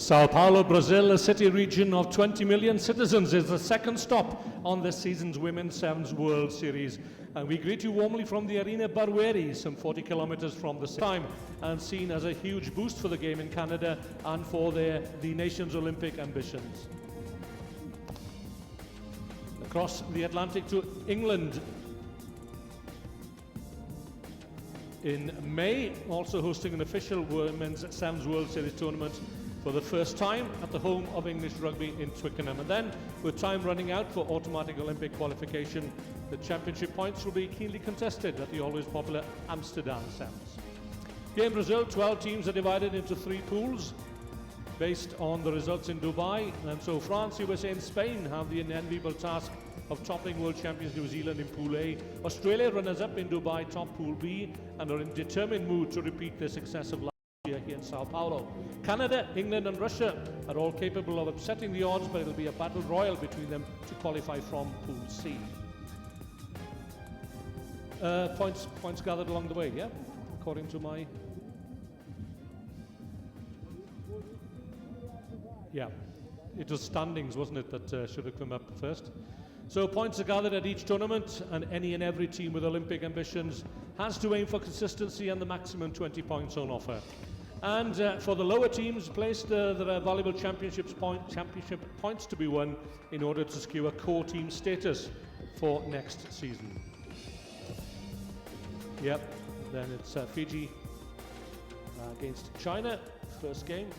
Sao Paulo, Brazil, a city region of 20 million citizens, is the second stop on this season's Women's Sevens World Series. And we greet you warmly from the Arena Barueri, some 40 kilometers from the time, and seen as a huge boost for the game in Canada and for the nation's Olympic ambitions. Across the Atlantic to England in May, also hosting an official Women's Sevens World Series tournament for the first time at the home of English Rugby in Twickenham. And then, with time running out for automatic Olympic qualification, the championship points will be keenly contested at the always popular Amsterdam Sevens. Here in Brazil, 12 teams are divided into 3 pools based on the results in Dubai, and so France, USA and Spain have the unenviable task of toppling world champions New Zealand in Pool A. Australia, runners-up in Dubai, top Pool B, and are in determined mood to repeat their success of here in Sao Paulo. Canada, England and Russia are all capable of upsetting the odds, but it'll be a battle royal between them to qualify from Pool C. Points gathered along the way, yeah? According to my... Yeah, it was standings, wasn't it, that should have come up first. So points are gathered at each tournament, and any and every team with Olympic ambitions has to aim for consistency and the maximum 20 points on offer. And for the lower teams placed, there are valuable championship points to be won in order to secure core team status for next season. Yep, then it's Fiji against China, first game.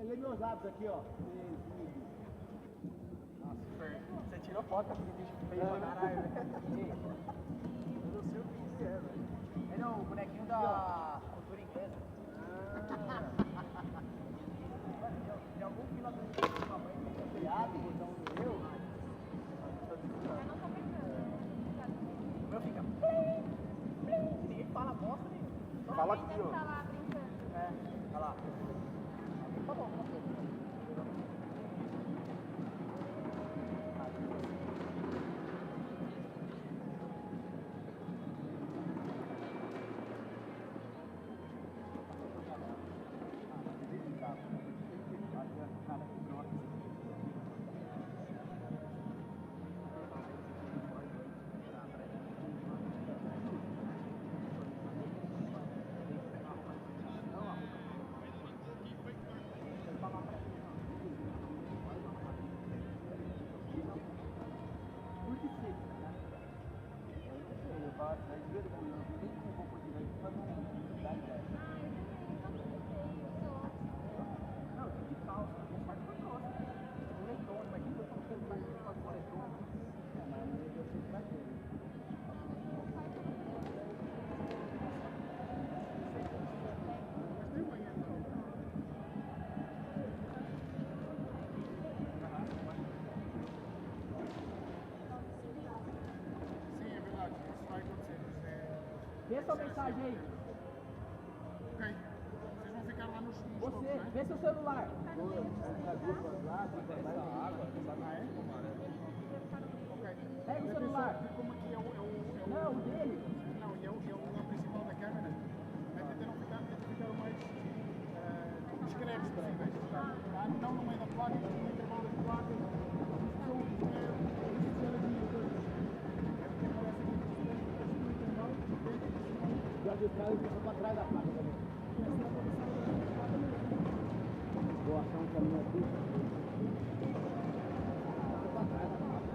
Lê meus dados aqui, ó. Nossa, você tirou foto aqui, bicho feio pra caralho, velho. Eu não sei o que isso é, velho. É não, o bonequinho da cultura inglesa. Tem algum fila do sua mãe que tem feriado, botão do meu? O meu fica... Ninguém fala bosta nenhuma. Fala aqui, ó. É, olha lá. Tá bom, tá bom. Vê sua mensagem aí. Ok. Vocês vão ficar lá nos Você, né? vê seu celular. Ok. Pega o celular. Como aqui é o... Não, o dele. Não, e é o principal da câmera. Tenta ficar o mais discretos possíveis. Tá? Não no meio da placa, no intervalo das placas. De trás e fica pra trás da placa também. Vou achar um caminho aqui. Pra trás da placa.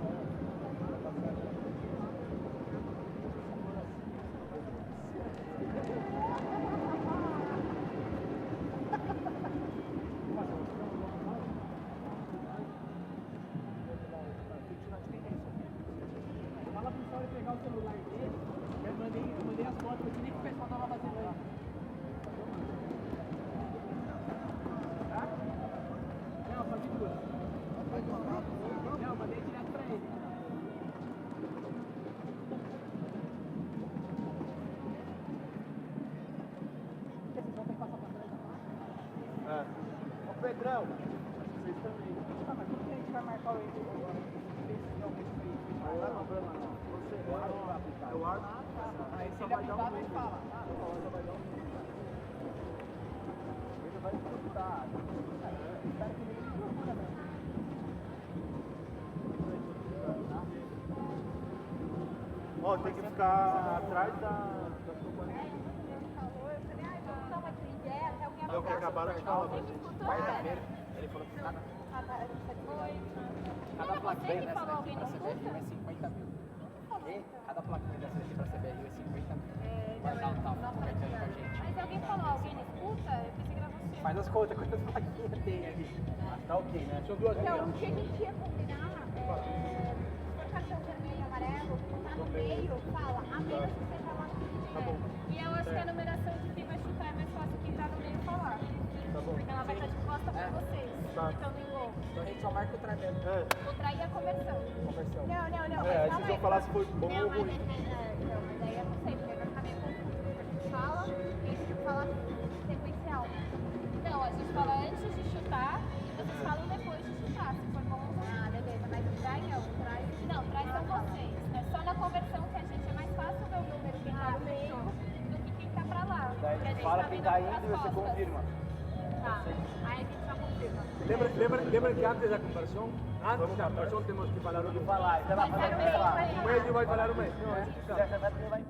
Fala pro pessoal pegar o celular dele. Eu mandei as fotos, eu nem que o pessoal tava fazendo lá. Tá? Pedrão. Vocês também. Ah, mas como que a gente vai marcar o decisão que ele fez? Não vai problema não. Você é o árbitro vai apitar. É o árbitro. Aí se ele apitar, vai falar. Ele vai dar um Ele vai escutar. Espero que ele não procura mesmo. Ó, tem que ficar atrás da é o que acabaram de falar pra gente. Quarta-feira, ele falou que cada plaquinha dessa daqui pra CBR vai 50 mil. E cada plaquinha dessa daqui pra CBR vai 50 mil. Vai dar um tapa conversando com a gente. Mas alguém falou, alguém escuta? Eu pensei que era você. Faz as contas, quantas plaquinhas tem ali. Tá ok, né? São duas Então, o que a gente ia combinar é... Se for cartão vermelho e amarelo, tá no meio, fala, a menos que seja lá no Tá bom. E eu acho que a numeração de quem vai chutar é mais fácil quem tá no meio falar. Tá bom. Porque ela vai estar de costa pra vocês. Tá. Então no gol. Então a gente só marca o try mesmo. O try e a conversão. Conversão. Não. Aí vocês vão falar se foi bom ou ruim. Não, mas daí eu não sei, porque vai ficar meio confuso. A gente fala e a gente fala sequencial. Não, a gente fala antes de chutar e vocês falam depois de chutar, se for bom ou ruim. Ah, beleza, mas o try não. O try... Não, o try são vocês. É só na conversão que a gente é mais fácil ver o número que tá no meio do que quem tá pra lá. Daí Porque a gente fala tá quem vendo tá pras indo e você costas. confirma. Tá, aí a gente só confirma. Lembra que antes da conversão temos que falar o que Falar, então vai falar o que falar. o meio vai falar o meio. Dessa vez ele vai.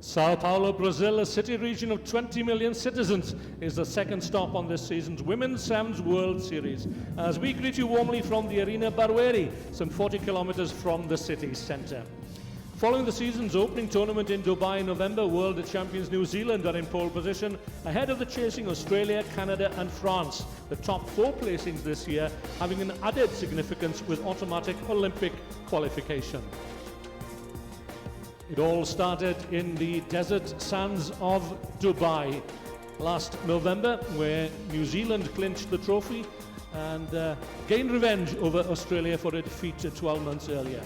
Sao Paulo, Brazil, a city region of 20 million citizens, is the second stop on this season's Women's Sevens World Series. As we greet you warmly from the Arena Barueri, some 40 kilometers from the city centre. Following the season's opening tournament in Dubai in November, world champions New Zealand are in pole position, ahead of the chasing Australia, Canada and France. The top four placings this year having an added significance with automatic Olympic qualification. It all started in the desert sands of Dubai last November, where New Zealand clinched the trophy and gained revenge over Australia for a defeat 12 months earlier.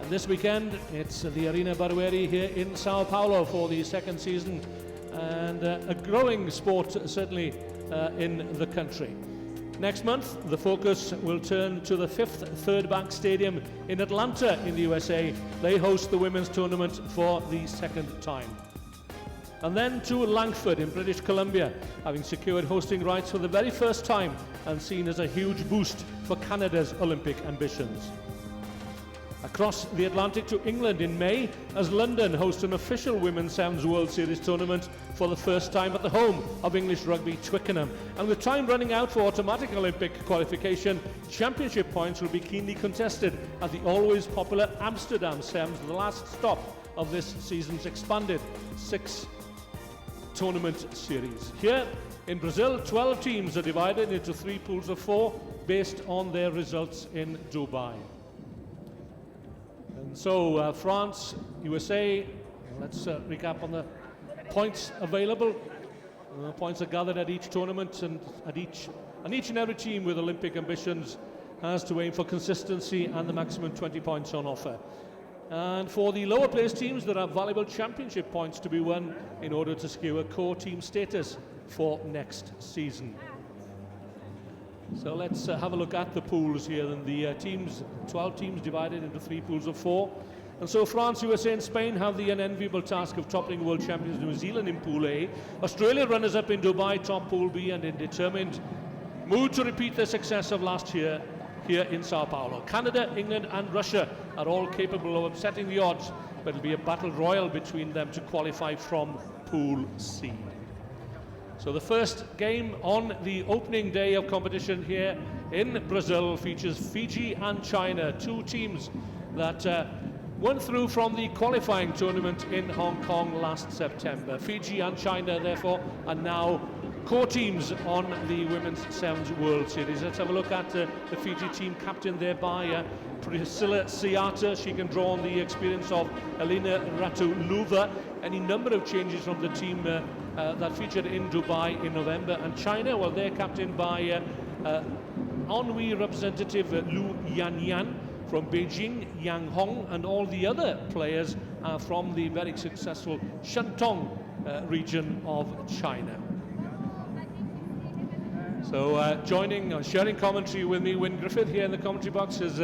And this weekend, it's the Arena Barueri here in Sao Paulo for the second season, and a growing sport certainly in the country. Next month, the focus will turn to the 5th Third Bank Stadium in Atlanta in the USA. They host the women's tournament for the second time. And then to Langford in British Columbia, having secured hosting rights for the very first time and seen as a huge boost for Canada's Olympic ambitions. Across the Atlantic to England in May, as London hosts an official Women's Sevens World Series tournament for the first time at the home of English Rugby Twickenham. And with time running out for automatic Olympic qualification, championship points will be keenly contested at the always popular Amsterdam Sevens, the last stop of this season's expanded 6-tournament series. Here in Brazil, 12 teams are divided into 3 pools of 4 based on their results in Dubai. And so France, USA, let's recap on the points available. Points are gathered at each tournament and at each and every team with Olympic ambitions has to aim for consistency and the maximum 20 points on offer. And for the lower placed teams, there are valuable championship points to be won in order to secure core team status for next season. So let's have a look at the pools here. And the teams, 12 teams divided into 3 pools of 4. And so France, USA and Spain have the unenviable task of toppling world champions New Zealand in Pool A. Australia runners-up in Dubai top Pool B, and in determined mood to repeat their success of last year here in Sao Paulo. Canada, England and Russia are all capable of upsetting the odds, but it'll be a battle royal between them to qualify from Pool C. So the first game on the opening day of competition here in Brazil features Fiji and China, 2 teams that went through from the qualifying tournament in Hong Kong last September. Fiji and China, therefore, are now core teams on the Women's Sevens World Series. Let's have a look at the Fiji team, captained there by Priscilla Siata. She can draw on the experience of Elena Ratuluva. Any number of changes from the team that featured in Dubai in November. And China, well, they're captained by Anhui representative Lu Yanyan from Beijing, Yang Hong, and all the other players are from the very successful Shantung region of China. So sharing commentary with me, Wyn Griffith, here in the commentary box, is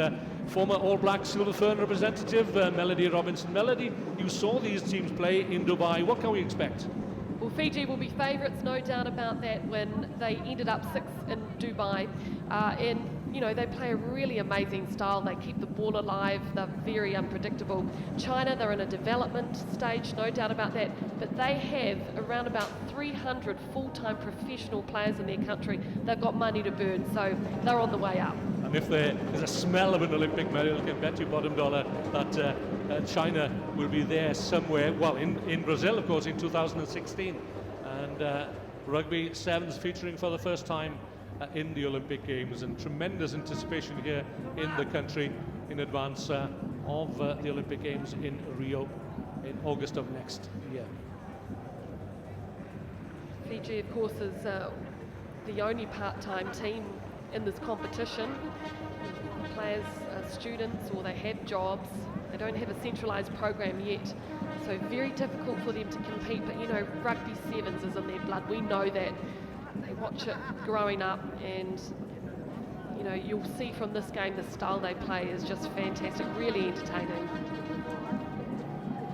former All Black Silver Fern representative Melody Robinson. Melody, you saw these teams play in Dubai. What can we expect? Well, Fiji will be favourites, no doubt about that, when they ended up 6th in Dubai. And, you know, they play a really amazing style. They keep the ball alive. They're very unpredictable. China, they're in a development stage, no doubt about that. But they have around about 300 full-time professional players in their country. They've got money to burn, so they're on the way up. And if there's a smell of an Olympic medal, you can bet you bottom dollar that China will be there somewhere. Well, in Brazil, of course, in 2016. And rugby sevens featuring for the first time in the Olympic Games, and tremendous anticipation here in the country in advance of the Olympic Games in Rio in August of next year. Fiji, of course, is the only part-time team in this competition. Players are students or they have jobs. They don't have a centralised program yet, so very difficult for them to compete. But you know, rugby sevens is in their blood. We know that. They watch it growing up, and you know, you'll see from this game the style they play is just fantastic, really entertaining.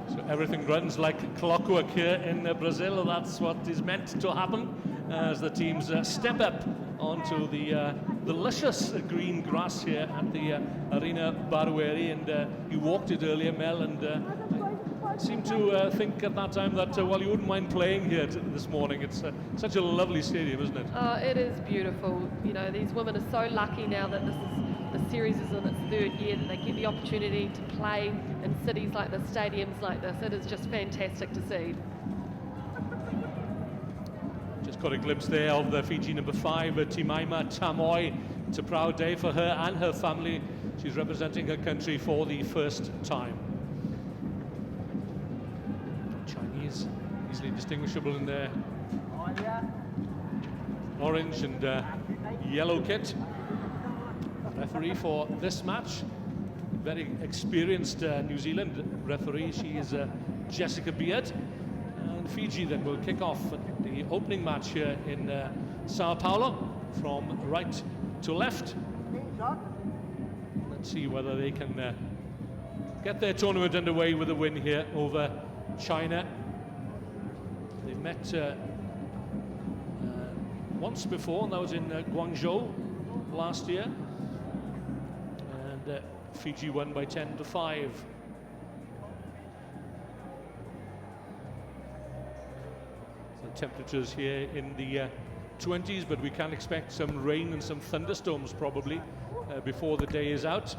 So everything runs like clockwork here in Brazil. That's what is meant to happen as the teams step up onto the luscious green grass here at the Arena Barueri. And you walked it earlier, Mel, and I seemed to think at that time that, well, you wouldn't mind playing here this morning. It's such a lovely stadium, isn't it? It is beautiful. You know, these women are so lucky now that the series is in its 3rd year, that they get the opportunity to play in cities like this, stadiums like this. It is just fantastic to see. Just got a glimpse there of the Fiji number 5, Timaima Tamoy. It's a proud day for her and her family. She's representing her country for the first time. Chinese, easily distinguishable in their orange and yellow kit. Referee for this match, very experienced New Zealand referee. She is Jessica Beard. And Fiji then will kick off the opening match here in Sao Paulo from right to left. Let's see whether they can get their tournament underway with a win here over China. They met once before, and that was in Guangzhou last year. And Fiji won by 10-5. Temperatures here in the 20s, but we can expect some rain and some thunderstorms probably before the day is out. So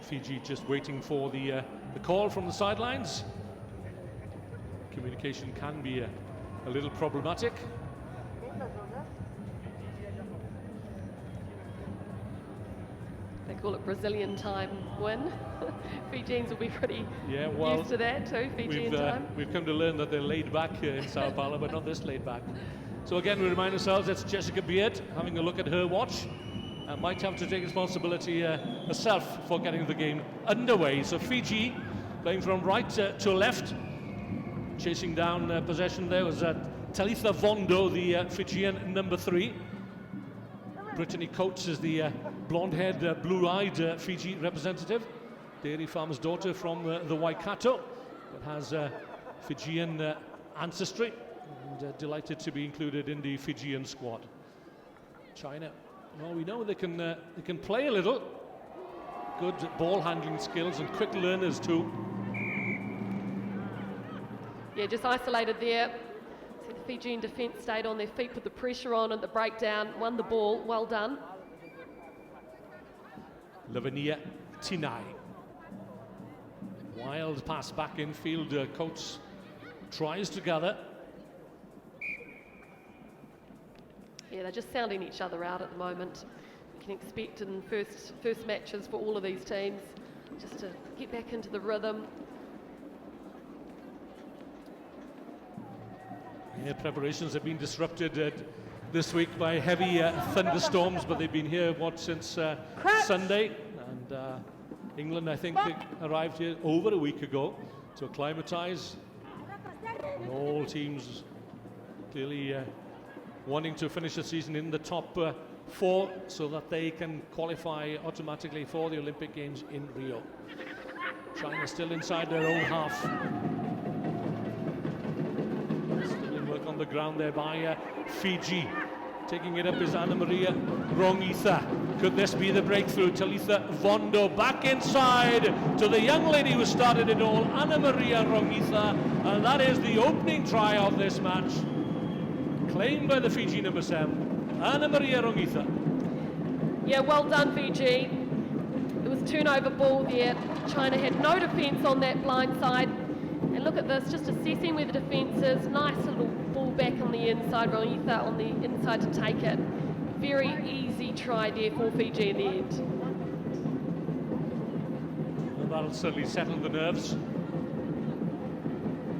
Fiji just waiting for the call from the sidelines. Communication can be a little problematic. call it Brazilian time win. Fijians will be pretty used to that too, Fijian time. We've come to learn that they're laid back here in Sao Paulo, but not this laid back. So again, we remind ourselves it's Jessica Beard having a look at her watch. Might have to take responsibility herself for getting the game underway. So Fiji playing from right to left, chasing down possession there was Talitha Vondo, the Fijian number 3. Brittany Coates is the blonde-haired, blue-eyed Fiji representative. Dairy farmer's daughter from the Waikato, but has Fijian ancestry, and delighted to be included in the Fijian squad. China, well, we know they can play a little. Good ball handling skills and quick learners too. Yeah, just isolated there. So the Fijian defence stayed on their feet, put the pressure on at the breakdown, won the ball. Well done. Lavinia Tinai. Wild pass back infield. Coates tries to gather. Yeah, they're just sounding each other out at the moment. You can expect in first matches for all of these teams just to get back into the rhythm. Yeah, preparations have been disrupted this week by heavy thunderstorms, but they've been here, since Sunday. And England, I think, they arrived here over a week ago to acclimatise. All teams clearly wanting to finish the season in the top 4 so that they can qualify automatically for the Olympic Games in Rio. China still inside their own half. Still in work on the ground there by Fiji. Taking it up is Anna Maria Rongitha. Could this be the breakthrough? Talitha Vondo back inside to the young lady who started it all, Anna Maria Rongitha, and that is the opening try of this match. Claimed by the Fiji number 7, Anna Maria Rongitha. Yeah, well done, Fiji. It was turnover ball there. China had no defence on that blind side. And look at this, just assessing where the defence is. Nice little ball back on the inside, Rongitha on the inside to take it. Very easy try there for Fiji in the end. Well, that'll certainly settle the nerves.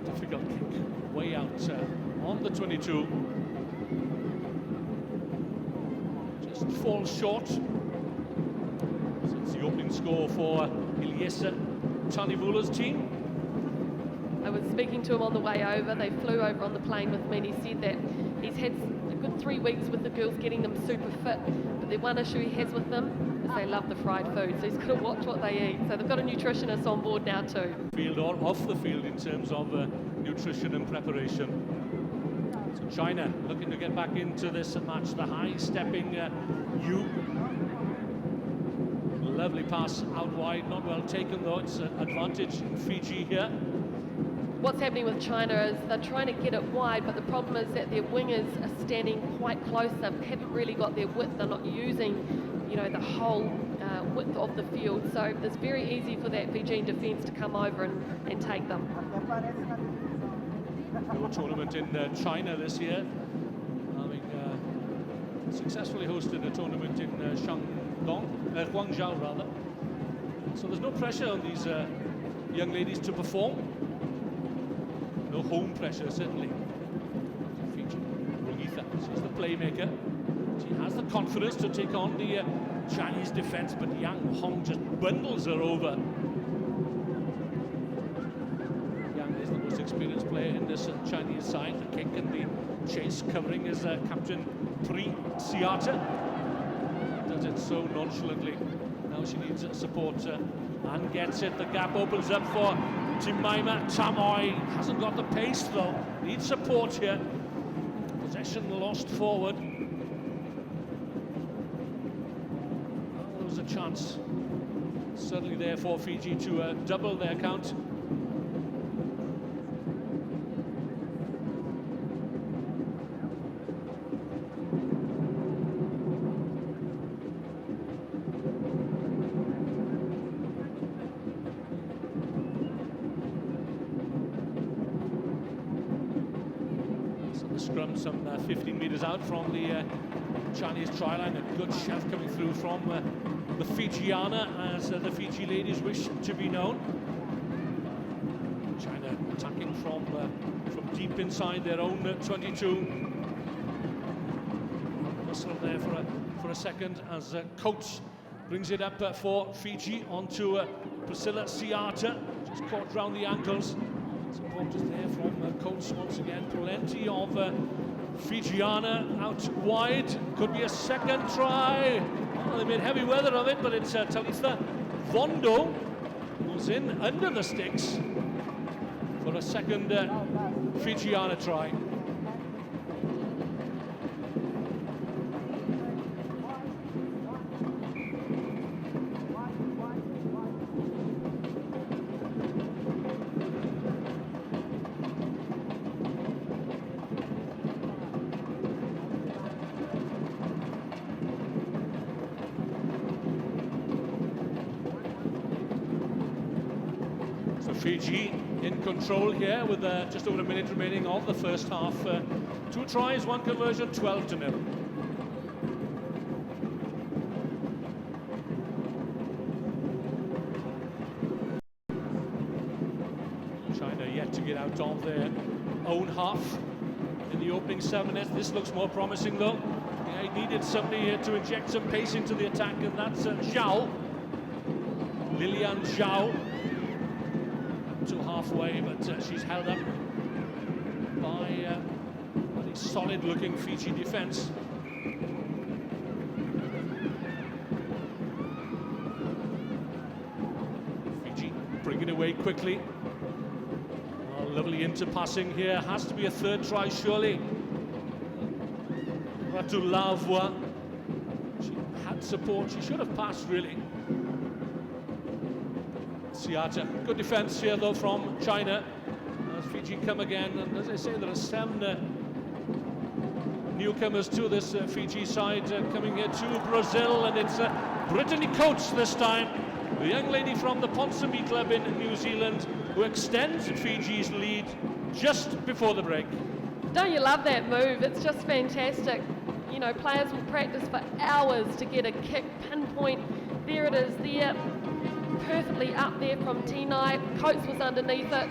Difficult kick, way out on the 22. Just falls short. So it's the opening score for Ilyesa Tanivula's team. I was speaking to him on the way over. They flew over on the plane with me, and he said that he's had a good 3 weeks with the girls getting them super fit, but the one issue he has with them is they love the fried food, so he's got to watch what they eat. So they've got a nutritionist on board now too. Field or off the field in terms of nutrition and preparation. So China looking to get back into this match. The high stepping Yu. Lovely pass out wide, not well taken though. It's an advantage Fiji here. What's happening with China is they're trying to get it wide, but the problem is that their wingers are standing quite close. They haven't really got their width. They're not using, the whole width of the field. So it's very easy for that Fijian defence to come over and take them. No tournament in China this year, having successfully hosted a tournament in Guangzhou rather. So there's no pressure on these young ladies to perform. No home pressure, certainly. Fiji, Rongitha, she's the playmaker. She has the confidence to take on the Chinese defence, but Yang Hong just bundles her over. Yang is the most experienced player in this Chinese side. The kick and the chase covering is Captain Pri Siata. Does it so nonchalantly. Now she needs support and gets it. The gap opens up for Jemima Tamoy. Hasn't got the pace though. Needs support here. Possession lost forward. Well, there was a chance, certainly there for Fiji to double their count. Scrum some 15 metres out from the Chinese try line. A good shove coming through from the Fijiana, as the Fiji ladies wish to be known. China attacking from deep inside their own 22. Hustle there for a second as Coates brings it up for Fiji onto Priscilla Siata, just caught round the ankles. Support is there from Coates once again. Plenty of Fijiana out wide. Could be a second try. Well, they made heavy weather of it, but it's Talitha Vondo who's in under the sticks for a second Fijiana try. Fiji in control here with just over a minute remaining of the first half. 2 tries, 1 conversion, 12-0. China yet to get out of their own half in the opening 7 minutes. This looks more promising though. Yeah, he needed somebody here to inject some pace into the attack, and that's Zhao. Lilian Zhao. To halfway, but she's held up by a very solid-looking Fiji defence. Fiji bring it away quickly. Oh, lovely interpassing here. Has to be a 3rd try, surely. Ratulavwa. She had support. She should have passed, really. Siata. Good defence here though from China as Fiji come again, and as I say, there are 7 newcomers to this Fiji side coming here to Brazil, and it's Brittany Coates this time, the young lady from the Ponsonby club in New Zealand, who extends Fiji's lead just before the break. Don't you love that move? It's just fantastic. You know, players will practice for hours to get a kick pinpoint. There it is there. Perfectly up there from Tinai. Coates was underneath it.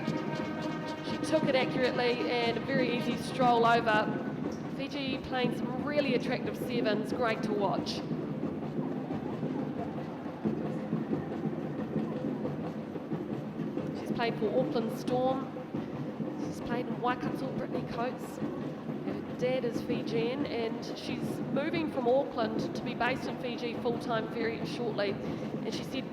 She took it accurately and a very easy stroll over. Fiji playing some really attractive 7s, great to watch. She's played for Auckland Storm. She's played in Waikato, Brittany Coates. Her dad is Fijian, and she's moving from Auckland to be based in Fiji full-time very shortly. And she said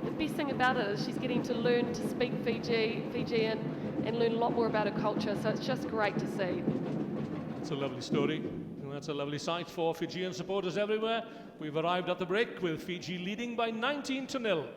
the best thing about it is she's getting to learn to speak Fijian and learn a lot more about her culture, so it's just great to see. It's a lovely story, and that's a lovely sight for Fijian supporters everywhere. We've arrived at the break with Fiji leading by 19-0.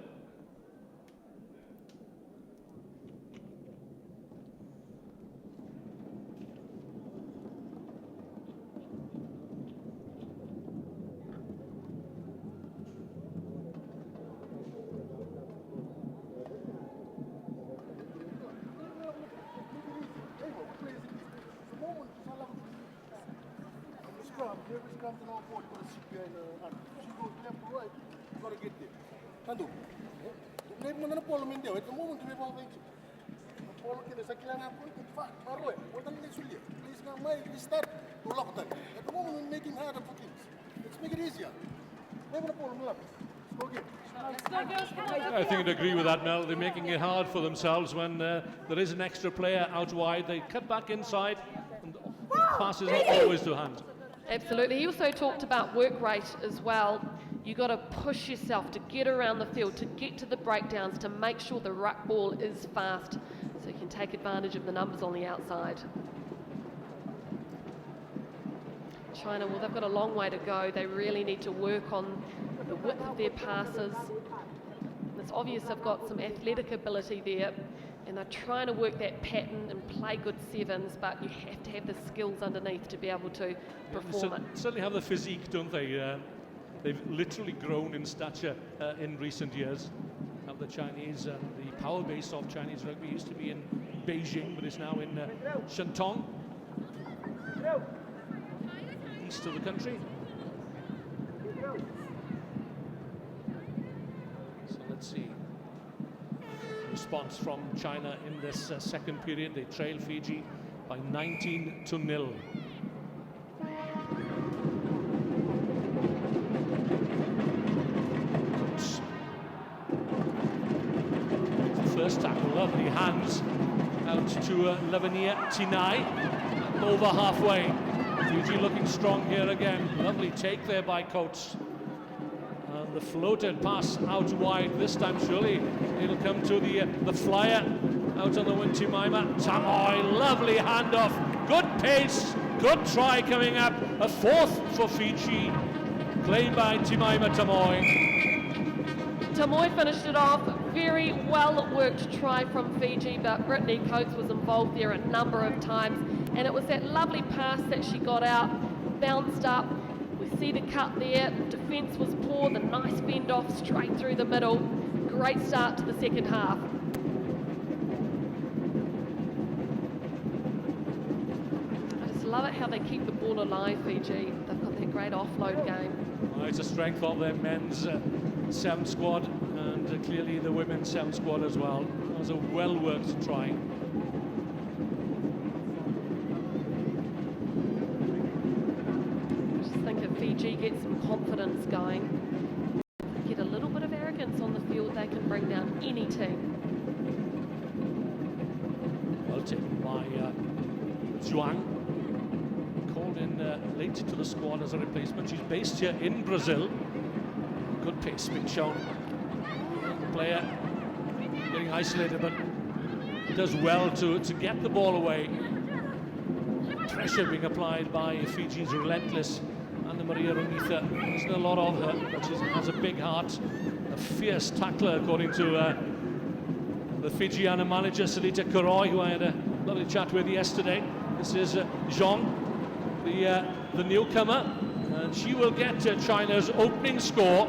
I think I'd agree with that, Mel. They're making it hard for themselves when there is an extra player out wide. They cut back inside, and passes are always to hand. Absolutely. He also talked about work rate as well. You got to push yourself to get around the field, to get to the breakdowns, to make sure the ruck ball is fast, so you can take advantage of the numbers on the outside. China, well, they've got a long way to go. They really need to work on the width of their passes. It's obvious they've got some athletic ability there, and they're trying to work that pattern and play good 7s, but you have to have the skills underneath to be able to perform it. Certainly have the physique, don't they? They've literally grown in stature in recent years. Now the Chinese, the power base of Chinese rugby used to be in Beijing, but it's now in Shantung, east of the country. response from China in this second period. They trail Fiji by 19-0. First tackle, lovely hands out to Lavinia Tinai, over halfway. Fiji looking strong here again. Lovely take there by Coates. And the floated pass out wide. This time surely it'll come to the flyer out on the wing. Timaima Tamoy, lovely handoff, good pace, good try coming up. A fourth for Fiji, claimed by Timaima Tamoy. Tamoy finished it off. Very well worked try from Fiji, but Brittany Coates was involved there a number of times, and it was that lovely pass that she got out, bounced up. We see the cut there. Defence was poor. The nice fend off straight through the middle. Great start to the second half. I just love it how they keep the ball alive, Fiji. They've got that great offload game. Well, it's a strength of their men's 7 squad, and clearly the women's 7 squad as well. It was a well-worked try. I just think if Fiji gets some confidence going, get a little bit of arrogance on the field, they can bring down any team. Well taken by Zhuang. Called in late to the squad as a replacement. She's based here in Brazil. Good pace being shown. The player getting isolated, but does well to get the ball away. Pressure being applied by Fiji's relentless Anna Maria Runitha. There isn't a lot of her, but she has a big heart. A fierce tackler, according to the Fijiana manager, Salita Karoi, who I had a lovely chat with yesterday. This is Zhong, the newcomer, and she will get China's opening score.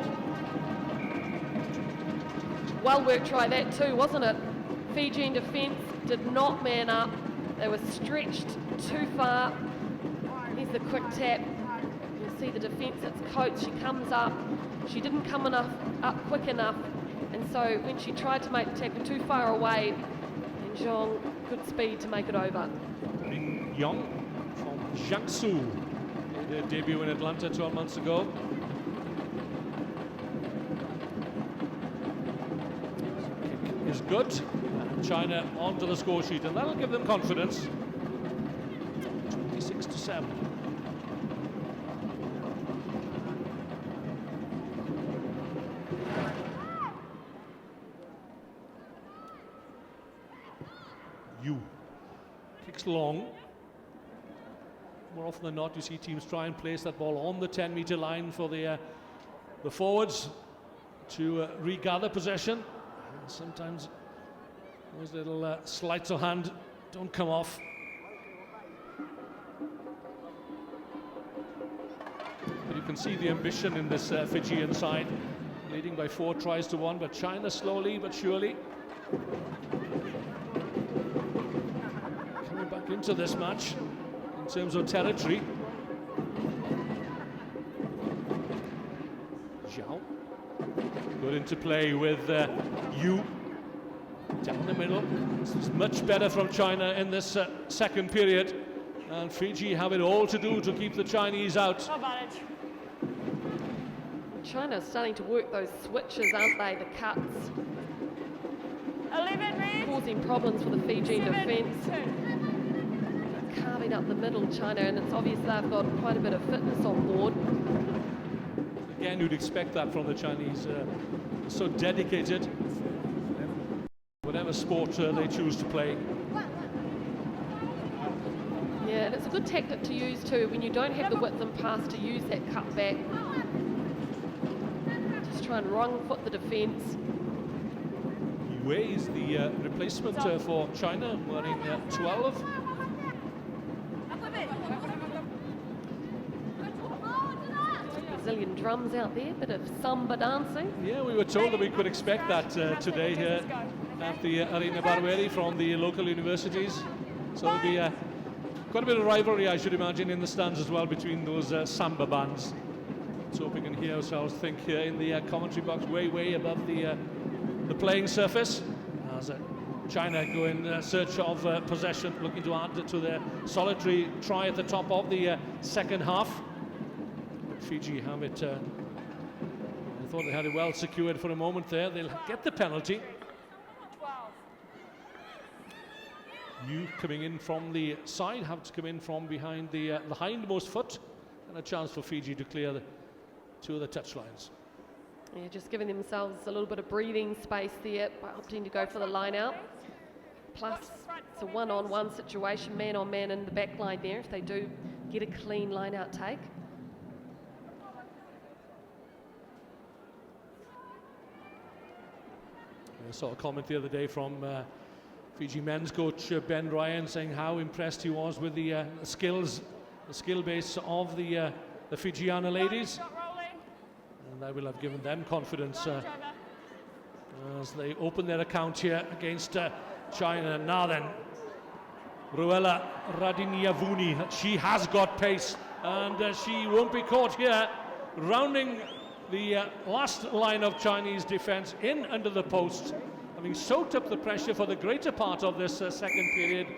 Well worked try that too, wasn't it? Fijian defence did not man up. They were stretched too far. Here's the quick tap. You'll see the defence, it's Coates. She comes up. She didn't come up quick enough. And so when she tried to make the tackle too far away, and Zhong, good speed to make it over. Ling Yong from Jiangsu made their debut in Atlanta 12 months ago. Kick is good. China onto the score sheet, and that'll give them confidence. 26-7. Yu kicks long. More often than not, you see teams try and place that ball on the 10-meter line for the forwards to regather possession. And sometimes those little sleights of hand don't come off. But you can see the ambition in this Fijian side, leading by 4 tries to 1, but China slowly but surely coming back into this match in terms of territory. Zhao, good interplay with Yu. Down the middle. This is much better from China in this second period, and Fiji have it all to do to keep the Chinese out. China's starting to work those switches, aren't they? The cuts. 11 causing problems for the Fijian defence. Carving up the middle, China, and it's obvious they've got quite a bit of fitness on board. Again, you'd expect that from the Chinese. So dedicated. Whatever sport they choose to play. Yeah, and it's a good tactic to use too when you don't have the width and pass, to use that cut back. Just try and wrong foot the defence. Yue is the replacement for China, wearing 12. Brazilian drums out there, bit of samba dancing. Yeah, we were told that we could expect that today here at the Arena Barweri from the local universities. So it'll be quite a bit of rivalry, I should imagine, in the stands as well between those samba bands. Let's hope we can hear ourselves think here in the commentary box, way above the playing surface. as China go in search of possession, looking to add to their solitary try at the top of the second half. But Fiji have it. I thought they had it well secured for a moment there. They'll get the penalty. You coming in from the side, have to come in from behind the hindmost foot, and a chance for Fiji to clear the two of the touchlines. Yeah, just giving themselves a little bit of breathing space there by opting to go for the line out. Plus, it's a one-on-one situation, man-on-man in the back line there, if they do get a clean line-out take. I saw a comment the other day from Fiji men's coach Ben Ryan saying how impressed he was with the skill base of the Fijiana ladies. And that will have given them confidence as they open their account here against China. Now then, Ruela Radiniavuni, she has got pace, and she won't be caught here. Rounding the last line of Chinese defence in under the post, having soaked up the pressure for the greater part of this second period.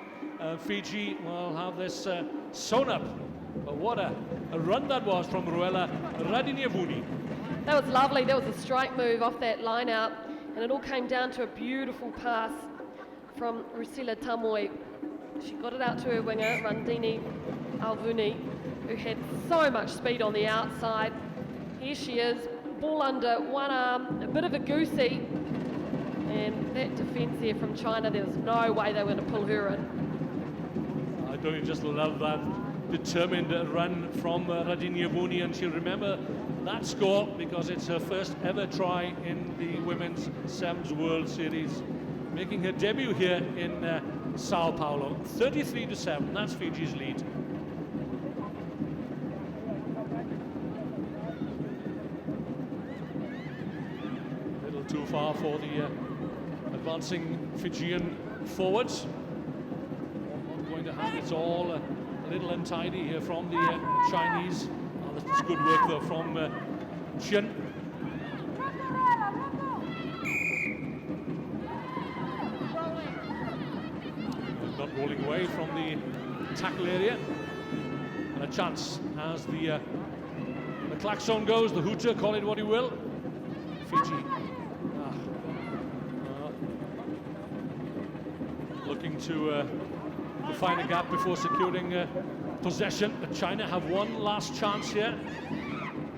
Fiji will have this sewn up. But what a run that was from Ruela Radiniavuni. That was lovely. That was a strike move off that line out, and it all came down to a beautiful pass from Rusila Tamoy. She got it out to her winger, Randini Alvuni, who had so much speed on the outside. Here she is, ball under one arm, a bit of a goosey, and that defence here from China, there was no way they were going to pull her in. I don't just love that determined run from Radiniavuni, and she'll remember that score because it's her first ever try in the Women's Sevens World Series, making her debut here in Sao Paulo. 33-7, that's Fiji's lead. A little too far for the advancing Fijian forwards. Not going to have it all a little untidy here from the Chinese. Oh, that's good work though from Chen. Not rolling away from the tackle area. And a chance as the klaxon goes, the hooter, call it what you will. Fiji looking to find a gap before securing possession. But China have one last chance here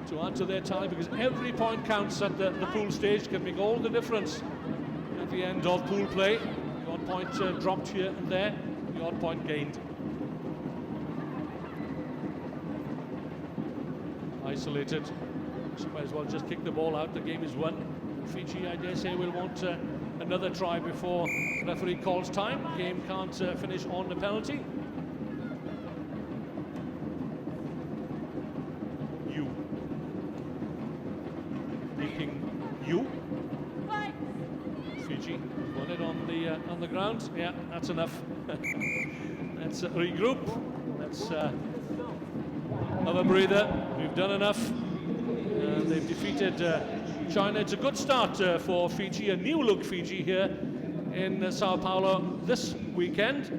to add to their tally, because every point counts at the pool stage, can make all the difference at the end of pool play. The odd point dropped here and there, the odd point gained. Isolated, she might as well just kick the ball out, the game is won. Fiji, I dare say, will want another try before the referee calls time. Game can't finish on the penalty. You. Making you. Fiji won it on the ground. Yeah, that's enough. Let's regroup. Let's have a breather. We've done enough. They've defeated China. It's a good start for Fiji, a new look Fiji here in Sao Paulo this weekend.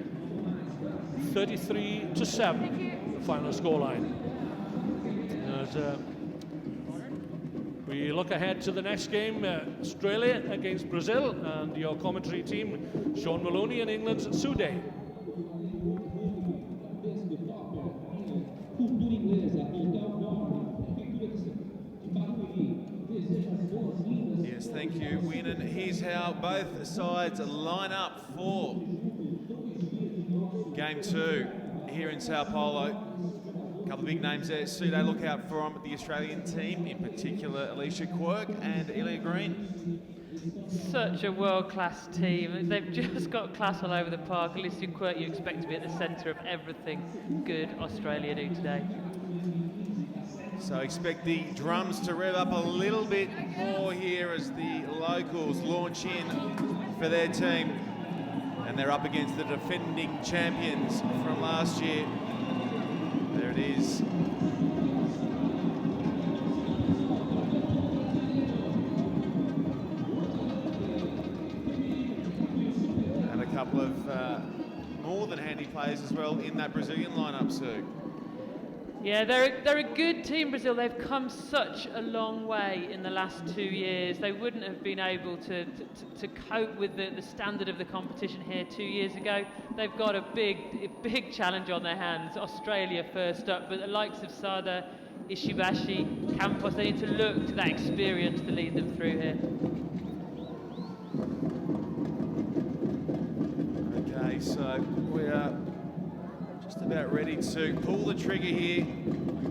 33-7, the final scoreline. As we look ahead to the next game, Australia against Brazil, and your commentary team, Sean Maloney and England's Sue Day. Yes, thank you, Win. And here's how both sides line up for Game 2 here in Sao Paulo. A couple of big names there. See, they look out from the Australian team, in particular Alicia Quirk and Elia Green. Such a world-class team. They've just got class all over the park. Alicia Quirk, you expect to be at the centre of everything good Australia do today. So expect the drums to rev up a little bit more here as the locals launch in for their team. And they're up against the defending champions from last year. There it is. couple of more than handy players as well in that Brazilian lineup, Sue. Yeah, they're a good team, Brazil. They've come such a long way in the last 2 years. They wouldn't have been able to cope with the standard of the competition here 2 years ago. They've got a big challenge on their hands. Australia first up, but the likes of Sada, Ishibashi, Campos, they need to look to that experience to lead them through here. Okay, so we are just about ready to pull the trigger here.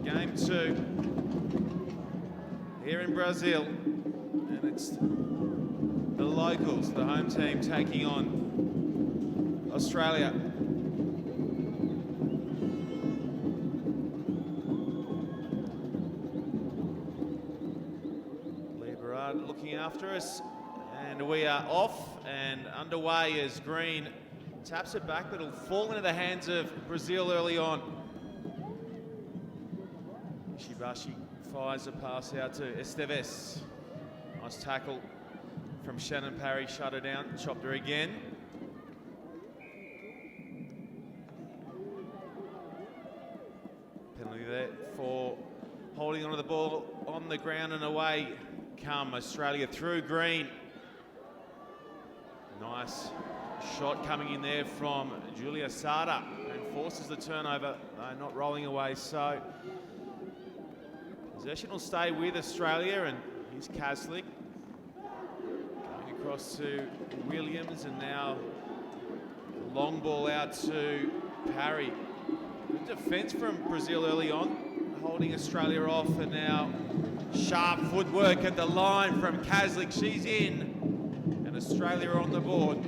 Game 2 here in Brazil, and it's the locals, the home team, taking on Australia. Lee Berard looking after us, and we are off and underway as Green taps it back, but it'll fall into the hands of Brazil early on. Ishibashi fires a pass out to Esteves. Nice tackle from Shannon Parry, shut her down, chopped her again. Penalty there for holding onto the ball on the ground, and away come Australia through Green. Nice shot coming in there from Julia Sada, and forces the turnover, though not rolling away. So possession will stay with Australia, and here's Kaslik going across to Williams, and now long ball out to Parry. Good defence from Brazil early on, holding Australia off, and now sharp footwork at the line from Kaslik. She's in, and Australia are on the board.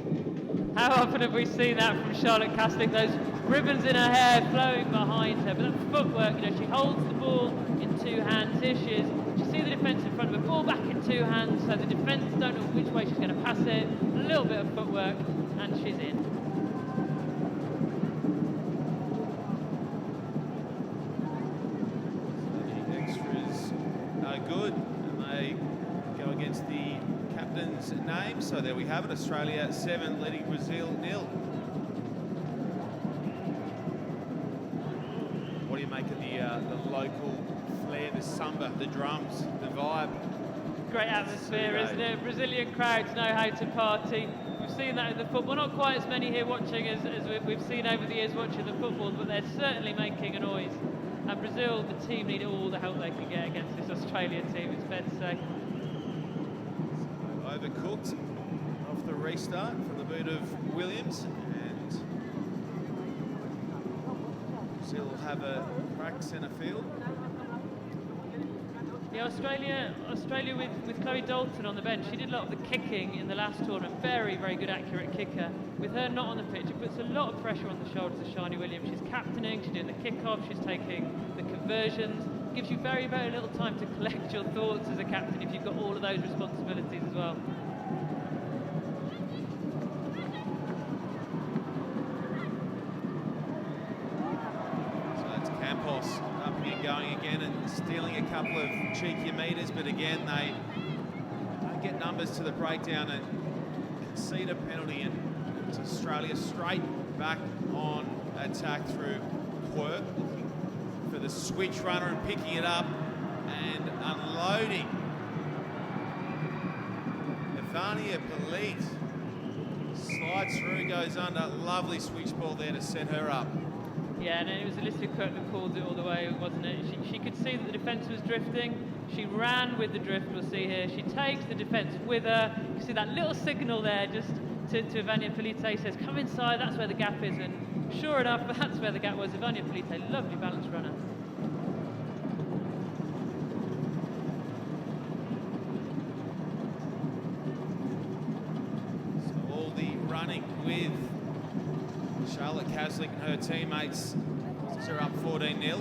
How often have we seen that from Charlotte Kaslik? Those ribbons in her hair flowing behind her, but that footwork, she holds the ball in 2 hands. Here she is. She sees the defence in front of her, ball back in 2 hands, so the defence don't know which way she's going to pass it. A little bit of footwork, and she's in. So the extras are good, and they go against the captain's name. So there we have it, Australia 7 leading Brazil 0. What do you make of the local flair, the samba, the drums, the vibe? Great atmosphere, isn't it? Brazilian crowds know how to party. We've seen that in the football. Not quite as many here watching as we've seen over the years watching the football, but they're certainly making a noise. And Brazil, the team, need all the help they can get against this Australia team, it's fair to say. Overcooked off the restart from the boot of Williams, and Brazil will have a crack centre field. Yeah, Australia with Chloe Dalton on the bench. She did a lot of the kicking in the last tournament. Very, very good, accurate kicker. With her not on the pitch, it puts a lot of pressure on the shoulders of Shani Williams. She's captaining, she's doing the kick-off, she's taking the conversions. Gives you very, very little time to collect your thoughts as a captain if you've got all of those responsibilities as well. So it's Campos up and going again and stealing a couple of cheeky meters, but again they don't get numbers to the breakdown and concede a penalty, and it's Australia straight back on attack through Quirk, looking for the switch runner and picking it up and unloading. Evania Palit slides through, goes under. Lovely switch ball there to set her up. Yeah, and it was Alicia Quirk that called it all the way, wasn't it? She could see that the defence was drifting. She ran with the drift, we'll see here. She takes the defence with her. You see that little signal there just to Evania Palit, says, come inside, that's where the gap is. And sure enough, that's where the gap was. Evania Palit, lovely balanced runner. So all the running with Charlotte Kaslik and her teammates. They're up 14-0.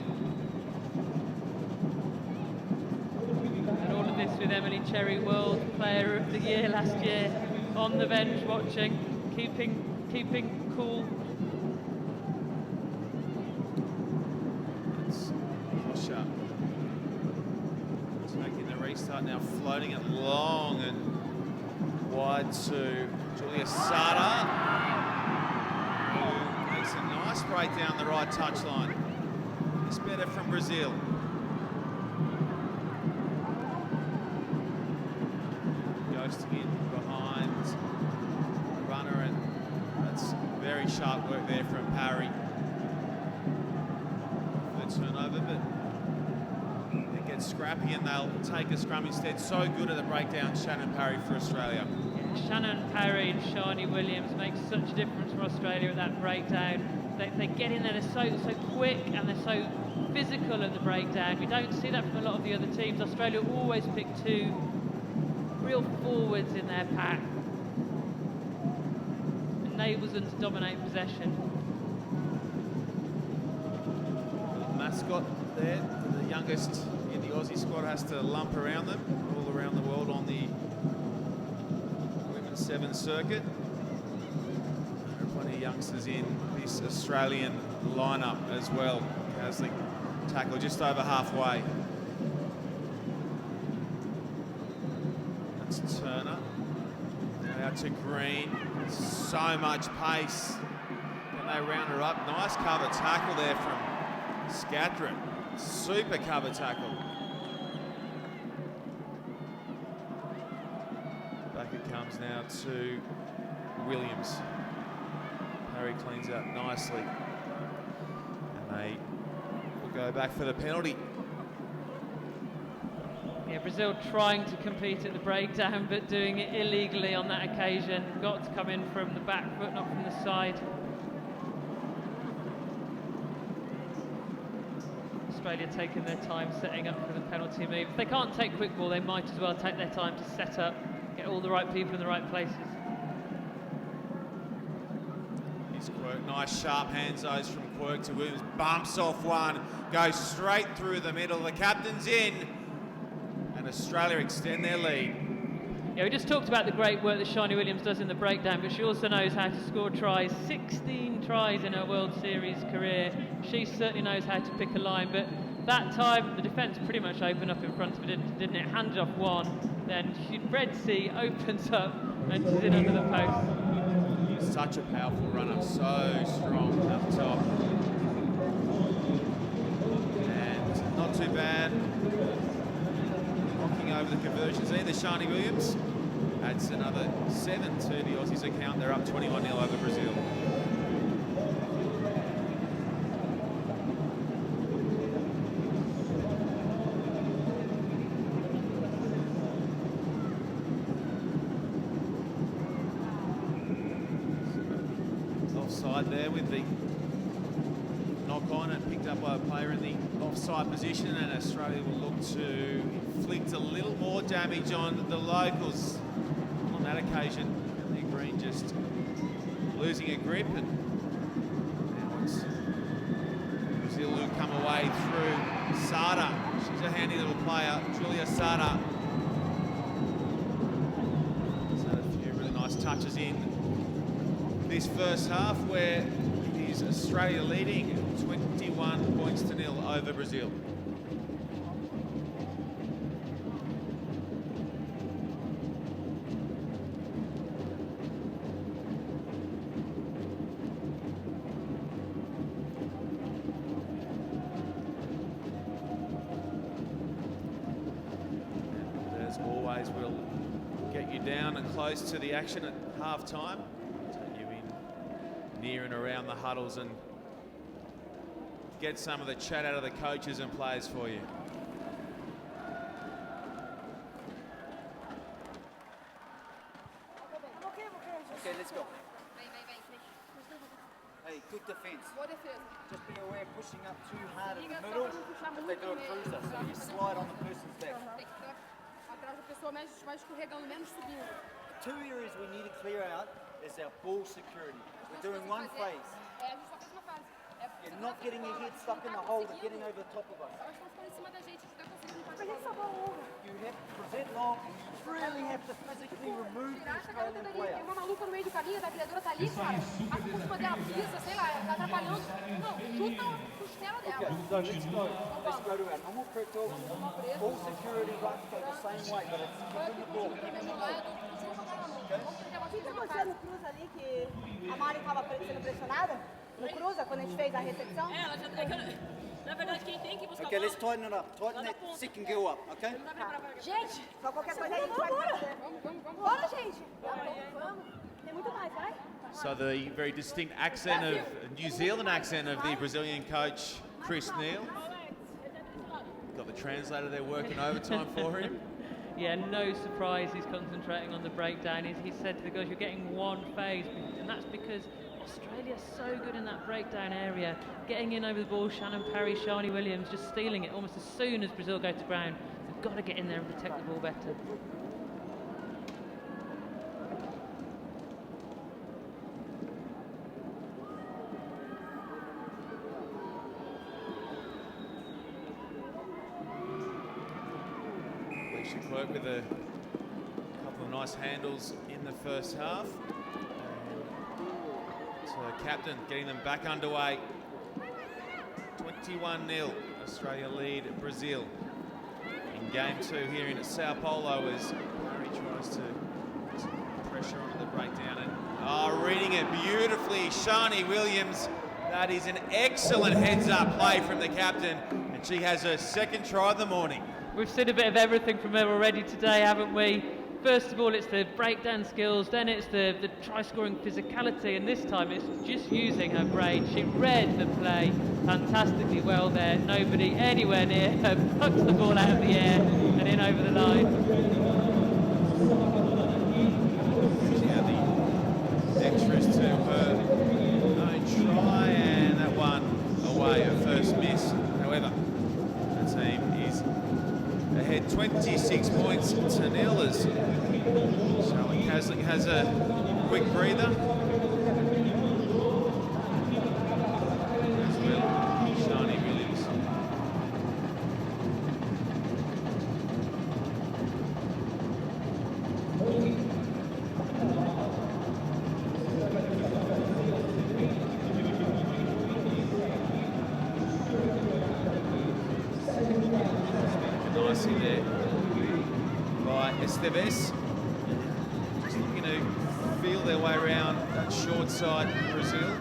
And all of this with Emily Cherry, World Player of the Year last year, on the bench watching, keeping cool. It's Kosha taking the restart now, floating it long and wide to Julia Sada. straight down the right touchline. It's better from Brazil. Ghosting in behind the runner, and that's very sharp work there from Parry. The turnover, but it gets scrappy and they'll take a scrum instead. So good at the breakdown, Shannon Parry for Australia. Yeah, Shannon Parry and Shani Williams make such a difference for Australia at that breakdown. They get in there, they're so quick and they're so physical at the breakdown. We don't see that from a lot of the other teams. Australia always pick two real forwards in their pack. Enables them to dominate possession. The mascot there, the youngest in the Aussie squad, has to lump around them all around the world on the Women's Sevens circuit. There are plenty of youngsters in this Australian lineup as well. Caslick tackle just over halfway. That's Turner. Now out to Green. So much pace. Can they round her up? Nice cover tackle there from Scattron. Super cover tackle. Back it comes now to Williams. Parry cleans up nicely. And they will go back for the penalty. Yeah, Brazil trying to compete at the breakdown, but doing it illegally on that occasion. Got to come in from the back foot, not from the side. Australia taking their time setting up for the penalty move. If they can't take quick ball, they might as well take their time to set up, get all the right people in the right places. Here's Quirk. Nice sharp hands those from Quirk to Williams. Bumps off one, goes straight through the middle. The captain's in. And Australia extend their lead. Yeah, we just talked about the great work that Shani Williams does in the breakdown, but she also knows how to score tries. 16 tries in her World Series career. She certainly knows how to pick a line, but that time the defence pretty much opened up in front of her, didn't it? Handed off one, then Red Sea opens up and she's in under the post. He's such a powerful runner, so strong up top. And not too bad. Knocking over the conversions either. Shani Williams adds another 7 to the Aussies' account. They're up 21-0 over Brazil. Offside there with the knock on and picked up by a player in the offside position, and Australia will look to inflict a little more damage on the locals on that occasion. Nick Green just losing a grip, and now it's Brazil who come away through Sada. She's a handy little player, Julia Sada. So a few really nice touches in this first half, where is Australia leading 21 points to 0 over Brazil. And as always, we'll get you down and close to the action at half time. Take you in near and around the huddles and get some of the chat out of the coaches and players for you. Okay, let's go. Hey, good defense. Boa defesa. Just be aware pushing up too hard in the middle. If they do a cruiser, so you slide on the person's back. Tem que estar atrás da pessoa, mais escorregando, menos subindo. Two areas we need to clear out is our ball security. We're doing one phase. É, a gente só faz uma fase. You're not getting your head stuck in the hole, but getting over the top of us. Elas estão ficando em cima da gente, a gente tá conseguindo fazer isso. You have to present long, and you really have to physically remove the Australian player. Tem uma maluca no meio do caminho, a criadora tá ali, cara. A por cima dela pisa, sei lá, tá atrapalhando. Não, chuta a costela dela. Okay, so let's go. Let's go to our normal crit talk. Ball security rights go the same way, but it's keeping the ball, keeping the ball. Continua com a mão. Okay? Vamos ter uma O que fase. aconteceu no cruz ali que a Mari estava sendo pressionada? No cruza, quando a gente fez a recepção? Ela já, é que, na verdade, quem tem que buscar Okay, a let's bola... tighten it up. Tighten it, so it can go up, okay? Gente, só qualquer coisa aí a gente vai fazer. Bora, gente. Vamos. Tem muito mais, vai. So the very distinct accent of New Zealand accent of the Brazilian coach Chris Neal. Got the translator there working overtime for him. Yeah, no surprise he's concentrating on the breakdown. He said to the girls, you're getting one phase, and that's because Australia's so good in that breakdown area, getting in over the ball. Shannon Parry, Shani Williams just stealing it almost as soon as Brazil go to ground. We've got to get in there and protect the ball better. Work with a couple of nice handles in the first half. So captain getting them back underway. 21-0 Australia lead Brazil in game 2 here in Sao Paulo as Parry tries to put some pressure onto the breakdown and reading it beautifully, Shani Williams. That is an excellent heads-up play from the captain, and she has her second try of the morning. We've seen a bit of everything from her already today, haven't we? First of all, it's the breakdown skills, then it's the try-scoring physicality, and this time it's just using her brain. She read the play fantastically well there. Nobody anywhere near her pucks the ball out of the air and in over the line. The dexterous to her own try, and that one away, her first miss. However, the team is ahead 26 points to nil as Charlotte Casling has a quick breather. As will Shani Williams. Nicely there by Esteves. Just looking to feel their way around that short side Brazil.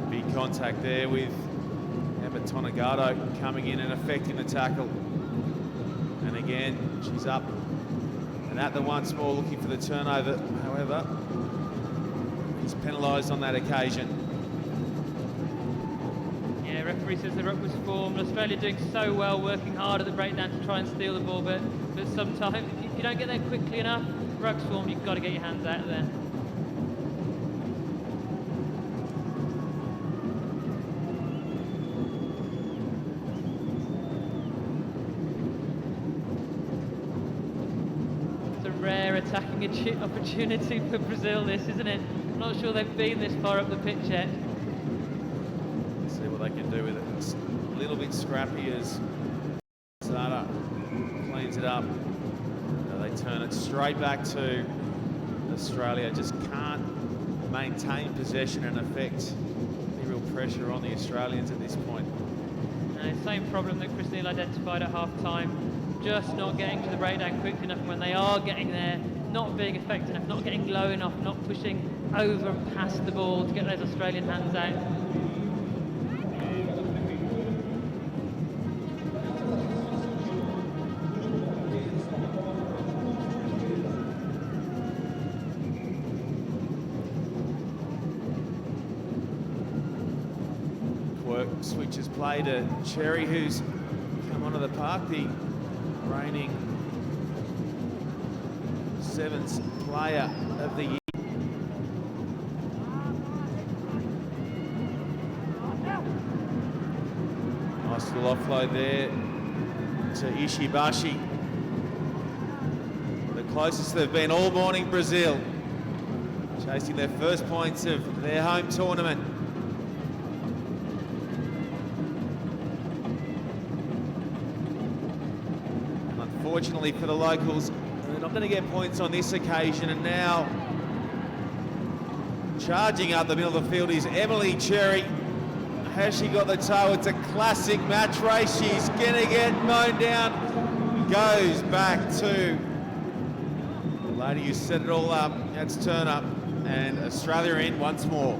Big contact there with Emma Tonegado coming in and affecting the tackle. And again, she's up and at the once more looking for the turnover. However, he's penalised on that occasion. Yeah, referee says the ruck was formed. Australia doing so well, working hard at the breakdown to try and steal the ball, but sometimes if you don't get there quickly enough, ruck's formed, you've got to get your hands out of there. Rare attacking opportunity for Brazil, this, isn't it? I'm not sure they've been this far up the pitch yet. Let's see what they can do with it. It's a little bit scrappy as Zara cleans it up. They turn it straight back to Australia. Just can't maintain possession and affect any real pressure on the Australians at this point. Same problem that Chris Neal identified at half-time. Just not getting to the breakdown quick enough, and when they are getting there, not being effective enough, not getting low enough, not pushing over and past the ball to get those Australian hands out. Quirk switches play to Cherry, who's come onto the park, the reigning Sevens player of the year. Nice little offload there to Ishibashi. The closest they've been all morning, Brazil. Chasing their first points of their home tournament. Unfortunately for the locals, they're not going to get points on this occasion, and now charging up the middle of the field is Emily Cherry. Has she got the toe? It's a classic match race. She's gonna get mown down. Goes back to the lady who set it all up. That's Turner, and Australia in once more.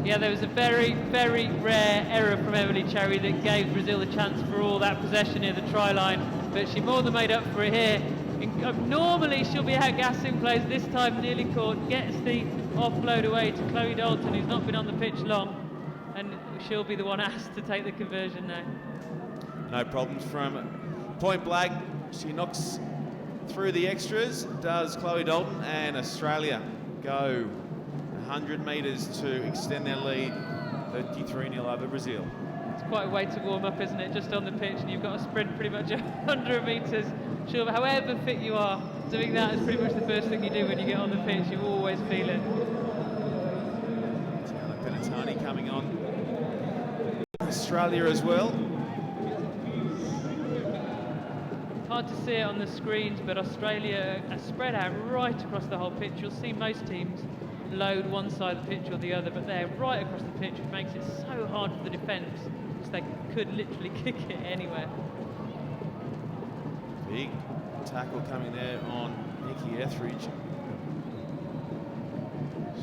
Yeah, there was a very, very rare error from Emily Cherry that gave Brazil a chance for all that possession near the try line, but she more than made up for it here. Normally she'll be outgassing plays, this time nearly caught, gets the offload away to Chloe Dalton, who's not been on the pitch long, and she'll be the one asked to take the conversion now. No problems from point blank. She knocks through the extras, does Chloe Dalton, and Australia go 100 metres to extend their lead, 33-0 over Brazil. It's quite a way to warm up, isn't it? Just on the pitch, and you've got to sprint pretty much 100 metres. Sure, however fit you are, doing that is pretty much the first thing you do when you get on the pitch. You always feel it. Tiana Penatani coming on. Australia as well. Hard to see it on the screens, but Australia are spread out right across the whole pitch. You'll see most teams load one side of the pitch or the other, but they're right across the pitch, which makes it so hard for the defence, because they could literally kick it anywhere. Big tackle coming there on Nikki Etheridge.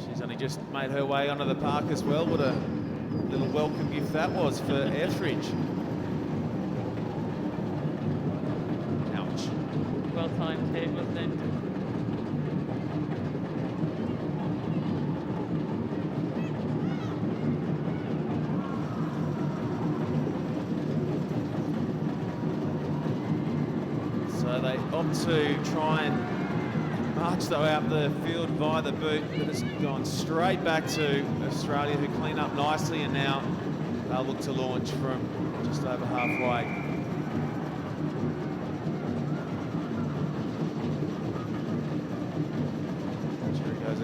She's only just made her way onto the park as well. What a little welcome gift that was for Etheridge. Ouch. Well timed hit, wasn't it? So they opt to try and march though out the field via the boot, but it's gone straight back to Australia, who clean up nicely, and now they'll look to launch from just over halfway. Cherry goes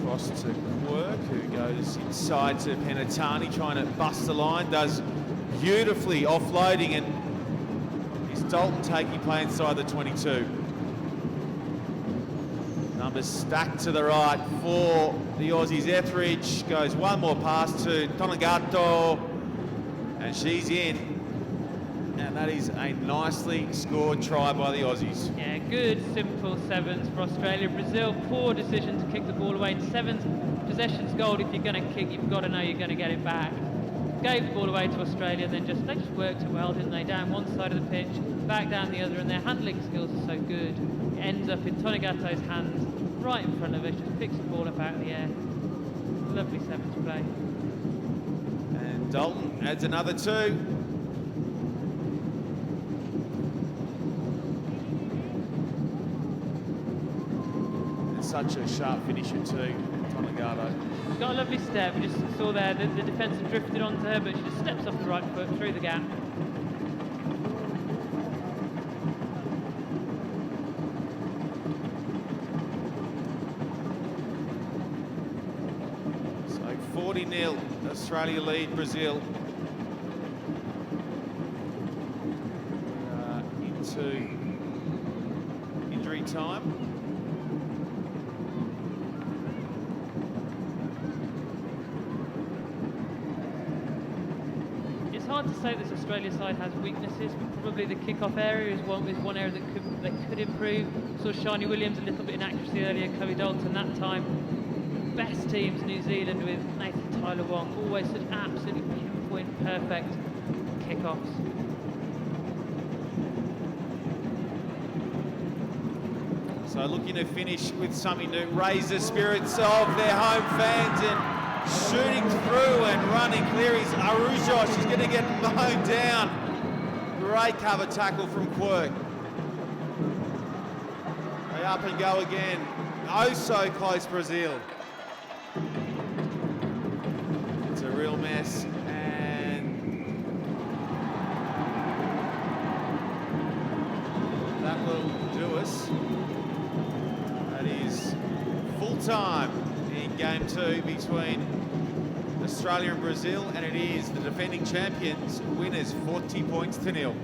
across to Quirk, who goes inside to Penatani, trying to bust the line, does beautifully offloading, and Dalton taking play inside the 22. Numbers stacked to the right for the Aussies. Etheridge goes one more pass to Tonagato, and she's in. And that is a nicely scored try by the Aussies. Yeah, good, simple sevens for Australia. Brazil, poor decision to kick the ball away. In sevens, possession's gold. If you're going to kick, you've got to know you're going to get it back. Gave the ball away to Australia, then they just worked it well, didn't they? Down one side of the pitch, back down the other, and their handling skills are so good. It ends up in Tonegato's hands, right in front of her, just picks the ball up out of the air. Lovely sevens play. And Dalton adds another two. And such a sharp finisher too, Tonegato. She's got a lovely step. We just saw there the defence had drifted onto her, but she just steps off the right foot through the gap. So 40-0, Australia lead Brazil. Into injury time. It's hard to say this Australia side has weaknesses, but probably the kick-off area is one area that could improve. Saw Shani Williams a little bit in accuracy earlier, Chloe Dalton that time. Best teams, New Zealand with Nathan Tyler Wong, always such absolutely pinpoint perfect kick-offs. So looking to finish with something to raise the spirits of their home fans, and shooting through and running clear is Araujo. She's going to get mown down. Great cover tackle from Quirk. They up and go again. Oh, so close, Brazil. It's a real mess, and that will do us. That is full time in game two between Australia and Brazil, and it is the defending champions winners 40 points to 0.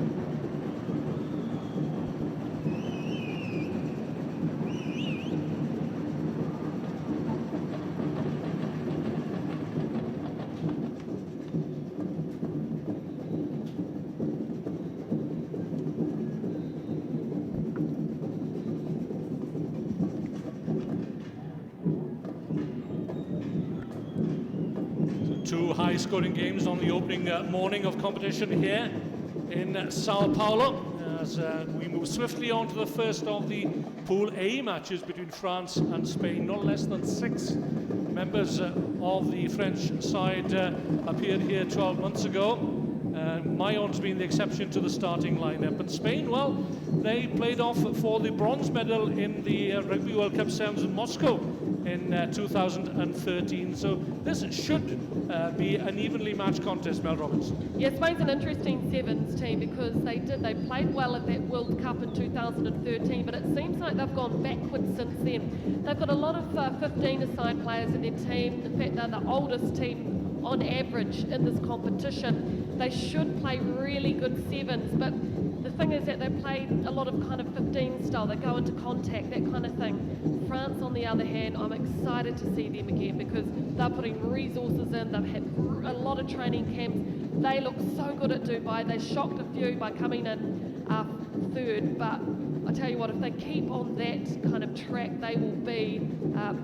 Two high-scoring games on the opening morning of competition here in Sao Paulo, as we move swiftly on to the first of the Pool A matches between France and Spain. No less than 6 members of the French side appeared here 12 months ago. Mayon's been the exception to the starting lineup. And Spain, well, they played off for the bronze medal in the Rugby World Cup Sevens in Moscow in 2013. So this should be an evenly matched contest, Mel Roberts. Yeah, Spain's an interesting sevens team because they played well at that World Cup in 2013, but it seems like they've gone backwards since then. They've got a lot of 15-a-side players in their team. In fact, they're the oldest team on average in this competition. They should play really good sevens, but the thing is that they play a lot of kind of 15 style. They go into contact, that kind of thing. France, on the other hand, I'm excited to see them again because they're putting resources in. They've had a lot of training camps. They look so good at Dubai. They shocked a few by coming in third, but I tell you what, if they keep on that kind of track, they will be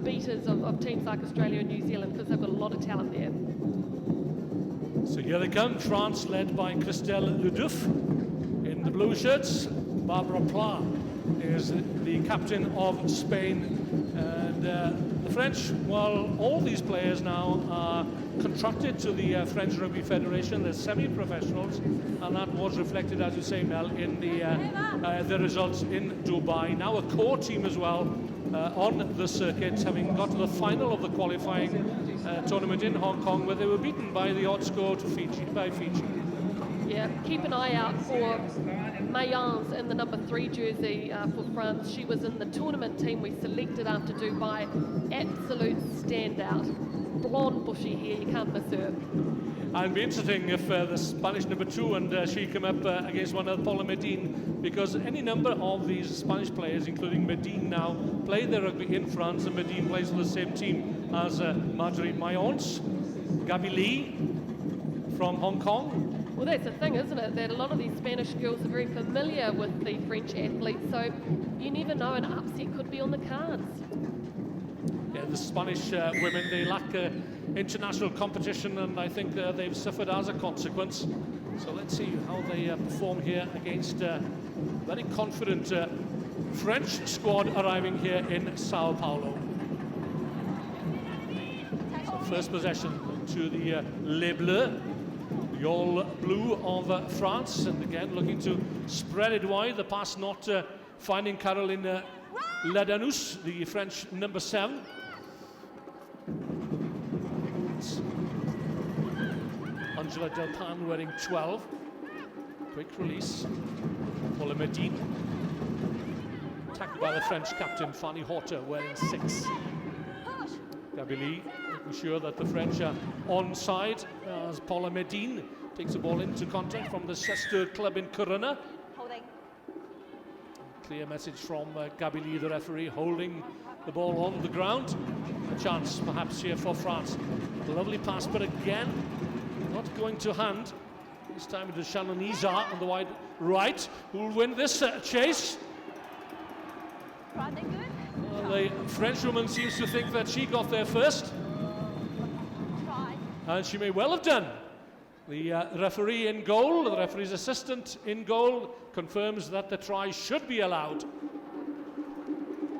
beaters of teams like Australia and New Zealand because they've got a lot of talent there. So here they come, France led by Christelle Ledouf in the blue shirts. Barbara Pla is the captain of Spain. And the French, well, all these players now are contracted to the French Rugby Federation. They're semi-professionals, and that was reflected, as you say, Mel, in the results in Dubai. Now a core team as well on the circuit, having got to the final of the qualifying tournament in Hong Kong, where they were beaten by the odd score to Fiji. Yeah, keep an eye out for Mayans in the number 3 jersey for France. She was in the tournament team we selected after Dubai. Absolute standout. Blonde, bushy hair, you can't miss her. It'd be interesting if the Spanish number 2 and she come up against one of Paula Medine, because any number of these Spanish players, including Medine now, play their rugby in France, and Medine plays for the same team as Marjorie Mayence, Gabi Lee from Hong Kong. Well, that's the thing, isn't it? That a lot of these Spanish girls are very familiar with the French athletes, so you never know, an upset could be on the cards. Yeah, the Spanish women, they lack international competition, and I think they've suffered as a consequence. So let's see how they perform here against a very confident French squad arriving here in Sao Paulo. So first possession to the Les Bleus, the all blue of France, and again looking to spread it wide. The pass not finding Caroline Ladanus, the French number 7. Angela Delpan wearing 12. Quick release. Paula Medine. Tackled by the French captain, Fanny Horter, wearing 6. Gabi Lee making sure that the French are onside as Paula Medine takes the ball into contact from the sister club in Corunna. Holding. Clear message from Gabi Lee, the referee, holding the ball on the ground. A chance perhaps here for France. A lovely pass, but again, not going to hand. This time it is Shannon Iza on the wide right, who will win this chase. The Frenchwoman seems to think that she got there first. And she may well have done. The referee in goal, the referee's assistant in goal, confirms that the try should be allowed.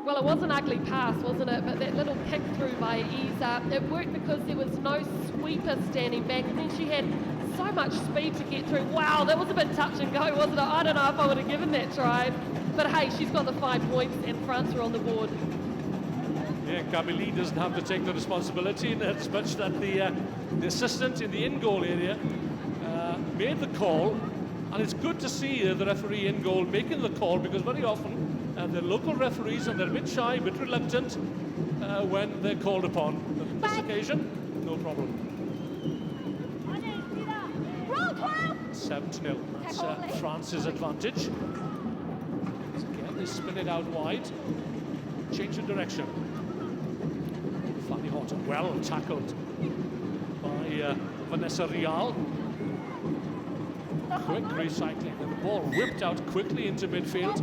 Well, it was an ugly pass, wasn't it? But that little kick through by Isa, it worked because there was no sweeper standing back, and then she had so much speed to get through. Wow, that was a bit touch and go, wasn't it? I don't know if I would have given that try. But hey, she's got the 5 points, and France are on the board. Yeah, Gabi Lee doesn't have to take the responsibility, and as much that the assistant in the in-goal area made the call. And it's good to see the referee in goal making the call, because very often the local referees, and they're a bit shy, a bit reluctant when they're called upon. But on this occasion, no problem. 7-0. That's France's advantage. So again, they spin it out wide. Change of direction. Fanny Horton, well tackled by Vanessa Rial. Quick recycling, and the ball whipped out quickly into midfield.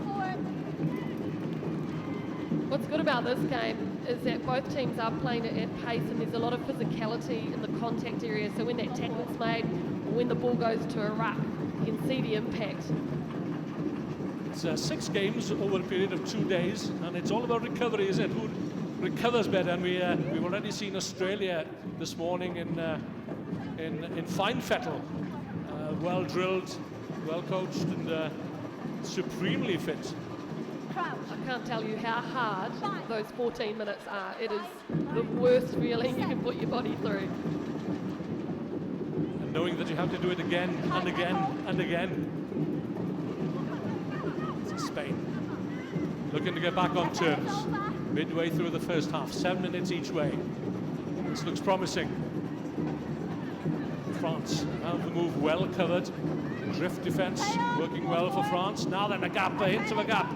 What's good about this game is that both teams are playing it at pace, and there's a lot of physicality physicality in the contact area. So when that tackle's made, or when the ball goes to a ruck, you can see the impact. It's 6 games over a period of 2 days, and it's all about recovery, isn't it? Who recovers better? And we've already seen Australia this morning in Feinfettel, well drilled, well coached, and supremely fit. I can't tell you how hard those 14 minutes are. It is the worst feeling you can put your body through. And knowing that you have to do it again and again and again. It's Spain looking to get back on terms midway through the first half. 7 minutes each way. This looks promising. France have the move well covered. Drift defence working well for France. Now then a gap, a hint of a gap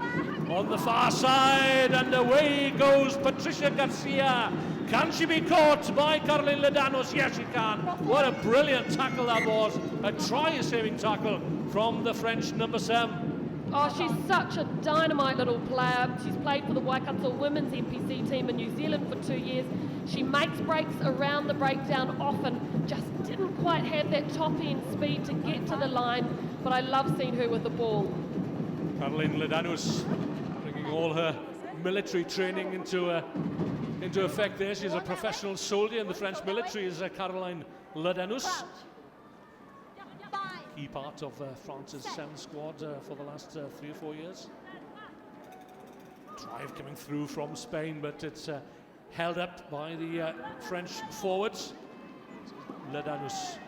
on the far side, and away goes Patricia Garcia. Can she be caught by Caroline Ledanos? Yes, she can. What a brilliant tackle that was. A try-saving tackle from the French number 7. Oh, she's such a dynamite little player. She's played for the Waikato women's NPC team in New Zealand for 2 years. She makes breaks around the breakdown often, just didn't quite have that top end speed to get to the line, but I love seeing her with the ball. Caroline Ledanos bringing all her military training into effect there. She's a professional soldier in the French military, is Caroline Ledanos. Key part of France's 7 squad for the last 3 or 4 years. Drive coming through from Spain, but it's held up by the French forwards. Ledanos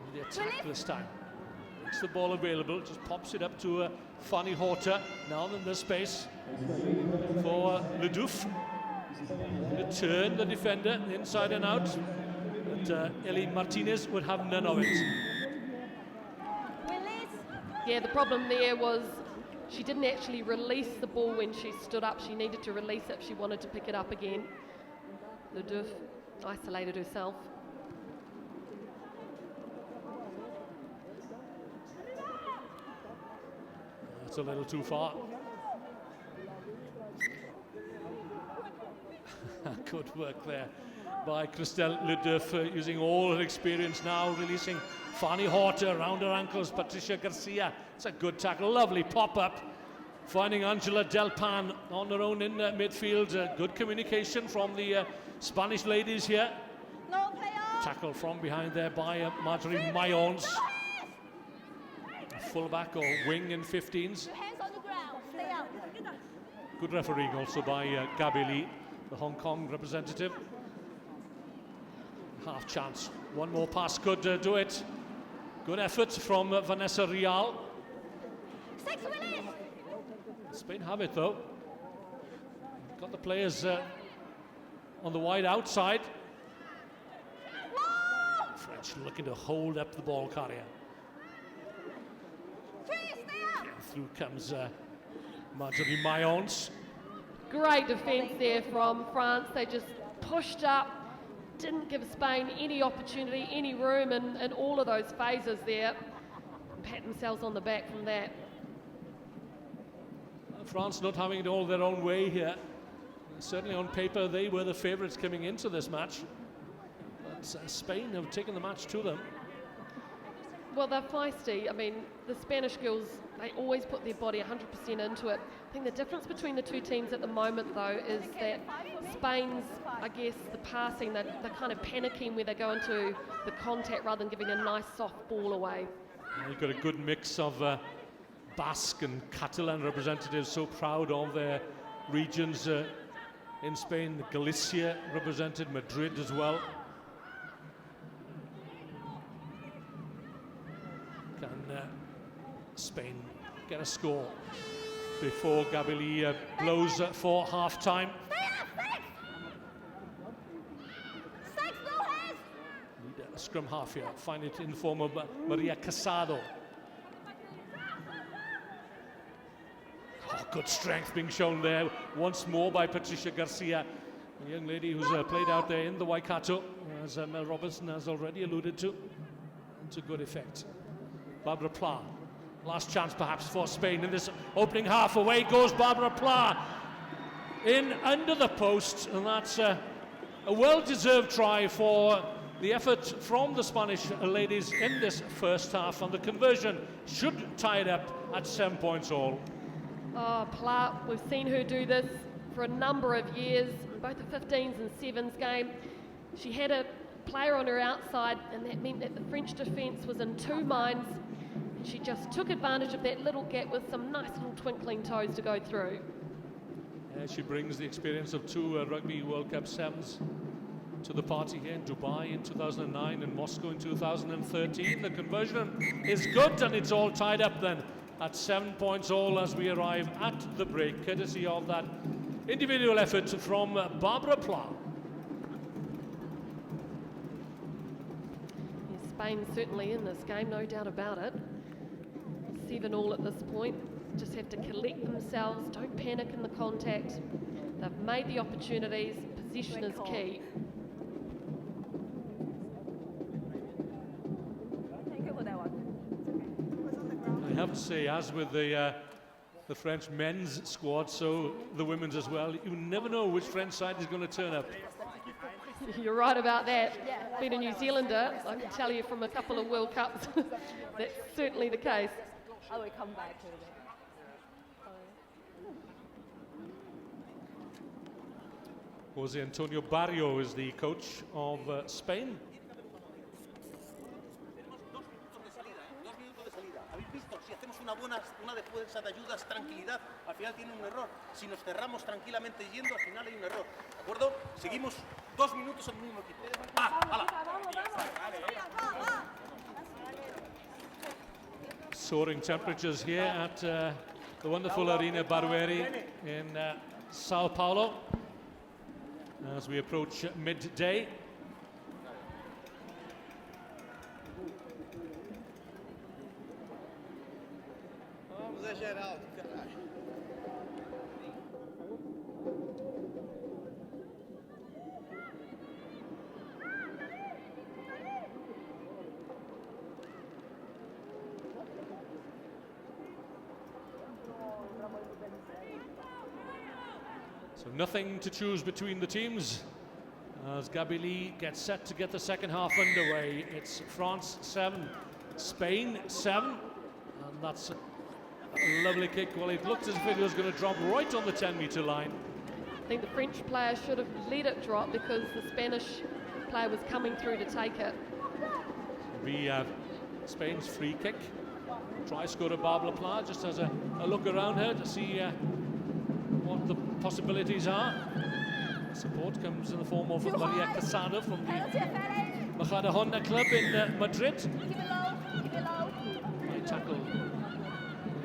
with the attack this time. Makes the ball available, just pops it up to Fanny Horta. Now in the space for Ledouf. To turn the defender inside and out. But Ellie Martinez would have none of it. Yeah, the problem there was she didn't actually release the ball when she stood up. She needed to release it if she wanted to pick it up again. Ledouf isolated herself. That's a little too far. Good work there by Christelle Ledouf, using all her experience now, releasing Fanny Horta around her ankles. Patricia Garcia, it's a good tackle, lovely pop-up. Finding Angela Delpan on her own in midfield. Good communication from the Spanish ladies here. Tackle from behind there by Marjorie Mayons. Fullback or wing in 15s. Good refereeing also by Gabi Lee, the Hong Kong representative. Half chance. One more pass could do it. Good effort from Vanessa Rial. Spain have it though. Got the players on the wide outside. French looking to hold up the ball carrier. And through comes Marjorie Mayons. Great defence there from France. They just pushed up, didn't give Spain any opportunity, any room in all of those phases there. Pat themselves on the back from that. France not having it all their own way here. Certainly on paper they were the favourites coming into this match. But Spain have taken the match to them. Well, they're feisty. I mean, the Spanish girls, they always put their body 100% into it. I think the difference between the two teams at the moment, though, is that Spain's, I guess, the passing, they're kind of panicking where they go into the contact rather than giving a nice soft ball away. You've got a good mix of Basque and Catalan representatives, so proud of their regions in Spain. Galicia represented, Madrid as well. Can Spain get a score before Gabi blows for half-time? Need a scrum half here. Find it in the form of Maria Casado. Oh, good strength being shown there once more by Patricia Garcia, a young lady who's played out there in the Waikato, as Mel Robertson has already alluded to, and to good effect. Barbara Pla, last chance perhaps for Spain in this opening half. Away goes Barbara Pla, in under the post, and that's A well-deserved try for the effort from the Spanish ladies in this first half, and the conversion should tie it up at 7 points all. Oh, Pla, we've seen her do this for a number of years, in both the 15s and 7s game. She had a player on her outside, and that meant that the French defence was in two minds. She just took advantage of that little gap with some nice little twinkling toes to go through. She brings the experience of two Rugby World Cup 7s to the party here in Dubai in 2009 and Moscow in 2013. The conversion is good, and it's all tied up then at 7 points all as we arrive at the break, courtesy of that individual effort from Barbara Pla. Yeah, Spain certainly in this game, no doubt about it. 7-all at this point. Just have to collect themselves, don't panic in the contact. They've made the opportunities, possession is key. I have to say, as with the French men's squad, so the women's as well, you never know which French side is going to turn up. You're right about that. Being a New Zealander, I can tell you from a couple of World Cups, that's certainly the case. I will come back to it. Jose Antonio Barrio is the coach of Spain. Una defensa de ayudas, tranquilidad, al final tiene un error. Si nos cerramos tranquilamente yendo, al final hay un error. ¿De acuerdo? Seguimos 2 minutos en el mismo equipo. Soaring temperatures here at the wonderful Arena Barueri in Sao Paulo as we approach midday. Vamos, é Geraldo, caralho. So nothing to choose between the teams as Gabili gets set to get the second half underway. It's France 7, Spain 7, and that's a lovely kick. Well, it looked as if it was going to drop right on the 10-metre line. I think the French player should have let it drop because the Spanish player was coming through to take it. It'll be Spain's free kick. Try scorer Barbara Pla just has a look around her to see what the possibilities are. Support comes in the form of Maria Casado from the Majada Honda Club in Madrid. High tackle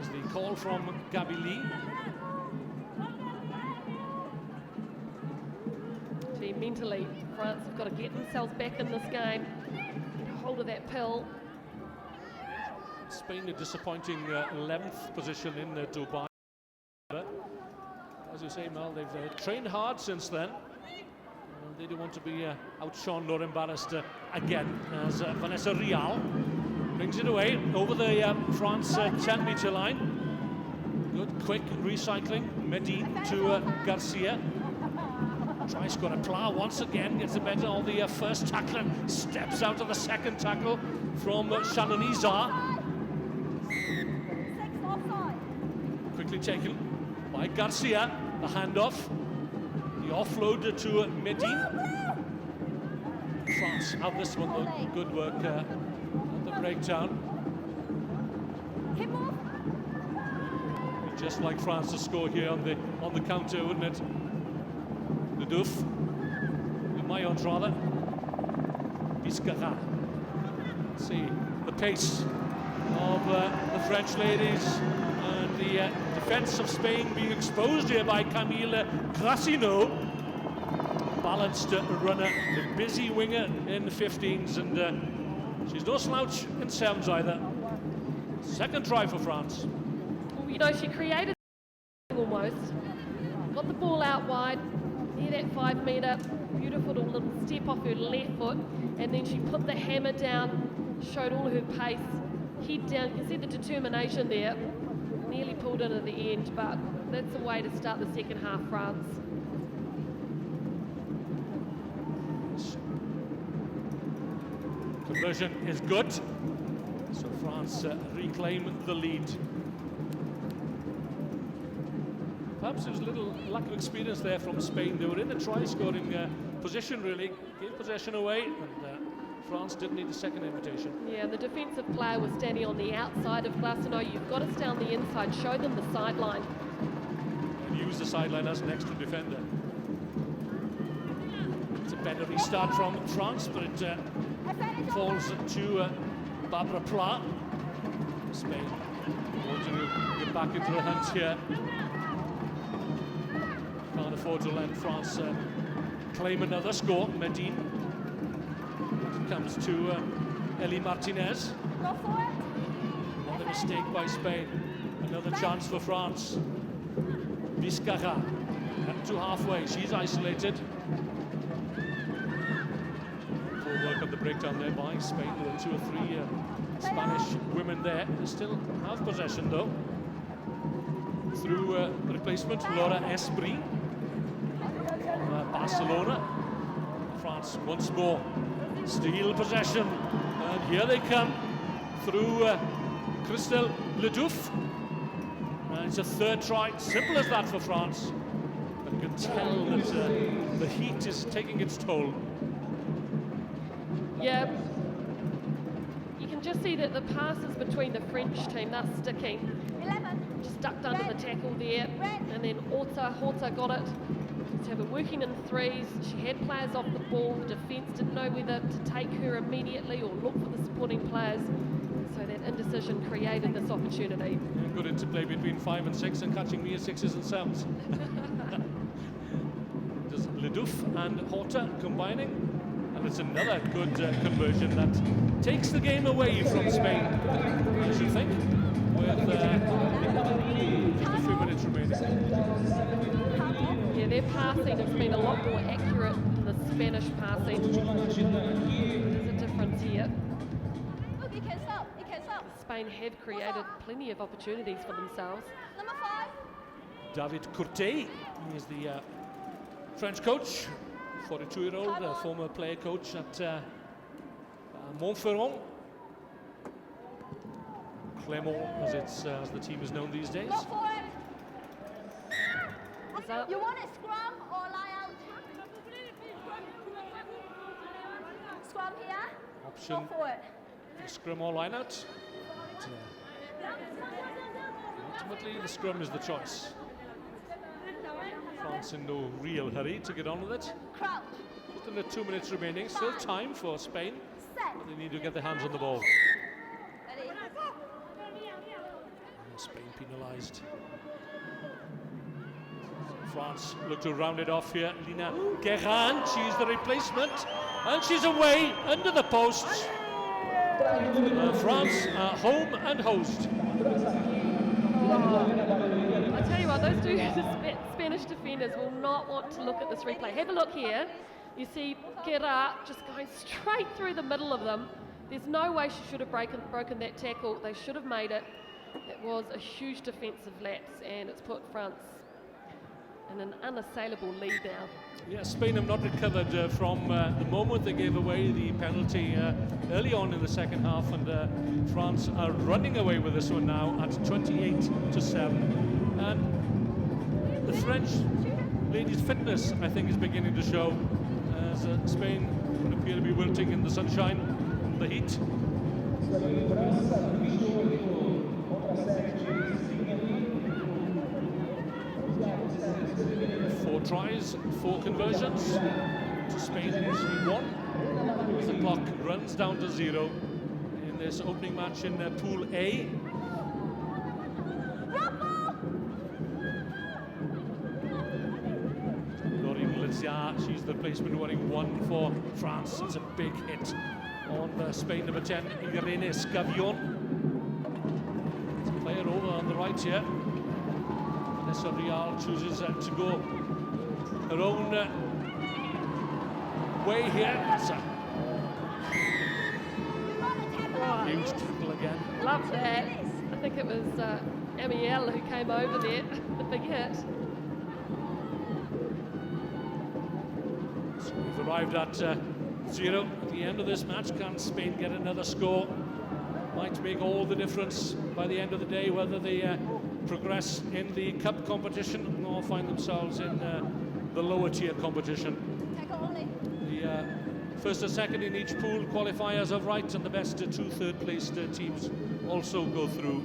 is the call from Gabili. See, mentally, France have got to get themselves back in this game, get hold of that pill. Spain a disappointing 11th position in Dubai. As you say, Mel, they've trained hard since then. They don't want to be outshone or embarrassed again, as Vanessa Rial brings it away over the France 10-metre line. Good, quick recycling. Medine to Garcia. Try scorer Pla once again gets the better of the first tackle and steps out of the second tackle from Shannon Izar. Quickly taken by Garcia. The handoff, the offload to Medine. France have this one though. Good work at the breakdown. Just like France to score here on the counter, wouldn't it? Ledouf, Mayons rather. Biscara. See the pace of the French ladies. And the defence of Spain being exposed here by Camille Grassino. Balanced runner, the busy winger in the 15s, and she's no slouch in 7s either. Second try for France. Well, you know, she created almost. Got the ball out wide, near that 5 metre, beautiful little step off her left foot, and then she put the hammer down, showed all her pace, head down. You can see the determination there. Nearly pulled in at the end, but that's the way to start the second half, France. conversion is good. So France reclaim the lead. Perhaps there was a little lack of experience there from Spain. They were in a try-scoring position, really. Gave possession away, and France didn't need a second invitation. Yeah, the defensive player was standing on the outside of Glassino. You've got to stay on the inside, show them the sideline. And use the sideline as an extra defender. It's a better restart from France, but it falls to Barbara Pla. Spain wanting to get back into the hunt here. Can't afford to let France claim another score. Medine. It comes to Eli Martinez. Another mistake by Spain. Another chance for France. Vizcarra up to halfway. She's isolated. Full work of the breakdown there by Spain. There are 2 or 3 Spanish women there. They still have possession though. Through replacement Laura Esprit. Barcelona. France once more steal possession, and here they come through Christelle Ledouf. And it's a third try, simple as that for France, but you can tell that the heat is taking its toll. Yeah, you can just see that the passes between the French team, they're sticking. Just ducked under the tackle there, and then Horta got it. So we're working in threes. She had players off the ball. The defence didn't know whether to take her immediately or look for the supporting players. So that indecision created this opportunity. Yeah, good interplay between 5 and 6 and catching me at 6s and 7s. Does Ledouf and Horta combining? And it's another good conversion that takes the game away from Spain, as you think, with 53 minutes remaining. Yeah, their passing has been a lot more accurate than the Spanish passing. There's a difference here. Look, you can stop. You can stop. Spain have created plenty of opportunities for themselves. Number 5. David Courtet is the French coach, 42-year-old, former player coach at Montferrand. Clermont, as the team is known these days. Go for it. You want a scrum or lie out? Scrum here. Option Go for it. scrum or line out. Ultimately, the scrum is the choice. France in no real hurry to get on with it. Crouch. Just under 2 minutes remaining. Still time for Spain. Set. But they need to get their hands on the ball. Ready. Spain penalised. France look to round it off here. Lina Guerin, she's the replacement, and she's away under the posts. France home and host. I tell you what, those two Spanish defenders will not want to look at this replay. Have a look here. You see Guerra just going straight through the middle of them. There's no way she should have broken that tackle. They should have made it. It was a huge defensive lapse, and it's put France in an unassailable lead now. Yeah, Spain have not recovered from the moment they gave away the penalty early on in the second half, and France are running away with this one now at 28-7. And the French ladies' fitness, I think, is beginning to show, as Spain would appear to be wilting in the sunshine and the heat. 4 tries, 4 conversions to Spain's 3-1. The clock runs down to 0 in this opening match in Pool A. Laurine Lezia, she's the replacement, wearing 1 for France. It's a big hit on Spain number 10, Irene Scavion. Player over on the right here. Vanessa Rial chooses to go her own way here. It's a huge tackle again. Love that. I think it was Amiel who came over there, the big hit. So we've arrived at 0 at the end of this match. Can Spain get another score? Might make all the difference by the end of the day, whether they progress in the cup competition or find themselves in the lower tier competition. The first and second in each pool qualify as of right, and the best 2 third-placed teams also go through.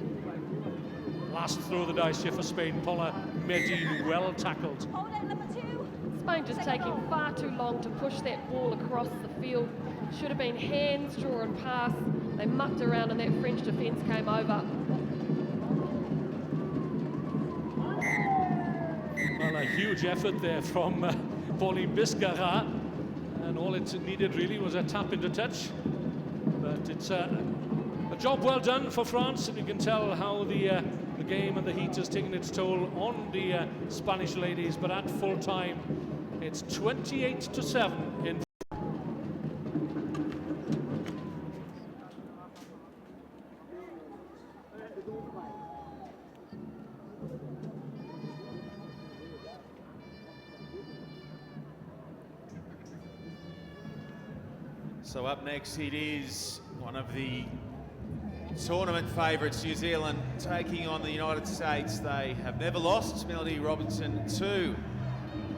Last throw of the dice here for Spain. Paula Medin, well tackled. Spain just taking far too long to push that ball across the field. Should have been hands, draw and pass. They mucked around and that French defence came over. Well, a huge effort there from Pauline Biscara, and all it needed really was a tap into touch. But it's a job well done for France, and you can tell how the game and the heat has taken its toll on the Spanish ladies. But at full time, it's 28-7 in. So up next, it is one of the tournament favourites, New Zealand, taking on the United States. They have never lost. Melody Robinson to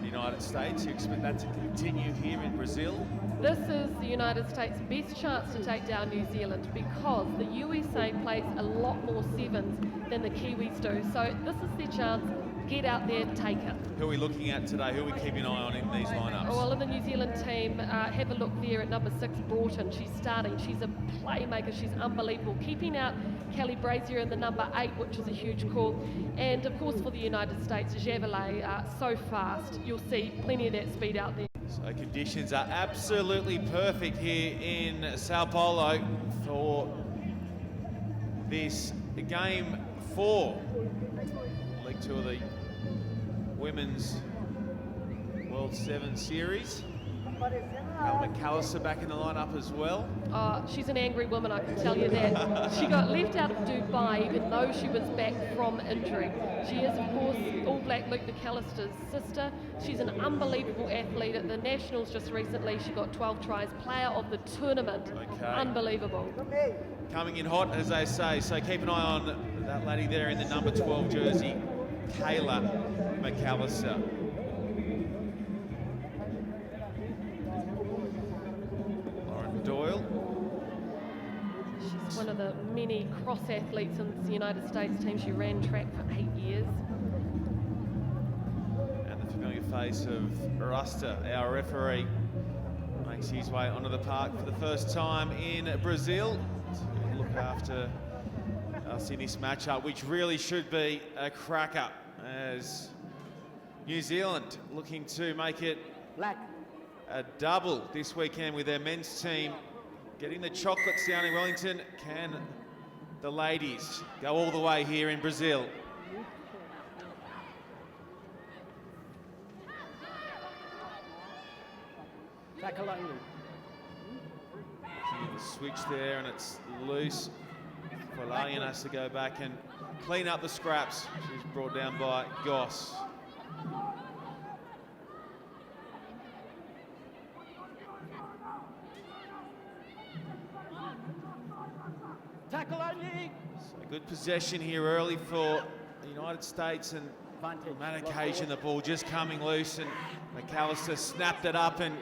the United States. You expect that to continue here in Brazil? This is the United States' best chance to take down New Zealand, because the USA plays a lot more sevens than the Kiwis do. So this is their chance. Get out there, take it. Who are we looking at today? Who are we keeping an eye on in these lineups? Well, in the New Zealand team, have a look there at number 6, Broughton. She's starting. She's a playmaker. She's unbelievable. Keeping out Kelly Brazier in the number 8, which is a huge call. And, of course, for the United States, Javelet, so fast. You'll see plenty of that speed out there. So conditions are absolutely perfect here in Sao Paulo for this game 4. League 2 of the Women's World 7 Series. Cal McAllister back in the lineup as well. She's an angry woman, I can tell you that. She got left out of Dubai even though she was back from injury. She is, of course, All Black Luke McAllister's sister. She's an unbelievable athlete. At the Nationals just recently, she got 12 tries, player of the tournament. Okay. Unbelievable. Coming in hot, as they say, so keep an eye on that lady there in the number 12 jersey, Kayla McAllister. Doyle. She's one of the many cross athletes in the United States team. She ran track for 8 years. And the familiar face of Rasta, our referee, makes his way onto the park for the first time in Brazil to look after us in this matchup, which really should be a cracker, as New Zealand looking to make it a double this weekend with their men's team getting the chocolates down in Wellington. Can the ladies go all the way here in Brazil? The switch there, and it's loose. Polarian has to go back and clean up the scraps. She's brought down by Goss. So good possession here early for the United States, and on that occasion the ball just coming loose, and McAllister snapped it up and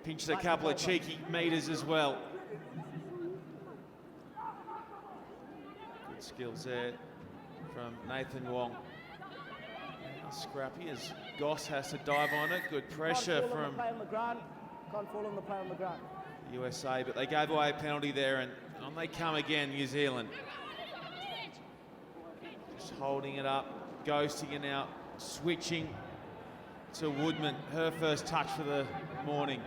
pinched a couple of cheeky meters as well. Good skills there from Nathan Wong. Now scrappy as Goss has to dive on it. Good pressure from USA, but they gave away a penalty there, and on they come again, New Zealand. Just holding it up, ghosting it out, switching to Woodman, her first touch for the morning.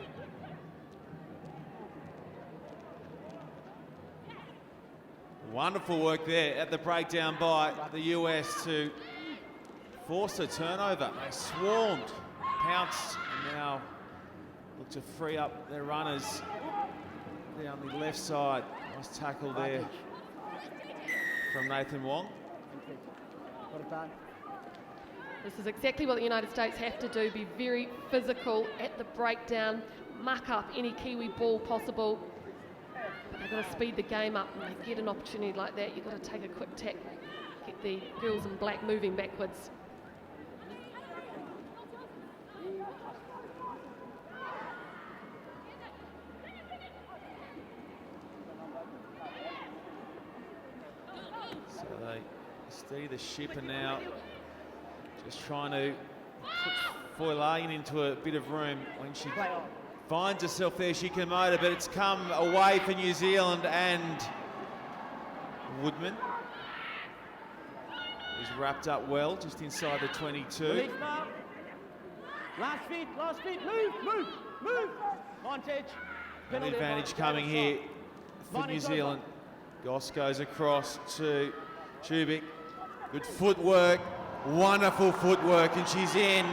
Wonderful work there at the breakdown by the US to force a turnover. They swarmed, pounced, and now look to free up their runners down the left side. Nice tackle there from Nathan Wong. This is exactly what the United States have to do, be very physical at the breakdown, muck up any Kiwi ball possible. But they've got to speed the game up, and they get an opportunity like that, you've got to take a quick tack, get the girls in black moving backwards. So they steady the ship and now just trying to put Foylayan into a bit of room. When she finds herself there, she can motor, but it's come away for New Zealand, and Woodman is wrapped up well, just inside the 22. Last feet, move. Montage. An advantage coming here for New Zealand. Goss goes across to Chubik. Good footwork, wonderful footwork, and she's in.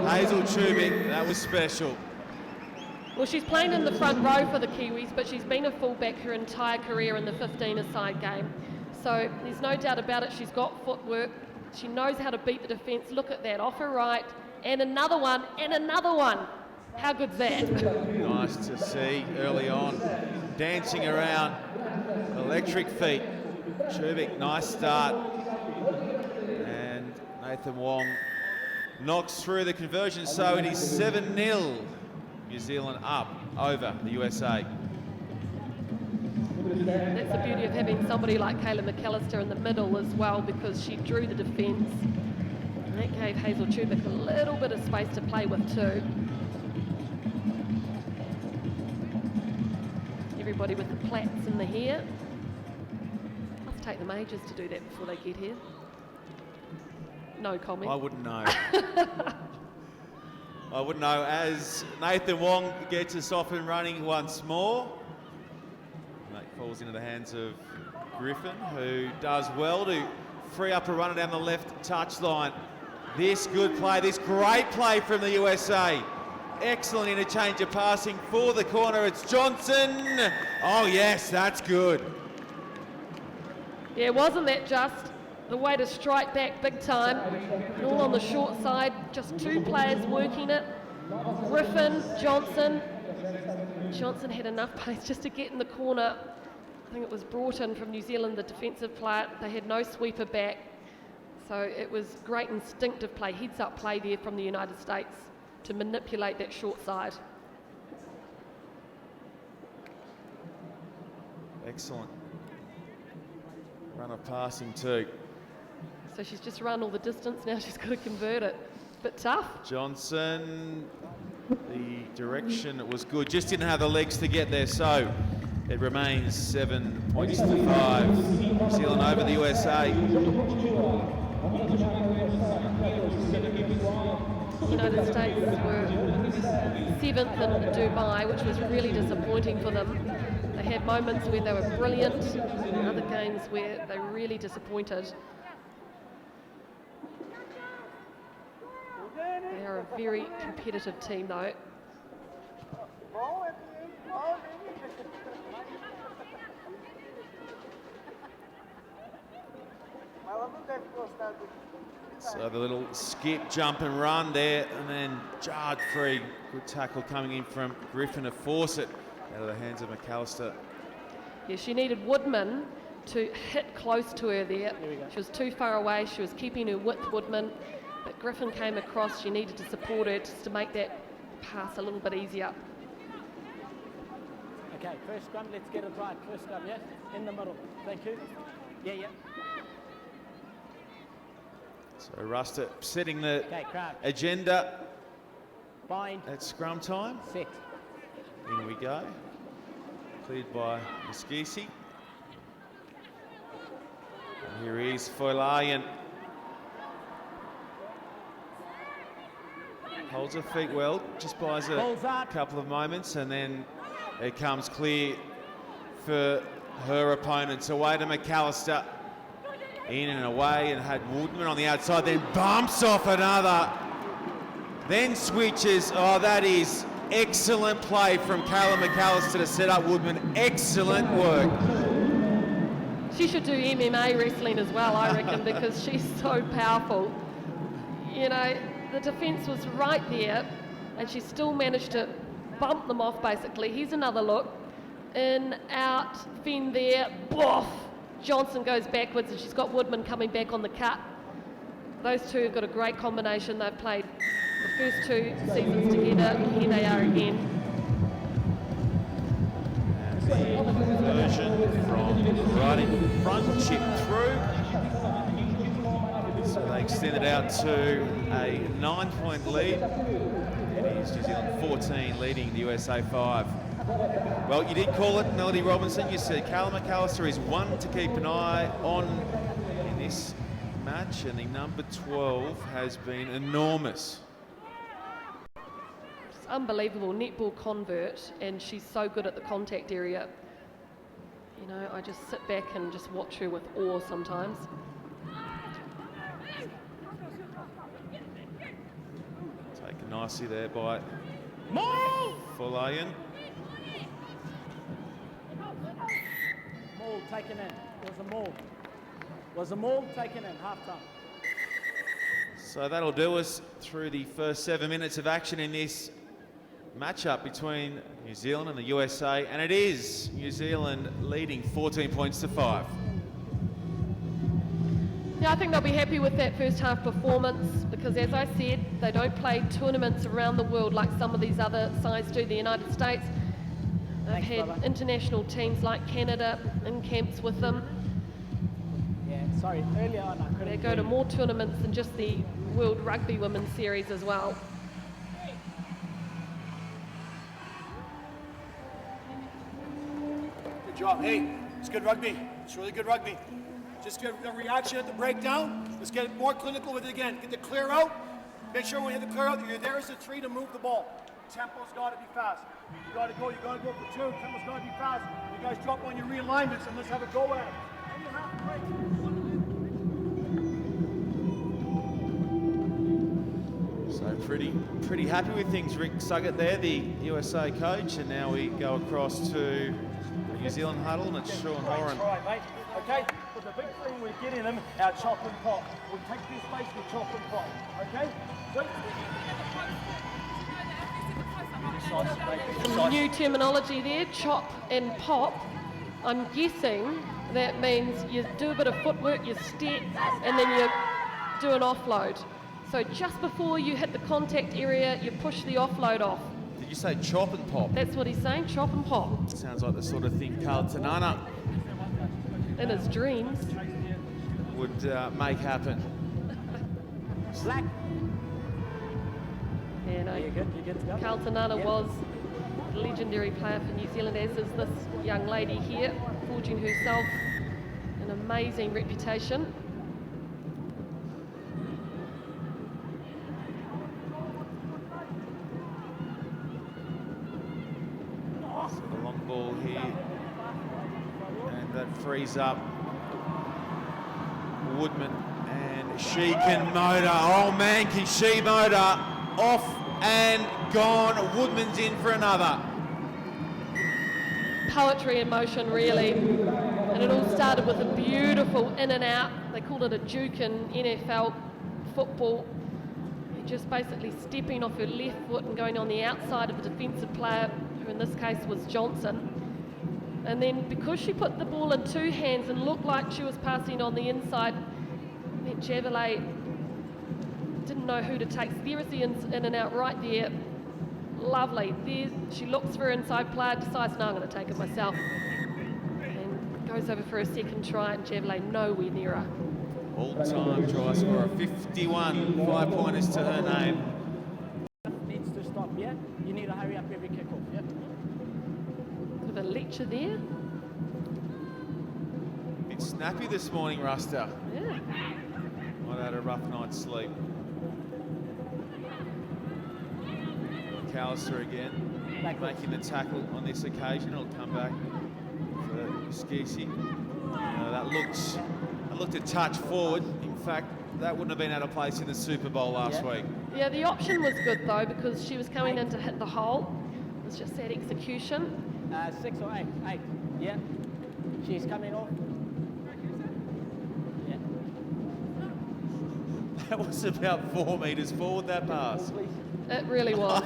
Hazel Chubik, that was special. Well, she's playing in the front row for the Kiwis, but she's been a fullback her entire career in the 15-a-side game. So there's no doubt about it, she's got footwork. She knows how to beat the defence. Look at that, off her right, and another one, and another one. How good's that? Nice to see early on. Dancing around, electric feet. Chubik, nice start. And Nathan Wong knocks through the conversion, so it is 7-0. New Zealand up over the USA. That's the beauty of having somebody like Kayla McAllister in the middle as well, because she drew the defence. And that gave Hazel Chubik a little bit of space to play with too. Everybody with the plaits in the hair. Must take them ages to do that before they get here. No comment. I wouldn't know. I wouldn't know, as Nathan Wong gets us off and running once more. That falls into the hands of Griffin, who does well to free up a runner down the left touchline. This good play, this great play from the USA. Excellent interchange of passing for the corner. It's Johnson. Oh yes, that's good. Yeah, wasn't that just the way to strike back big time? And all on the short side, just two players working it. Griffin, Johnson. Johnson had enough pace just to get in the corner. I think it was brought in from New Zealand, the defensive player. They had no sweeper back. So it was great instinctive play, heads up play there from the United States to manipulate that short side. Excellent. Run of passing too. So she's just run all the distance, now she's got to convert it. Bit tough. Johnson, the direction was good, just didn't have the legs to get there, so it remains 7 points to 5. New Zealand over the USA. The United States were 7th in Dubai, which was really disappointing for them. They had moments where they were brilliant, and other games where they really disappointed. They are a very competitive team though. So the little skip, jump and run there, and then jarred free. Good tackle coming in from Griffin to force it out of the hands of McAllister. Yeah, she needed Woodman to hit close to her there. She was too far away, she was keeping her with Woodman, but Griffin came across, she needed to support her just to make that pass a little bit easier. Okay, first scrum, let's get it right. First scrum, yes? In the middle. Thank you. Yeah. So Ruster setting the crouch. agenda Bind. at scrum time. Set. In we go. Cleared by Muskisi. And here is Foylayan. Holds her feet well, just buys a couple of moments, and then it comes clear for her opponents. Away to McAllister. In and away, and had Woodman on the outside, then bumps off another. Then switches. Oh, that is excellent play from Kayla McAllister to set up Woodman. Excellent work. She should do MMA wrestling as well, I reckon, because she's so powerful. You know, the defence was right there, and she still managed to bumped them off basically. Here's another look. In, out, Finn there, boff! Johnson goes backwards and she's got Woodman coming back on the cut. Those two have got a great combination. They've played the first 2 seasons together, and here they are again. And the conversion from right in front, chip through. So they extend it out to a 9-point lead. It is New Zealand 14 leading the USA 5. Well, you did call it, Melody Robinson. You said Callum McAllister is one to keep an eye on in this match, and the number 12 has been enormous. It's unbelievable, netball convert, and she's so good at the contact area. You know, I just sit back and just watch her with awe sometimes. Taken nicely there by Folayan. Maul taken in. Was a maul. Was a maul taken in, half time. So that'll do us through the first 7 minutes of action in this matchup between New Zealand and the USA, and it is New Zealand leading 14 points to 5. Yeah, I think they'll be happy with that first half performance because, as I said, they don't play tournaments around the world like some of these other sides do. The United States, they've had international teams like Canada in camps with them. Yeah, sorry, earlier on I couldn't. They go to more tournaments than just the World Rugby Women's Series as well. Good job. Hey, it's good rugby. It's really good rugby. Just get a reaction at the breakdown. Let's get more clinical with it again. Get the clear out. Make sure when you hit the clear out, you're there as a 3 to move the ball. Tempo's got to be fast. You got to go for 2. Tempo's got to be fast. You guys drop on your realignments and let's have a go at it. And you have to break. So pretty happy with things, Rick Suggett there, the USA coach, and now we go across to the New Zealand huddle, and it's Sean Horan. Right, mate. Okay, but the big thing we're getting them, our chop and pop. We take this space, we chop and pop. Okay? Some new terminology there, chop and pop. I'm guessing that means you do a bit of footwork, you step, and then you do an offload. So just before you hit the contact area, you push the offload off. Did you say chop and pop? That's what he's saying, chop and pop. Sounds like the sort of thing Carl Tanana In his dreams. would make happen. Slack. Yeah, no, You're good to go. Carl Tanana was a legendary player for New Zealand, as is this young lady here, forging herself an amazing reputation. So the long ball here, and that frees up Woodman, and she can motor. Oh man, can she motor? Off and gone. Woodman's in for another. Poetry in motion, really. And it all started with a beautiful in and out. They call it a juke in NFL football. You're just basically stepping off her left foot and going on the outside of a defensive player, who in this case was Johnson. And then because she put the ball in 2 hands and looked like she was passing on the inside, that Javelay didn't know who to take. There is the in and out right there. Lovely. There she looks for her inside player, decides, no, I'm going to take it myself. And goes over for a second try, and Javelay nowhere near her. All-time try scorer, 51 5-pointers to her name. Needs to stop, yeah? You need to hurry up every kickoff, yeah? Bit of a lecture there. Bit snappy this morning, Ruster. Yeah. Might have had a rough night's sleep. McAllister again, making the tackle on this occasion. It'll come back for Skisi. That looked a touch forward. In fact, that wouldn't have been out of place in the Super Bowl last week. Yeah, the option was good though, because she was coming in to hit the hole. It was just that execution. 6 or 8? 8. Yeah. She's coming off. Yeah. That was about 4 metres forward, that pass. Please. It really was.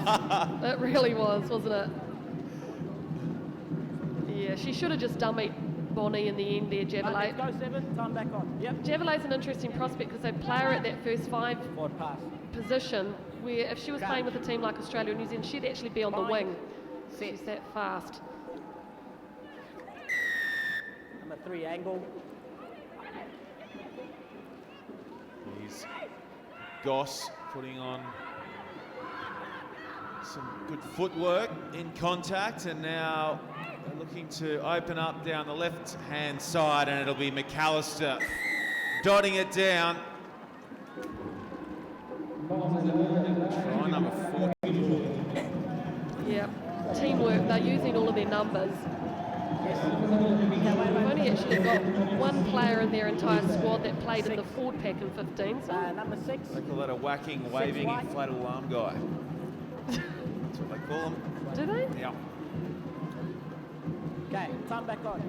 It really was, wasn't it? Yeah, she should have just dummied Bonnie in the end there, Javelay. Let's go 7, time back on. Yep. Javalay's an interesting prospect because they play her at that first 5 Forward pass. position, where if she was playing with a team like Australia or New Zealand, she'd actually be on the wing. She's that fast. Number 3, angle. He's Goss putting on some good footwork in contact, and now they're looking to open up down the left-hand side, and it'll be McAllister dotting it down. Try number 40. Yeah, teamwork, they're using all of their numbers. We've only actually got one player in their entire squad that played in the forward pack in 15. So. Number 6. They call that a whacking, waving, inflatable arm guy. That's what they call him. Do they? Yeah. Okay, time back on.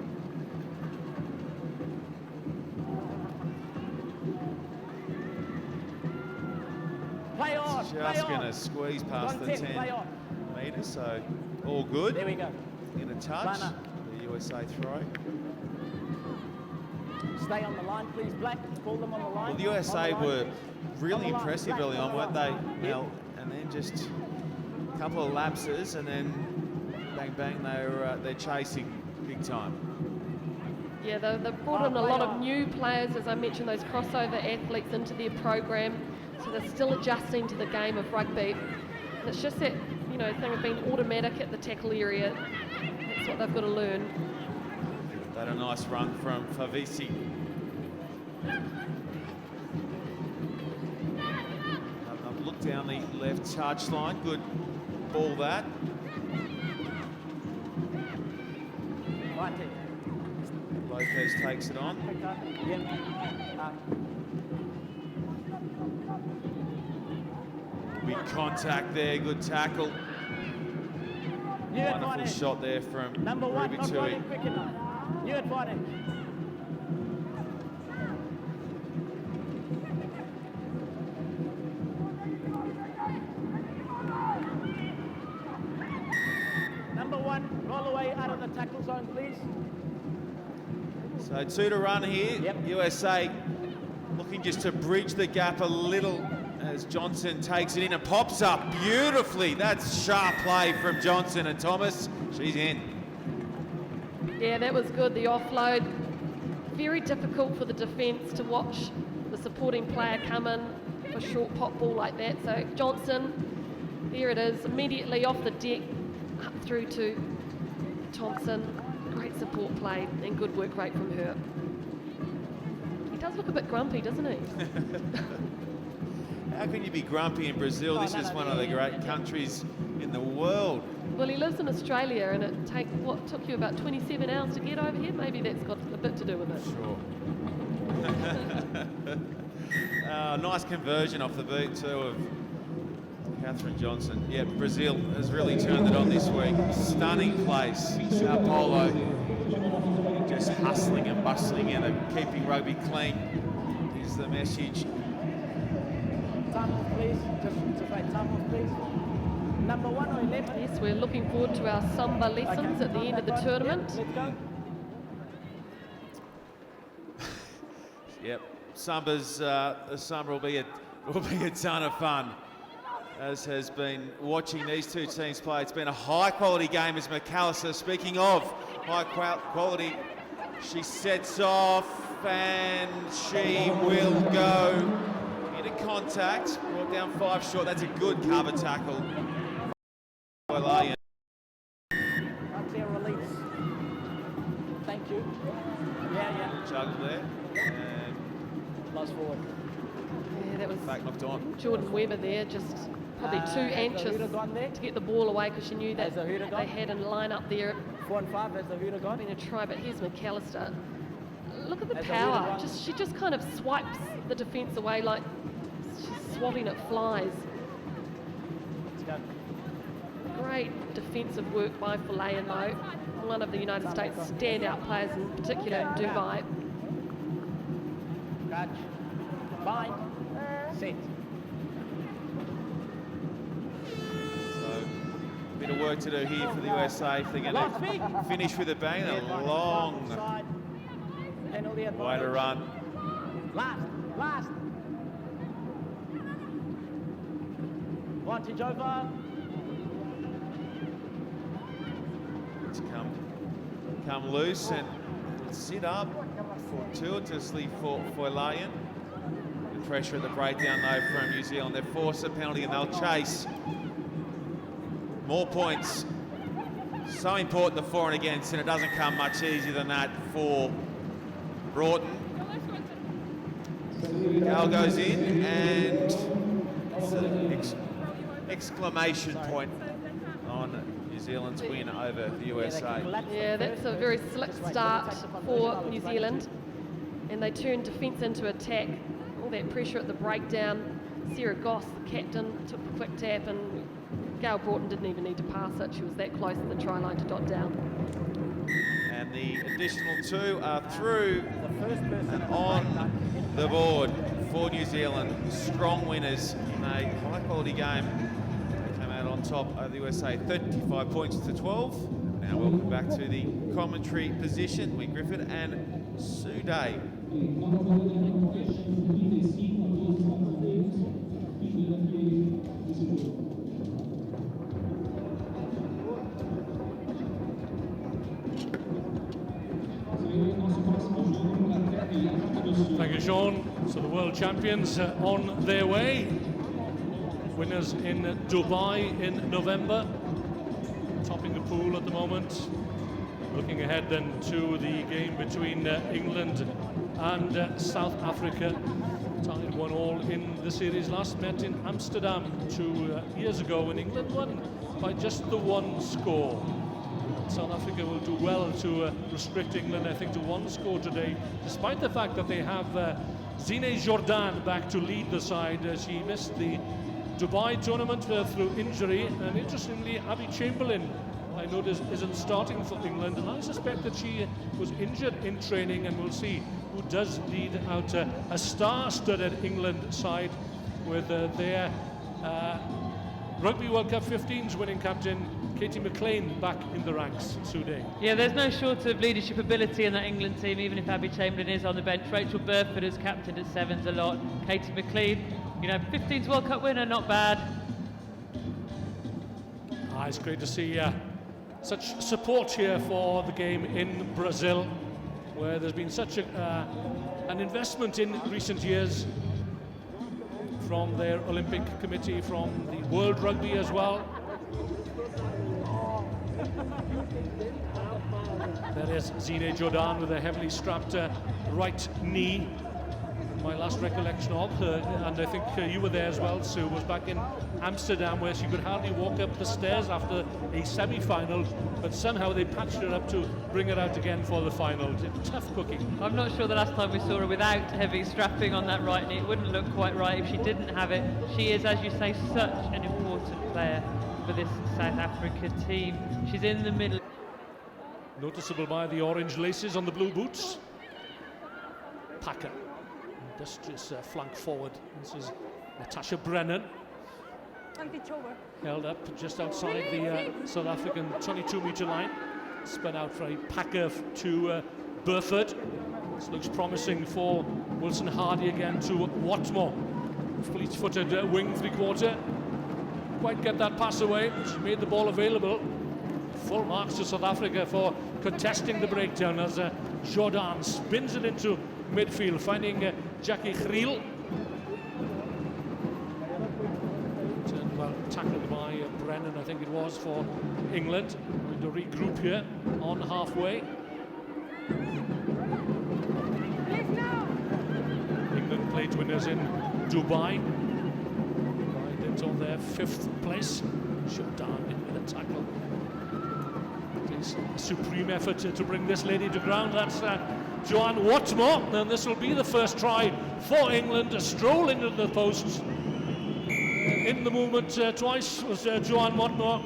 Play on. Just going to squeeze past the 10 metres, so all good. There we go. In a touch. Runner. The USA throw. Stay on the line, please, Black. Pull them on the line. Well, the USA were really On the line, impressive Black, early on on, the weren't line. they, Mel? And then just a couple of lapses, and then bang, bang, they're chasing big time. Yeah, they've brought in a lot of new players, as I mentioned, those crossover athletes into their program. So they're still adjusting to the game of rugby. And it's just that, you know, thing of being automatic at the tackle area. That's what they've got to learn. That a nice run from Favisi. I've looked down the left touch line. Good ball that. Lopez takes it on. Big contact there, good tackle. Wonderful shot there from Number 1, Ruby not Tui. running quick enough. New advantage. Number 1, roll away out of the tackle zone, please. So 2 to run here. Yep. USA looking just to bridge the gap a little as Johnson takes it in and pops up beautifully. That's sharp play from Johnson, and Thomas, she's in. Yeah, that was good, the offload. Very difficult for the defence to watch the supporting player come in for a short pop ball like that. So Johnson, there it is, immediately off the deck, up through to Thompson. Great support play and good work rate from her. He does look a bit grumpy, doesn't he? How can you be grumpy in Brazil? This is one of the great countries in the world. Well, he lives in Australia, and it took you about 27 hours to get over here. Maybe that's got a bit to do with it. Sure. Nice conversion off the boot too of Catherine Johnson. Yeah, Brazil has really turned it on this week. Stunning place. Sao Paulo just hustling and bustling in and keeping rugby clean is the message. Time off, please. Just time off, please. Number 1 or 11? Yes, we're looking forward to our Samba lessons at the end of the tournament. Yep, let's go. Yep, Samba will be a ton of fun, as has been watching these two teams play. It's been a high-quality game, as McAllister, speaking of high quality, she sets off and she will go into contact, brought down 5 short. That's a good cover tackle. Unclear release. Thank you. Yeah. Juggle there. And Lost forward. Yeah, that was back knocked on. Jordan Weber there, just probably too anxious to get the ball away because she knew that they had a line up there. 4 and 5 as the Huda gone. Been a try, but here's McAllister. Look at the power. She just kind of swipes the defence away like she's swatting at flies. Let's go. Great defensive work by Falayan though. One of the United States standout players, in particular in Dubai. Catch. Bind. Set. bit of work to do here for the USA if they're going to finish with a bang. A long way to run. Last. Vantage over. It's come loose and sit up fortuitously for Lion. The pressure at the breakdown though from New Zealand. They force a penalty and they'll chase. More points. So important, the for and against, and it doesn't come much easier than that for Broughton. Gal goes in and it's an exclamation point on New Zealand's win over the USA. Yeah, that's a very slick start for New Zealand, and they turned defence into attack. All that pressure at the breakdown. Sarah Goss, the captain, took the quick tap, and Gail Broughton didn't even need to pass it. She was that close to the try line to dot down. And the additional 2 are through and on the board for New Zealand. Strong winners in a high-quality game. They came out on top over the USA, 35 points to 12. Now welcome back to the commentary position with Griffin and Sue Day. Thank you, Sean. So the world champions on their way. Winners in Dubai in November. Topping the pool at the moment. Looking ahead then to the game between England and South Africa. Tied 1-1 in the series. Last met in Amsterdam 2 years ago when England won by just the 1 score. South Africa will do well to restrict England, I think, to 1 score today, despite the fact that they have Zine Jordan back to lead the side. She missed the Dubai tournament through injury, and interestingly, Abby Chamberlain, I noticed, isn't starting for England, and I suspect that she was injured in training, and we'll see who does lead out a star-studded England side with their Rugby World Cup 15's winning captain Katie McLean back in the ranks today. Yeah, there's no shortage of leadership ability in that England team, even if Abby Chamberlain is on the bench. Rachel Burford has captained at sevens a lot. Katie McLean, 15's World Cup winner, not bad. It's great to see such support here for the game in Brazil, where there's been such an investment in recent years from their Olympic committee, from the World Rugby as well. There is Zine Jordan with a heavily strapped right knee. My last recollection of her, and I think you were there as well, Sue, was back in Amsterdam, where she could hardly walk up the stairs after a semi-final, but somehow they patched her up to bring her out again for the final. Tough cooking. I'm not sure the last time we saw her without heavy strapping on that right knee. It wouldn't look quite right if she didn't have it. She is, as you say, such an important player for this South Africa team. She's in the middle. Noticeable by the orange laces on the blue boots. Packer. Industrious flank forward. This is Natasha Brennan. Held up just outside the South African 22-metre line. Spun out for a Packer to Burford. This looks promising for Wilson Hardy again to Watmore. Fleet-footed wing three-quarter. Quite get that pass away. She made the ball available. Full marks to South Africa for contesting the breakdown as Jordan spins it into midfield, finding Jackie Griel. Well tackled by Brennan, I think it was, for England. Going to regroup here on halfway. England plate winners in Dubai. Right into their 5th place. Jordan in with a tackle. It is a supreme effort to bring this lady to ground. That's Joanne Watmore, and this will be the first try for England to stroll into the posts. In the movement twice was Joanne Watmore,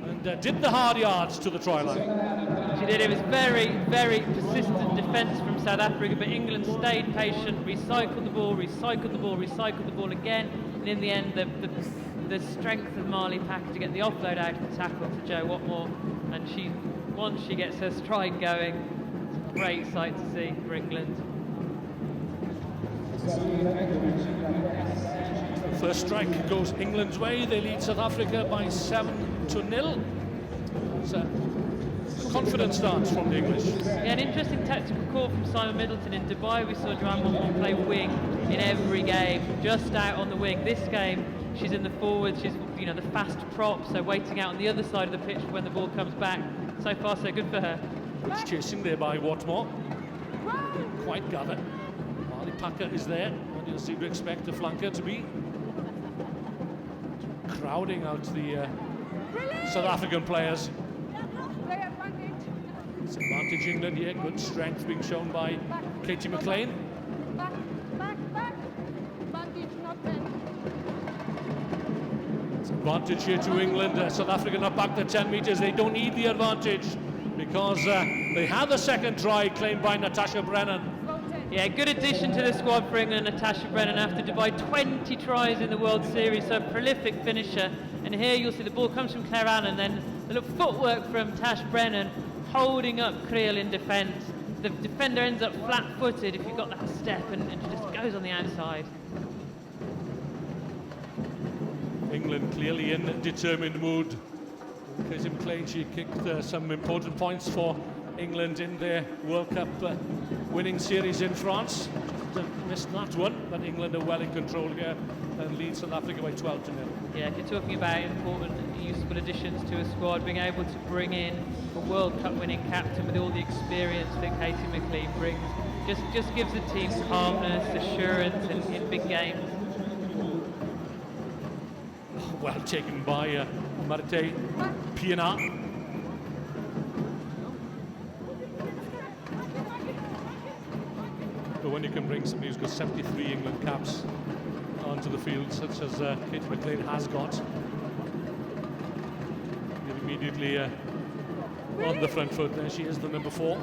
and did the hard yards to the try line. She did. It was very, very persistent defence from South Africa, but England stayed patient, recycled the ball, recycled the ball, recycled the ball again, and in the end the the strength of Marley Packer to get the offload out of the tackle to Jo Watmore, and once she gets her stride going, it's a great sight to see for England. First strike goes England's way. They lead South Africa by 7-0. So, a confident start from the English. Yeah, an interesting tactical call from Simon Middleton. In Dubai, we saw Joanne Watmore play wing in every game, just out on the wing. This game, she's in the forward. She's, you know, the fast prop, so waiting out on the other side of the pitch when the ball comes back. So far, so good for her. Good chasing there by Watmore. Quite gathered. Marley Packer is there, and you'll seem to expect the flanker to be crowding out the South African players. It's advantage England here. Good strength being shown by Katie McLean. Back. Advantage, not 10. It's advantage here to England. South Africa not back to 10 metres. They don't need the advantage because they had the second try claimed by Natasha Brennan. Yeah, good addition to the squad for England, Natasha Brennan, after Dubai. 20 tries in the World Series, so a prolific finisher. And here you'll see the ball comes from Claire Allen, then the little footwork from Tash Brennan, holding up Creel in defence. The defender ends up flat-footed if you've got that step, and just goes on the outside. England clearly in determined mood. Katie McLean, she kicked some important points for England in their World Cup winning series in France. Just missed that one, but England are well in control here and lead South Africa by 12-0. Yeah, if you're talking about important, useful additions to a squad, being able to bring in a World Cup winning captain with all the experience that Katie McLean brings, just gives the team calmness, assurance in big games. Well taken by Marte Pienaar. But when you can bring somebody who's got 73 England caps onto the field, such as Katie McLean has got, you're immediately on the front foot. There she is, the number 4.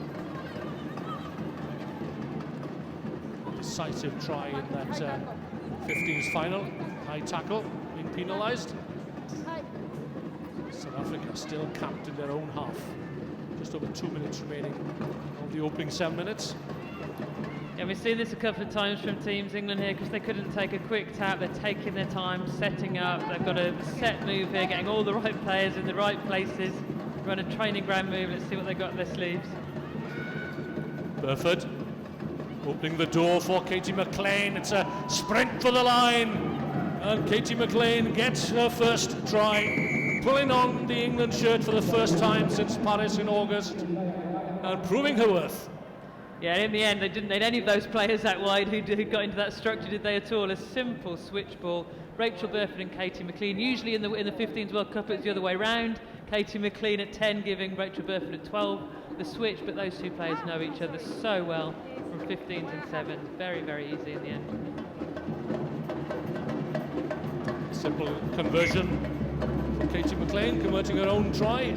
Decisive try in that 15s final. High tackle, being penalised. South Africa still camped in their own half. Just over 2 minutes remaining of the opening 7 minutes. Yeah, we've seen this a couple of times from teams, England here, because they couldn't take a quick tap. They're taking their time, setting up. They've got a set move here, getting all the right players in the right places. Run a training ground move. Let's see what they've got up their sleeves. Burford opening the door for Katie McLean. It's a sprint for the line, and Katie McLean gets her first try, pulling on the England shirt for the first time since Paris in August, and proving her worth. Yeah, in the end, they didn't need any of those players out wide who got into that structure, did they at all? A simple switch ball. Rachel Burford and Katie McLean. Usually in the 15s World Cup, it's the other way round. Katie McLean at 10, giving Rachel Burford at 12 the switch. But those two players know each other so well from 15s and 7s. Very, very easy in the end. Simple conversion from Katie McLean, converting her own try.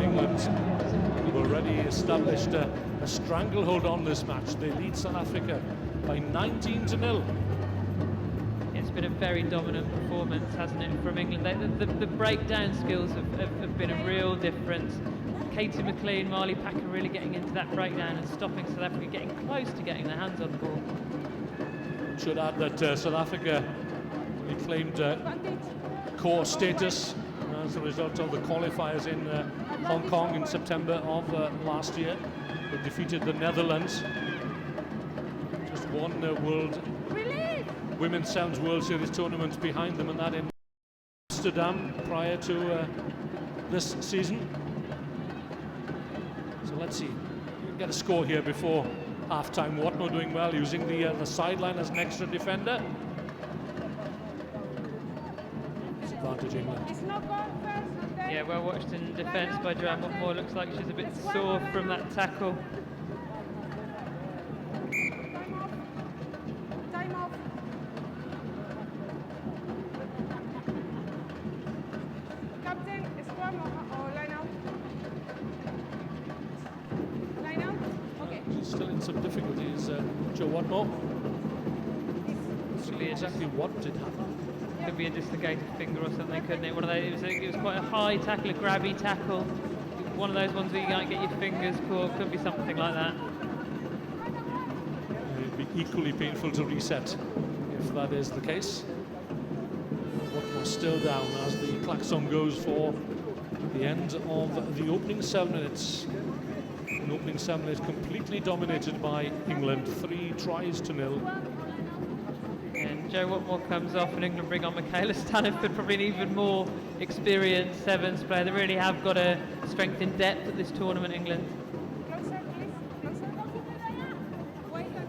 England have already established a stranglehold on this match. They lead South Africa by 19-0. It's been a very dominant performance, hasn't it, from England? The breakdown skills have been a real difference. Katie McLean, Marley Packer really getting into that breakdown and stopping South Africa getting close to getting their hands on the ball. Should add that South Africa reclaimed core status as a result of the qualifiers in Hong Kong in September of last year. They defeated the Netherlands. Just one Women's Sevens World Series tournament behind them, and that in Amsterdam prior to this season. So let's see. We can get a score here before half-time. Watmore doing well, using the sideline as an extra defender. Disadvantage England. Yeah, well watched in defence by Joanne Watmore. Looks like she's a bit sore from that tackle. Time off. Captain, scrum or line out? Line out? Okay. She's still in some difficulties, Jo Watmore. She be exactly what did happen. could be a dislocated finger or something, couldn't it? One of those. It was quite a high tackle, a grabby tackle. One of those ones where you can't get your fingers caught. Could be something like that. It'd be equally painful to reset if that is the case. Watmore's still down as the klaxon goes for the end of the opening 7 minutes. An opening 7 minutes completely dominated by England, 3-0. And Joe Watmore comes off, and England bring on Michaela Staniford, probably an even more experienced sevens player. They really have got a strength in depth at this tournament, England.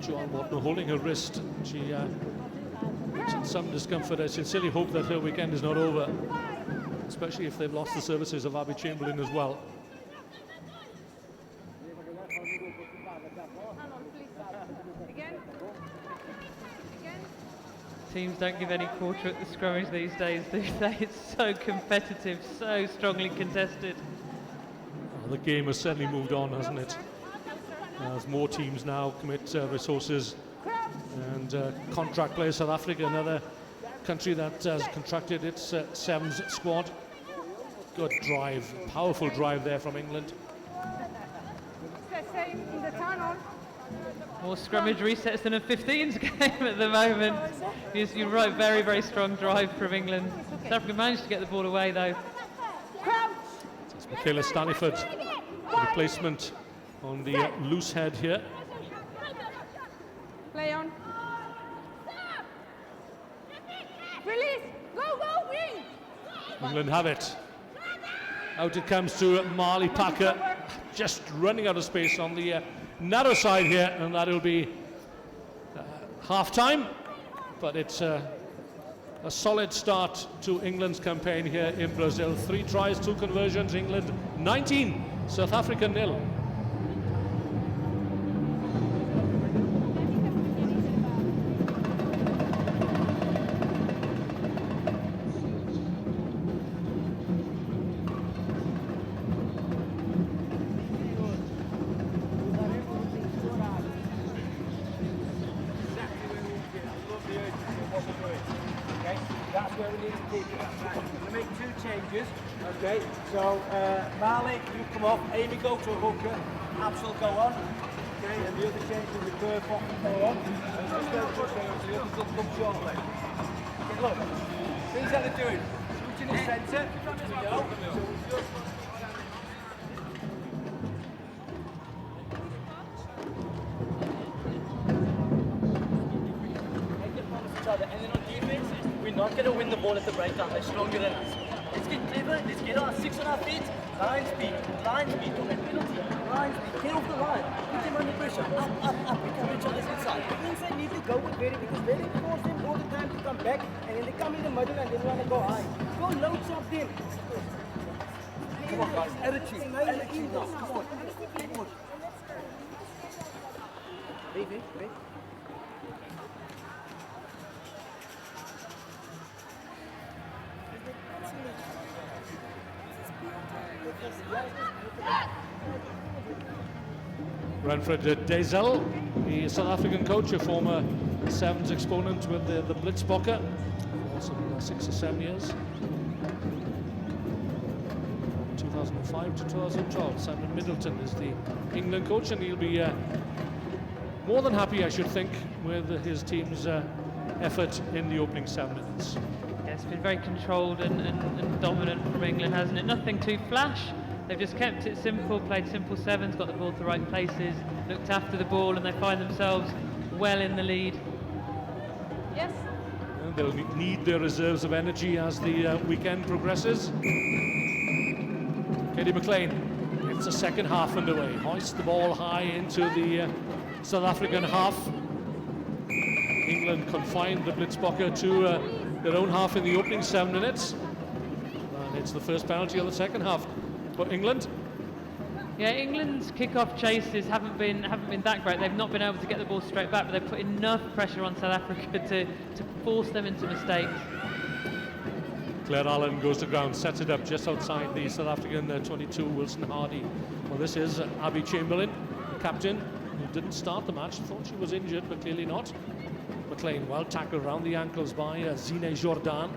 Joanne Watmore holding her wrist. She's in some discomfort. I sincerely hope that her weekend is not over, especially if they've lost the services of Abby Chamberlain as well. Teams don't give any quarter at the scrummage these days, do they? It's so competitive, so strongly contested. Well, the game has certainly moved on, hasn't it? As more teams now commit resources and contract players. South Africa, another country that has contracted its sevens squad. Good drive, powerful drive there from England. More scrummage resets than a 15s game at the moment. Yes, you're right, very, very strong drive from England. South Africa managed to get the ball away though. It's Michaela Staniford, replacement on the loose head here. Play on. Release. Go, wing. England have it. Out it comes to Marley Packer, just running out of space on the narrow side here, and that'll be half-time. But it's a solid start to England's campaign here in Brazil. 3 tries, 2 conversions. England 19, South Africa 0. Okay, so Marley, you come off, Amy go to a hooker, Absol go on, okay, and the other change will be curve off and go on, and just go to the other come shortly. Okay, look, things that they're doing, switching the centre, as we go, so we just... And then on defense, we're not going to win the ball at the breakdown, they're stronger than us. Let's get clever, let's get our 6 on our feet, line speed, don't make penalty, line speed, get off the line, put them under pressure, up, we can reach on this inside. The inside need to go with Berry because Berry force them all the time to come back and then they come in the middle and they want to go high. Go low chop them. Come on guys, attitude now, come on. Wait. Renfred Dezel, the South African coach, a former sevens exponent with the Blitzbokke, also 6 or 7 years. 2005 to 2012. Simon Middleton is the England coach, and he'll be more than happy, I should think, with his team's effort in the opening 7 minutes. Yeah, it's been very controlled and dominant from England, hasn't it? Nothing too flash. They've just kept it simple, played simple sevens, got the ball to the right places, looked after the ball, and they find themselves well in the lead. Yes. And they'll need their reserves of energy as the weekend progresses. Katie McLean, it's the second half underway. Hoists the ball high into the South African half. England confined the Blitzbokke to their own half in the opening 7 minutes. And it's the first penalty of the second half for England. Yeah, England's kick-off chases haven't been that great. They've not been able to get the ball straight back, but they've put enough pressure on South Africa to force them into mistakes. Claire Allen goes to ground, sets it up just outside the South African 22, Wilson Hardy. Well, this is Abby Chamberlain, captain, who didn't start the match. Thought she was injured, but clearly not. McLean, well tackled around the ankles by Zine Jordan.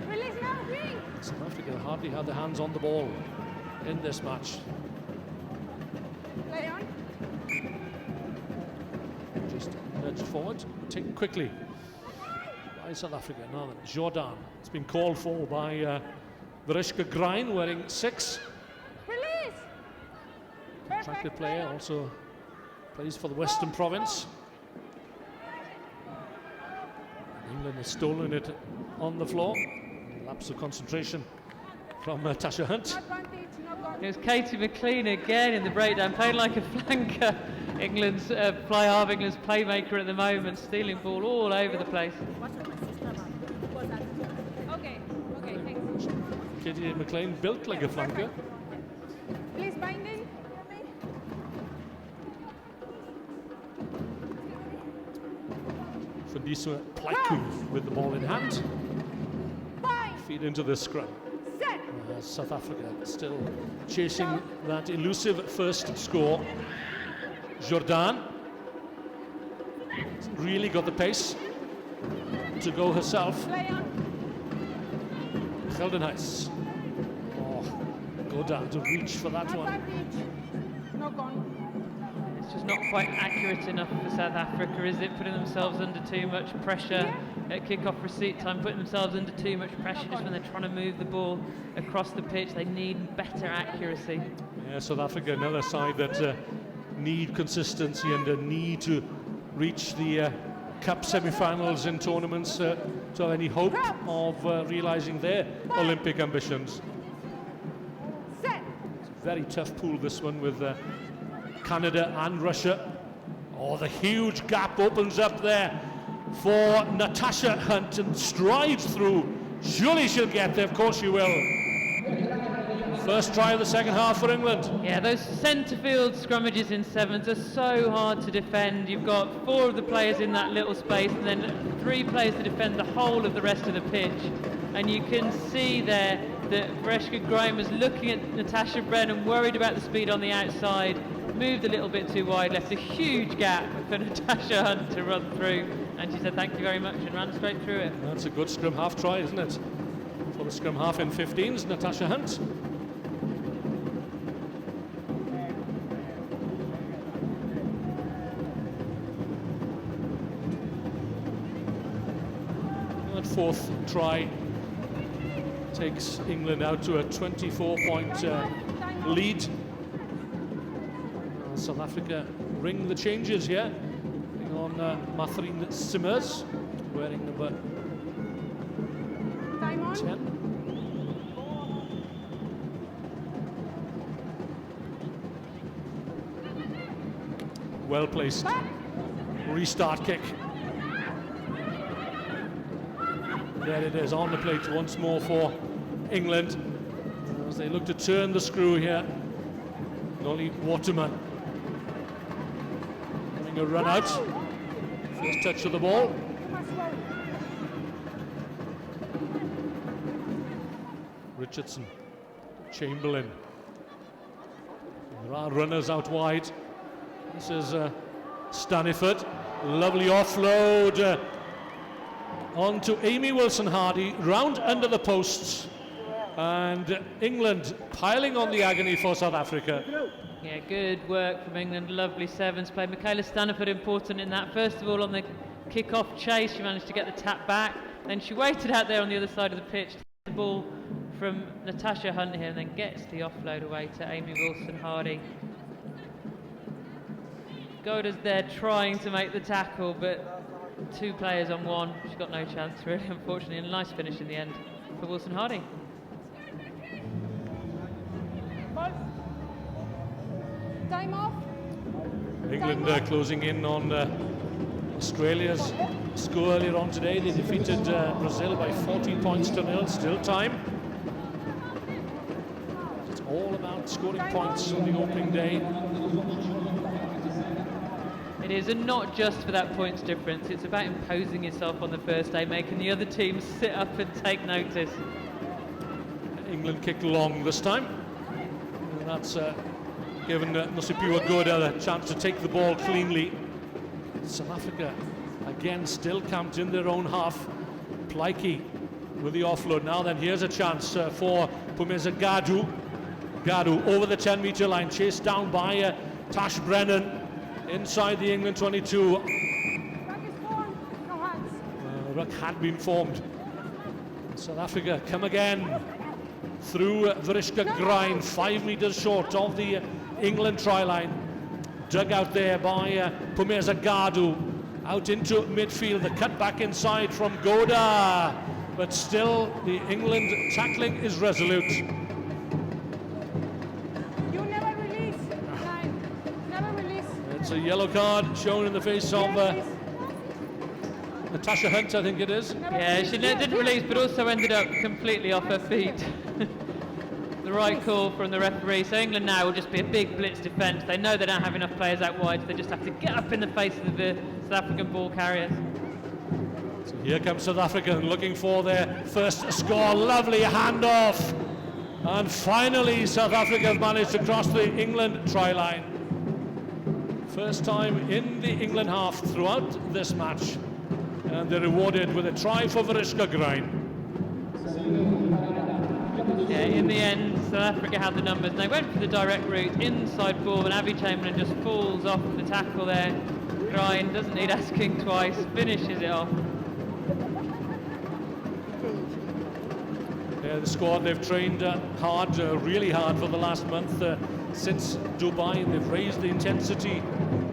Release now, green. South Africa hardly had their hands on the ball in this match. Play on. Just nudged forward, taken quickly by South Africa. Now then, Jordan. It's been called for by Vereshka Grein, wearing 6. Release. Attractive player, also plays for the Western Province. England has stolen it on the floor. Lapse of concentration from Tasha Hunt. It was Katie McLean again in the breakdown, playing like a flanker. England's England's playmaker at the moment, stealing ball all over the place. Okay, thanks. Katie McLean built like a flanker. Please binding. Fundiswa Plaiku with the ball in hand. Feed into the scrum. South Africa still chasing that elusive first score. Jordan really got the pace to go herself. Geldenhuis. Oh, go down to reach for that one. It's just not quite accurate enough for South Africa, is it? Putting themselves under too much pressure at kick-off receipt time, putting themselves under too much pressure just when they're trying to move the ball across the pitch. They need better accuracy. Yeah, South Africa, another side that need consistency and a need to reach the Cup semi-finals in tournaments to have any hope of realising their Olympic ambitions. It's a very tough pool, this one, with Canada and Russia. Oh, the huge gap opens up there for Natasha Hunt and strides through. Surely she'll get there, of course she will. First try of the second half for England. Yeah, those centre field scrummages in sevens are so hard to defend. You've got 4 of the players in that little space and then 3 players to defend the whole of the rest of the pitch. And you can see there that Vereshka Grein was looking at Natasha Brennan, worried about the speed on the outside, moved a little bit too wide, left a huge gap for Natasha Hunt to run through. And she said thank you very much and ran straight through it. That's a good scrum half try, isn't it? For the scrum half in 15s, Natasha Hunt. That fourth try takes England out to a 24-point lead. South Africa ring the changes here. On Mathreen Simmers, wearing number 10. Well placed restart kick. There it is, on the plate once more for England as they look to turn the screw here. Nolly Waterman having a run out. First touch of the ball. Richardson, Chamberlain. There are runners out wide. This is Staniford. Lovely offload on to Amy Wilson-Hardy, round under the posts. And England piling on the agony for South Africa. Yeah, good work from England. Lovely sevens play. Michaela Staniford important in that. First of all, on the kick-off chase, she managed to get the tap back. Then she waited out there on the other side of the pitch, takes the ball from Natasha Hunt here, and then gets the offload away to Amy Wilson-Hardy. Goda's there trying to make the tackle, but 2 players on 1. She's got no chance, really, unfortunately. And a nice finish in the end for Wilson-Hardy. Time off. England closing in on Australia's score earlier on today. They defeated Brazil by 14 points to 0. Still time. It's all about scoring points on the opening day. It is, and not just for that points difference. It's about imposing yourself on the first day, making the other teams sit up and take notice. England kicked long this time. And that's given Nosipiwa Goda the chance to take the ball cleanly South Africa again still camped in their own half. Plaiki with the offload. Now then, here's a chance for Pumeza Gadu. Gadu over the 10-meter line, chased down by Tash Brennan inside the England 22. Ruck had been formed. South Africa come again through Vrishka Grind, 5 meters short of the England try line. Dug out there by Pumeza Gadu. Out into midfield, the cut back inside from Goda. But still, the England tackling is resolute. You never release. Never release. It's a yellow card shown in the face of Natasha Hunt, I think it is. Yeah, she didn't release, but also ended up completely off her feet. The right call from the referee. So England now will just be a big blitz defence. They know they don't have enough players out wide, so they just have to get up in the face of the South African ball carriers. So here comes South Africa looking for their first score. Lovely handoff. And finally, South Africa have managed to cross the England try line. First time in the England half throughout this match. And they're rewarded with a try for Vrishka Grind. Yeah, in the end, South Africa had the numbers. And they went for the direct route inside ball, and Avi Chamberlain just falls off the tackle there. Grind doesn't need asking twice, finishes it off. Yeah, the squad, they've trained hard, really hard for the last month since Dubai. They've raised the intensity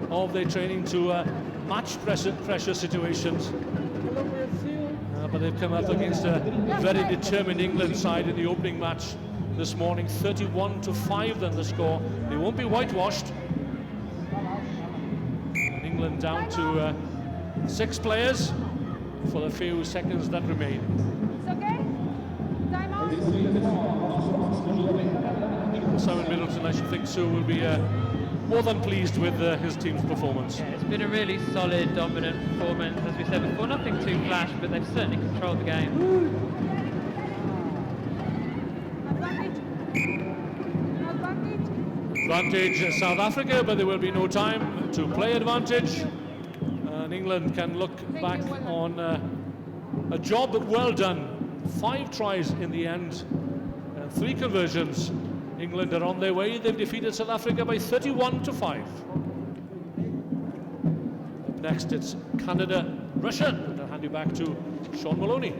of their training to match pressure situations. But they've come up against a very determined England side in the opening match this morning. 31-5 then the score. They won't be whitewashed. And England down to 6 players for the few seconds that remain. It's okay? Time out? Simon Middleton, I should think so, will be more than pleased with his team's performance. Yeah, it's been a really solid, dominant performance. As we said before, nothing too flash, but they've certainly controlled the game. Advantage South Africa, but there will be no time to play advantage. And England can look back on a job well done. 5 tries in the end, 3 conversions. England are on their way. They've defeated South Africa by 31-5. Up next, it's Canada, Russia. And I'll hand you back to Sean Maloney.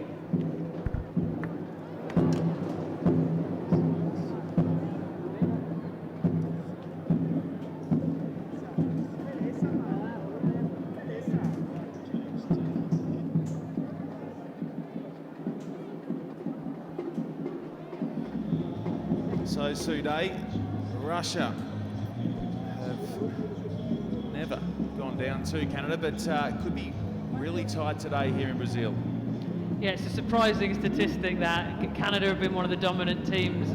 So Suday, Russia have never gone down to Canada, but could be really tight today here in Brazil. Yeah, it's a surprising statistic that Canada have been one of the dominant teams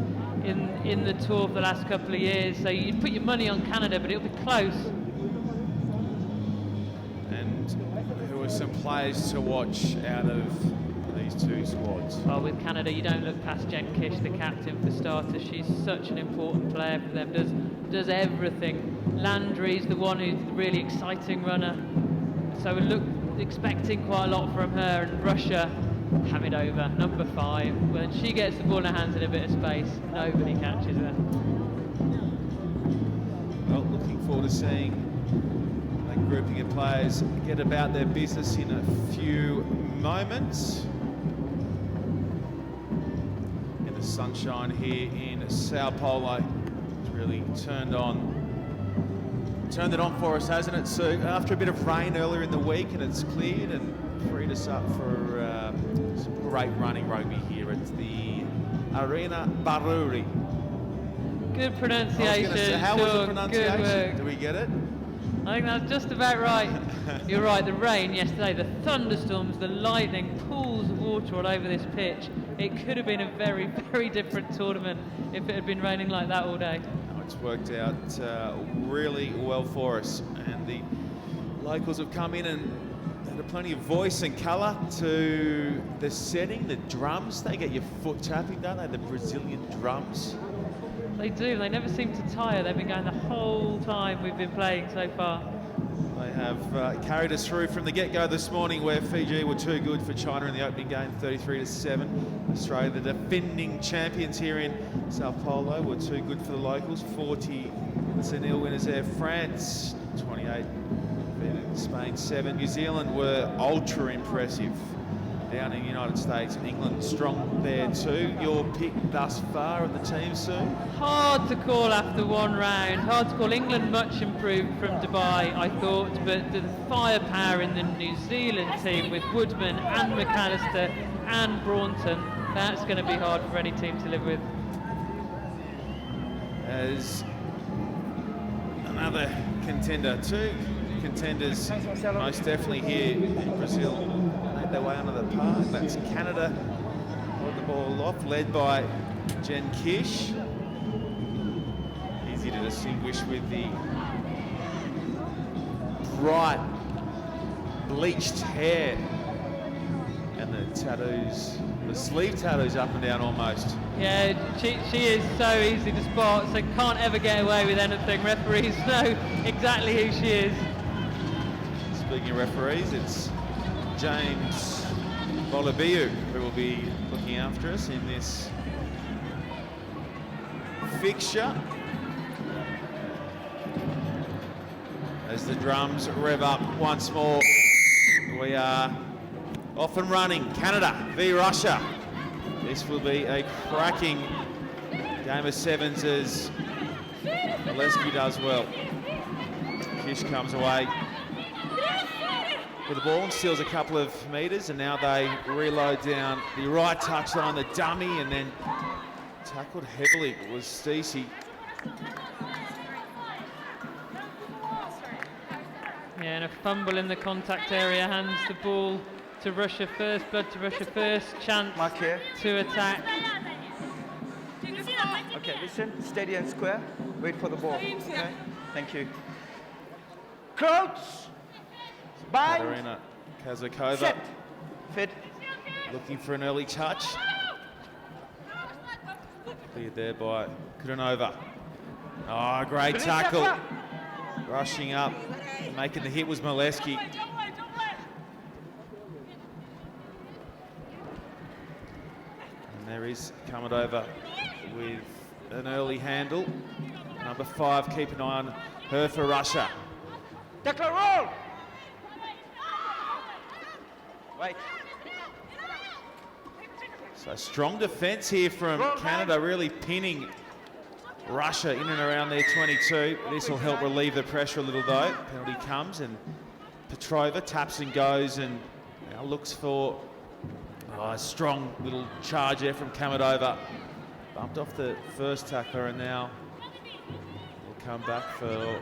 in the tour for the last couple of years. So you put your money on Canada, but it'll be close. And who are some players to watch out of these 2 squads? Well, with Canada, you don't look past Jen Kish, the captain, for starters. She's such an important player for them, does everything. Landry's the one who's the really exciting runner. So we expecting quite a lot from her. And Russia, Hamidova, number 5. When she gets the ball in her hands in a bit of space, nobody catches her. Well, looking forward to seeing a grouping of players get about their business in a few moments. In the sunshine here in Sao Paulo, it's really turned it on for us, hasn't it? So after a bit of rain earlier in the week, and it's cleared and freed us up for some great running rugby here at the Arena Baruri. Good pronunciation. Say, how was the Good pronunciation? work. Do we get it? I think that's just about right. You're right, the rain yesterday, the thunderstorms, the lightning, pools of water all over this pitch. It could have been a very, very different tournament if it had been raining like that all day. Oh, it's worked out really well for us, and the locals have come in and had plenty of voice and colour to the setting, the drums. They get your foot tapping, don't they? The Brazilian drums. They do, they never seem to tire. They've been going the whole time we've been playing so far. They have carried us through from the get-go this morning, where Fiji were too good for China in the opening game, 33-7. Australia, the defending champions here in Sao Paulo, were too good for the locals, 40-0 winners there. France, 28, defeated Spain 7. New Zealand were ultra impressive down in the United States. England strong there too. Your pick thus far of the team, Sue? Hard to call after one round. Hard to call. England much improved from Dubai, I thought, but the firepower in the New Zealand team with Woodman and McAllister and Braunton, that's going to be hard for any team to live with. As another contender, two contenders most definitely here in Brazil made their way onto the park. That's Canada, got the ball off, led by Jen Kish. Easy to distinguish with the bright bleached hair and the tattoos, the sleeve tattoos up and down almost. Yeah, she is so easy to spot, so can't ever get away with anything. Referees know exactly who she is. Speaking of referees, it's James Bolabiu who will be looking after us in this fixture. As the drums rev up once more, we are off and running. Canada v Russia. This will be a cracking game of sevens as Oleski does well. Kish comes away with the ball and steals a couple of metres, and now they reload down the right touchline, the dummy, and then tackled heavily was Stacey. Yeah, and a fumble in the contact area, hands the ball to Russia first, blood to Russia first, chance to attack. Okay, listen, steady and square, wait for the ball, okay? Thank you. Crouch! Bind! Katarina Kazakova Set! Fit! looking for an early touch. Cleared there by Kudanova. Oh, great tackle. Rushing up, making the hit was Molesky. And there is Kamadova with an early handle. Number 5, keep an eye on her for Russia. Tackle roll! Wait. So strong defence here from Canada, really pinning Russia in and around their 22. This will help relieve the pressure a little though. Penalty comes and Petrova taps and goes and now looks for a strong little charge there from Kamadova. Bumped off the first tackler and now will come back for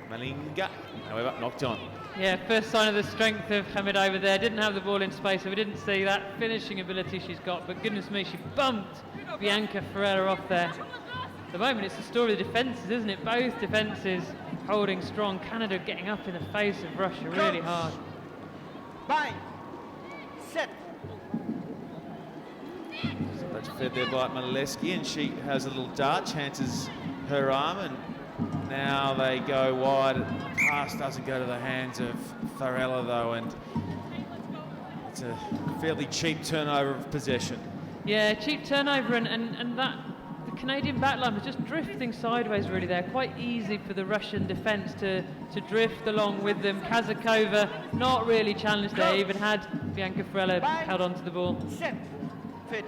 Malinga. However, knocked on. Yeah, first sign of the strength of Hamidova there. Didn't have the ball in space, so we didn't see that finishing ability she's got. But goodness me, she bumped Bianca Ferreira off there. At the moment, it's the story of the defences, isn't it? Both defences holding strong. Canada getting up in the face of Russia really hard. Bind! Set! So that's fed there by Molesky, and she has a little dart, chances her arm, and now they go wide. Pass doesn't go to the hands of Farella though, and it's a fairly cheap turnover of possession. Yeah, cheap turnover, and that the Canadian backline was just drifting sideways really there. Quite easy for the Russian defence to drift along with them. Kazakova not really challenged there, even had Bianca Ferrella held onto the ball. Set! Fit!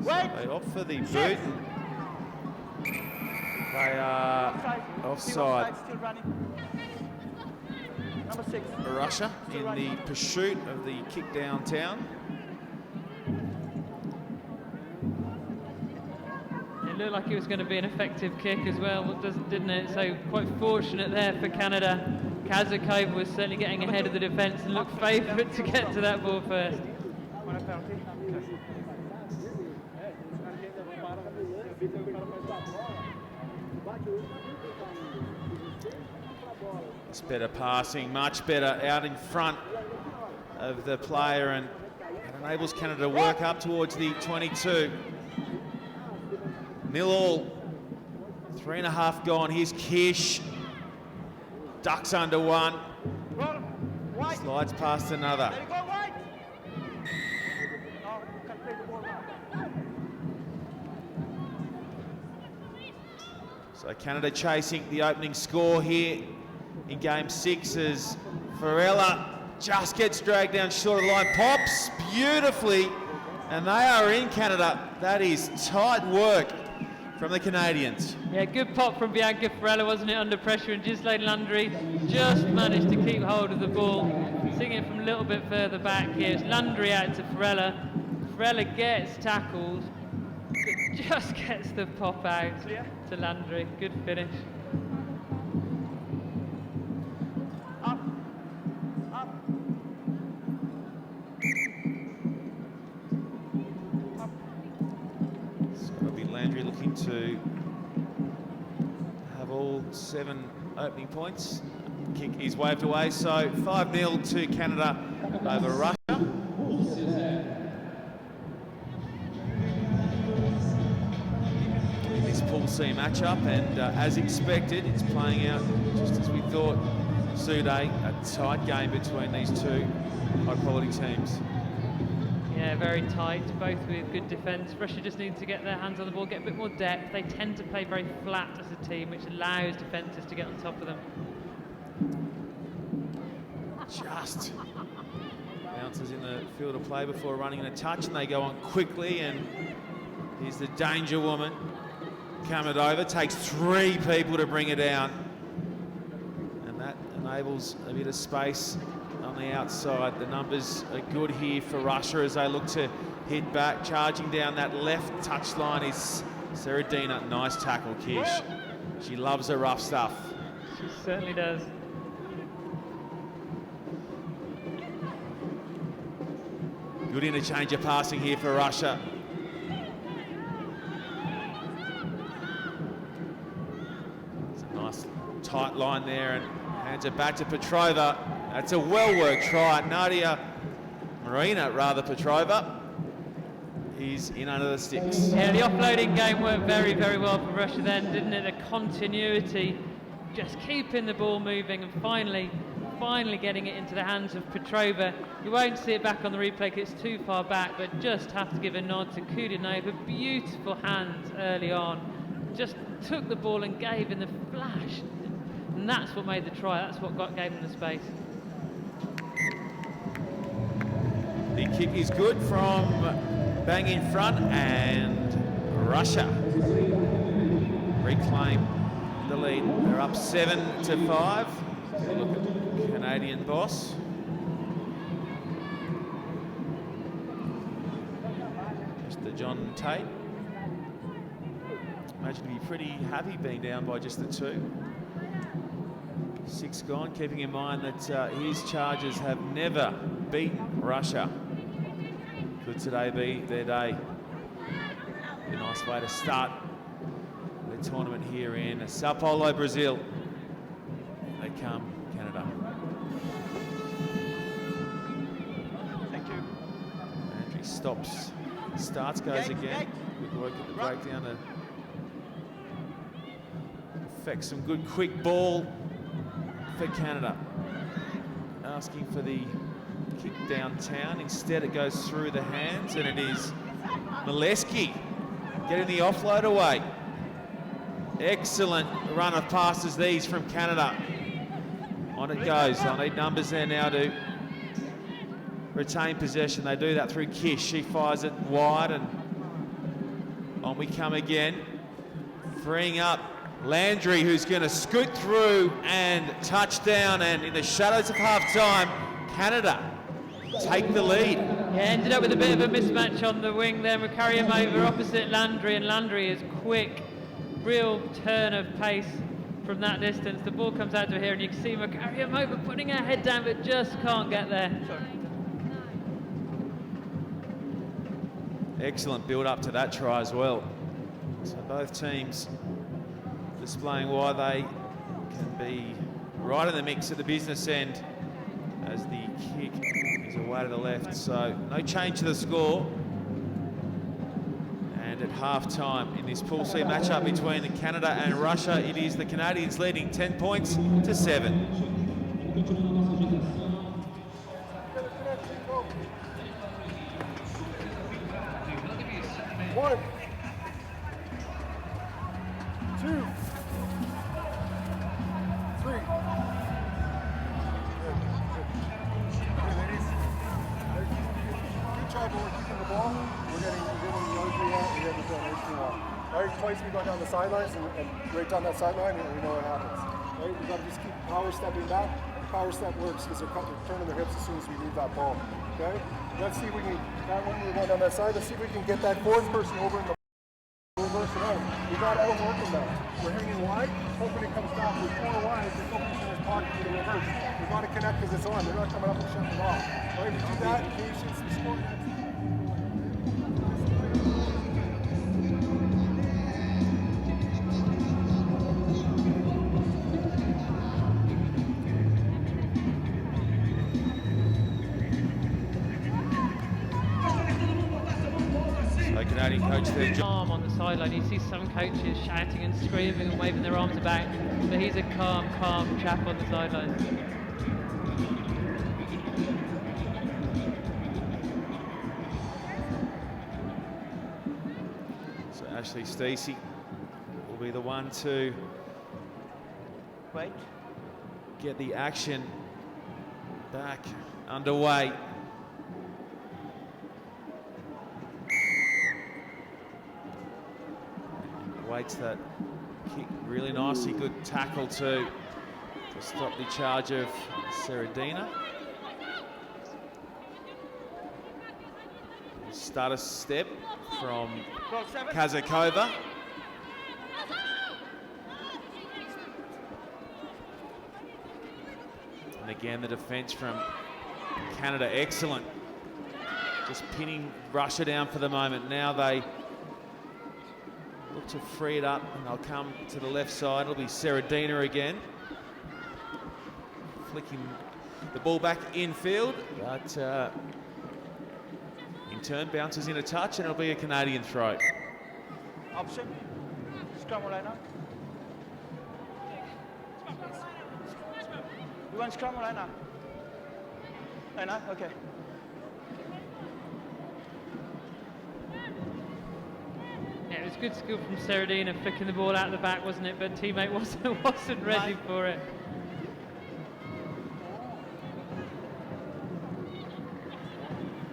So they opt for the boot. They are offside. Still running. Number 6. Russia in the pursuit of the kick downtown. It looked like it was going to be an effective kick as well, didn't it? So quite fortunate there for Canada. Kazakova was certainly getting ahead of the defence and looked favourite to get to that ball first. It's better passing, much better out in front of the player, and it enables Canada to work up towards the 22. 0-0 3.5 gone. Here's Kish. Ducks under one. Slides past another. So Canada chasing the opening score here in game 6 as Varela just gets dragged down short of the line, pops beautifully, and they are in Canada. That is tight work from the Canadians. Yeah, good pop from Bianca Varela, wasn't it, under pressure, and Ghislaine Landry just managed to keep hold of the ball. Seeing it from a little bit further back here. It's Landry out to Varela. Varela gets tackled, but just gets the pop out to Landry. Good finish. Landry looking to have all 7 opening points. Kick is waved away, so 5-0 to Canada over Russia. In this Pool C matchup, and as expected, it's playing out just as we thought. Sude, a tight game between these two high-quality teams. Yeah, very tight, both with good defence. Russia just need to get their hands on the ball, get a bit more depth. They tend to play very flat as a team, which allows defences to get on top of them. Just bounces in the field of play before running in a touch, and they go on quickly, and here's the danger woman coming over. Takes 3 people to bring her down, and that enables a bit of space on the outside. The numbers are good here for Russia as they look to hit back. Charging down that left touchline is Seradina. Nice tackle, Kish. She loves the rough stuff. She certainly does. Good interchange of passing here for Russia. It's a nice tight line there, and hands it back to Petrova. That's a well-worked try. Marina Petrova is in under the sticks. Yeah, the offloading game worked very, very well for Russia then, didn't it? The continuity, just keeping the ball moving, and finally getting it into the hands of Petrova. You won't see it back on the replay because it's too far back, but just have to give a nod to Kudinova. Beautiful hands early on. Just took the ball and gave in the flash. And that's what made the try. That's what gave them the space. The kick is good from bang in front, and Russia reclaim the lead. They're up 7-5. Look at the Canadian boss. Mr. John Tate. Imagine he'd be pretty happy being down by just the 2. 6 gone, keeping in mind that his Chargers have never beaten Russia. Could today be their day? A nice way to start the tournament here in Sao Paulo, Brazil. They come, Canada. Thank you. Andrew stops, starts, goes again. Good work at the breakdown to affect some good quick ball for Canada. Asking for the kick downtown. Instead it goes through the hands, and it is Mileski getting the offload away. Excellent run of passes these from Canada. On it goes. I need numbers there now to retain possession. They do that through Kish. She fires it wide, and on we come again. Freeing up Landry, who's going to scoot through and touchdown, and in the shadows of half-time, Canada take the lead. Yeah, ended up with a bit of a mismatch on the wing there. We carry him over opposite Landry, and Landry is quick, real turn of pace from that distance. The ball comes out to here, and you can see carry him over, putting her head down, but just can't get there. Excellent build up to that try as well. So both teams displaying why they can be right in the mix at the business end as the kick is away to the left. So no change to the score, and it half-time in this Pool C matchup between Canada and Russia. It is the Canadians leading 10 points to 7. One, two, three. Okay, ladies. Good job over keeping the ball. We're getting the rugby out. We have the donation wall. Right, twice we go down the sidelines and right down that sideline, and we know what happens. Right, we got to just keep power stepping back. Power step works because they're turning their hips as soon as we leave that ball. Okay, let's see if we can. That one we're going down that side. Let's see if we can get that fourth person over in the reverse it out. We got to outwork him now. We're hanging wide, hoping it comes back. We're 4 wide. They're focusing in his pocket for the reverse. We got to connect because it's on. They're not coming up and shutting it off. All right, we do that. Patience, we score next. Canadian coach there. Calm on the sideline. You see some coaches shouting and screaming and waving their arms about, but he's a calm chap on the sideline. So Ashley Stacey will be the one to get the action back underway. Waits that kick really nicely. Good tackle to stop the charge of Seredina. Stutter step from Kazakova. And again, the defense from Canada, excellent. Just pinning Russia down for the moment. Now they look to free it up, and they'll come to the left side. It'll be Seredina again. Flicking the ball back infield, but in turn bounces in a touch, and it'll be a Canadian throw. Option. Scrum line up. You want scrum line up? Line up? Okay. Yeah, it was good skill from Seredina flicking the ball out the back, wasn't it? But teammate wasn't ready for it.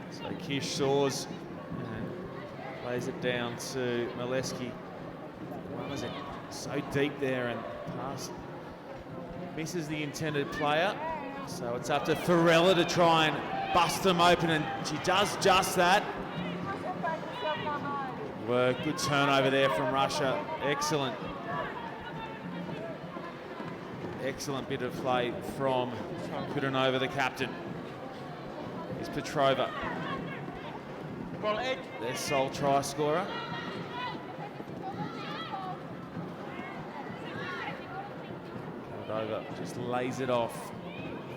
So Kish soars and plays it down to Mileski. Runners it so deep there and past misses the intended player. So it's up to Farella to try and bust them open, and she does just that. Work, good turnover there from Russia. Excellent. Excellent bit of play from Kudanova, the captain. Here's Petrova. Their sole try scorer. Kudanova just lays it off.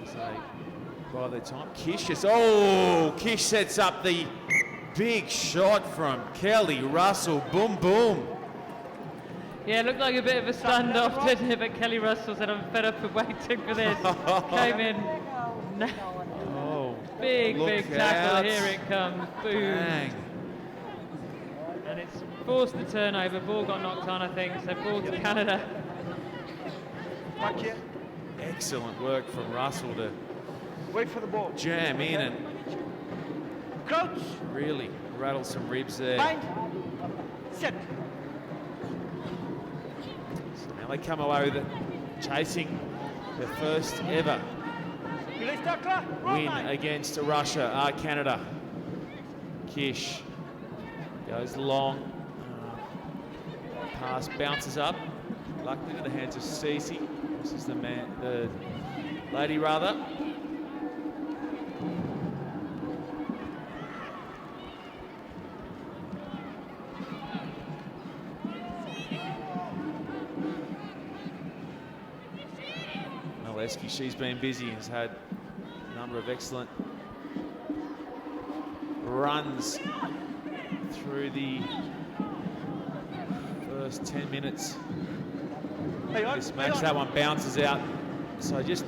So by the time Kish sets up the big shot from Kelly Russell. Boom, boom. Yeah, it looked like a bit of a standoff, didn't it? But Kelly Russell said, I'm fed up of waiting for this. Came in. Big tackle. Out. Here it comes. Boom. Bang. And it's forced the turnover. Ball got knocked on, I think. So ball to Canada. Excellent work from Russell to wait for the ball. Jam in and Crouch. Really rattle some ribs there. Bind. Set. So now they come away with it, chasing their first ever win against Russia, Canada. Kish goes long, pass bounces up, luckily to the hands of Stacey. This is the lady rather. Mileski, she's been busy, has had a number of excellent runs through the first 10 minutes of this match. That one bounces out. So just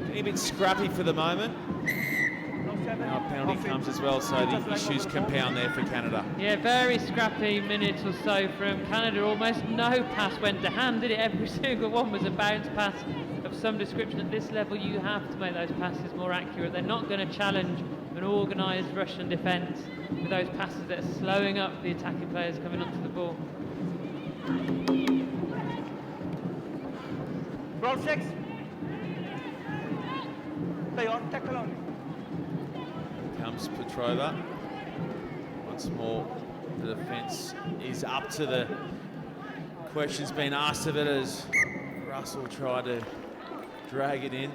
getting a bit scrappy for the moment. Now a penalty comes as well, so the issues compound there for Canada. Yeah, very scrappy minutes or so from Canada. Almost no pass went to hand, did it? Every single one was a bounce pass of some description. At this level, you have to make those passes more accurate. They're not going to challenge an organised Russian defence with those passes that are slowing up the attacking players coming onto the ball. Roll 6. Play on, tackle on. Comes Petrova. Once more, the defence is up to the questions being asked of it as Russell tried to drag it in.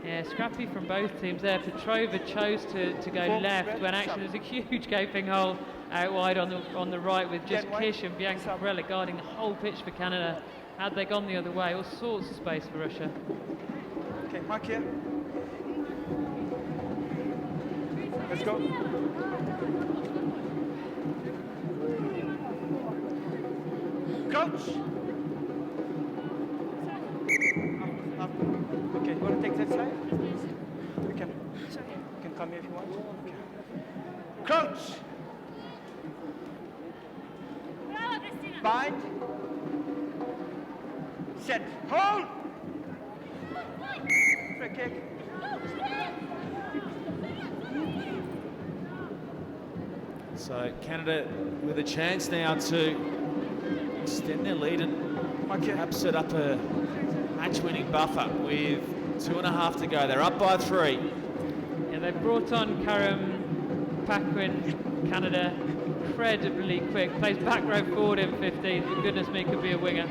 Yeah, scrappy from both teams there. Petrova chose to go left when actually there's a huge gaping hole out wide on the right with just Kish and Bianca Perella guarding the whole pitch for Canada. Had they gone the other way, all sorts of space for Russia. Okay, mark here. Let's go. Crouch. Up. Okay, you want to take that side? You can come here if you want. Okay. Crouch. Bind. Set. Hold. Free kick. So Canada with a chance now to extend their lead and perhaps set up a match-winning buffer with 2.5 to go. They're up by 3. Yeah, they've brought on Karam Paquin, Canada, incredibly quick. Plays back row forward in 15. For goodness me, could be a winger.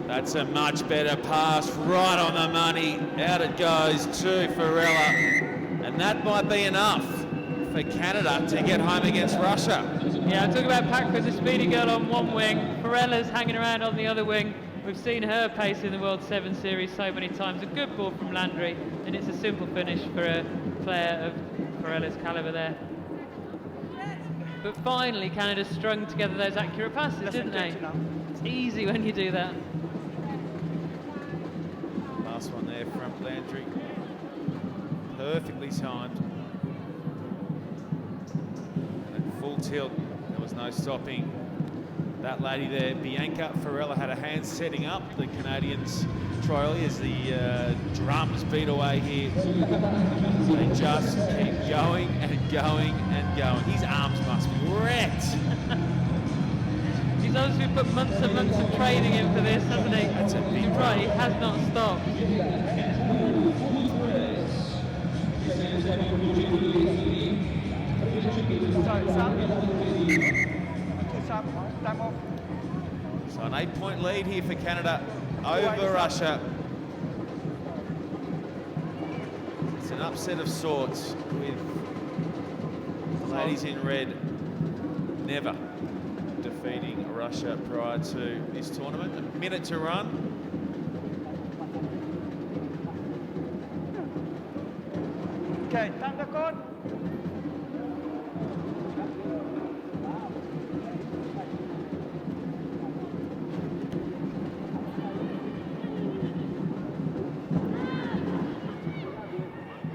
That's a much better pass, right on the money. Out it goes to Farella. And that might be enough for Canada to get home against Russia. Yeah, I'm talking about Paquin's a speedy girl on one wing. Farella's hanging around on the other wing. We've seen her pace in the World 7 Series so many times. A good ball from Landry, and it's a simple finish for a player of Farella's calibre there. But finally, Canada strung together those accurate passes, didn't they? It's easy when you do that. Last one there from Landry. Perfectly timed. And at full tilt, there was no stopping that lady there. Bianca Farella had a hand setting up the Canadians try early as the drums beat away here. They just keep going and going and going. His arms must be wrecked. He's obviously put months and months of training in for this, hasn't he? That's a big You're right, he has not stopped. Time off. So an 8-point lead here for Canada over Russia. It's an upset of sorts with the ladies in red never defeating Russia prior to this tournament. A minute to run. Okay, time the code.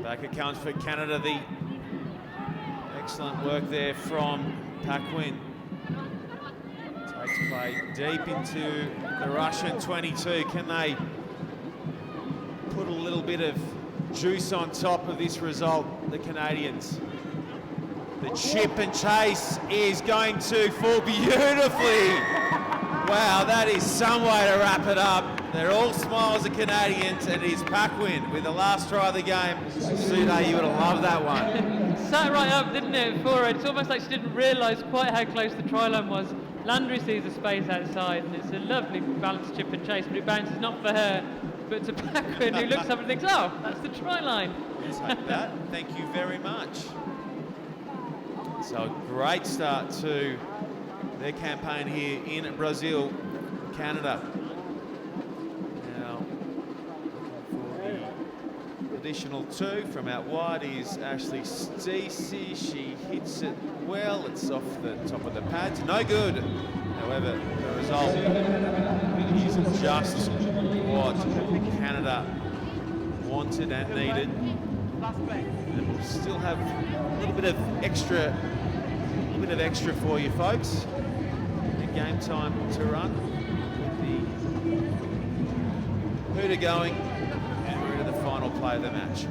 Back it comes for Canada. The excellent work there from Paquin. Takes play deep into the Russian 22. Can they put a little bit of juice on top of this result, the Canadians? The chip and chase is going to fall beautifully. Wow, that is some way to wrap it up. They're all smiles of Canadians, and it is Paquin with the last try of the game. Sude, you would have loved that one. Sat right up, didn't it, for her? It's almost like she didn't realise quite how close the try line was. Landry sees a space outside, and it's a lovely balanced chip and chase, but it bounces not for her, but to Paquin, who looks up and thinks, oh, that's the try line. Yes, like that. Thank you very much. So a great start to their campaign here in Brazil, Canada. Now, looking for the additional 2. From out wide is Ashley Stacey. She hits it well. It's off the top of the pads. No good. However, the result is just what Canada wanted and needed. And we'll still have a little bit of extra for you folks. The game time to run with the hooter going, and we're into the final play of the match.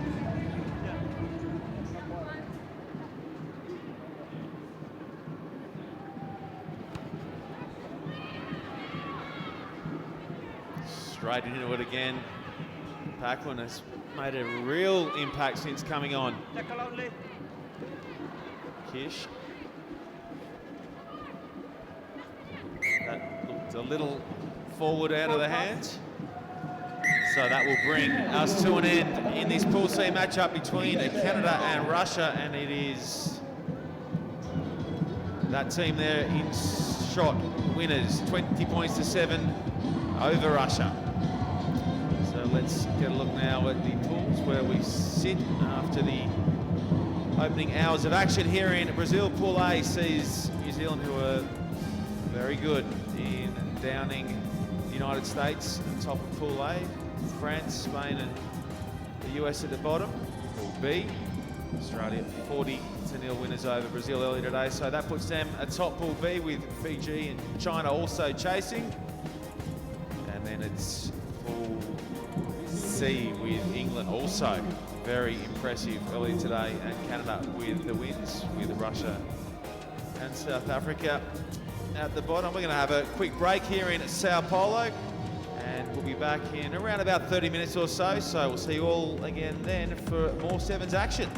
Straight into it again. Paquin has made a real impact since coming on. Kish. That looked a little forward out of the hands. So that will bring us to an end in this Pool C matchup between Canada and Russia, and it is that team there in shot winners, 20 points to 7 over Russia. So let's get a look now at the pools where we sit after the opening hours of action here in Brazil. Pool A sees New Zealand, who are very good in downing the United States at the top of Pool A. France, Spain and the US at the bottom. Pool B, Australia 40-0 winners over Brazil earlier today. So that puts them atop Pool B with Fiji and China also chasing. And then it's Pool C with England also very impressive earlier today, and Canada with the wins, with Russia and South Africa at the bottom. We're going to have a quick break here in Sao Paulo, and we'll be back in around about 30 minutes or so. So we'll see you all again then for more Sevens action.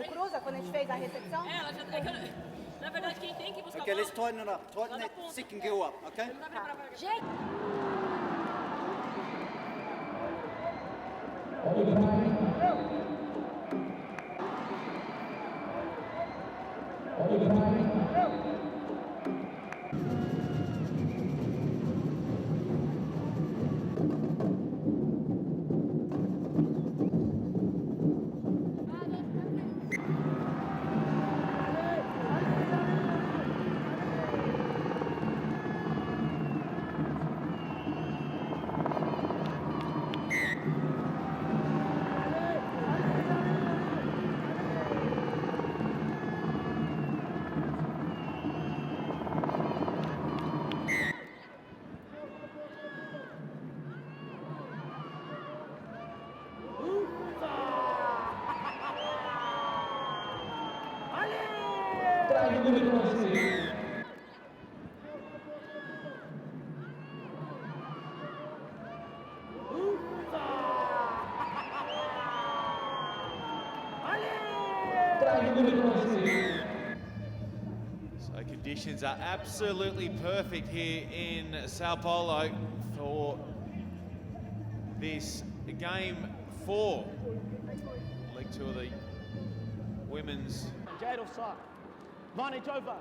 cruza quando a gente fez a recepção? Ela já. É que na verdade, quem tem que buscar Okay, a bola. let's tighten it up. Tighten that second gill up, okay? Gente! So conditions are absolutely perfect here in Sao Paulo for this game 4, League 2 of the women's. Jade offside. Vonage over.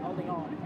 Holding on.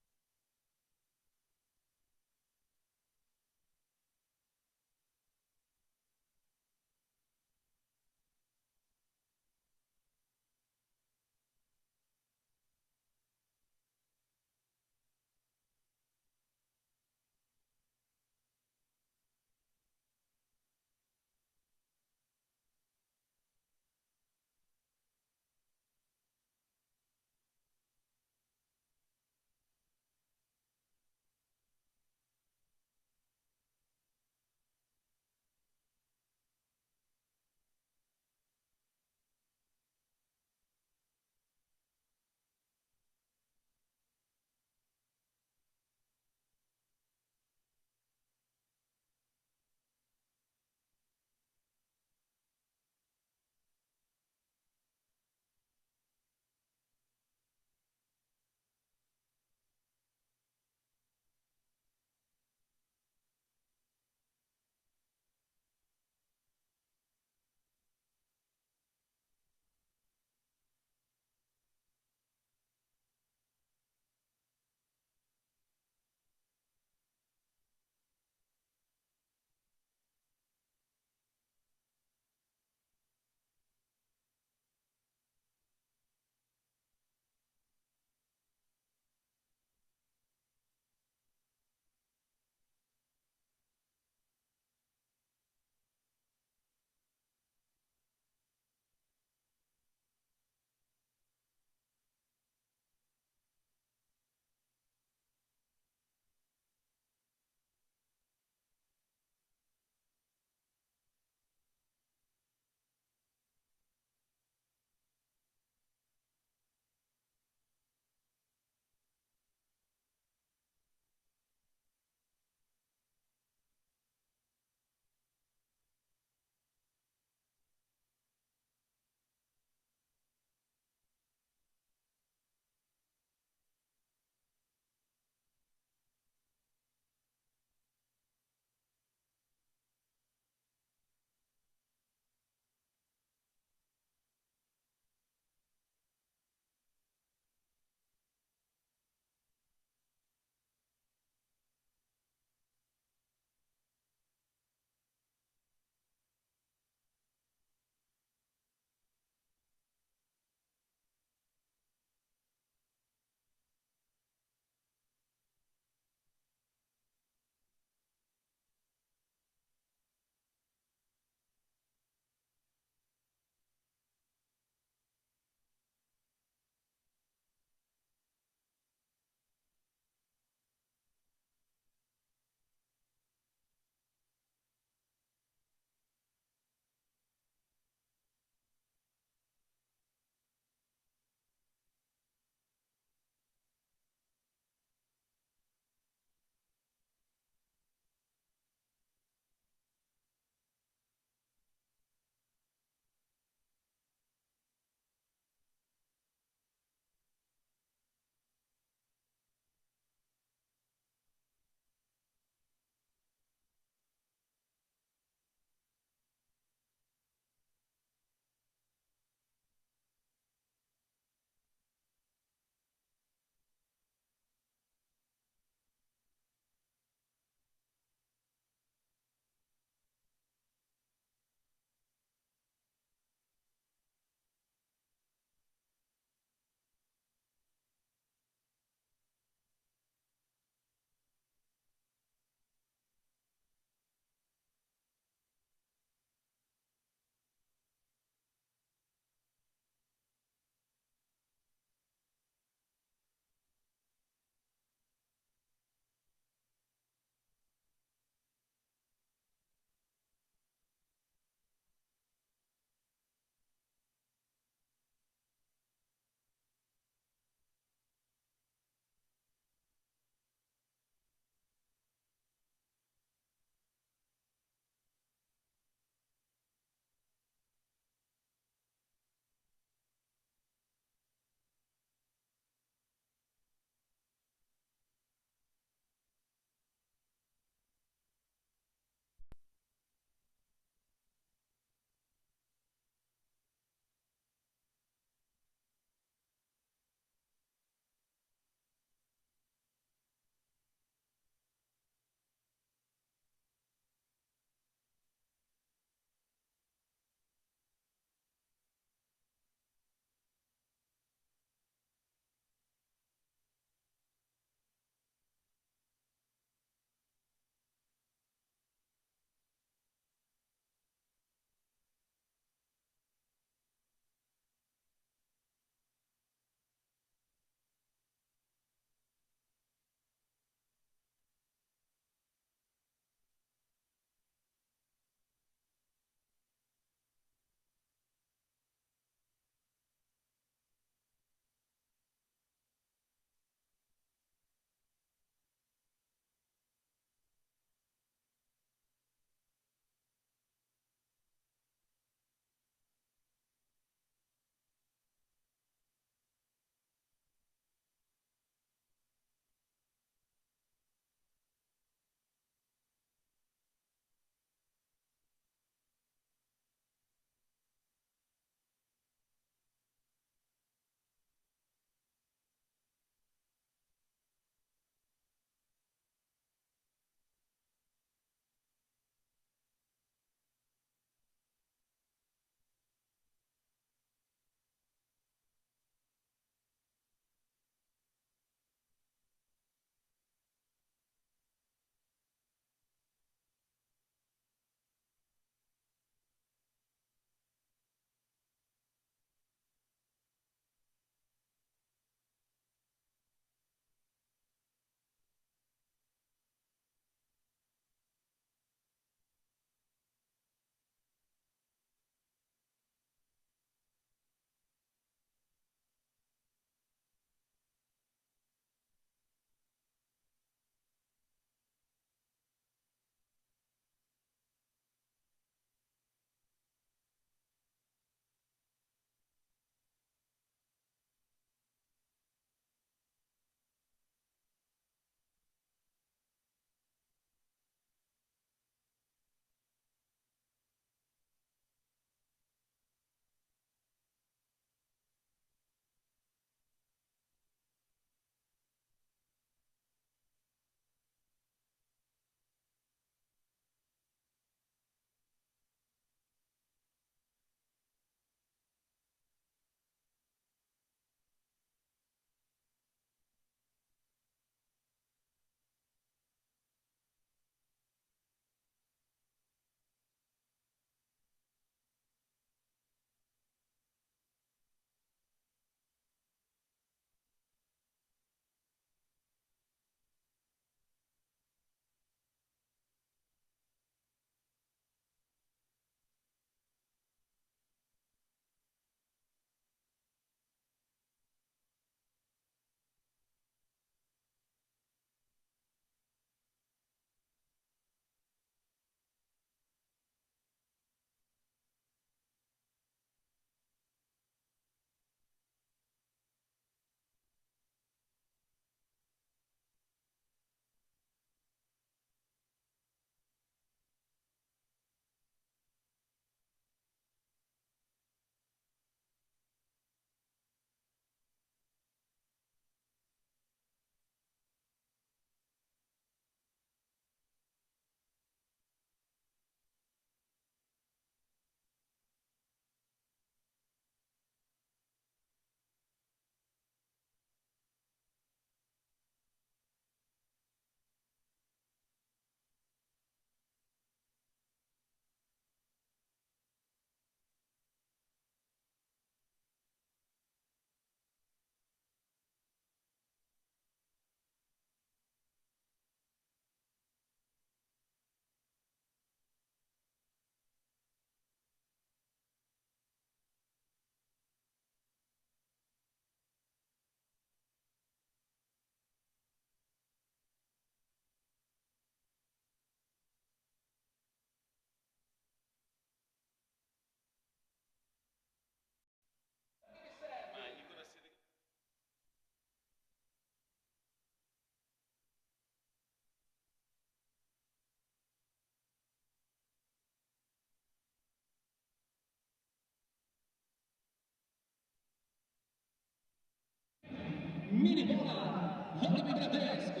mini bola, Rugby Bradesco.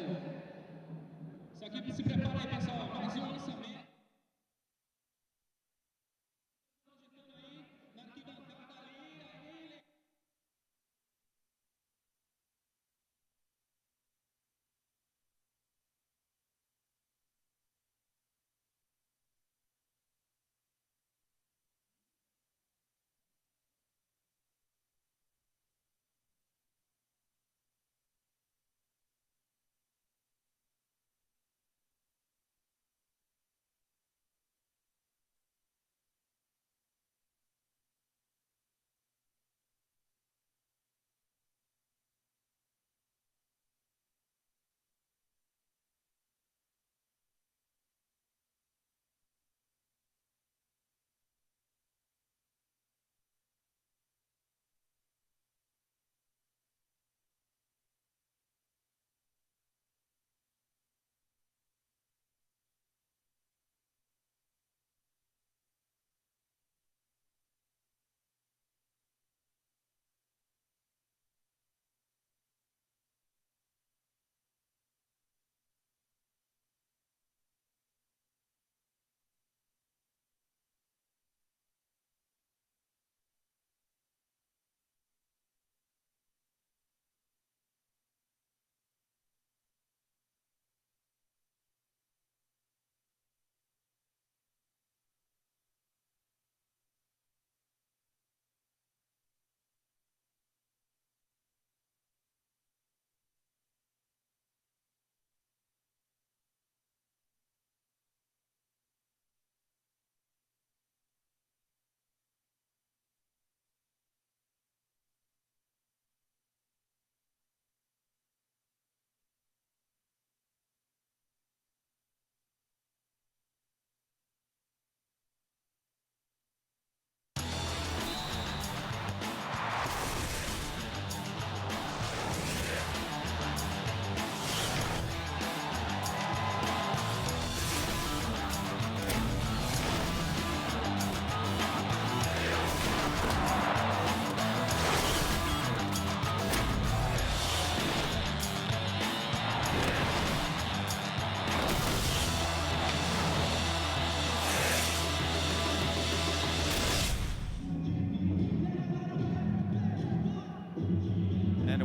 Essa equipe se prepara aí, pessoal, mais um lançamento.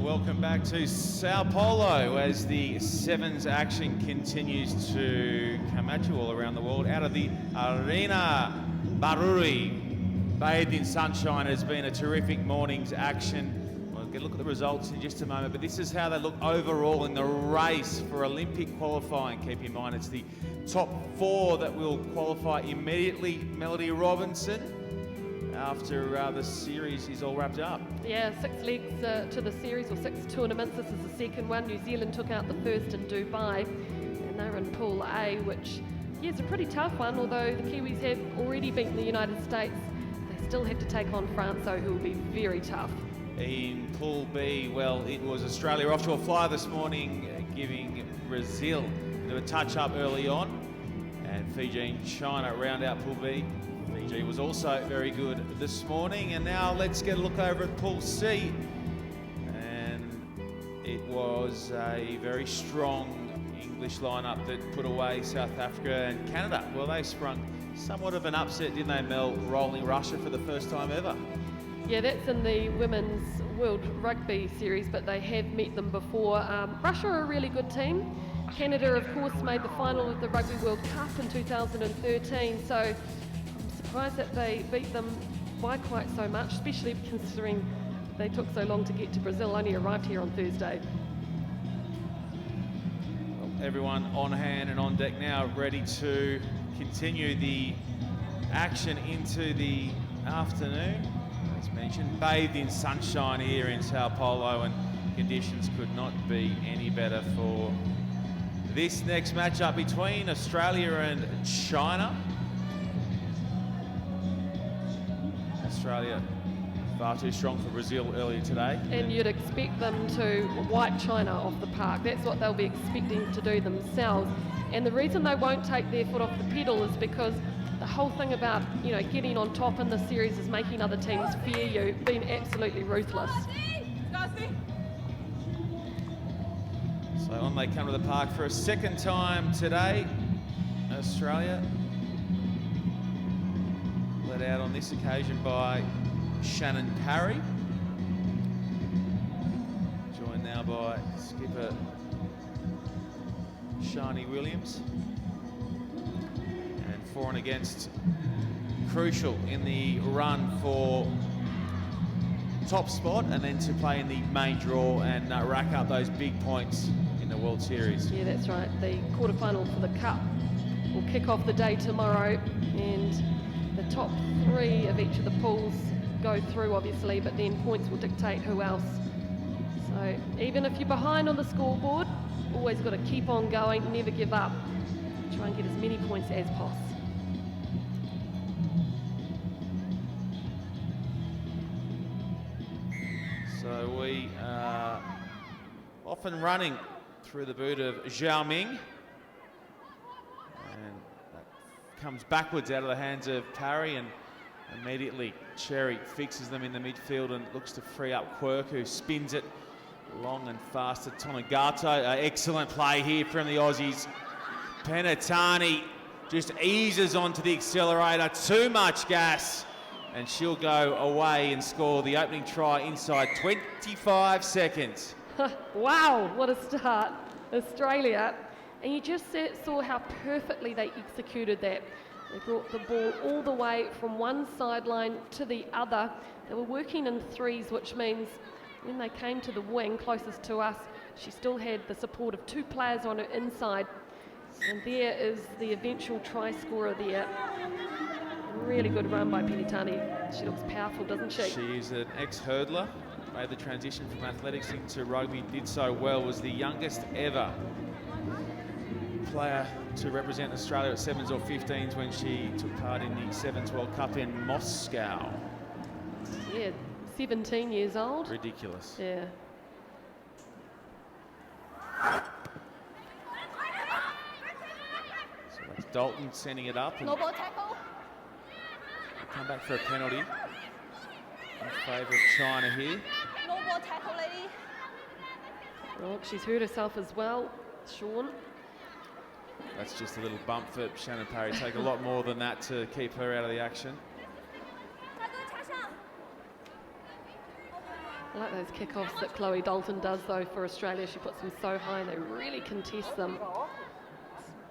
Welcome back to Sao Paulo as the sevens action continues to come at you all around the world. Out of the Arena Baruri, bathed in sunshine. It has been a terrific morning's action. We'll get a look at the results in just a moment, but this is how they look overall in the race for Olympic qualifying. Keep in mind it's the top 4 that will qualify immediately. Melody Robinson, after the series is all wrapped up. Yeah, 6 legs to the series, or 6 tournaments. This is the second one. New Zealand took out the first in Dubai, and they're in Pool A, which, yeah, is a pretty tough one. Although the Kiwis have already beaten the United States, they still have to take on France, so who will be very tough. In Pool B, well, it was Australia off to a fly this morning, giving Brazil a bit of a touch-up early on, and Fiji and China round out Pool B. Fiji was also very good this morning, and now let's get a look over at Pool C. And it was a very strong English lineup that put away South Africa and Canada. Well, they sprung somewhat of an upset, didn't they, Mel, rolling Russia for the first time ever? Yeah, that's in the Women's World Rugby Series, but they have met them before. Russia are a really good team. Canada, of course, made the final of the Rugby World Cup in 2013, so I'm surprised that they beat them by quite so much, especially considering they took so long to get to Brazil, only arrived here on Thursday. Well, everyone on hand and on deck now, ready to continue the action into the afternoon. As mentioned, bathed in sunshine here in Sao Paulo, and conditions could not be any better for this next matchup between Australia and China. Australia far too strong for Brazil earlier today. And you'd expect them to wipe China off the park. That's what they'll be expecting to do themselves. And the reason they won't take their foot off the pedal is because the whole thing about, you know, getting on top in the series is making other teams fear you, being absolutely ruthless. So on they come to the park for a second time today. Australia led out on this occasion by Shannon Parry. Joined now by skipper Shani Williams. And for and against, crucial in the run for top spot and then to play in the main draw and rack up those big points in the World Series. Yeah, that's right. The quarterfinal for the Cup will kick off the day tomorrow, and the top 3 of each of the pools go through, obviously, but then points will dictate who else. So even if you're behind on the scoreboard, always got to keep on going, never give up. Try and get as many points as possible. So we are off and running through the boot of Zhao Ming. And that comes backwards out of the hands of Parry, and immediately Cherry fixes them in the midfield and looks to free up Quirk, who spins it long and fast to Tonagato. Excellent play here from the Aussies. Penatani just eases onto the accelerator. Too much gas. And she'll go away and score the opening try inside 25 seconds. Wow, what a start, Australia. And you just saw how perfectly they executed that. They brought the ball all the way from one sideline to the other. They were working in threes, which means when they came to the wing closest to us, she still had the support of 2 players on her inside. And there is the eventual try scorer there. Really good run by Penatani. She looks powerful, doesn't she? She is an ex-hurdler, made the transition from athletics into rugby, did so well, was the youngest ever player to represent Australia at 7s or 15s when she took part in the Sevens World Cup in Moscow. Yeah, 17 years old. Ridiculous. Yeah. So that's Dalton sending it up. And No ball tackle. come back for a penalty in favour of China here. No ball tackle, lady. Oh, she's hurt herself as well, Sean. That's just a little bump for Shannon Parry. Take a lot more than that to keep her out of the action. I like those kickoffs that Chloe Dalton does, though, for Australia. She puts them so high and they really contest them.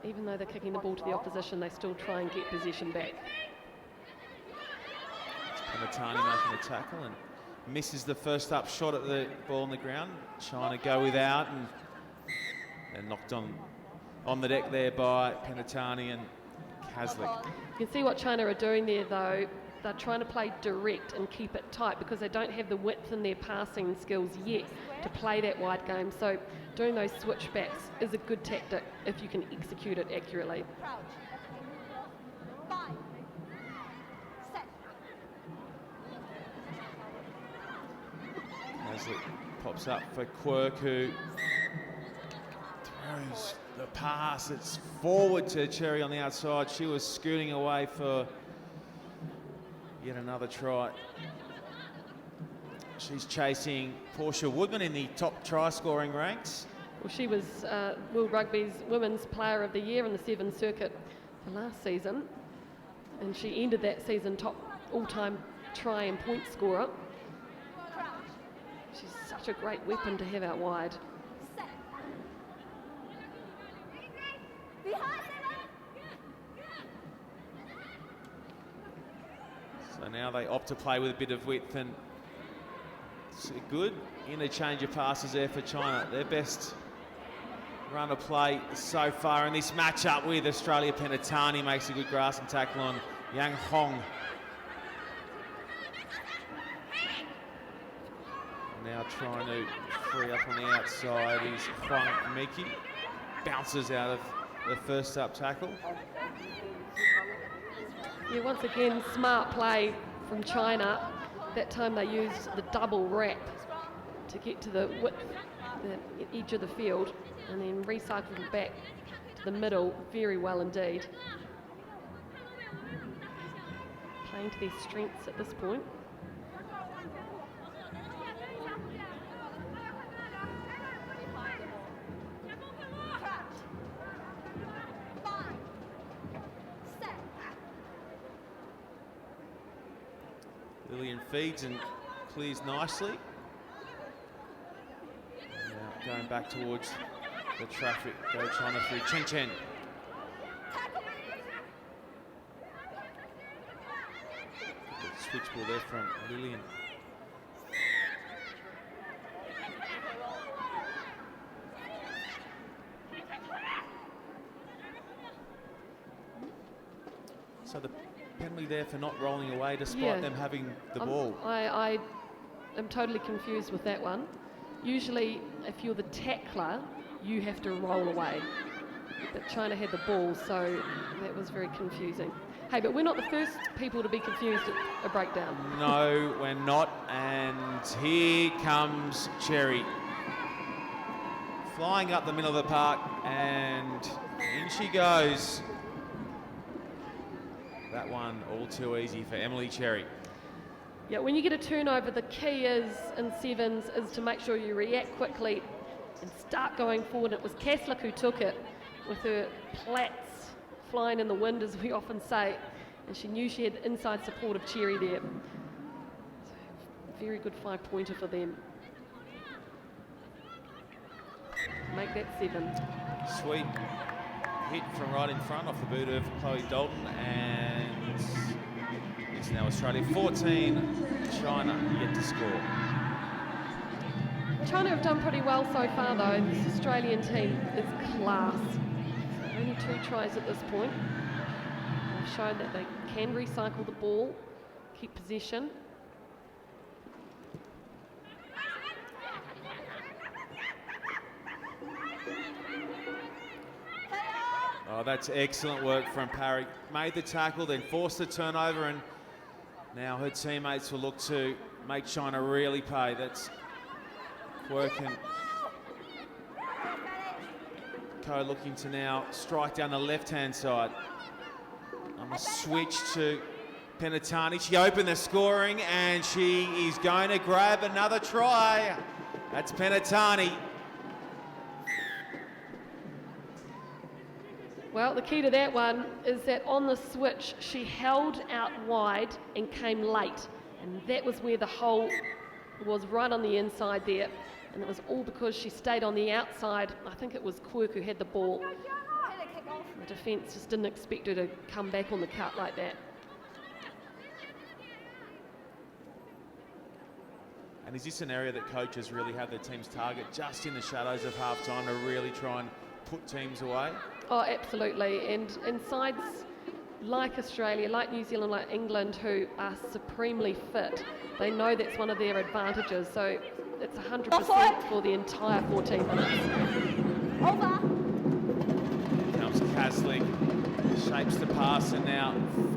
Even though they're kicking the ball to the opposition, they still try and get possession back. Penatani making a tackle and misses the first up shot at the ball on the ground. China go without and knocked on the deck there by Penatani and Kaslik. You can see what China are doing there, though. They're trying to play direct and keep it tight because they don't have the width in their passing skills yet to play that wide game. So doing those switchbacks is a good tactic if you can execute it accurately. Kaslik pops up for Quirk, who throws the pass. It's forward to Cherry on the outside. She was scooting away for yet another try. She's chasing Portia Woodman in the top try-scoring ranks. Well, she was World Rugby's Women's Player of the Year in the Sevens Circuit for last season, and she ended that season top all-time try and point scorer. She's such a great weapon to have out wide. So now they opt to play with a bit of width, and it's a good interchange of passes there for China. Their best run of play so far in this matchup with Australia. Penatani makes a good grasping tackle on Yang Hong. Now trying to free up on the outside is Huang Miki. Bounces out of the first up tackle. Yeah, once again, smart play from China. That time they used the double wrap to get to the width, the edge of the field, and then recycled it back to the middle very well indeed. Playing to their strengths at this point. Lillian feeds and clears nicely. Now going back towards the traffic, go China through Chen Chen. Switch ball there from Lillian. So the penalty there for not rolling away despite them having the ball. I am totally confused with that one. Usually, if you're the tackler, you have to roll away. But China had the ball, so that was very confusing. Hey, but we're not the first people to be confused at a breakdown. No, we're not. And here comes Cherry. Flying up the middle of the park, and in she goes. That one all too easy for Emily Cherry. Yeah, when you get a turnover, the key is in sevens is to make sure you react quickly and start going forward. It was Kaslik who took it with her plats flying in the wind, as we often say, and she knew she had inside support of Cherry there. So, very good 5-pointer for them. Make that 7. Sweet hit from right in front off the boot of Chloe Dalton, and it's now Australia 14, China yet to score. China have done pretty well so far though. This Australian team is class. Only 2 tries at this point. They've shown that they can recycle the ball, keep possession. Oh, that's excellent work from Parry. Made the tackle, then forced the turnover, and now her teammates will look to make China really pay. That's working. Ko looking to now strike down the left-hand side. On the switch to Penatani. She opened the scoring, and she is going to grab another try. That's Penatani. Well, the key to that one is that on the switch, she held out wide and came late. And that was where the hole was, right on the inside there. And it was all because she stayed on the outside. I think it was Quirk who had the ball. The defence just didn't expect her to come back on the cut like that. And is this an area that coaches really have their teams target just in the shadows of half-time to really try and put teams away? Oh, absolutely. And sides like Australia, like New Zealand, like England, who are supremely fit, they know that's one of their advantages. So it's 100% for the entire 14 minutes. Over. Here comes Kaslik, shapes the pass and now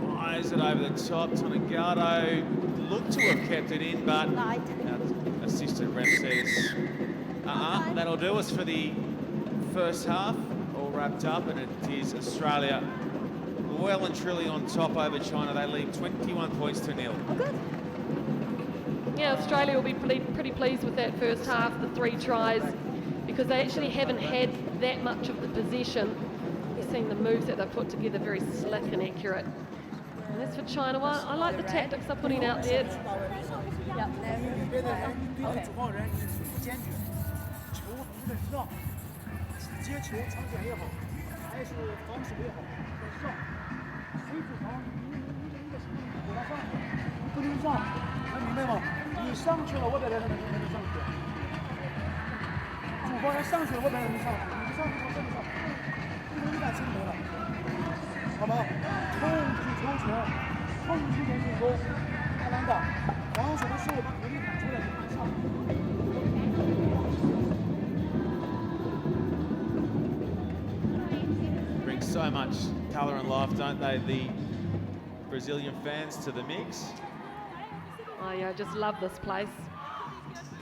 fires it over the top. Tonegado looked to have kept it in, but assistant ref says, that'll do us for the first half. All wrapped up, and it is Australia well and truly on top over China. They lead 21 points to 0. Oh, good. Yeah, Australia will be pretty pleased with that first half, the 3 tries, because they actually haven't had that much of the possession. You're seeing the moves that they've put together, very slick and accurate. And as for China, well, I like the tactics they're putting out there. Bring so much colour and life, don't they, the Brazilian fans to the mix. I just love this place.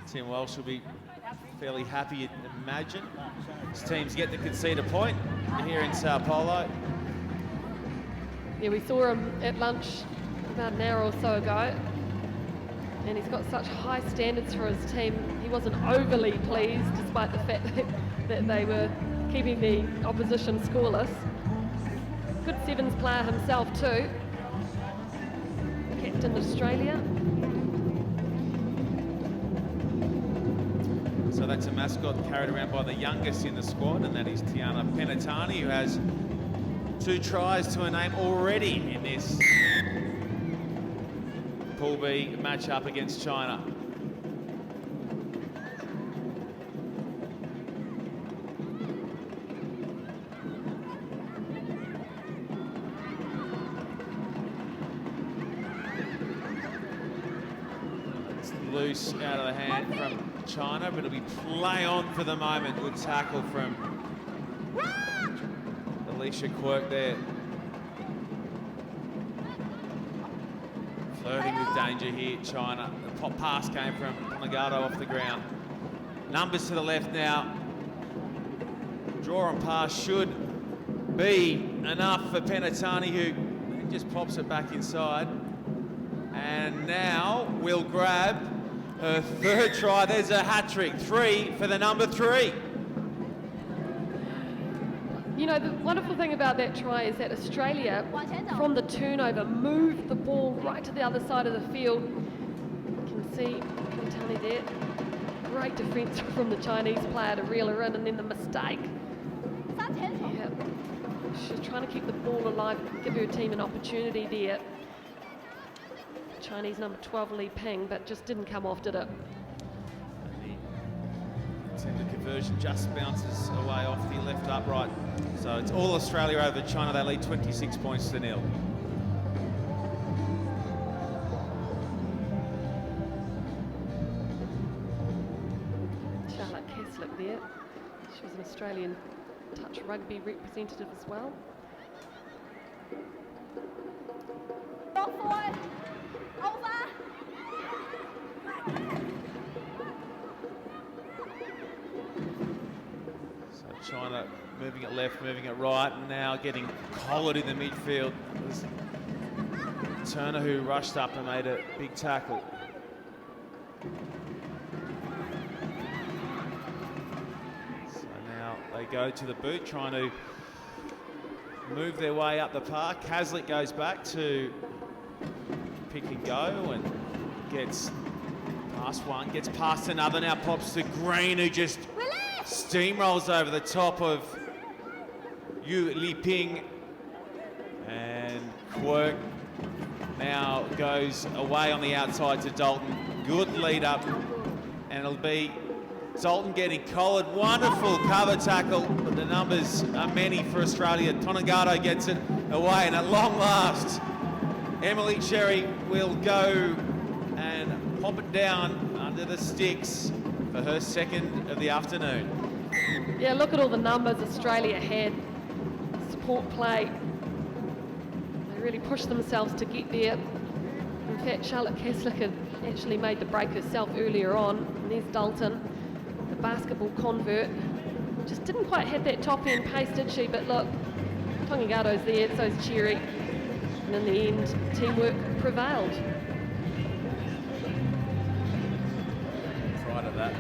Tim Welsh will be fairly happy, you'd imagine. His team's yet to concede a point here in Sao Paulo. Yeah, we saw him at lunch about an hour or so ago, and he's got such high standards for his team. He wasn't overly pleased, despite the fact that they were keeping the opposition scoreless. Good sevens player himself too. Captain Australia. that's a mascot carried around by the youngest in the squad, and that is Tiana Penatani, who has 2 tries to her name already in this Pool B match-up against China. It's loose out of the hand from China, but it'll be play on for the moment. Good tackle from Alicia Quirk there. Flirting with danger here, China. The pop pass came from Nagato off the ground. Numbers to the left now. Draw and pass should be enough for Penatani, who just pops it back inside. And now we'll grab her 3rd try. There's a hat-trick. 3 for the number 3. You know, the wonderful thing about that try is that Australia, from the turnover, moved the ball right to the other side of the field. You can see Penatani there. Great defence from the Chinese player to reel her in, and then the mistake. Yeah. She's trying to keep the ball alive, give her team an opportunity there. Chinese number 12, Li Ping, but just didn't come off, did it? The conversion just bounces away off the left upright. So it's all Australia over China. They lead 26 points to 0. Charlotte Keslick there. She was an Australian touch rugby representative as well. Go forward. Over. So China moving it left, moving it right, and now getting collared in the midfield. It was Turner who rushed up and made a big tackle. So now they go to the boot, trying to move their way up the park. Kaslik goes back to pick and go and gets past one, gets past another, now pops to Green, who just steamrolls over the top of Yu Li Ping. And Quirk now goes away on the outside to Dalton. Good lead up, and it'll be Dalton getting collared. Wonderful cover tackle, but the numbers are many for Australia. Tonagato gets it away, and at long last, Emily Cherry will go and pop it down under the sticks for her 2nd of the afternoon. Yeah, look at all the numbers Australia had. Support play. They really pushed themselves to get there. In fact, Charlotte Keslick had actually made the break herself earlier on. And there's Dalton, the basketball convert. Just didn't quite have that top end pace, did she? But look, Tongagato's there, so's Cherry. And in the end, teamwork prevailed. Prior to that,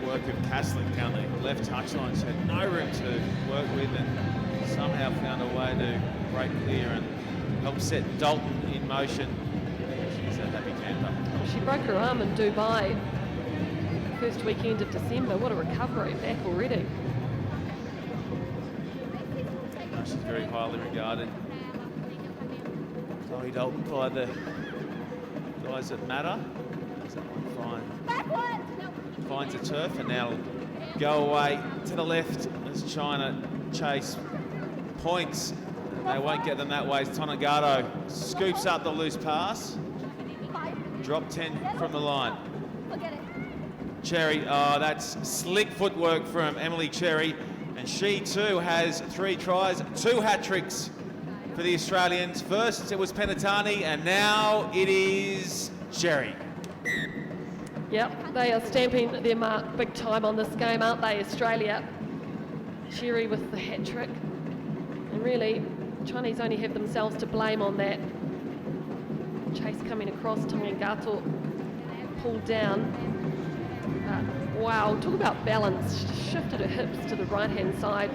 the work of Kaslik down the left touchline, she had no room to work with, and somehow found a way to break clear and help set Dalton in motion. She's a happy camper. She broke her arm in Dubai first weekend of December. What a recovery, back already. She's very highly regarded. Chloe Dalton by the guys that matter. Is that one fine? Finds a turf, and now go away to the left as China chase points. They won't get them that way as Tonagato scoops up the loose pass. Drop 10 from the line. Cherry, oh, that's slick footwork from Emily Cherry, and she too has 3 tries, 2 hat-tricks for the Australians. First it was Penatani, and now it is Cherry. Yep, they are stamping their mark big time on this game, aren't they, Australia? Cherry with the hat-trick. And really, Chinese only have themselves to blame on that. Chase coming across, Tongato pulled down. Wow, talk about balance. She shifted her hips to the right-hand side.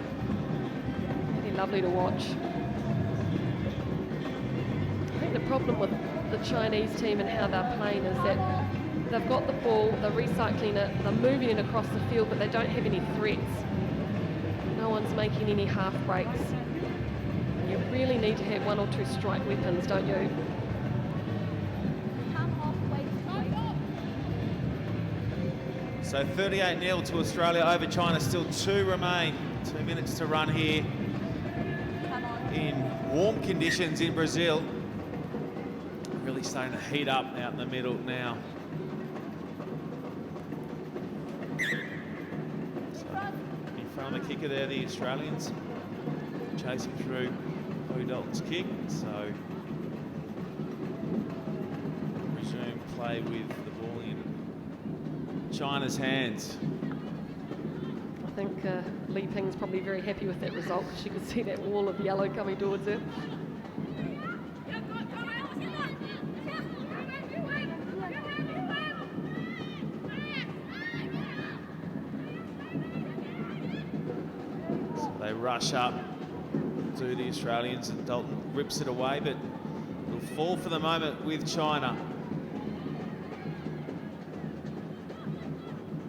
Really lovely to watch. I think the problem with the Chinese team and how they're playing is that they've got the ball, they're recycling it, they're moving it across the field, but they don't have any threats. No one's making any half breaks. You really need to have one or two strike weapons, don't you? So 38-0 to Australia over China, still 2 remain. 2 minutes to run here in warm conditions in Brazil. Really starting to heat up out in the middle now. So in front of the kicker there, the Australians chasing through Chloe Dalton's kick. So resume play with the ball in China's hands. I think Li Ping's probably very happy with that result because she could see that wall of yellow coming towards her. So they rush up to the Australians and Dalton rips it away, but it'll fall for the moment with China.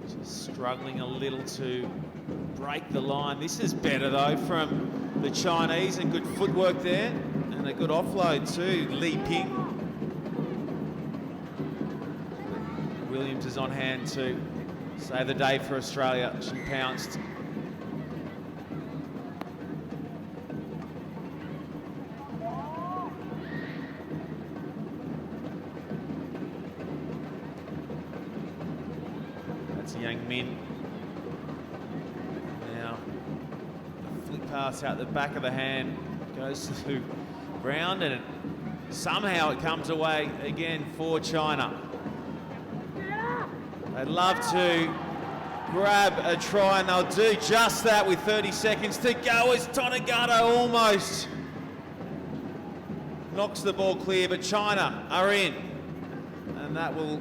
Just struggling a little to break the line. This is better though from the Chinese, and good footwork there and a good offload too. Li Ping. Williams is on hand to save the day for Australia. She pounced. That's Yang Min. Now, the flick pass out the back of the hand goes to Brown, and somehow it comes away again for China. They'd love to grab a try, and they'll do just that with 30 seconds to go as Tonegata almost knocks the ball clear, but China are in, and that will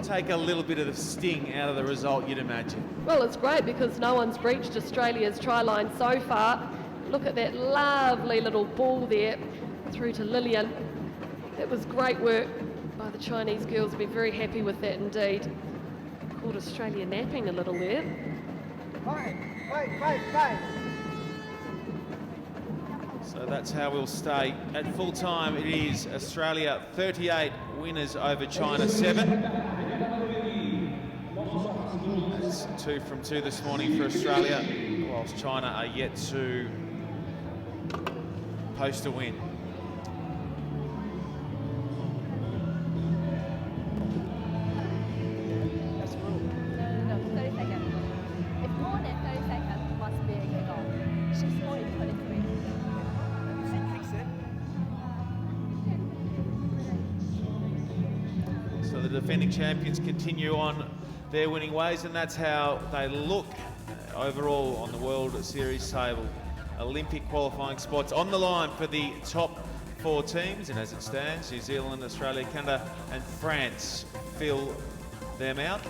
take a little bit of the sting out of the result, you'd imagine. Well, it's great because no one's breached Australia's try line so far. Look at that lovely little ball there through to Lillian. That was great work by the Chinese girls. Be very happy with that indeed. Caught Australia napping a little there. So that's how we'll stay. At full time, it is Australia 38, winners over China 7. That's 2 from 2 this morning for Australia, whilst China are yet to post a win. So the defending champions continue on their winning ways, and that's how they look overall on the World Series table. Olympic qualifying spots on the line for the top 4 teams, and as it stands, New Zealand, Australia, Canada and France fill them out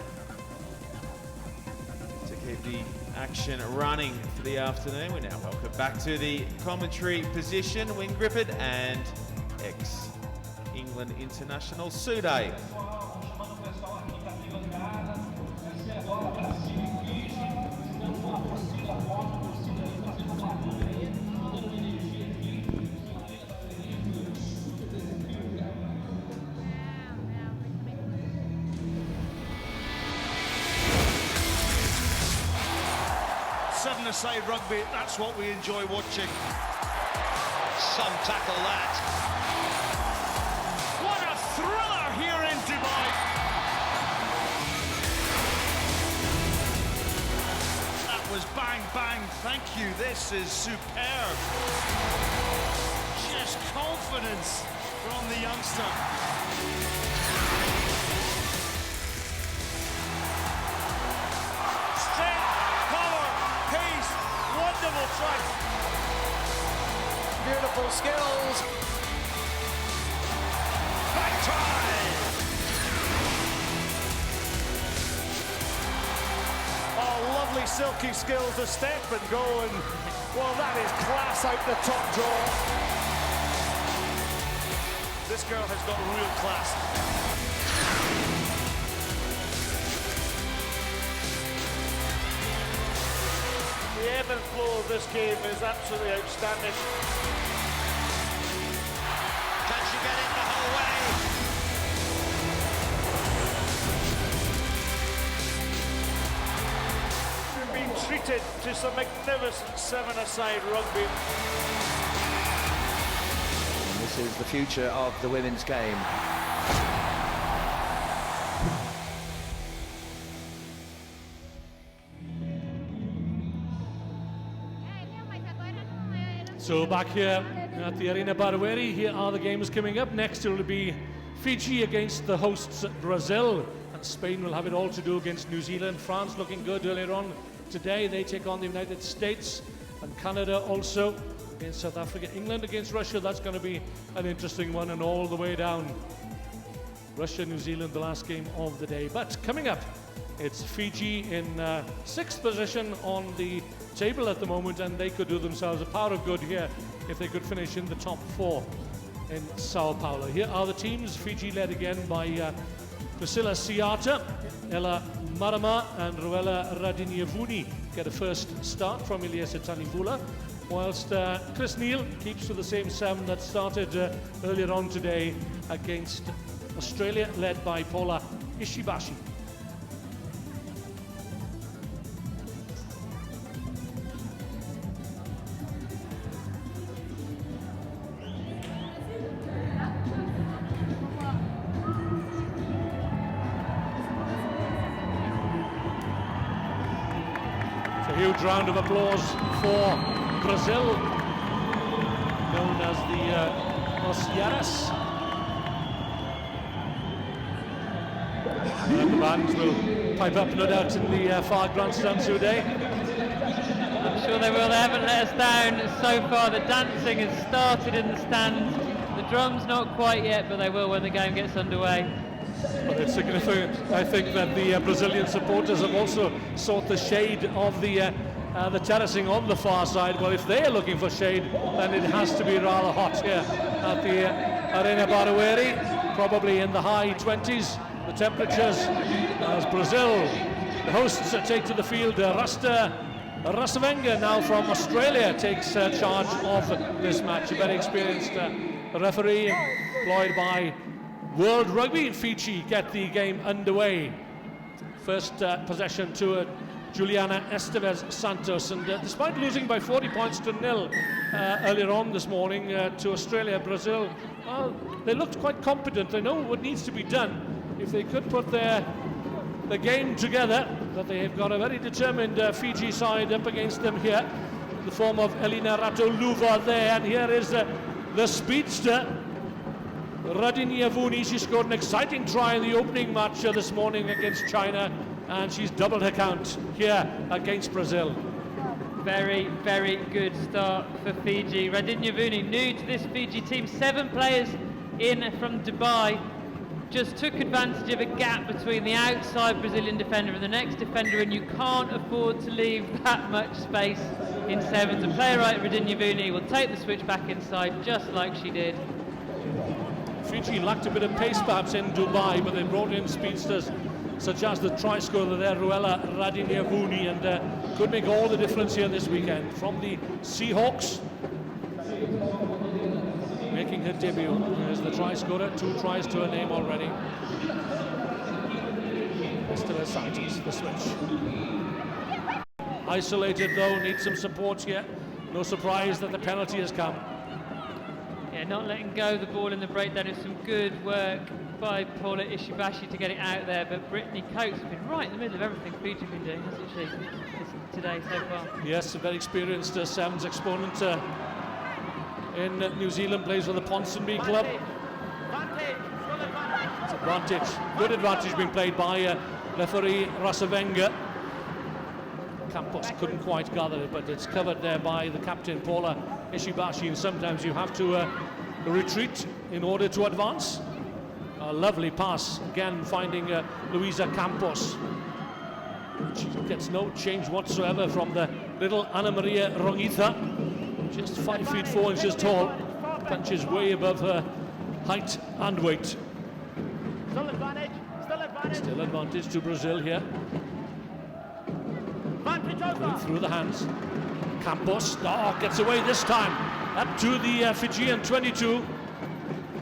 to keep the action running for the afternoon. We now welcome back to the commentary position Wing Griffith and ex-England international Sude. Seven-a-side rugby, that's what we enjoy watching. Some tackle that. What a thriller here in Dubai. That was bang, bang, thank you. This is superb. Just confidence from the youngster. Wonderful try. Beautiful skills. Back try. Oh, lovely silky skills to step and go, and well, that is class out the top draw. This girl has got real class. ebb and flow of this game is absolutely outstanding. Can she get it the whole way? We've been treated to some magnificent seven-a-side rugby. And this is the future of the women's game. So back here at the Arena Barueri, here are the games coming up. Next it will be Fiji against the hosts Brazil, and Spain will have it all to do against New Zealand. France looking good earlier on today. They take on the United States, and Canada also against South Africa. England against Russia, that's going to be an interesting one, and all the way down. Russia, New Zealand, the last game of the day. But coming up, it's Fiji in 6th position on the table at the moment, and they could do themselves a power of good here if they could finish in the top 4 in Sao Paulo. Here are the teams. Fiji led again by Priscilla Siata, Ella Marama and Ruela Radiniavuni get a first start from Eliesa Tanifula, whilst Chris Neal keeps with the same 7 that started earlier on today against Australia, led by Paula Ishibashi. Huge round of applause for Brazil, known as the Los Yaras. The bands will pipe up, no doubt, in the far grandstand today. I'm sure they will. They haven't let us down so far. The dancing has started in the stands. The drums not quite yet, but they will when the game gets underway. But it's significant, I think, that the Brazilian supporters have also sought the shade of the terracing on the far side. Well, if they're looking for shade, then it has to be rather hot here at the Arena Barueri, probably in the high 20s, the temperatures, as Brazil, the hosts, take to the field. Rasta Rasavenga, now from Australia, takes charge of this match. A very experienced referee employed by World Rugby. Fiji get the game underway. First possession to Juliana Esteves Santos, and despite losing by 40 points to 0 earlier on this morning to Australia, Brazil, well, they looked quite competent. They know what needs to be done. If they could put the game together, that they have got a very determined Fiji side up against them here, in the form of Elina Ratoluva there, and here is the speedster Radiniavuni. She scored an exciting try in the opening match this morning against China, and she's doubled her count here against Brazil. Very, very good start for Fiji. Radiniavuni, new to this Fiji team, 7 players in from Dubai, just took advantage of a gap between the outside Brazilian defender and the next defender, and you can't afford to leave that much space in 7. A player like Radiniavuni will take the switch back inside just like she did. Fiji lacked a bit of pace perhaps in Dubai, but they brought in speedsters such as the try scorer there, Ruela Radiniavuni, and could make all the difference here this weekend. From the Seahawks, making her debut as the try scorer, 2 tries to her name already. Esteves Santos, the switch. Isolated though, needs some support here. No surprise that the penalty has come. Yeah, not letting go of the ball in the breakdown is some good work by Paula Ishibashi to get it out there, but Brittany Coates has been right in the middle of everything Fiji have been doing, hasn't she, today so far? Yes, a very experienced Sevens exponent in New Zealand, plays for the Ponsonby club. It's advantage, good advantage being played by referee Rasavenga. Campos couldn't quite gather it, but it's covered there by the captain Paula Ishibashi, and sometimes you have to retreat in order to advance. A lovely pass, again finding Luisa Campos. She gets no change whatsoever from the little Ana Maria Rongitha, just 5 feet 4 inches tall, punches way above her height and weight. Still advantage, still advantage. Still advantage to Brazil here. Going through the hands. Campos, gets away this time. Up to the Fijian 22.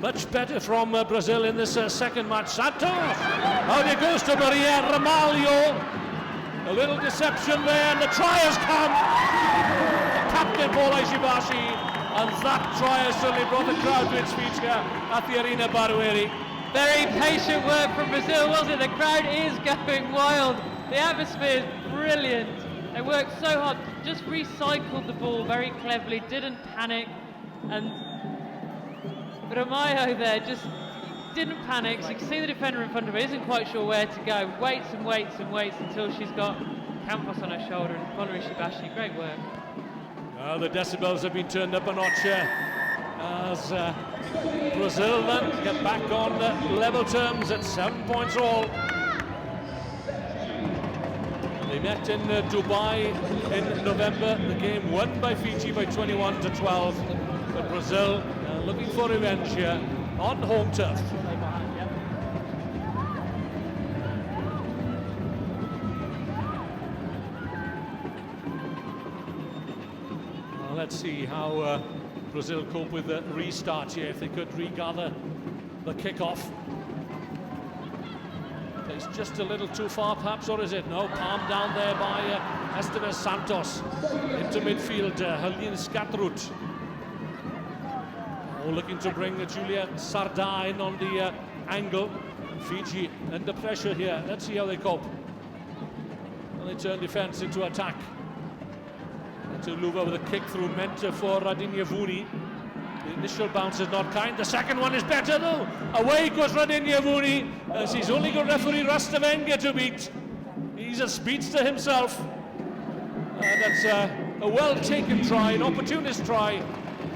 Much better from Brazil in this second match. Santos! Out it goes to Maria Ramalho. A little deception there, and the try has come. Captain Paul Aishibashi, and that try has certainly brought the crowd to its feet here at the Arena Barueri. Very patient work from Brazil, wasn't it? The crowd is going wild. The atmosphere is brilliant. They worked so hard, just recycled the ball very cleverly, didn't panic, and Ramalho there just didn't panic. So you can see the defender in front of her, isn't quite sure where to go, waits and waits and waits until she's got Campos on her shoulder, and Paul Aishibashi, great work. The decibels have been turned up a notch as Brazil then get back on level terms at 7 points all. They met in Dubai in November. The game won by Fiji by 21-12. But Brazil looking for revenge here on home turf. Let's see how Brazil cope with the restart here, if they could regather the kickoff. It's just a little too far perhaps, or is it? No, palm down there by Esteves Santos. Into midfield, Helene Skatrut. Looking to bring Julia Sardar in on the angle. Fiji under pressure here. Let's see how they cope. And they turn defence into attack. To Luva with a kick through meant for Radinjavuni. The initial bounce is not kind. The second one is better though. Away goes Radinjavuni as he's only got referee Rastavenga to beat. He's a speedster himself. That's a well-taken try, an opportunist try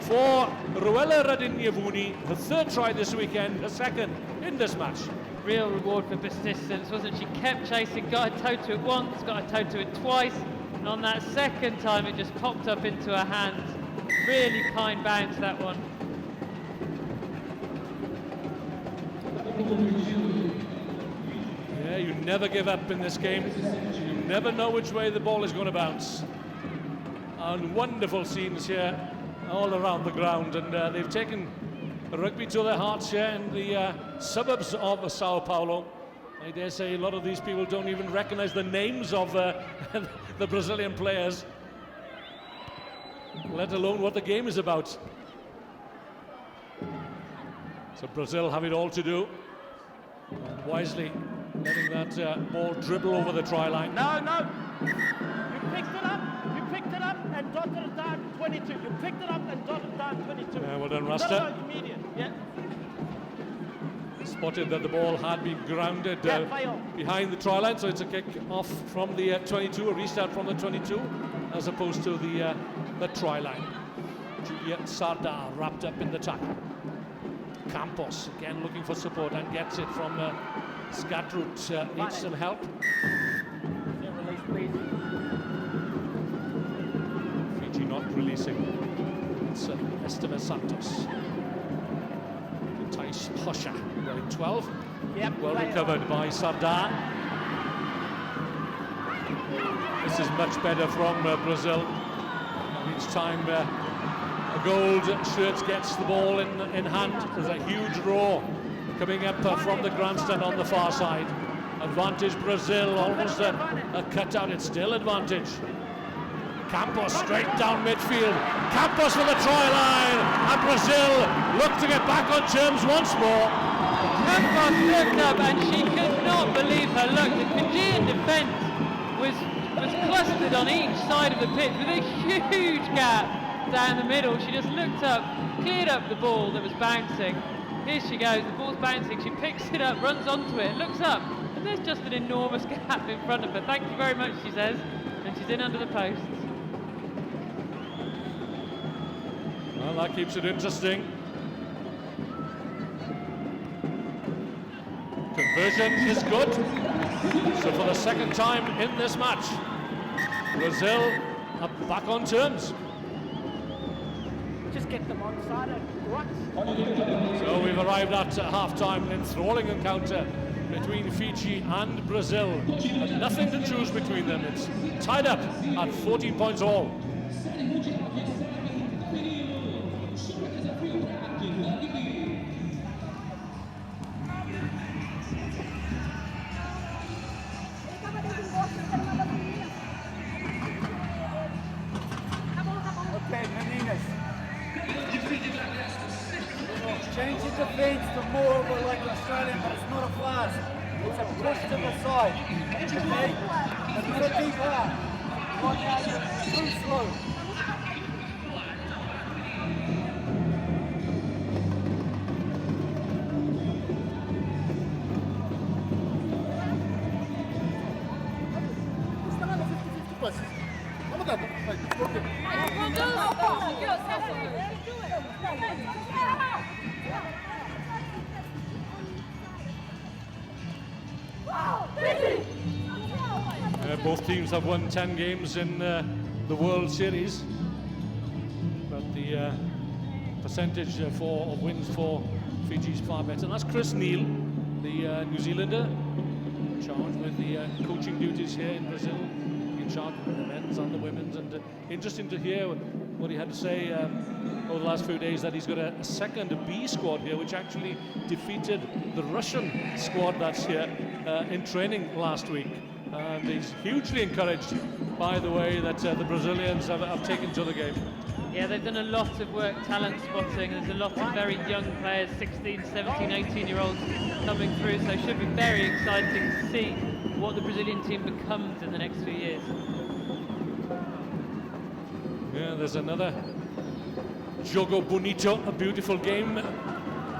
for Ruela Radinjavuni. Her third try this weekend, her second in this match. Real reward for persistence, wasn't she? Kept chasing, got a toe to it once, got a toe to it twice. And on that second time, it just popped up into her hands. Really kind bounce, that one. Yeah, you never give up in this game. You never know which way the ball is going to bounce. And wonderful scenes here all around the ground. And they've taken rugby to their hearts here in the suburbs of Sao Paulo. I dare say a lot of these people don't even recognize the names of the Brazilian players, let alone what the game is about. So Brazil have it all to do, and wisely letting that ball dribble over the try line. No, no. You picked it up and dotted it down 22. You picked it up and dotted it down 22. Yeah, well done, Rasta. No, immediate. Yeah. Spotted that the ball had been grounded behind the try line, so it's a kick off from the 22, a restart from the 22, as opposed to the try line. Julia Sardar wrapped up in the tackle. Campos again looking for support and gets it from Skatrut. Needs some help. Fiji not releasing. It's Esteves Santos. Thais Hosha, wearing 12. Yep, well recovered by Sardar. This is much better from Brazil. Each time a gold shirt gets the ball in hand, there's a huge roar coming up from the grandstand on the far side. Advantage Brazil, almost a cutout, it's still advantage. Campos straight down midfield. Campos for the try line, and Brazil look to get back on terms once more. Campos looked up and she could not believe her luck. The Fijian defence was clustered on each side of the pitch with a huge gap down the middle. She just looked up, cleared up the ball that was bouncing. Here she goes, the ball's bouncing, she picks it up, runs onto it, looks up, and there's just an enormous gap in front of her. Thank you very much, she says, and she's in under the posts. Well, that keeps it interesting. Conversion is good. So for the second time in this match, Brazil are back on terms. Just get them on side and ruts. So we've arrived at half-time, an enthralling encounter between Fiji and Brazil. And nothing to choose between them. It's tied up at 14 points all. Série Mundial recebe feminino. Super desafio craque Rugby. Okay, meninas. Change the defense to more of a like Australian, but it's not a fast. It's a push to the side. Okay? And it's a deep out. Right now you're too slow. Both teams have won 10 games in the World Series, but the percentage of wins for Fiji is far better. And that's Chris Neal, the New Zealander, charged with the coaching duties here in Brazil, in charge of the men's and the women's. And interesting to hear what he had to say over the last few days, that he's got a second B squad here, which actually defeated the Russian squad that's here in training last week. And he's hugely encouraged by the way that the Brazilians have taken to the game. Yeah, they've done a lot of work talent spotting. There's a lot of very young players, 16, 17, 18-year-olds coming through, so it should be very exciting to see what the Brazilian team becomes in the next few years. Yeah, there's another Jogo Bonito, a beautiful game,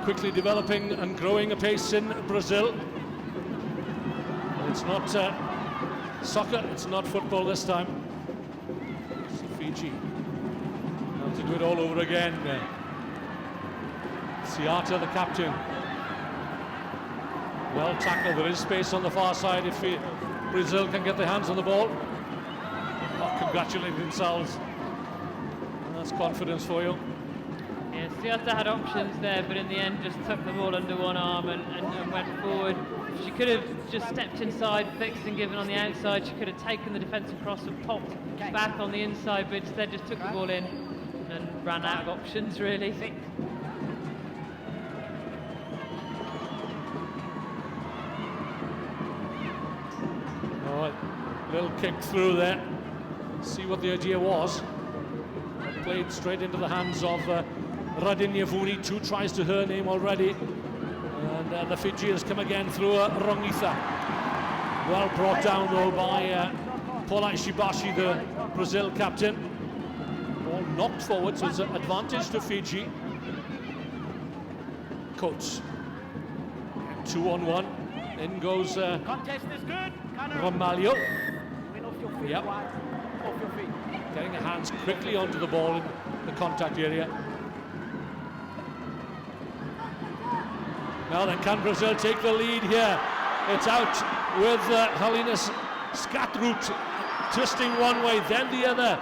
quickly developing and growing apace in Brazil. It's not soccer, it's not football this time. So Fiji have to do it all over again. Siata, the captain. Well tackled, there is space on the far side if Brazil can get their hands on the ball. Oh, congratulate themselves. That's confidence for you. Yeah, Siata had options there, but in the end just took the ball under one arm and went forward. She could have just stepped inside, fixed and given on the outside. She could have taken the defence across and popped back on the inside, but instead just took the ball in and ran out of options, really. Oh, a little kick through there. See what the idea was. Played straight into the hands of Radinyavuni. 2 tries to her name already. And the Fijians come again through Rongitha. Well brought down though by Paula Ishibashi, the Brazil captain. Ball knocked forward, so it's an advantage to Fiji. Coates. 2-on-1. In goes Contest is good. Ramalho. Win off your feet, Yep. right? Off your feet. Getting her hands quickly onto the ball in the contact area. Now then, can Brazil take the lead here? It's out with Helena Skatrut twisting one way, then the other.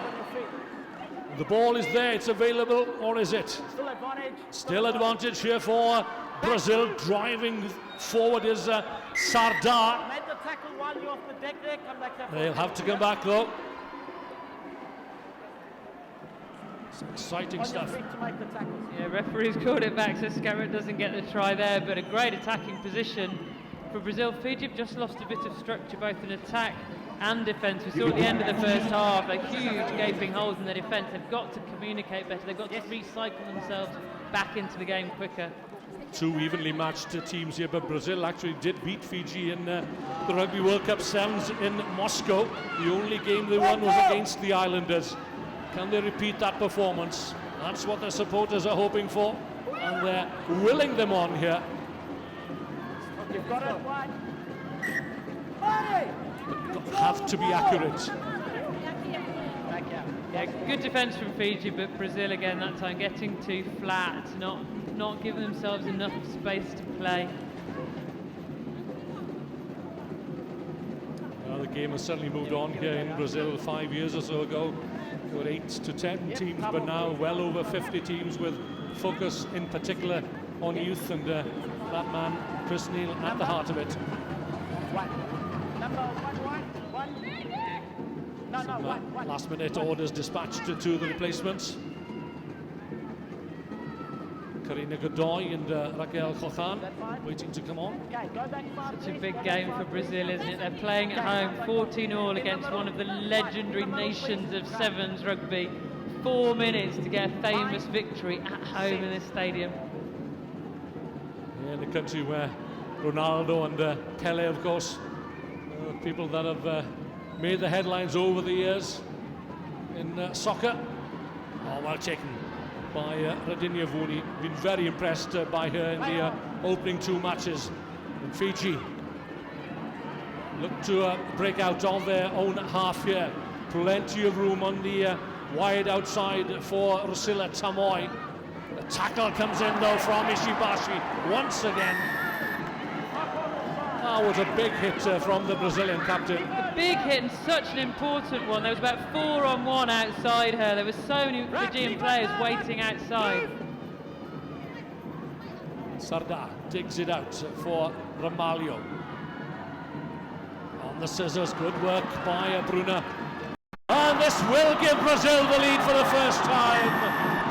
The ball is there, it's available, or is it? Still advantage. Still advantage here for Brazil. Driving forward is Sardar. Make the tackle while you're off the deck there. Come back there. They'll have to come back though. Some exciting stuff. Yeah, referees called it back, so Scarrett doesn't get the try there, but a great attacking position for Brazil. Fiji have just lost a bit of structure both in attack and defence. We saw at the end of the first half a huge gaping holes in their defence. They've got to communicate better, they've got to recycle themselves back into the game quicker. 2 evenly matched teams here, but Brazil actually did beat Fiji in the Rugby World Cup Sevens in Moscow. The only game they won was against the Islanders. Can they repeat that performance? That's what their supporters are hoping for, and they're willing them on here. You've got it. But have to be accurate. Yeah, good defence from Fiji, but Brazil again that time getting too flat, not giving themselves enough space to play. Well, the game has certainly moved on here in Brazil. 5 years or so ago, there were 8 to 10 teams, but now well over 50 teams with focus in particular on youth, and that man, Chris Neal, at the heart of it. Some last-minute orders dispatched to the replacements. Karina Godoy and Raquel Cojan waiting to come on. Such a big game for Brazil, isn't it? They're playing at home 14-all against one of the legendary nations of sevens rugby. 4 minutes to get a famous victory at home in this stadium. Yeah, in the country where Ronaldo and Pele, of course, people that have made the headlines over the years in soccer. Oh, well taken by Radinia Vuni. Been very impressed by her in the opening 2 matches. And Fiji look to break out on their own half here. Plenty of room on the wide outside for Rusilla Tamoy. The tackle comes in though from Ishibashi once again. Oh, what a big hit from the Brazilian captain. A big hit and such an important one. There was about 4-on-1 outside her. There were so many Fijian players waiting outside. Sardar digs it out for Ramalho. On the scissors, good work by Bruna. And this will give Brazil the lead for the first time.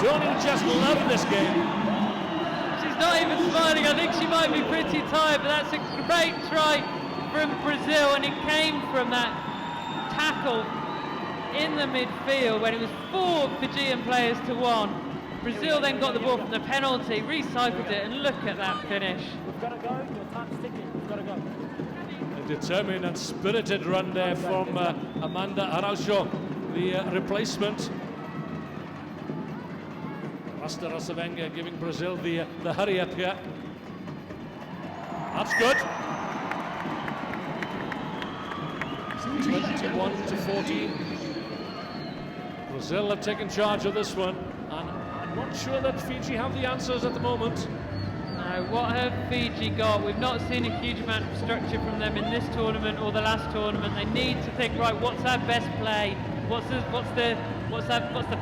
Don't you just love this game? She's not even smiling. I think she might be pretty tired, but that's a great try from Brazil, and it came from that tackle in the midfield when it was 4 Fijian players to 1. Brazil then got the ball from the penalty, recycled it, and look at that finish. We've got to go. Your time's ticking. We've got to go. A determined and spirited run there from Amanda Araujo, the replacement. Rasta Rasavenga giving Brazil the hurry up here. That's good. 21-14. Brazil have taken charge of this one, and I'm not sure that Fiji have the answers at the moment. No, what have Fiji got? We've not seen a huge amount of structure from them in this tournament or the last tournament. They need to think, right, what's our best play? What's the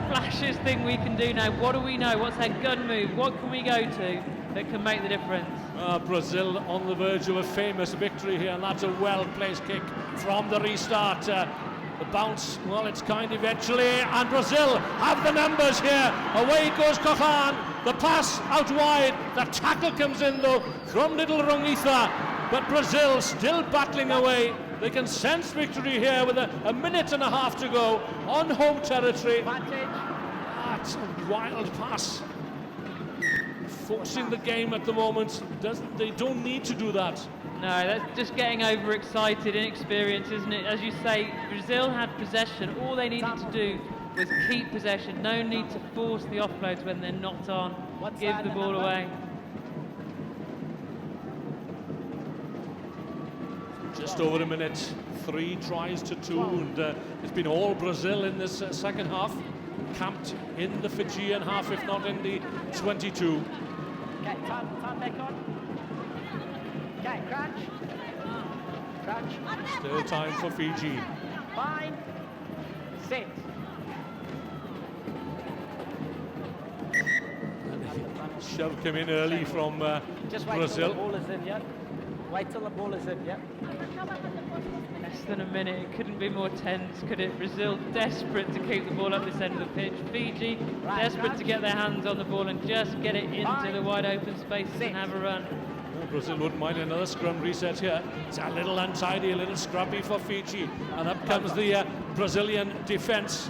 flashiest thing we can do now? What do we know? What's our gun move? What can we go to that can make the difference? Brazil on the verge of a famous victory here, and that's a well-placed kick from the restart. The bounce, well, it's kind eventually, and Brazil have the numbers here. Away goes Cojan, the pass out wide, the tackle comes in though from Little Rongitha, but Brazil still battling away. They can sense victory here with a minute and a half to go on home territory. That's a wild pass. Forcing the game at the moment. They don't need to do that. No, that's just getting overexcited, inexperienced, isn't it? As you say, Brazil had possession. All they needed to do was keep possession. No need to force the offloads when they're not on. Give the ball away. Just over a minute, 3 tries to 2, and it's been all Brazil in this second half, camped in the Fijian half, if not in the 22. Okay, time back on. Okay, crunch. Crunch. Still time for Fiji. Fine. Set. Shove came in early from Just wait Brazil. till the ball is in, yeah? Wait till the ball is in, yeah? Less than a minute. It couldn't be more tense, could it? Brazil desperate to keep the ball up this end of the pitch. Fiji desperate to get their hands on the ball and just get it into the wide open spaces and have a run. Brazil wouldn't mind another scrum reset here. It's a little untidy, a little scrappy for Fiji. And up comes the Brazilian defence.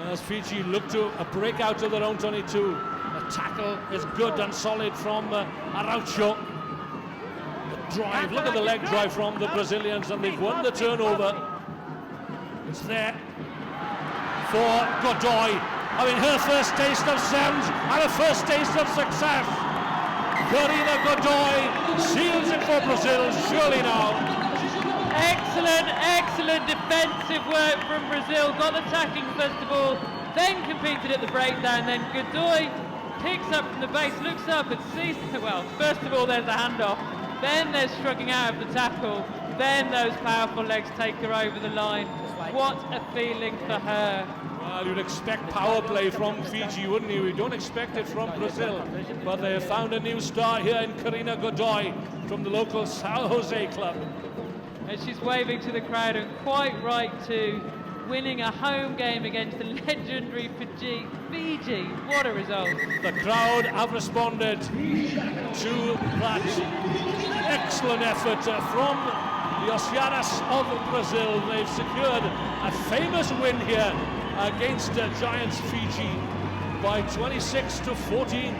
As Fiji look to break out of their own 22. The tackle is good and solid from Araujo. The drive, look at the leg drive from the Brazilians, and they've won the turnover. It's there for Godoy. I mean, her first taste of sevens and her first taste of success. Karina Godoy seals it for Brazil, surely now. Excellent defensive work from Brazil. Got the tackling first of all, then competed at the breakdown. Then Godoy picks up from the base, looks up and sees, well, first of all there's a handoff, then there's shrugging out of the tackle, then those powerful legs take her over the line. What a feeling for her. Well, you'd expect power play from Fiji, wouldn't you? We don't expect it from Brazil, but they have found a new star here in Karina Godoy from the local San Jose club. And she's waving to the crowd, and quite right too. winning a home game against the legendary Fiji. What a result. The crowd have responded to that excellent effort from the Oceanas of Brazil. They've secured a famous win here against Giants Fiji by 26-14.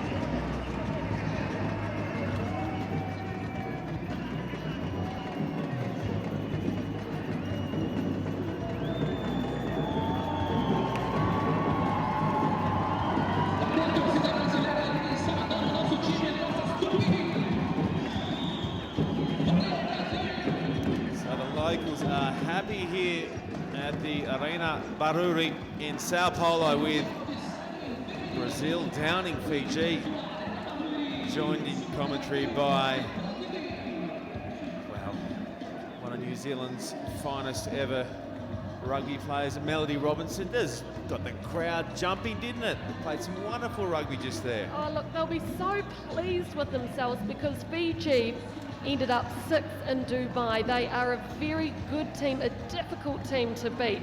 Locals are happy here at the Arena Baruri in Sao Paulo with Brazil downing Fiji. Joined in commentary by, well, one of New Zealand's finest ever rugby players, Melody Robinson. This got the crowd jumping, didn't it? They played some wonderful rugby just there. Oh, look, they'll be so pleased with themselves because Fiji ended up 6th in Dubai. They are a very good team, a difficult team to beat.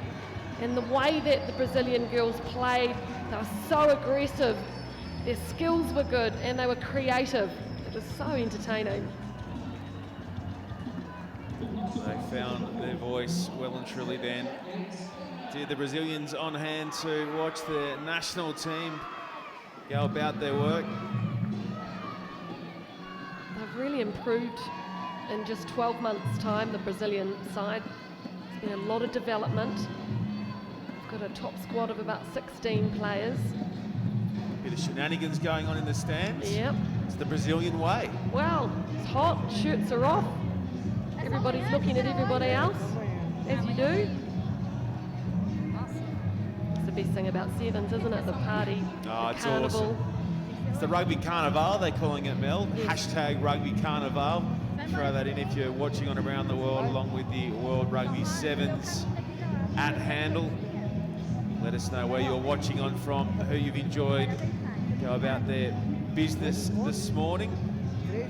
And the way that the Brazilian girls played, they were so aggressive. Their skills were good and they were creative. It was so entertaining. They found their voice well and truly then. Did the Brazilians on hand to watch the national team go about their work? They've really improved in just 12 months' time, the Brazilian side. There's been a lot of development. We've got a top squad of about 16 players. A bit of shenanigans going on in the stands. Yep. It's the Brazilian way. Well, it's hot, shirts are off. Everybody's looking at everybody else, as you do. It's the best thing about Sevens, isn't it? The party, Oh, the it's carnival. awesome. It's the Rugby Carnival, they're calling it, Mel. Yes. Hashtag Rugby Carnival. Throw that in if you're watching on around the world, along with the World Rugby Sevens at handle. Let us know where you're watching on from, who you've enjoyed go about their business this morning. There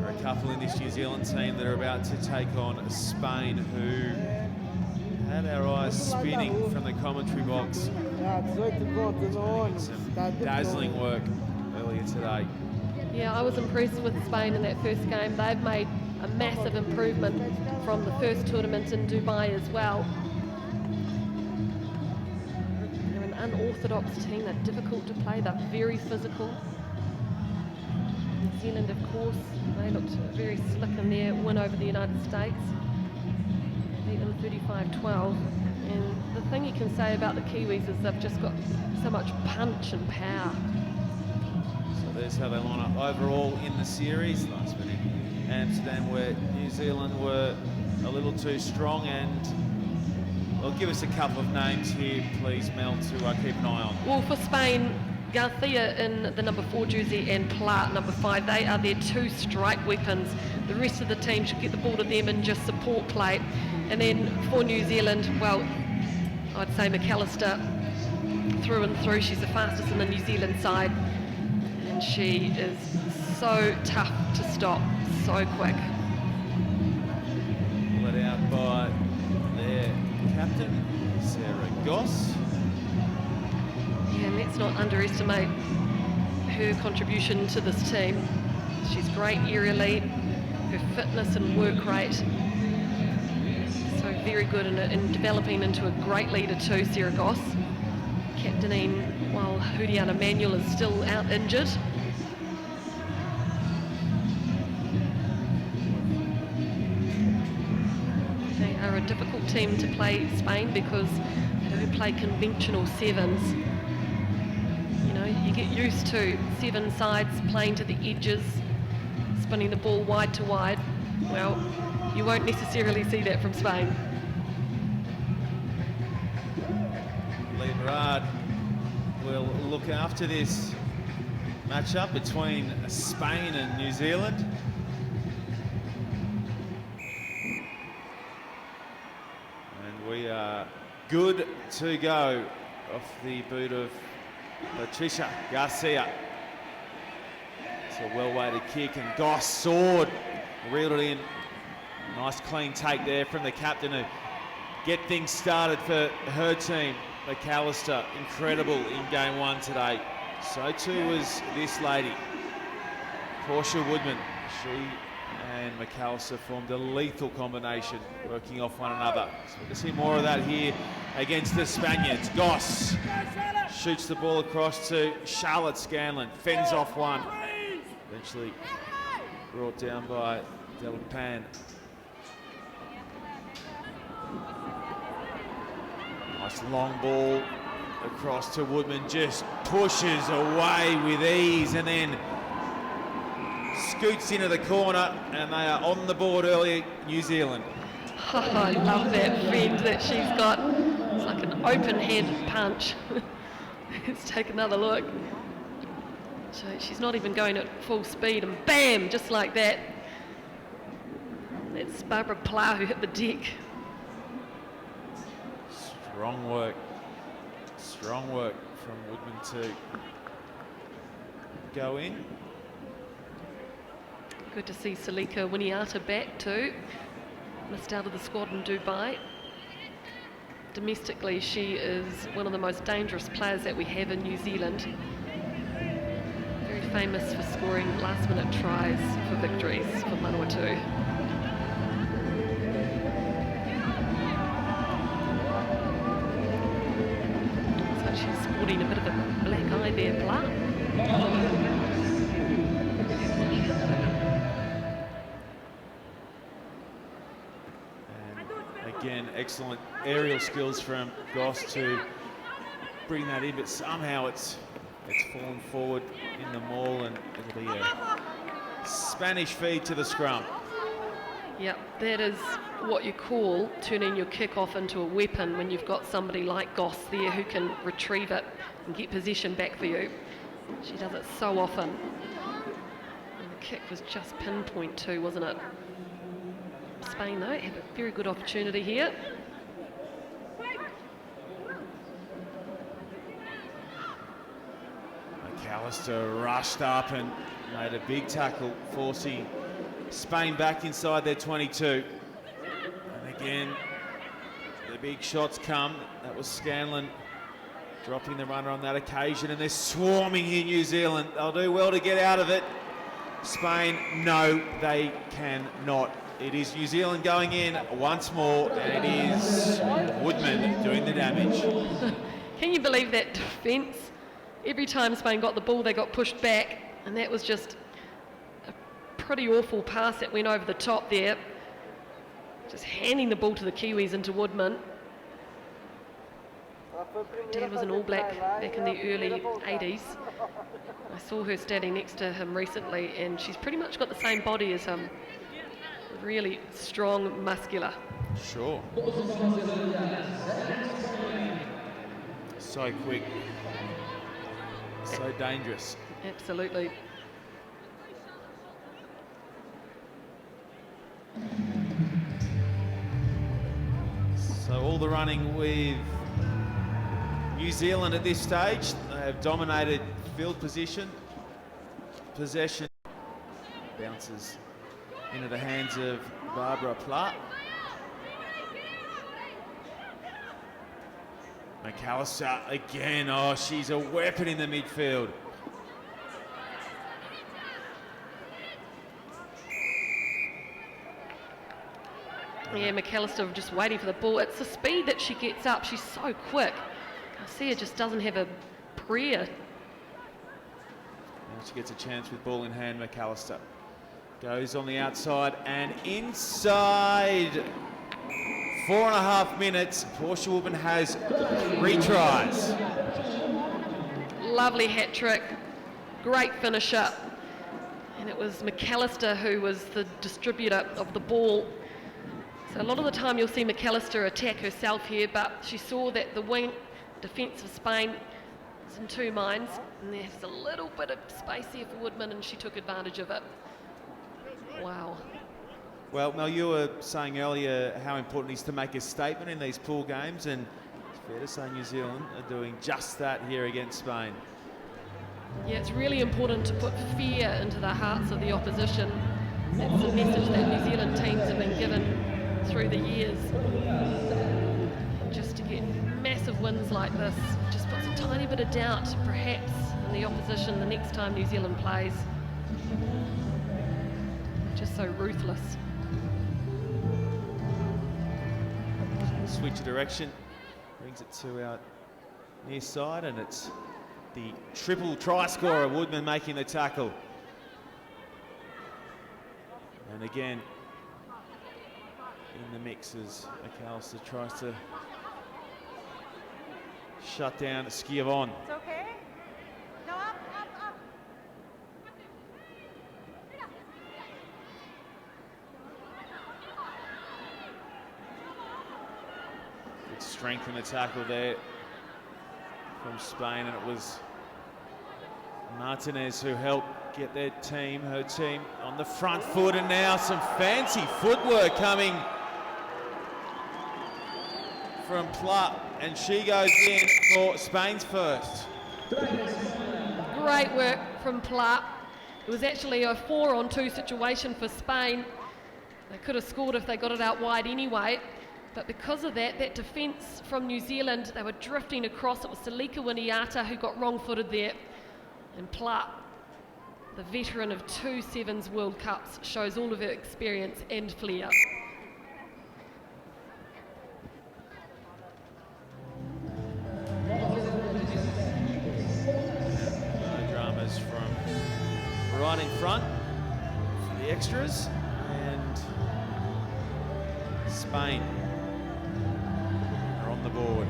are a couple in this New Zealand team that are about to take on Spain, who had our eyes spinning from the commentary box. Some dazzling work earlier today. Yeah, I was impressed with Spain in that first game. They've made a massive improvement from the first tournament in Dubai as well. They're an unorthodox team. They're difficult to play. They're very physical. New Zealand, of course, they looked very slick in their win over the United States. Beat them 35-12. And the thing you can say about the Kiwis is they've just got so much punch and power. So there's how they line up overall in the series. Last minute in Amsterdam, where New Zealand were a little too strong. And well, give us a couple of names here, please, Mel, to keep an eye on. Well, for Spain, Garcia in the number 4 jersey and Platt number 5, they are their 2 strike weapons. The rest of the team should get the ball to them and just support play. And then for New Zealand, well, I'd say McAllister through and through. She's the fastest in the New Zealand side. And she is so tough to stop, so quick. Let out by their captain, Sarah Goss. Yeah, and let's not underestimate her contribution to this team. She's great aerially, her fitness and work rate. So very good in developing into a great leader too, Sarah Goss. Captaining while Juliana Manuel is still out injured. They are a difficult team to play, Spain, because they don't play conventional sevens. You know, you get used to 7 sides playing to the edges, spinning the ball wide to wide. Well, you won't necessarily see that from Spain. Lee Berard will look after this matchup between Spain and New Zealand. And we are good to go off the boot of Patricia Garcia. It's a well-weighted kick, and Goss soared, reeled it in. Nice clean take there from the captain, who get things started for her team. McAllister, incredible in game 1 today. So too was this lady, Portia Woodman. She and McAllister formed a lethal combination, working off one another. So we'll see more of that here against the Spaniards. Goss shoots the ball across to Charlotte Scanlon, fends off one. Eventually brought down by Delapan. Nice long ball across to Woodman, just pushes away with ease and then scoots into the corner, and they are on the board early, New Zealand. Oh, I love that fend that she's got. It's like an open-handed punch. Let's take another look. So she's not even going at full speed, and bam, just like that. That's Barbara Plough who hit the deck. Strong work from Woodman to go in. Good to see Salika Winiata back too. Missed out of the squad in Dubai. Domestically, she is one of the most dangerous players that we have in New Zealand. Very famous for scoring last-minute tries for victories for Manawatu. So she's sporting a bit of a black eye there, Blah. Again, excellent aerial skills from Goss to bring that in, but somehow it's fallen forward in the maul, and it'll be a Spanish feed to the scrum. Yep, that is what you call turning your kick-off into a weapon when you've got somebody like Goss there who can retrieve it and get possession back for you. She does it so often. And the kick was just pinpoint too, wasn't it? Spain, though, have a very good opportunity here. McAllister rushed up and made a big tackle, forcing Spain back inside their 22. And again, the big shots come. That was Scanlon dropping the runner on that occasion, and they're swarming here, New Zealand. They'll do well to get out of it. Spain, no, they cannot. It is New Zealand going in once more, and it is Woodman doing the damage. Can you believe that defence? Every time Spain got the ball, they got pushed back, and that was just a pretty awful pass that went over the top there. Just handing the ball to the Kiwis into Woodman. Dad was an All Black back in the early 80s. I saw her standing next to him recently, and she's pretty much got the same body as him. Really strong, muscular. Sure. So quick. So dangerous. Absolutely. So all the running with New Zealand at this stage. They have dominated field position. Possession bounces into the hands of Barbara Platt. McAllister again, oh, she's a weapon in the midfield. Yeah, McAllister just waiting for the ball. It's the speed that she gets up. She's so quick. Garcia just doesn't have a prayer. Now she gets a chance with ball in hand, McAllister. Goes on the outside and inside. 4.5 minutes. Portia Woodman has retries. Lovely hat trick. Great finisher. And it was McAllister who was the distributor of the ball. So a lot of the time you'll see McAllister attack herself here, but she saw that the wing defence of Spain was in two minds, and there's a little bit of space here for Woodman, and she took advantage of it. Wow. Well, Mel, you were saying earlier how important it is to make a statement in these pool games, and it's fair to say New Zealand are doing just that here against Spain. Yeah, it's really important to put fear into the hearts of the opposition. That's the message that New Zealand teams have been given through the years. get massive wins like this, it just puts a tiny bit of doubt, perhaps, in the opposition the next time New Zealand plays. Just so ruthless. Switch of direction, brings it to our near side, and it's the triple try scorer, Woodman, making the tackle. And again, in the mix as McAllister tries to shut down Skiavon. It's okay. No, up. Good strength in the tackle there from Spain, and it was Martinez who helped get her team on the front foot, and now some fancy footwork coming from Platt, and she goes in for Spain's first. Great work from Platt. It was actually a 4-on-2 situation for Spain. They could have scored if they got it out wide anyway, but because of that defence from New Zealand, they were drifting across. It was Salika Winiata who got wrong-footed there, and Platt, the veteran of 2 Sevens World Cups, shows all of her experience and flair. No dramas from right in front for the extras, and Spain are on the board.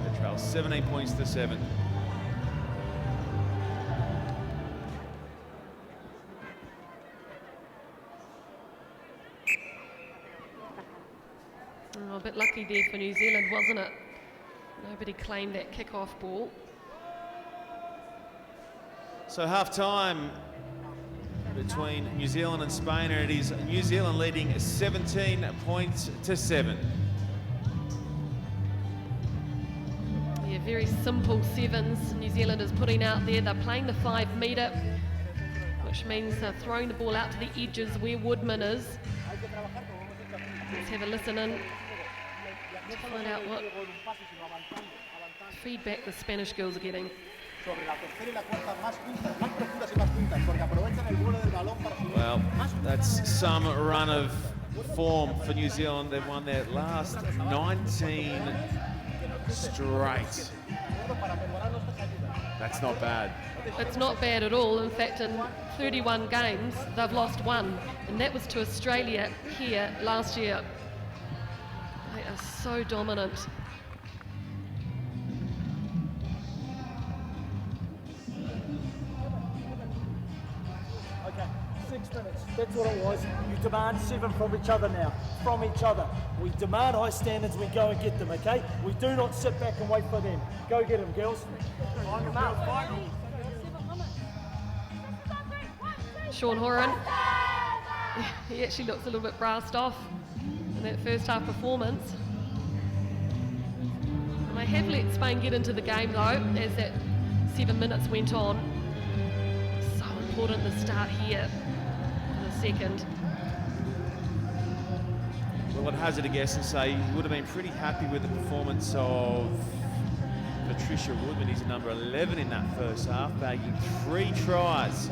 They trail 17 points to 7. Oh, a bit lucky there for New Zealand, wasn't it? Nobody claimed that kick-off ball. So half-time between New Zealand and Spain, and it is New Zealand leading 17 points to 7. Yeah, very simple sevens New Zealand is putting out there. They're playing the 5 metre, which means they're throwing the ball out to the edges where Woodman is. Let's have a listen in to find out what feedback the Spanish girls are getting. Well, that's some run of form for New Zealand. They've won their last 19 straight. That's not bad. It's not bad at all. In fact, in 31 games, they've lost 1, and that was to Australia here last year. They are so dominant. Okay, 6 minutes. That's what it was. You demand 7 from each other now. From each other. We demand high standards, we go and get them, okay? We do not sit back and wait for them. Go get them, girls. Sean Horan, he actually looks a little bit brassed off in that first half performance. And they have let Spain get into the game though, as that 7 minutes went on. So important the start here in the second. Well, I'd hazard a guess and say he would have been pretty happy with the performance of Patricia Woodman. He's number 11 in that first half, bagging 3 tries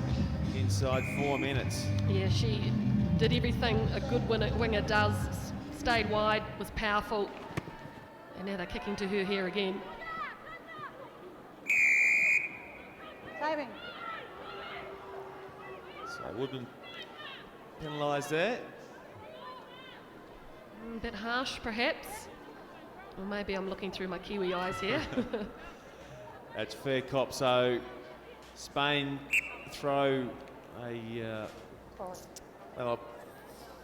inside 4 minutes. Yeah, she did everything a good winger does. Stayed wide, was powerful, and now they're kicking to her here again. Timing. So Woodman penalised there. A bit harsh, perhaps. Or maybe I'm looking through my Kiwi eyes here. That's fair cop. So Spain throw a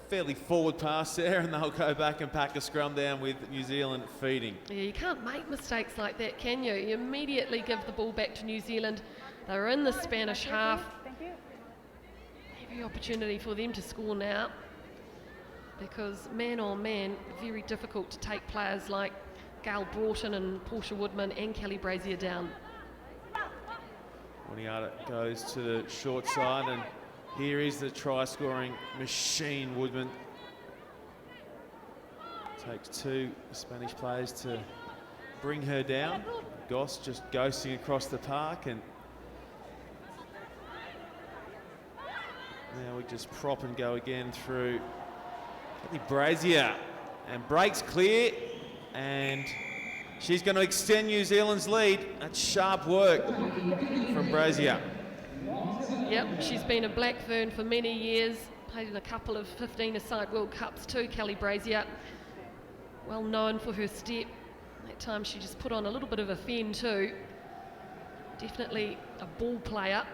fairly forward pass there, and they'll go back and pack a scrum down with New Zealand feeding. Yeah, you can't make mistakes like that, can you? You immediately give the ball back to New Zealand. They're in the Spanish half. Every opportunity for them to score now, because man on man, very difficult to take players like Gail Broughton and Portia Woodman and Kelly Brazier down. Winiata goes to the short side, and here is the try-scoring machine, Woodman. Takes 2 Spanish players to bring her down. Goss just ghosting across the park, and now we just prop and go again through Brazier, and breaks clear, and she's going to extend New Zealand's lead. That's sharp work from Brazier. Yep, she's been a Blackburn for many years, played in a couple of 15-a-side World Cups too, Kelly Brazier. Well known for her step. That time she just put on a little bit of a fend too. Definitely a ball player,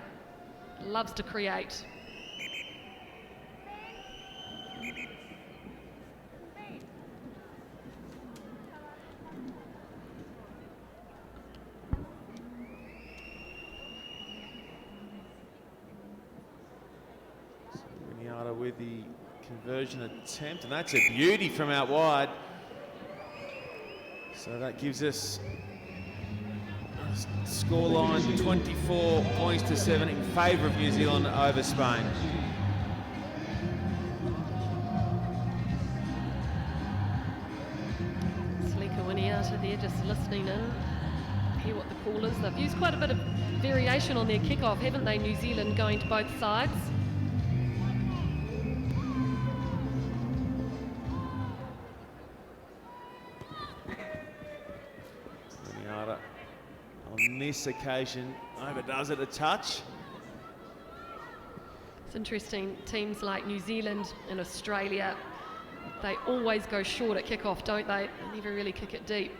loves to create. With the conversion attempt, and that's a beauty from out wide. So that gives us a scoreline 24 points to 7 in favour of New Zealand over Spain. Salika Winiata there just listening in, hear what the call is. They've used quite a bit of variation on their kick-off, haven't they, New Zealand, going to both sides? On this occasion, overdoes it a touch. It's interesting, teams like New Zealand and Australia, they always go short at kick-off, don't they? They never really kick it deep.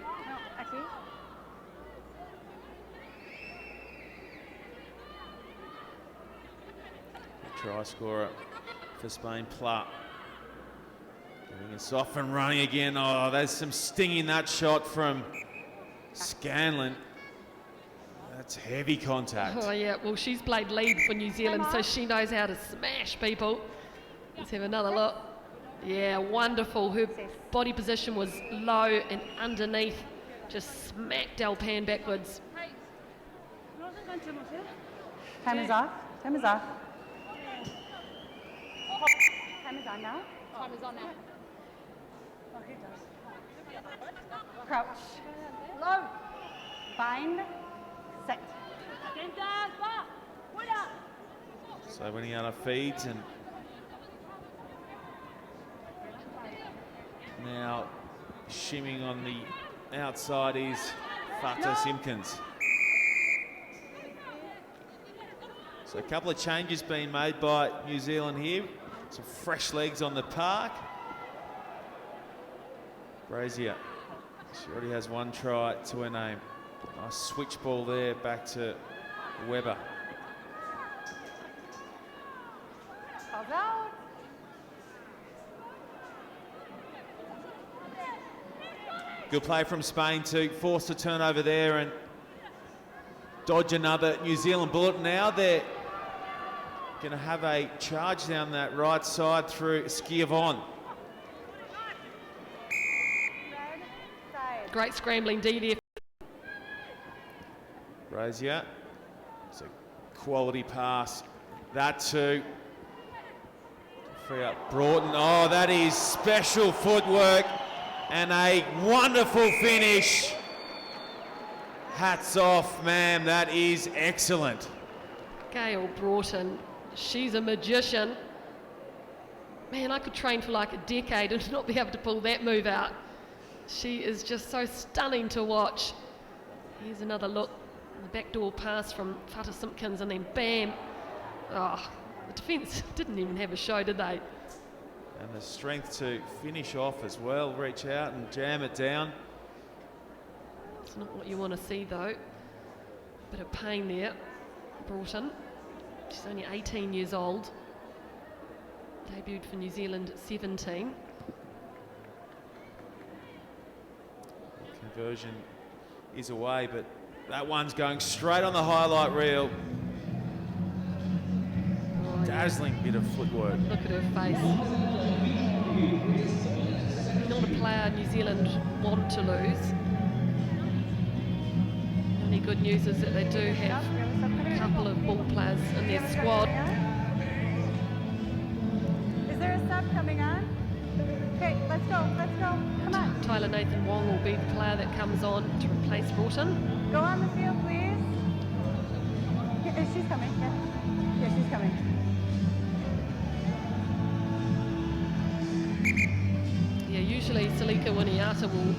The try scorer for Spain, Pla. Getting us off and running again. Oh, there's some sting in that shot from Scanlon. That's heavy contact. Oh yeah, well she's played lead for New Zealand, so she knows how to smash people. Let's have another look. Yeah, wonderful. Her body position was low and underneath. Just smacked Alpan backwards. Time is off. Time is off. Time is on now. Time is on now. Crouch. Low. Bind. Set. So Winiata feeds, and now shimming on the outside is Fata Simpkins. So a couple of changes being made by New Zealand here. Some fresh legs on the park. Brazier, she already has 1 try to her name. Nice switch ball there back to Weber. Calls out. Good play from Spain to force a turnover there and dodge another New Zealand bullet. Now they're going to have a charge down that right side through Schiavon. Great scrambling D there. Brazier, it's a quality pass. That too. Free up Broughton. Oh, that is special footwork and a wonderful finish. Hats off, ma'am. That is excellent. Gail Broughton, she's a magician. Man, I could train for like a decade and not be able to pull that move out. She is just so stunning to watch. Here's another look. The backdoor pass from Fata Simpkins, and then bam. Oh, the defence didn't even have a show, did they? And the strength to finish off as well. Reach out and jam it down. It's not what you want to see though. Bit of pain there. Broughton. She's only 18 years old. Debuted for New Zealand at 17. Conversion is away, but that one's going straight on the highlight reel. Oh, dazzling bit of footwork. Look at her face. Not a player New Zealand want to lose. The only good news is that they do have a couple of ball players in their squad. Is there a sub coming on? Okay, let's go, let's go. Come on. Tyler Nathan Wong will be the player that comes on to replace Broughton. Go on the field, please. Yeah, she's coming. Yeah, she's coming. Yeah, usually Salika Winiata will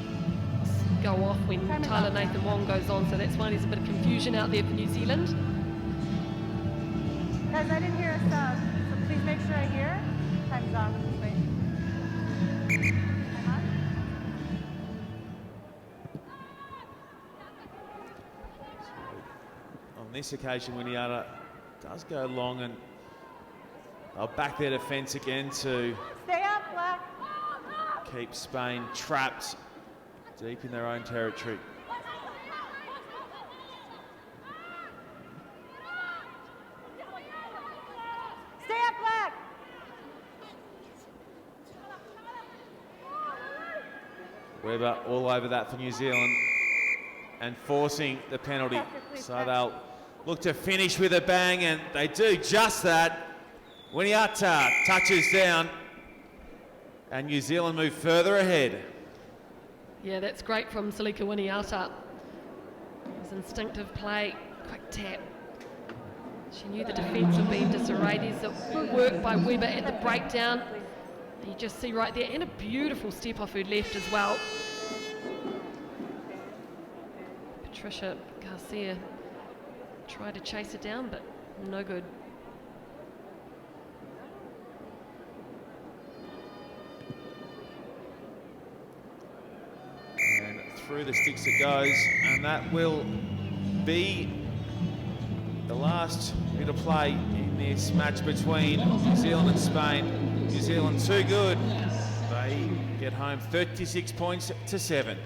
go off when Tyler Nathan Wong goes on, so that's why there's a bit of confusion out there for New Zealand. Guys, I didn't hear a sub, so please make sure I hear. Time's up. Wait. On this occasion, Winiata does go long, and they'll back their defence again to Stay up, Black. keep Spain trapped deep in their own territory. Stay up, Black. Webber all over that for New Zealand and forcing the penalty. So they'll look to finish with a bang, and they do just that. Winiata touches down and New Zealand move further ahead. Yeah, that's great from Salika Winiata. It was instinctive play, quick tap. She knew the defence would be in disarray. There's a good work by Webber at the breakdown. You just see right there, and a beautiful step off her left as well. Patricia Garcia tried to chase her down, but no good. And through the sticks it goes, and that will be the last bit of play in this match between New Zealand and Spain. New Zealand too good. They get home 36 points to 7.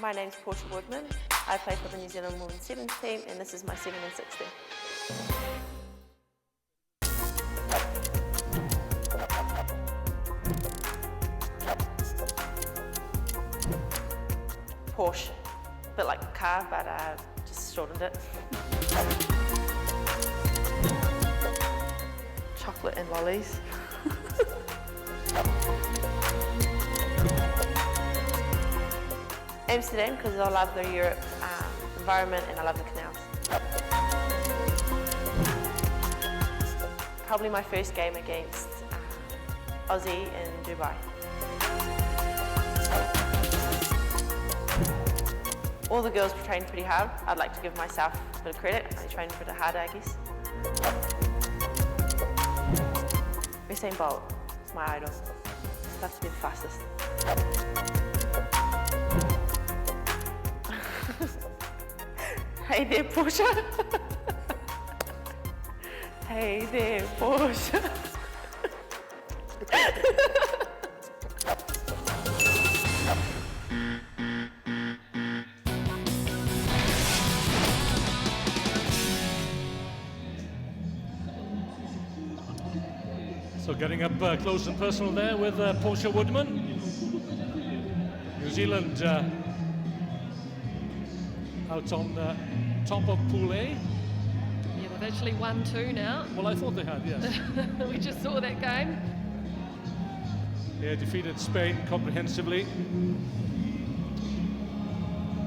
My name's Portia Woodman. I play for the New Zealand Women's Sevens team, and this is my 7 and 6 team. Porsche, a bit like a car, but just shortened it. Chocolate and lollies. Amsterdam, because I love the Europe environment and I love the canals. Probably my first game against Aussie in Dubai. All the girls trained pretty hard. I'd like to give myself a bit of credit. I trained pretty hard, I guess. Usain Bolt is my idol. That's been the fastest. Hey there, Portia. Hey there, Portia. So getting up close and personal there with Portia Woodman. New Zealand out on top of Pool A. Yeah, they've actually won 2 now. Well, I thought they had, yes. We just saw that game. They defeated Spain comprehensively.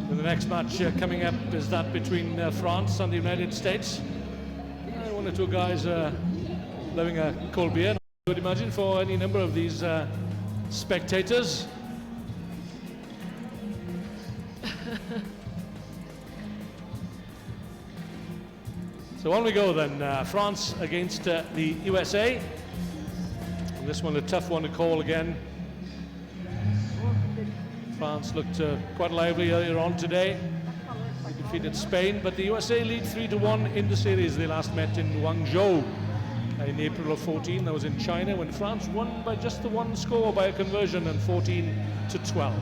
And the next match coming up is that between France and the United States. One or two guys having a cold beer, I would imagine, for any number of these spectators. So on we go then, France against the USA. And this one a tough one to call again. France looked quite lively earlier on today. They defeated Spain, but the USA lead 3-1 in the series. They last met in Guangzhou in April of 14. That was in China, when France won by just the one score by a conversion, and 14-12.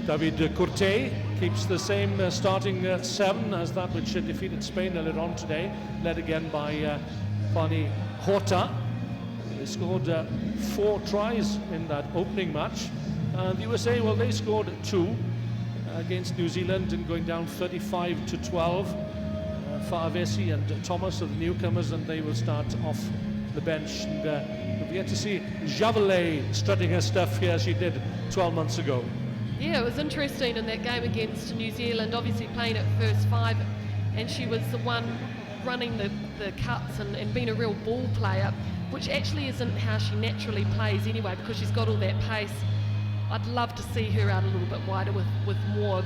David Courtet keeps the same starting 7 as that which defeated Spain earlier on today, led again by Fanny Horta. They scored 4 tries in that opening match. The USA, well, they scored 2 against New Zealand and going down 35-12. Faavesi and Thomas are the newcomers, and they will start off the bench. And we've yet to see Javelet strutting her stuff here as she did 12 months ago. Yeah, it was interesting in that game against New Zealand, obviously playing at first 5, and she was the one running the cuts and being a real ball player, which actually isn't how she naturally plays anyway, because she's got all that pace. I'd love to see her out a little bit wider with more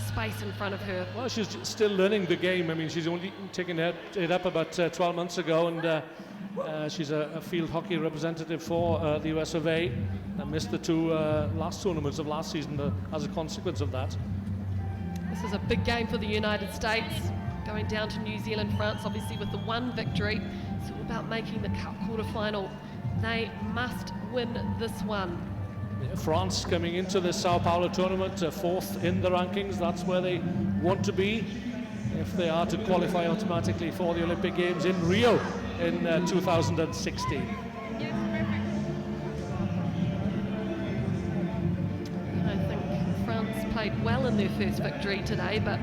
space in front of her. Well, she's still learning the game. I mean, she's only taken it up about 12 months ago, and she's a field hockey representative for the US of A. And missed the 2 last tournaments of last season as a consequence of that. This is a big game for the United States, going down to New Zealand, France, obviously with the 1 victory. It's all about making the cup quarter-final. They must win this one. France coming into the Sao Paulo tournament 4th in the rankings. That's where they want to be if they are to qualify automatically for the Olympic Games in Rio in 2016. I think France played well in their first victory today, but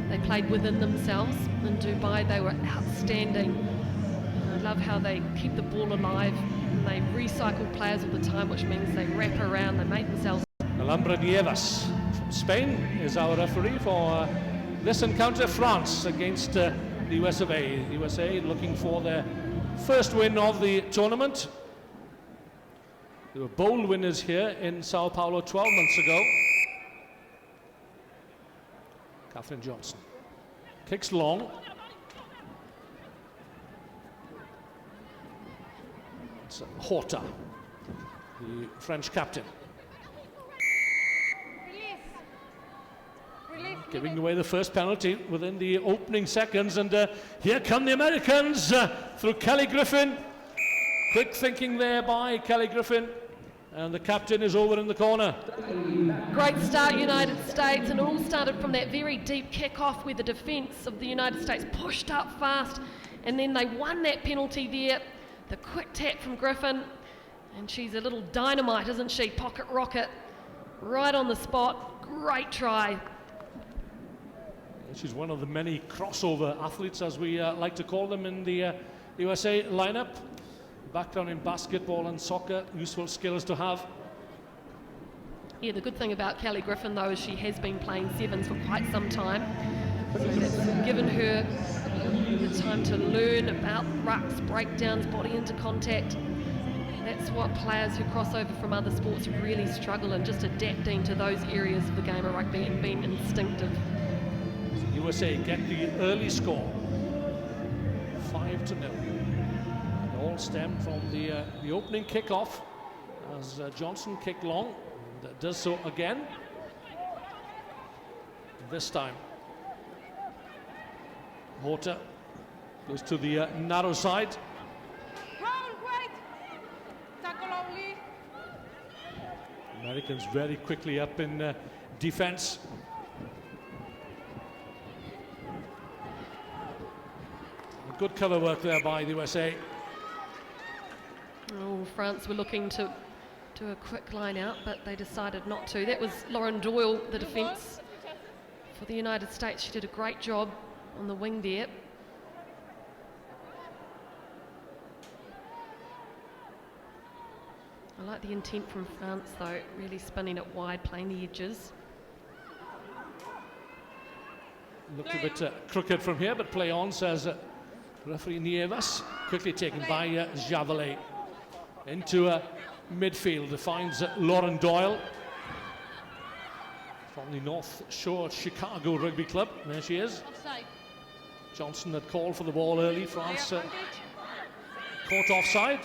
they played within themselves. In Dubai, they were outstanding. I love how they keep the ball alive. And they recycle players all the time, which means they wrap around, they make themselves. Alhambra Nievas from Spain is our referee for this encounter. France against the US of A. The USA looking for their first win of the tournament. They were bowl winners here in Sao Paulo 12 months ago. Catherine Johnson kicks long. It's Horta, the French captain. Giving away the first penalty within the opening seconds, and here come the Americans through Kelly Griffin. Quick thinking there by Kelly Griffin, and the captain is over in the corner. Great start, United States, and it all started from that very deep kick-off where the defence of the United States pushed up fast, and then they won that penalty there. The quick tap from Griffin, and she's a little dynamite, isn't she? Pocket rocket, right on the spot. Great try. She's one of the many crossover athletes, as we like to call them, in the USA lineup. Background in basketball and soccer, useful skills to have. Yeah, the good thing about Kelly Griffin, though, is she has been playing 7s for quite some time. So that's given her the time to learn about rucks, breakdowns, body into contact. That's what players who cross over from other sports really struggle in, just adapting to those areas of the game of rugby and being instinctive. USA get the early score, 5-0. It all stemmed from the opening kick-off as Johnson kicked long, and does so again. This time Horta goes to the narrow side. Americans very quickly up in defense. Good cover work there by the USA. Oh, France were looking to do a quick line out, but they decided not to. That was Lauren Doyle, the defence for the United States. She did a great job on the wing there. I like the intent from France, though, really spinning it wide, playing the edges. Looked a bit crooked from here, but play on, says referee Nievas. Quickly taken by Javelet. Into midfield, finds Lauren Doyle from the North Shore Chicago Rugby Club. There she is. Johnson had called for the ball early. France caught offside.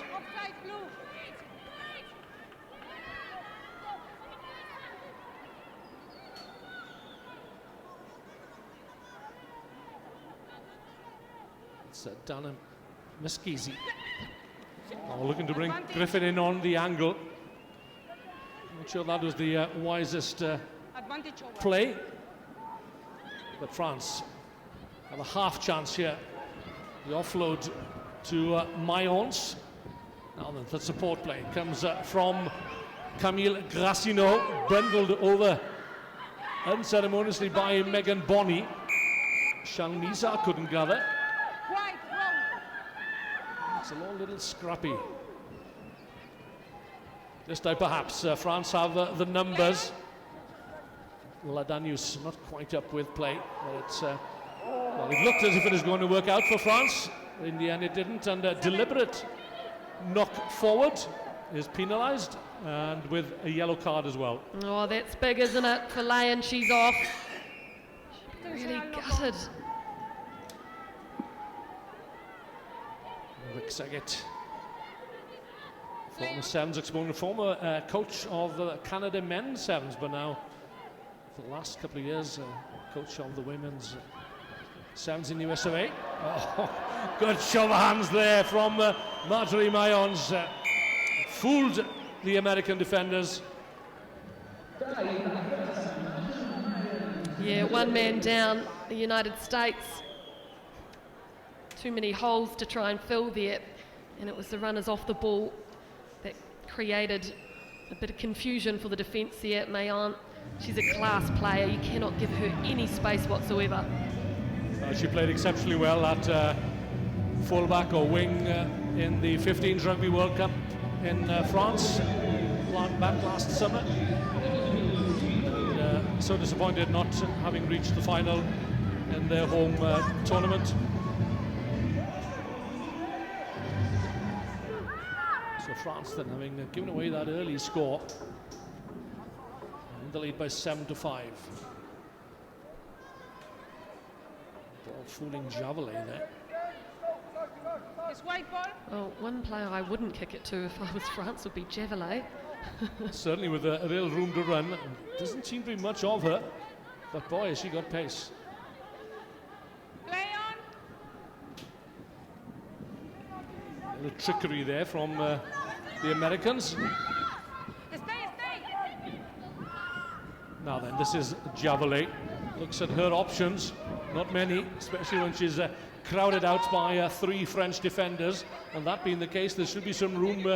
It's Dana Miskisi. Looking to bring Griffin in on the angle. Not sure that was the wisest Advantage over. play. But France have a half chance here. The offload to Mayence. Now then, the support play comes from Camille Gracineau, bundled over unceremoniously by Megan Bonney. Shanmisa couldn't gather. It's a little scrappy. This time perhaps France have the numbers. Ladanius not quite up with play, but it's well, it looked as if it was going to work out for France. In the end it didn't, and a deliberate knock forward is penalised, and with a yellow card as well. Oh, that's big, isn't it? For Lyon, she's off. Really gutted. Rick Saget, former Sevens exponent, former coach of the Canada men's Sevens, but now for the last couple of years coach of the women's Sevens in USA. Oh, good shove of hands there from Marjorie Mayence. Fooled the American defenders. Yeah, one man down, the United States. Too many holes to try and fill there, and it was the runners off the ball that created a bit of confusion for the defence there. Mayence, she's a class player, you cannot give her any space whatsoever. She played exceptionally well at fullback or wing in the 15s Rugby World Cup in France back last summer. And, so disappointed not having reached the final in their home tournament. So France then having given away that early score, in the lead by 7-5. Ball fooling Javelin there. It's white ball. Well, one player I wouldn't kick it to if I was France would be Javelin. Certainly with a real room to run. Doesn't seem to be much of her, but boy, has she got pace. Play on. A little trickery there from the Americans. Stay. Now then, this is Javelin. Looks at her options. Not many, especially when she's crowded out by 3 French defenders. And that being the case, there should be some room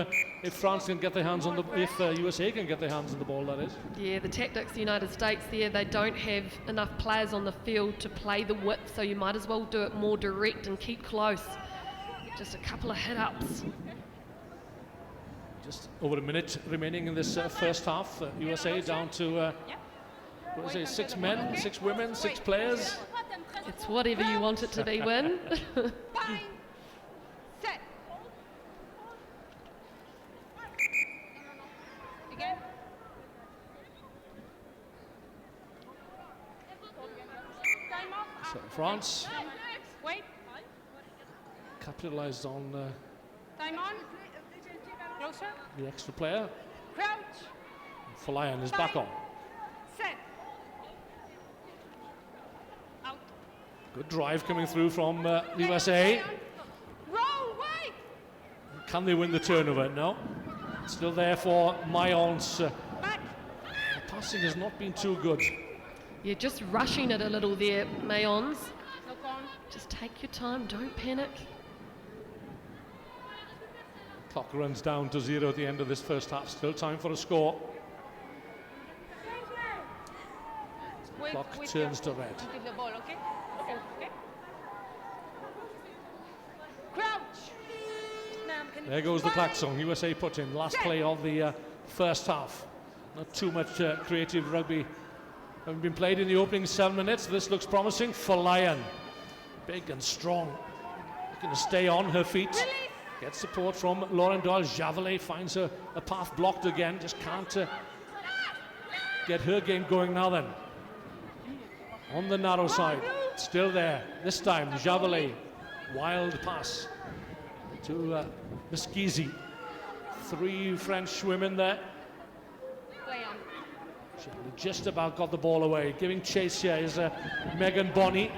if France can get their hands on the, if USA can get their hands on the ball, that is. Yeah, the tactics, the United States there, they don't have enough players on the field to play the width, so you might as well do it more direct and keep close. Just a couple of hit-ups. Just over a minute remaining in this first half. USA down to, what is it, 6 men, 6 women, 6 players. It's whatever you want it to be, Win. Set. Again. Time off. So France Wait. capitalised on Time on. Closer. the extra player. Crouch. Falayan is back on. Set. Out. Good drive coming through from the USA. Roll. Wait. Can they win the turnover? No. Still there for Mayence. The passing has not been too good. You're just rushing it a little there, Mayence. Look on. Just take your time, don't panic. Clock runs down to 0 at the end of this first half. Still time for a score. Clock turns to red. Until the ball, okay? Okay. Crouch. There goes the klaxon. USA put in last play of the first half. Not too much creative rugby having been played in the opening 7 minutes. This looks promising for Lyon. Big and strong. Looking to stay on her feet. Gets support from Lauren Doyle. Javelin finds a path blocked again. Just can't get her game going now then. On the narrow side. Still there. This time, Javelin. Wild pass to Mesquizi. 3 French women there. Just about got the ball away. Giving chase here is Megan Bonney.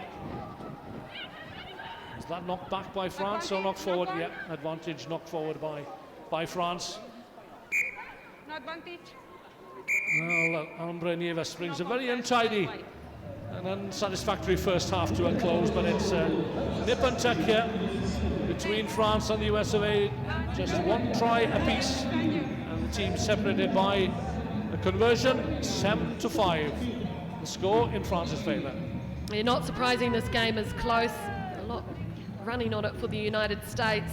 Is that knocked back by France or knocked forward? Yeah, advantage knocked forward by France. No advantage. Well, Alhambra Nieves brings a very untidy and unsatisfactory first half to a close, but it's nip and tuck here between France and the US of A. Just one try apiece, and the team separated by a conversion, 7-5. The score in France's favour. Yeah, not surprising this game is close. A lot running on it for the United States.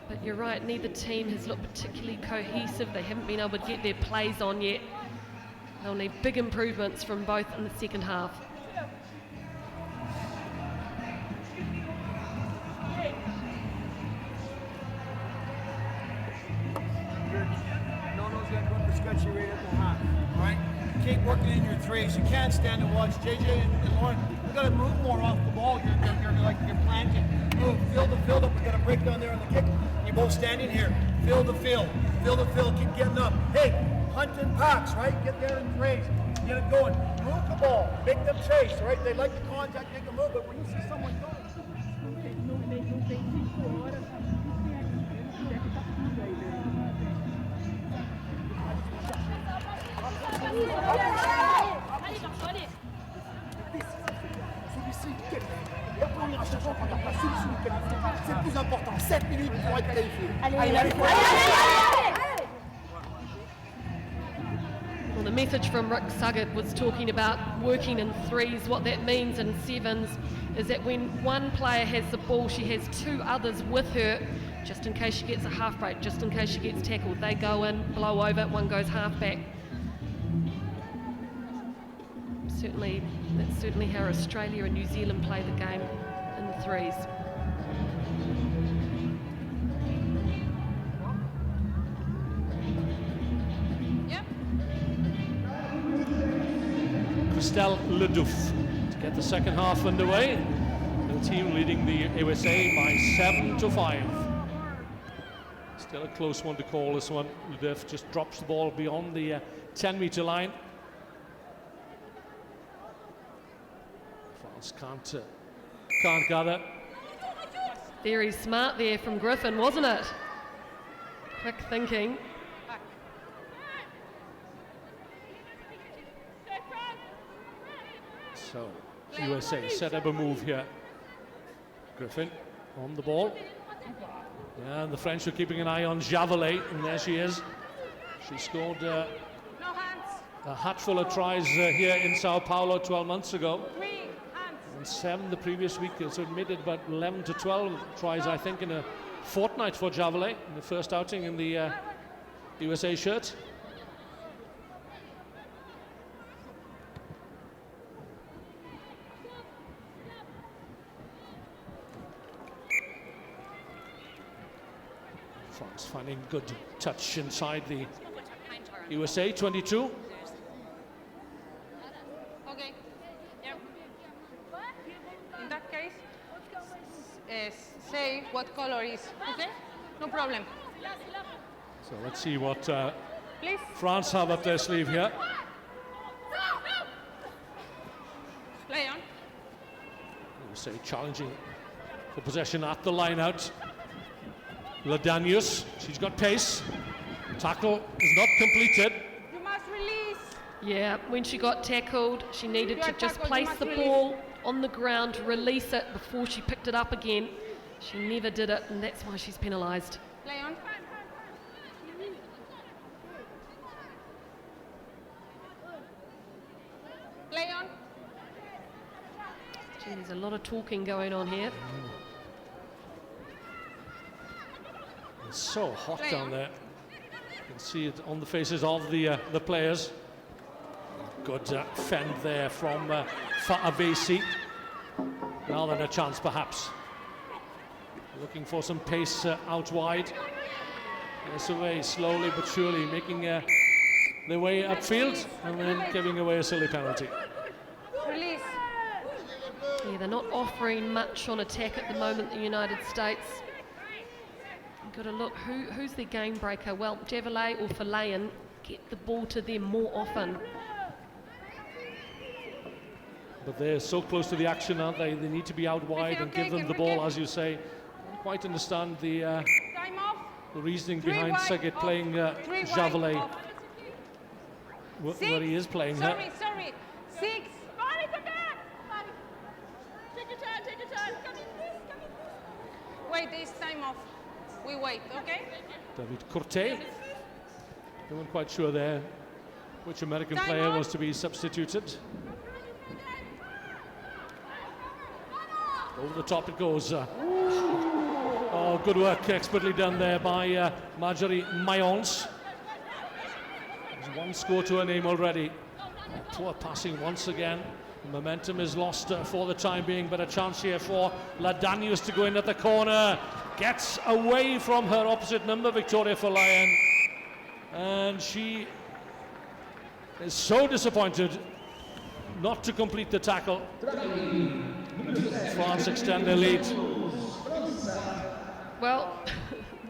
But you're right, neither team has looked particularly cohesive. They haven't been able to get their plays on yet. They'll need big improvements from both in the second half. Nono's got one for Scotchy right at the half. All right? Keep working in your threes. You can't stand and watch. JJ and Lauren, you got to move more off the ball. You're planting. Move, field up. We got to break down there on the kick. You're both standing here. Fill the field. Keep getting up. Hey, hunt in packs, right? Get there in threes. Get it going. Move the ball. Make them chase, right? They like the contact, make them move, but when you see someone go. C'est le plus important. 7 minutes pour être qualifié. Allez. Well, the message from Rick Suggett was talking about working in threes. What that means in sevens is that when one player has the ball, she has two others with her, just in case she gets a half break, just in case she gets tackled. They go in, blow over, one goes half back. That's certainly how Australia and New Zealand play the game in the threes. Christelle Ledouf to get the second half underway. The team leading the USA by 7-5. Still a close one to call this one. Ledouf just drops the ball beyond the 10-meter line. France can't gather. Very smart there from Griffin, wasn't it? Quick thinking. So USA set up a move here. Griffin on the ball. Yeah, and the French are keeping an eye on Javelet, and there she is. She scored a hatful of tries here in Sao Paulo 12 months ago. And 7 the previous week, so admitted about 11 to 12 tries, I think, in a fortnight for Javelet in the first outing in the USA shirt. France finding good touch inside the USA 22. Okay. Yep. In that case, say what color is. Okay? No problem. So let's see what Please. France have up their sleeve here. Play on. USA challenging for possession at the line out. Ladanius, she's got pace. Tackle is not completed. You must release. Yeah, when she got tackled, she needed to just place the ball on the ground, release it before she picked it up again. She never did it, and that's why she's penalised. Play on. Play on. Gee, there's a lot of talking going on here. It's so hot down there. You can see it on the faces of the players. Good fend there from Fa'avesi. Now then a chance perhaps. Looking for some pace out wide. Yes, away slowly but surely, making their way upfield and then giving away a silly penalty. Release. Yeah, they're not offering much on attack at the moment, the United States. Got to look, who's their game breaker? Well, Javelet or Falayan, get the ball to them more often. But they're so close to the action, aren't they? They need to be out wide and give them the ball, as you say. I don't quite understand the reasoning behind Suggett playing Javelet where he is playing her. Sorry. 6. Bonnie, come back! Bonnie, take your time, take your time. Come in, please, come in, please. Wait, this time off. We wait, okay? David Courtet. They weren't quite sure there which American Time player on. was to be substituted. Over the top it goes. Oh, good work, expertly done there by Marjorie Mayence. There's one score to her name already. Poor passing once again. The momentum is lost for the time being, but a chance here for Ladanius to go in at the corner. Gets away from her opposite number, Victoria Folayan. And she is so disappointed not to complete the tackle. France extend their lead. Well,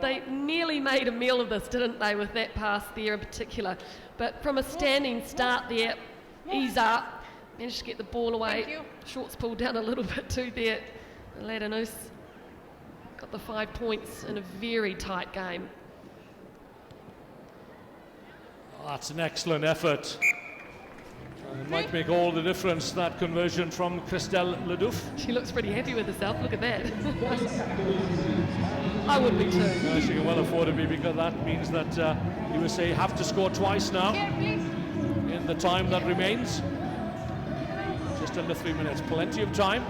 they nearly made a meal of this, didn't they, with that pass there in particular. But from a standing start there, ease up, managed to get the ball away. Shorts pulled down a little bit too there. Ladanius got the 5 points in a very tight game. That's an excellent effort. It might make all the difference, that conversion from Christelle Ledouf. She looks pretty happy with herself, look at that. I would be too. No, she can well afford to be, because that means that USA have to score twice now in the time that remains. Just under 3 minutes, plenty of time.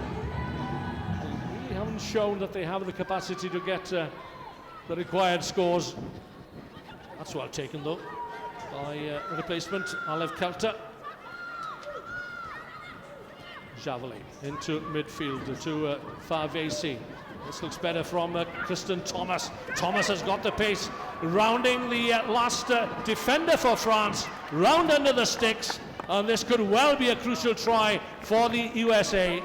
They haven't shown that they have the capacity to get the required scores. That's well taken though by the replacement, Alev Kelter. Javelin into midfield to Favesi. This looks better from Kristen Thomas. Thomas has got the pace, rounding the last defender for France, round under the sticks, and this could well be a crucial try for the USA.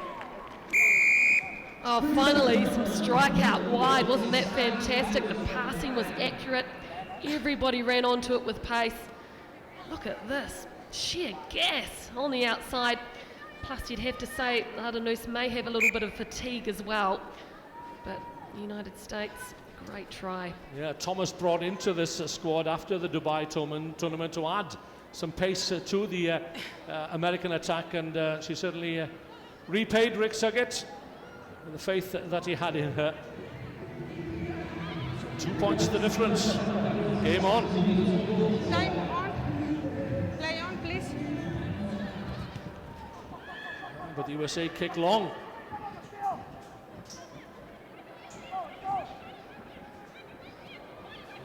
Oh, finally some strike out wide. Wasn't that fantastic? The passing was accurate. Everybody ran onto it with pace. Look at this, sheer gas on the outside. Plus you'd have to say Ladanius may have a little bit of fatigue as well. But the United States, great try. Yeah, Thomas brought into this squad after the Dubai tournament to add some pace to the American attack, and she certainly repaid Rick Suggett with the faith that he had in her. 2 points the difference. Game on. Time on. Play on, please. But the USA kick long.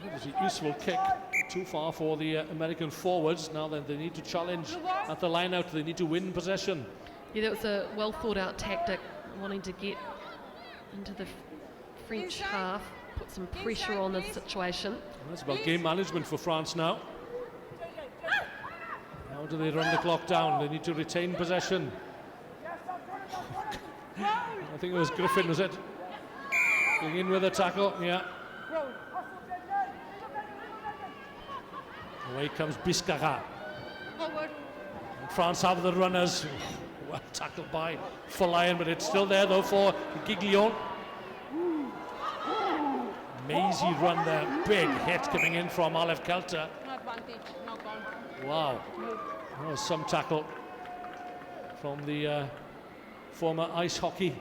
It was a useful kick. Too far for the American forwards. Now then, they need to challenge at the line out. They need to win possession. Yeah, that was a well thought out tactic, wanting to get into the French half, put some pressure on this situation. That's about game management for France now. How do they run the clock down? They need to retain possession. I think it was Griffin, was it? Going in with a tackle, yeah. Away comes Biscara. France have the runners. Well tackled by Folayan, but it's still there though for Giglion. Mazy run there, big hit coming in from Alev Kelter. No advantage, no gone. Wow, that was some tackle from the former ice hockey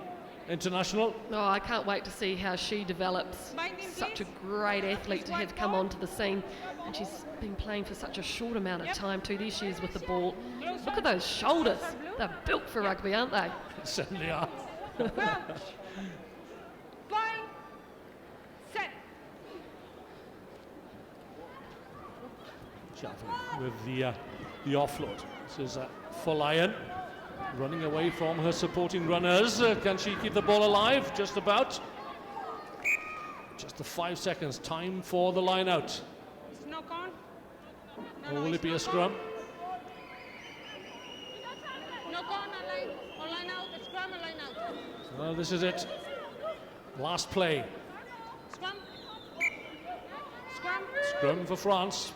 international. Oh, I can't wait to see how she develops. Such a great athlete to have come onto the scene, and she's been playing for such a short amount of time too. There she is with the ball. Look at those shoulders. They're built for rugby, aren't they? Certainly are. Set. Javelin with the offload. This is Folayan running away from her supporting runners. Can she keep the ball alive? Just about. Just the 5 seconds. Time for the line out. It's not gone. Or will it be a scrum? No gone, line out, scrum and line out. Well, this is it. Last play. Scrum. Scrum. Scrum for France.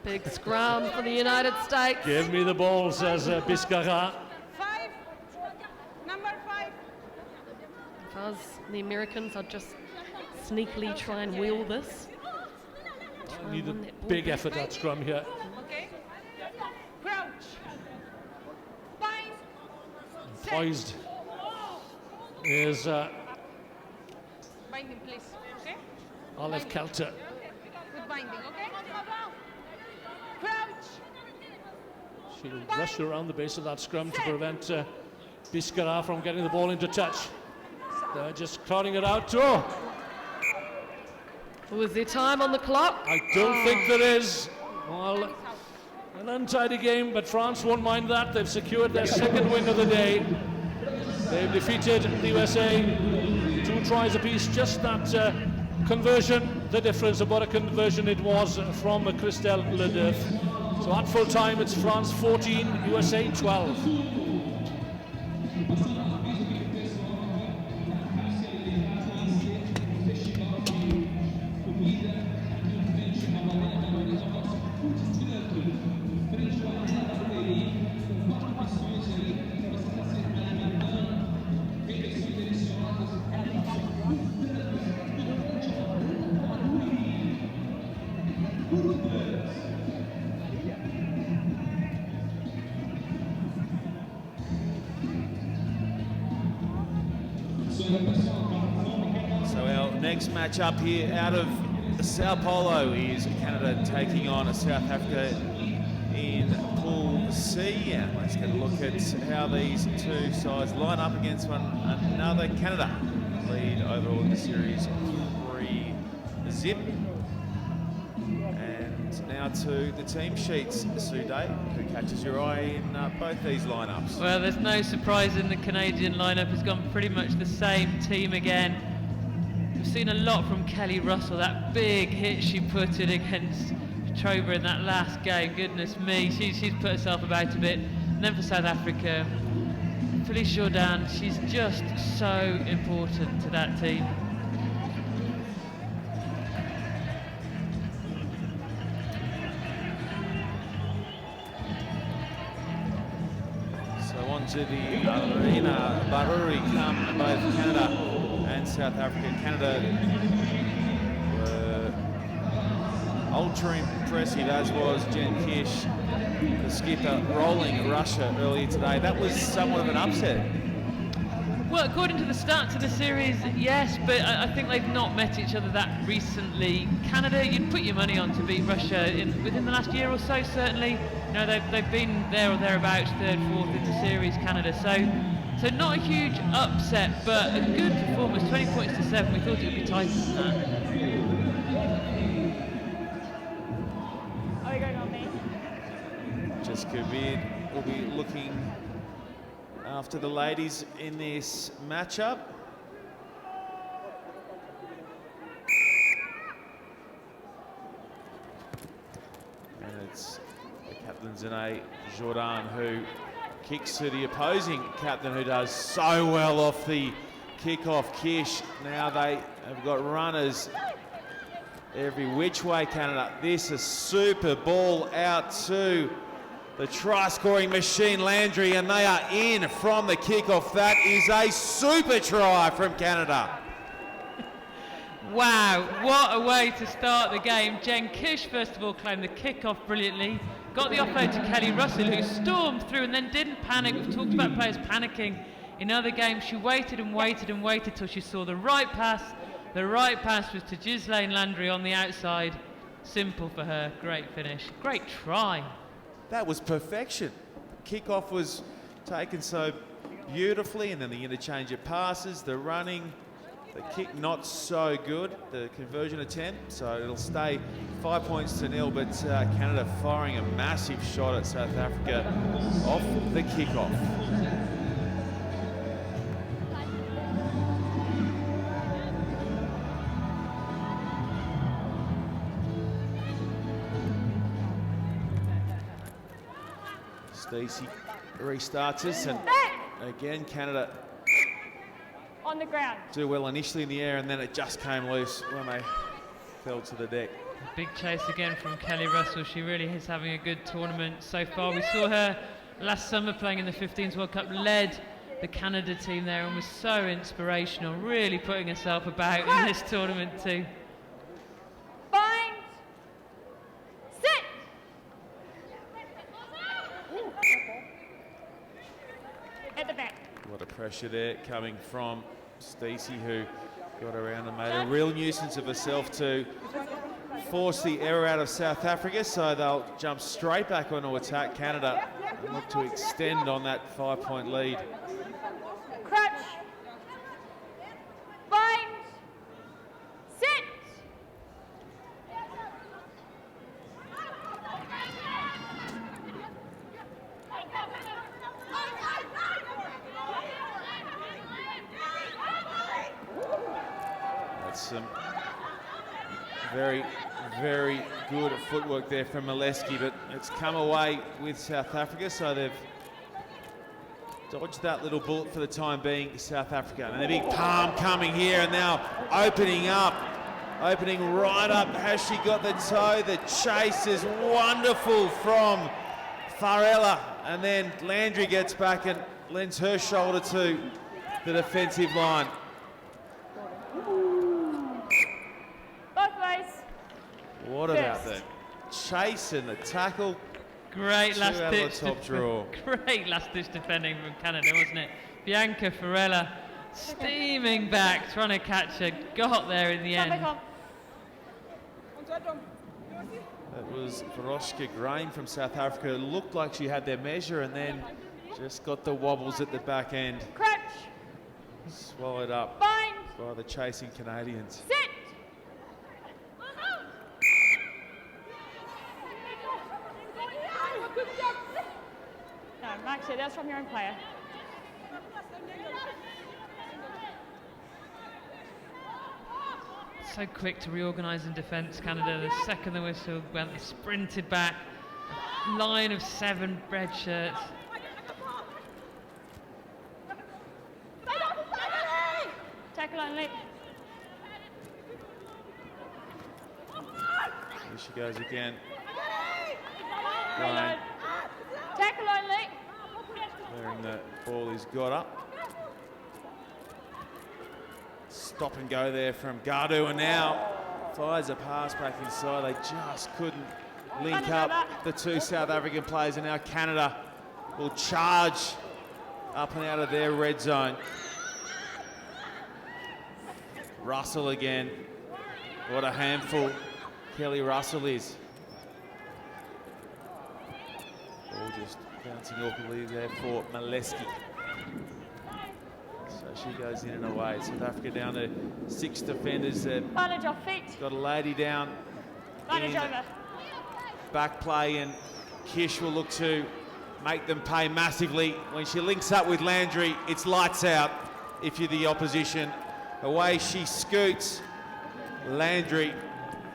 Big scrum for the United States. Give me the ball, says Biscara. 5. Number 5. If I was the Americans, I'd just sneakily try and wheel this. Need a won that ball big back. effort at scrum here. Okay. Crouch. Bind. Poised is Binding, please. Okay. Olive Kelter. Good binding. Okay. Crouch. She'll rush around the base of that scrum to prevent Biscara from getting the ball into touch. They're just crowding it out. Oh, Was there time on the clock? I don't think there is. Well, an untidy game, but France won't mind that. They've secured their second win of the day. They've defeated the USA 2 tries apiece. Just that conversion, the difference of what a conversion it was from Christelle Ledeuf. So at full time, it's France 14, USA 12. So our next match up here out of Sao Paulo is Canada taking on South Africa in Pool C. And let's get a look at how these two sides line up against one another. Canada lead overall in the series 3-0. And now to the team sheets, Sue Day, who catches your eye in both these lineups? Well, there's no surprise in the Canadian lineup. It's gone pretty much the same team again. We've seen a lot from Kelly Russell, that big hit she put in against Trober in that last game. Goodness me, she's put herself about a bit. And then for South Africa, Felice Jordan, she's just so important to that team. So on to the arena, Baruri come both Canada and South Africa. Canada were ultra impressive, as was Jen Kish, the skipper, rolling Russia earlier today. That was somewhat of an upset. Well, according to the stats of the series, yes, but I think they've not met each other that recently. Canada, you'd put your money on to beat Russia within the last year or so, certainly. You know, they've been there or thereabouts, third, fourth in the series, Canada. So not a huge upset, but a good performance, 20 points to 7. We thought it would be tighter than that. Are you going on me? Jessica Beard will be looking after the ladies in this matchup. And it's the captain Zene Jordan who kicks to the opposing captain, who does so well off the kick-off. Kish, now they have got runners every which way, Canada. This is super ball out to the try-scoring machine, Landry, and they are in from the kick-off. That is a super try from Canada. Wow, what a way to start the game. Jen Kish, first of all, claimed the kick-off brilliantly. Got the offload to Kelly Russell, who stormed through and then didn't panic. We've talked about players panicking in other games. She waited and waited and waited till she saw the right pass. The right pass was to Ghislaine Landry on the outside. Simple for her. Great finish. Great try. That was perfection. Kick-off was taken so beautifully, and then the interchange of passes, the running, the kick not so good, the conversion attempt, so it'll stay 5 points to 0, but Canada firing a massive shot at South Africa off the kick-off. Stacey restarts us, and again Canada On the ground. do well initially in the air, and then it just came loose when they fell to the deck. Big chase again from Kelly Russell. She really is having a good tournament so far. We saw her last summer playing in the 15s World Cup, led the Canada team there and was so inspirational, really putting herself about in this tournament too. Bind. Pressure there coming from Stacey, who got around and made a real nuisance of herself to force the error out of South Africa, so they'll jump straight back onto attack Canada and look to extend on that 5-point lead. Crutch. Bind. Sit. That's some very, very good footwork there from Molesky, but it's come away with South Africa, so they've dodged that little bullet for the time being, South Africa. And a big palm coming here, and now opening right up. Has she got the toe? The chase is wonderful from Farella, and then Landry gets back and lends her shoulder to the defensive line. Both ways. What about the chase and the tackle? Great last ditch top draw. Great last ditch defending from Canada, wasn't it? Bianca Farella steaming back, trying to catch her, got there in the end. That was Veroshka Graham from South Africa. It looked like she had their measure and then just got the wobbles at the back end. Crutch. Swallowed up Bind. by the chasing Canadians. Sit. No, Maxie, that's from your own player. So quick to reorganise in defence, Canada. The second the whistle went, they sprinted back. Line of 7 red shirts. Tackle only. Here she goes again. Reload. Tackle only. Clearing the ball he's got up. Stop and go there from Gardu, and now fires a pass back inside. They just couldn't link up the two South African players, and now Canada will charge up and out of their red zone. Russell again. What a handful Kelly Russell is. Ball just bouncing awkwardly there for Molesky. So she goes in and away. South Africa down to 6 defenders. Manage off feet. Got a lady down Manage in over. back play, and Kish will look to make them pay massively. When she links up with Landry, it's lights out if you're the opposition. Away she scoots Landry,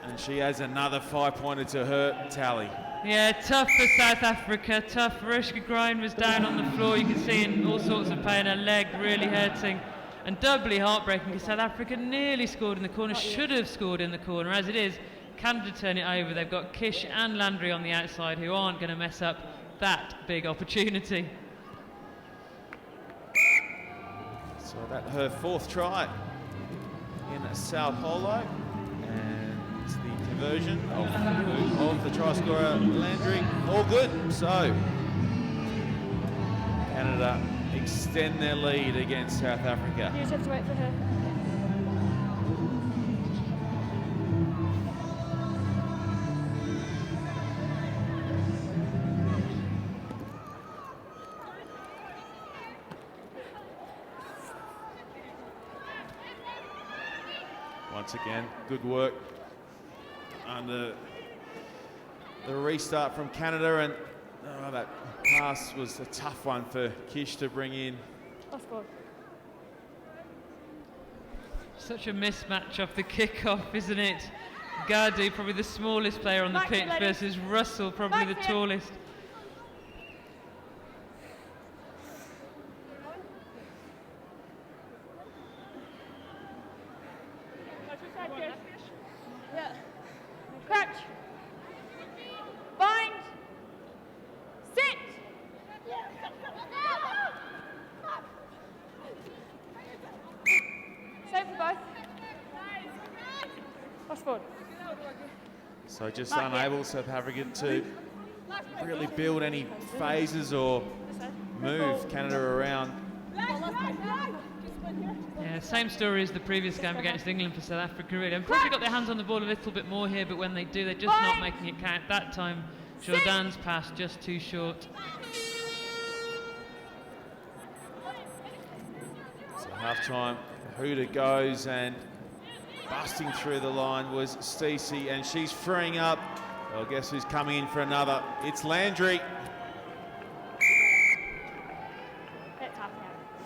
and she has another 5-pointer to her tally. Yeah, tough for South Africa, tough. Veroshka Grine was down on the floor. You can see in all sorts of pain, her leg really hurting. And doubly heartbreaking because South Africa nearly scored in the corner, should have scored in the corner. As it is, Canada turn it over. They've got Kish and Landry on the outside who aren't going to mess up that big opportunity. So that her 4th try in Sao Paulo, and the conversion of the try scorer Landry, all good. So Canada extend their lead against South Africa. You just have to wait for her. Once again, good work under the restart from Canada, and that pass was a tough one for Kish to bring in. Such a mismatch off the kickoff, isn't it? Gardu, probably the smallest player on the pitch, versus Russell, probably the tallest. Yeah. Crutch. Bind. Sit. Save for both. Push forward. So just unable, South Africa, to really build any phases or move Canada around Yeah, same story as the previous game against England for South Africa, really. They've probably got their hands on the ball a little bit more here, but when they do, they're just not making it count. That time, Jordan's pass just too short. So half-time, Huda goes, and busting through the line was Stacey, and she's freeing up. Well, guess who's coming in for another? It's Landry.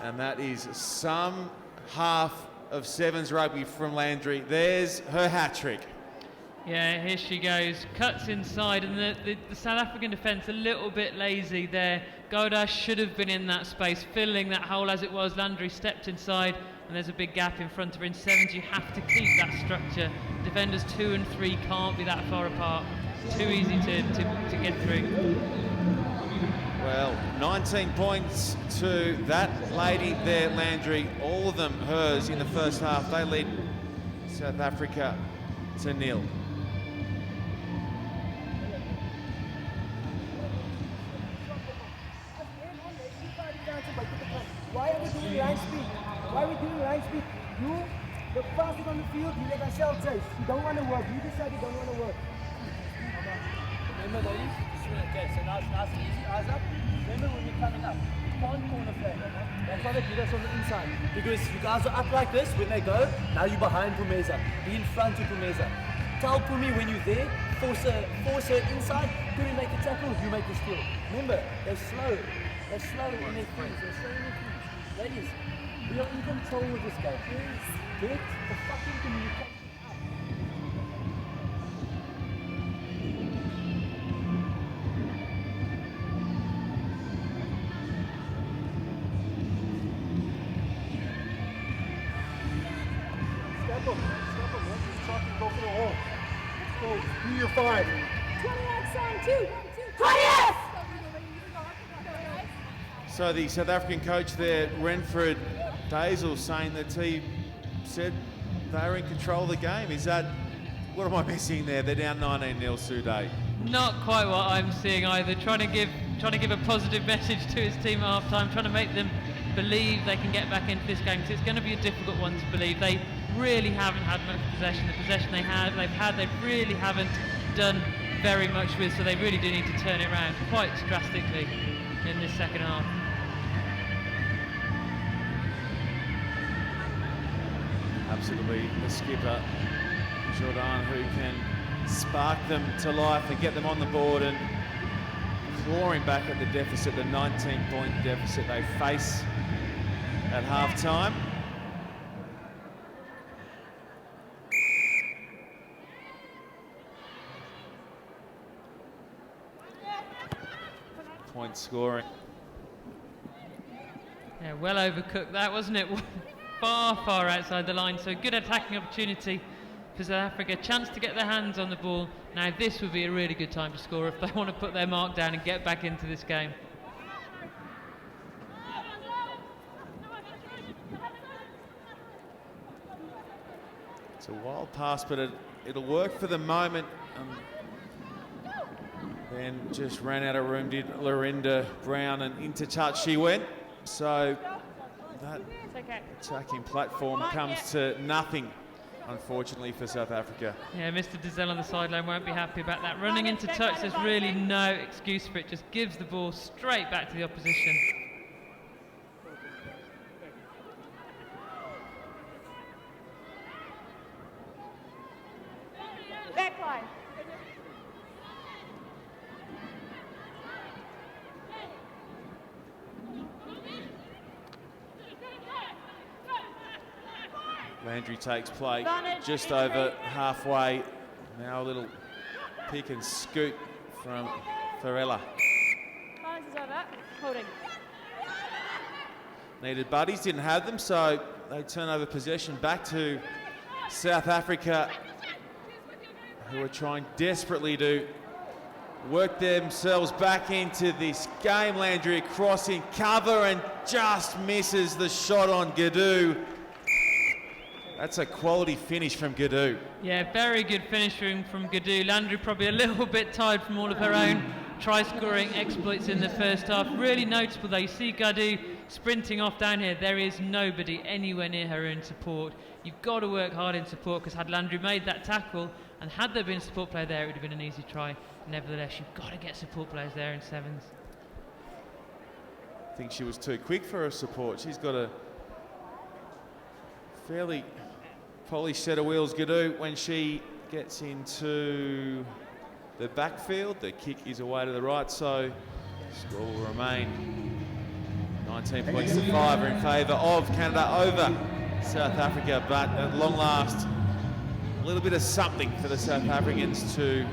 And that is some half of sevens rugby from Landry. There's her hat trick. Yeah, here she goes, cuts inside, and the South African defence a little bit lazy there. Goda should have been in that space, filling that hole as it was. Landry stepped inside, and there's a big gap in front of her. In sevens, you have to keep that structure. Defenders 2 and 3 can't be that far apart. Too easy to get through. Well, 19 points to that lady there, Landry. All of them hers in the first half. They lead South Africa to 0. Why are we doing line speed? Why are we doing line speed? You, the fastest on the field, you let yourself chase. You don't want to work. You decide you don't want to work. Remember, ladies? Okay, so now it's nice and easy. Eyes up. Remember when you're coming up, one corner flag. That's why they do this on the inside. Because you guys are up like this when they go, now you're behind Pumeza. Be in front of Pumeza. Tell Pumi when you're there, force her inside, Pumi make a tackle, you make the steal. Remember, they're slow. They're slow in their feet. They're slow in their feet. Ladies, we are in control of this game. Get the fucking communication. Go for the hole. Go, do your 5. 20x on 2. 20x! So the South African coach there, Renfred Dazel, saying that he said they were in control of the game. Is that, what am I missing there? They're down 19-0 Suday. Not quite what I'm seeing either. Trying to give a positive message to his team at half-time, trying to make them believe they can get back into this game, because it's going to be a difficult one to believe. They really haven't had much possession. The possession they really haven't done very much with, so they really do need to turn it around quite drastically in this second half. Absolutely, the skipper, Jordan, who can spark them to life and get them on the board and clawing back at the deficit, the 19-point deficit they face at half-time. Point scoring. Yeah, well overcooked that, wasn't it? Far outside the line, so good attacking opportunity for South Africa. Chance to get their hands on the ball. Now this would be a really good time to score if they want to put their mark down and get back into this game. It's a wild pass, but it'll work for the moment. Then just ran out of room, did Lorinda Brown, and into touch she went. So that attacking platform comes to nothing, unfortunately, for South Africa. Yeah, Mr. Dizelle on the sideline won't be happy about that. Running into touch, there's really no excuse for it. Just gives the ball straight back to the opposition. Backline. Landry takes play just over halfway. Now a little pick and scoot from Farella. Lines is over. Holding. Needed buddies, didn't have them, so they turn over possession back to South Africa, who are trying desperately to work themselves back into this game. Landry crossing cover and just misses the shot on Gadu. That's a quality finish from Gadu. Yeah, very good finishing from Gadu. Landry probably a little bit tired from all of her own try-scoring exploits in the first half. Really noticeable though. You see Gadu sprinting off down here. There is nobody anywhere near her in support. You've got to work hard in support, because had Landry made that tackle and had there been a support player there, it would have been an easy try. Nevertheless, you've got to get support players there in sevens. I think she was too quick for her support. She's got a fairly polished set of wheels, Gadoo, when she gets into the backfield. The kick is away to the right, so score will remain 19 points to 5 are in favour of Canada over South Africa, but at long last, a little bit of something for the South Africans to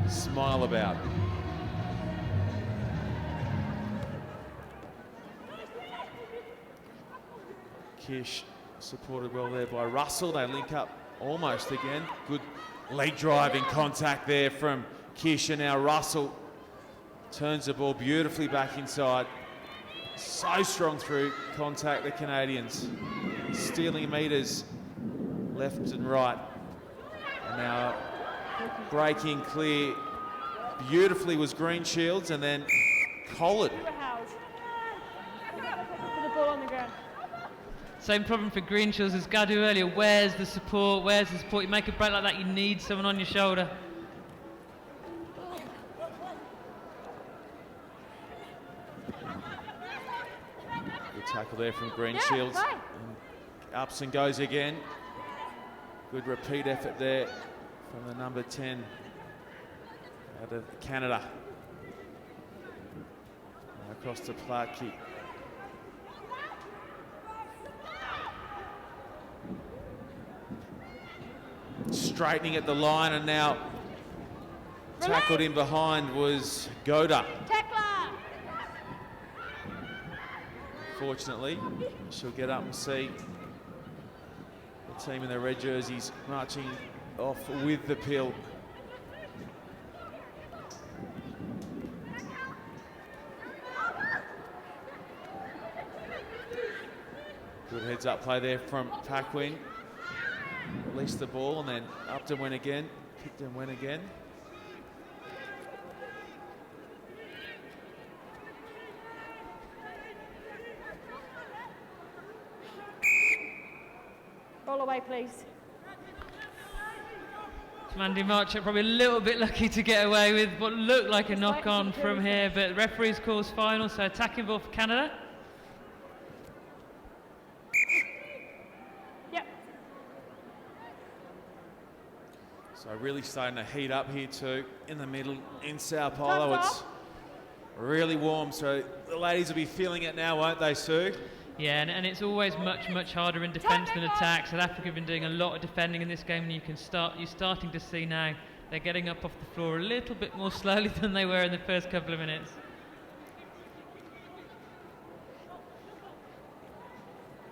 smile about. Kish supported well there by Russell. They link up almost again. Good leg driving contact there from Kish, and now Russell turns the ball beautifully back inside. So strong through contact, the Canadians. Stealing meters left and right. And now breaking clear beautifully was Greenshields, and then Collard. Put the ball on the ground. Same problem for Greenshields as Gadoo earlier. Where's the support? Where's the support? You make a break like that, you need someone on your shoulder. Good tackle there from Greenshields. Yeah, Ups and goes again. Good repeat effort there from the number 10 out of Canada. Across to Platke. Straightening at the line, and now tackled in behind was Goda. Fortunately, she'll get up and see the team in their red jerseys marching off with the pill. Good heads up play there from Paquin. Released the ball and then up and went again, picked and went again. Roll away, please. Mandy Marchant probably a little bit lucky to get away with what looked like a knock-on from here, but the referees calls final, so attacking ball for Canada. Yep. So really starting to heat up here too, in the middle, in Sao Paulo. It's really warm, so the ladies will be feeling it now, won't they, Sue? Yeah, and it's always much harder in defence than attack. South Africa have been doing a lot of defending in this game, and you're starting to see now they're getting up off the floor a little bit more slowly than they were in the first couple of minutes.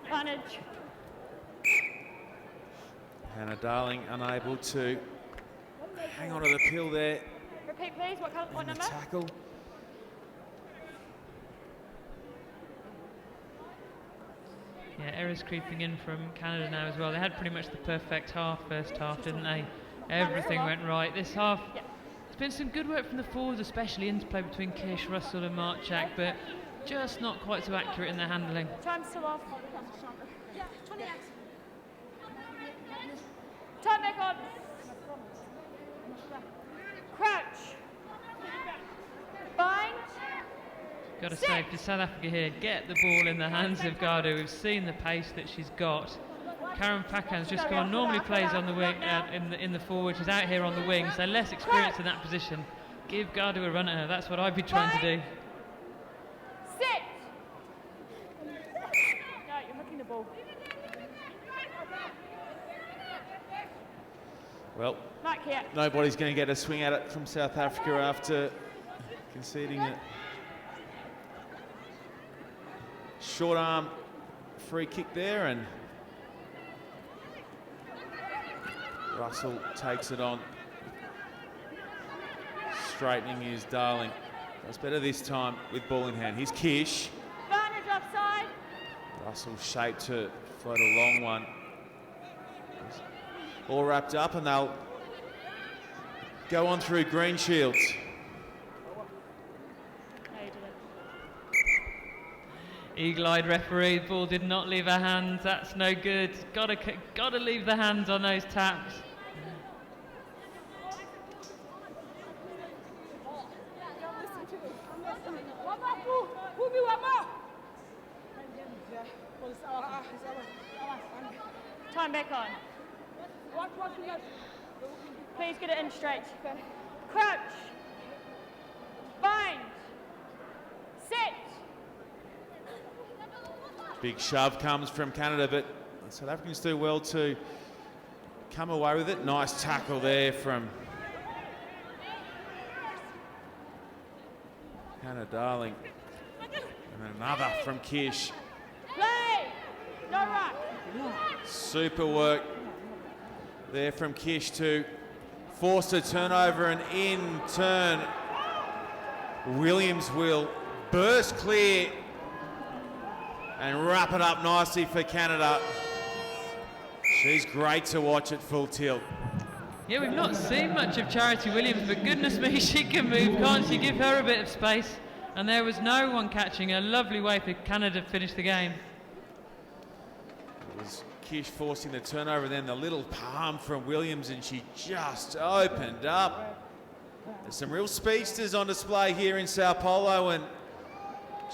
Advantage. Hannah Darling unable to hang on to the pill there. Repeat, please. What number? Tackle. Yeah, errors creeping in from Canada now as well. They had pretty much the perfect first half, didn't they? Everything went right. This half, there's been some good work from the forwards, especially interplay between Kish, Russell and Marchak, but just not quite so accurate in their handling. Time's still off. Time back on. Crouch. Bind. Got to say, for South Africa here, get the ball in the hands of Gadoo. We've seen the pace that she's got. Karen Paquin's just gone. Normally plays on the wing, in the forward. She's out here on the wing, so less experience in that position. Give Gadoo a run at her. That's what I'd be trying to do. Sit. No, you're hooking the ball. Well, Back here. nobody's going to get a swing at it from South Africa after conceding it. Short arm free kick there, and Russell takes it on. Straightening is Darling. Does better this time with ball in hand. Here's Kish. Advantage offside. Russell shaped to float a long one. All wrapped up, and they'll go on through Greenshields. Eagle-eyed referee, the ball did not leave her hands. That's no good. Gotta leave the hands on those taps. Time back on. Please get it in straight. Crouch. Bind. Set. Big shove comes from Canada, but the South Africans do well to come away with it. Nice tackle there from Hannah Darling. And another from Kish. Play. No ruck. Super work there from Kish to force a turnover, and in turn Williams will burst clear and wrap it up nicely for Canada. She's great to watch at full tilt. Yeah, we've not seen much of Charity Williams, but goodness me, she can move, can't she? Give her a bit of space. And there was no one catching her. Lovely way for Canada to finish the game. It was Kish forcing the turnover, then the little palm from Williams, and she just opened up. There's some real speedsters on display here in Sao Paulo, and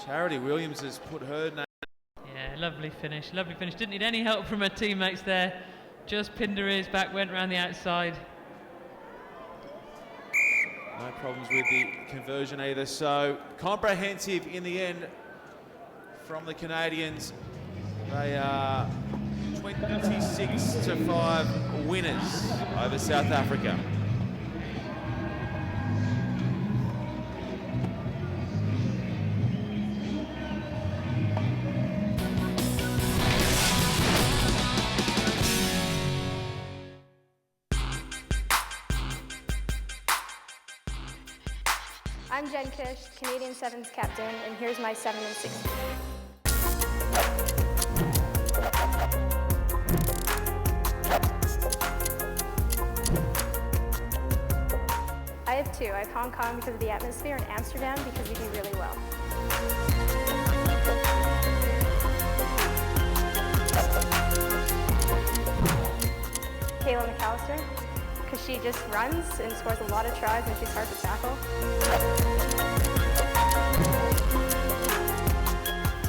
Charity Williams has put her name. Yeah, lovely finish, lovely finish. Didn't need any help from her teammates there. Just pinned her ears back, went around the outside. No problems with the conversion either. So comprehensive in the end from the Canadians. They are 26-5 winners over South Africa. I'm Jen Kish, Canadian Sevens captain, and here's my 7 and 16. I have 2. I have Hong Kong because of the atmosphere and Amsterdam because we do really well. Kayla McAllister, because she just runs and scores a lot of tries and she's hard to tackle.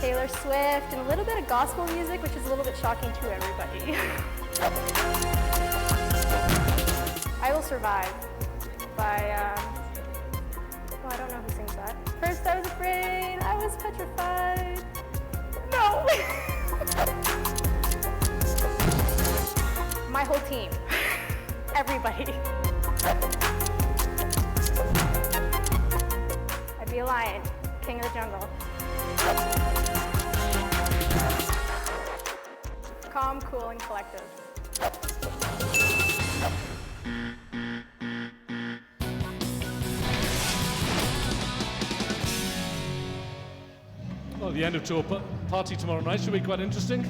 Taylor Swift, and a little bit of gospel music, which is a little bit shocking to everybody. I Will Survive by, well, I don't know who sings that. First I was afraid, I was petrified. No! My whole team. Everybody. I'd be a lion, king of the jungle. Calm, cool, and collective. Well, the end of tour party tomorrow night should be quite interesting.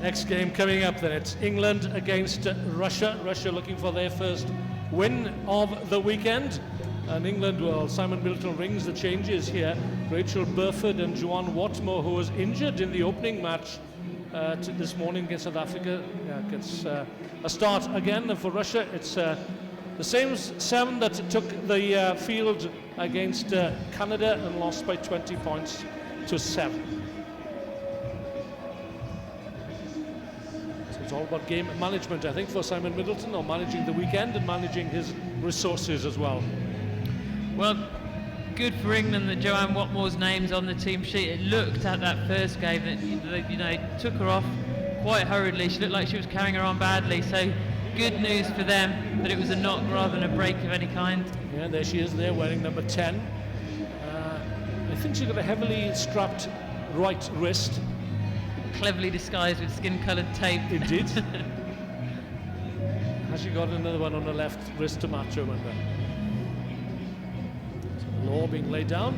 Next game coming up then, it's England against Russia. Russia looking for their first win of the weekend. And England, well, Simon Middleton rings the changes here. Rachel Burford and Joanne Watmore, who was injured in the opening match this morning against South Africa, gets a start again. And for Russia, it's the same 7 that took the field against Canada and lost by 20 points to 7. It's all about game management, I think, for Simon Middleton, or managing the weekend and managing his resources as well. Well, good for England that Joanne Watmore's name's on the team sheet. It looked at that first game that, you know, took her off quite hurriedly. She looked like she was carrying her on badly. So good news for them that it was a knock rather than a break of any kind. Yeah, there she is there wearing number 10. I think she's got a heavily strapped right wrist. Cleverly disguised with skin-coloured tape. Indeed. Has she got another one on her left wrist to match, I wonder? So law being laid down.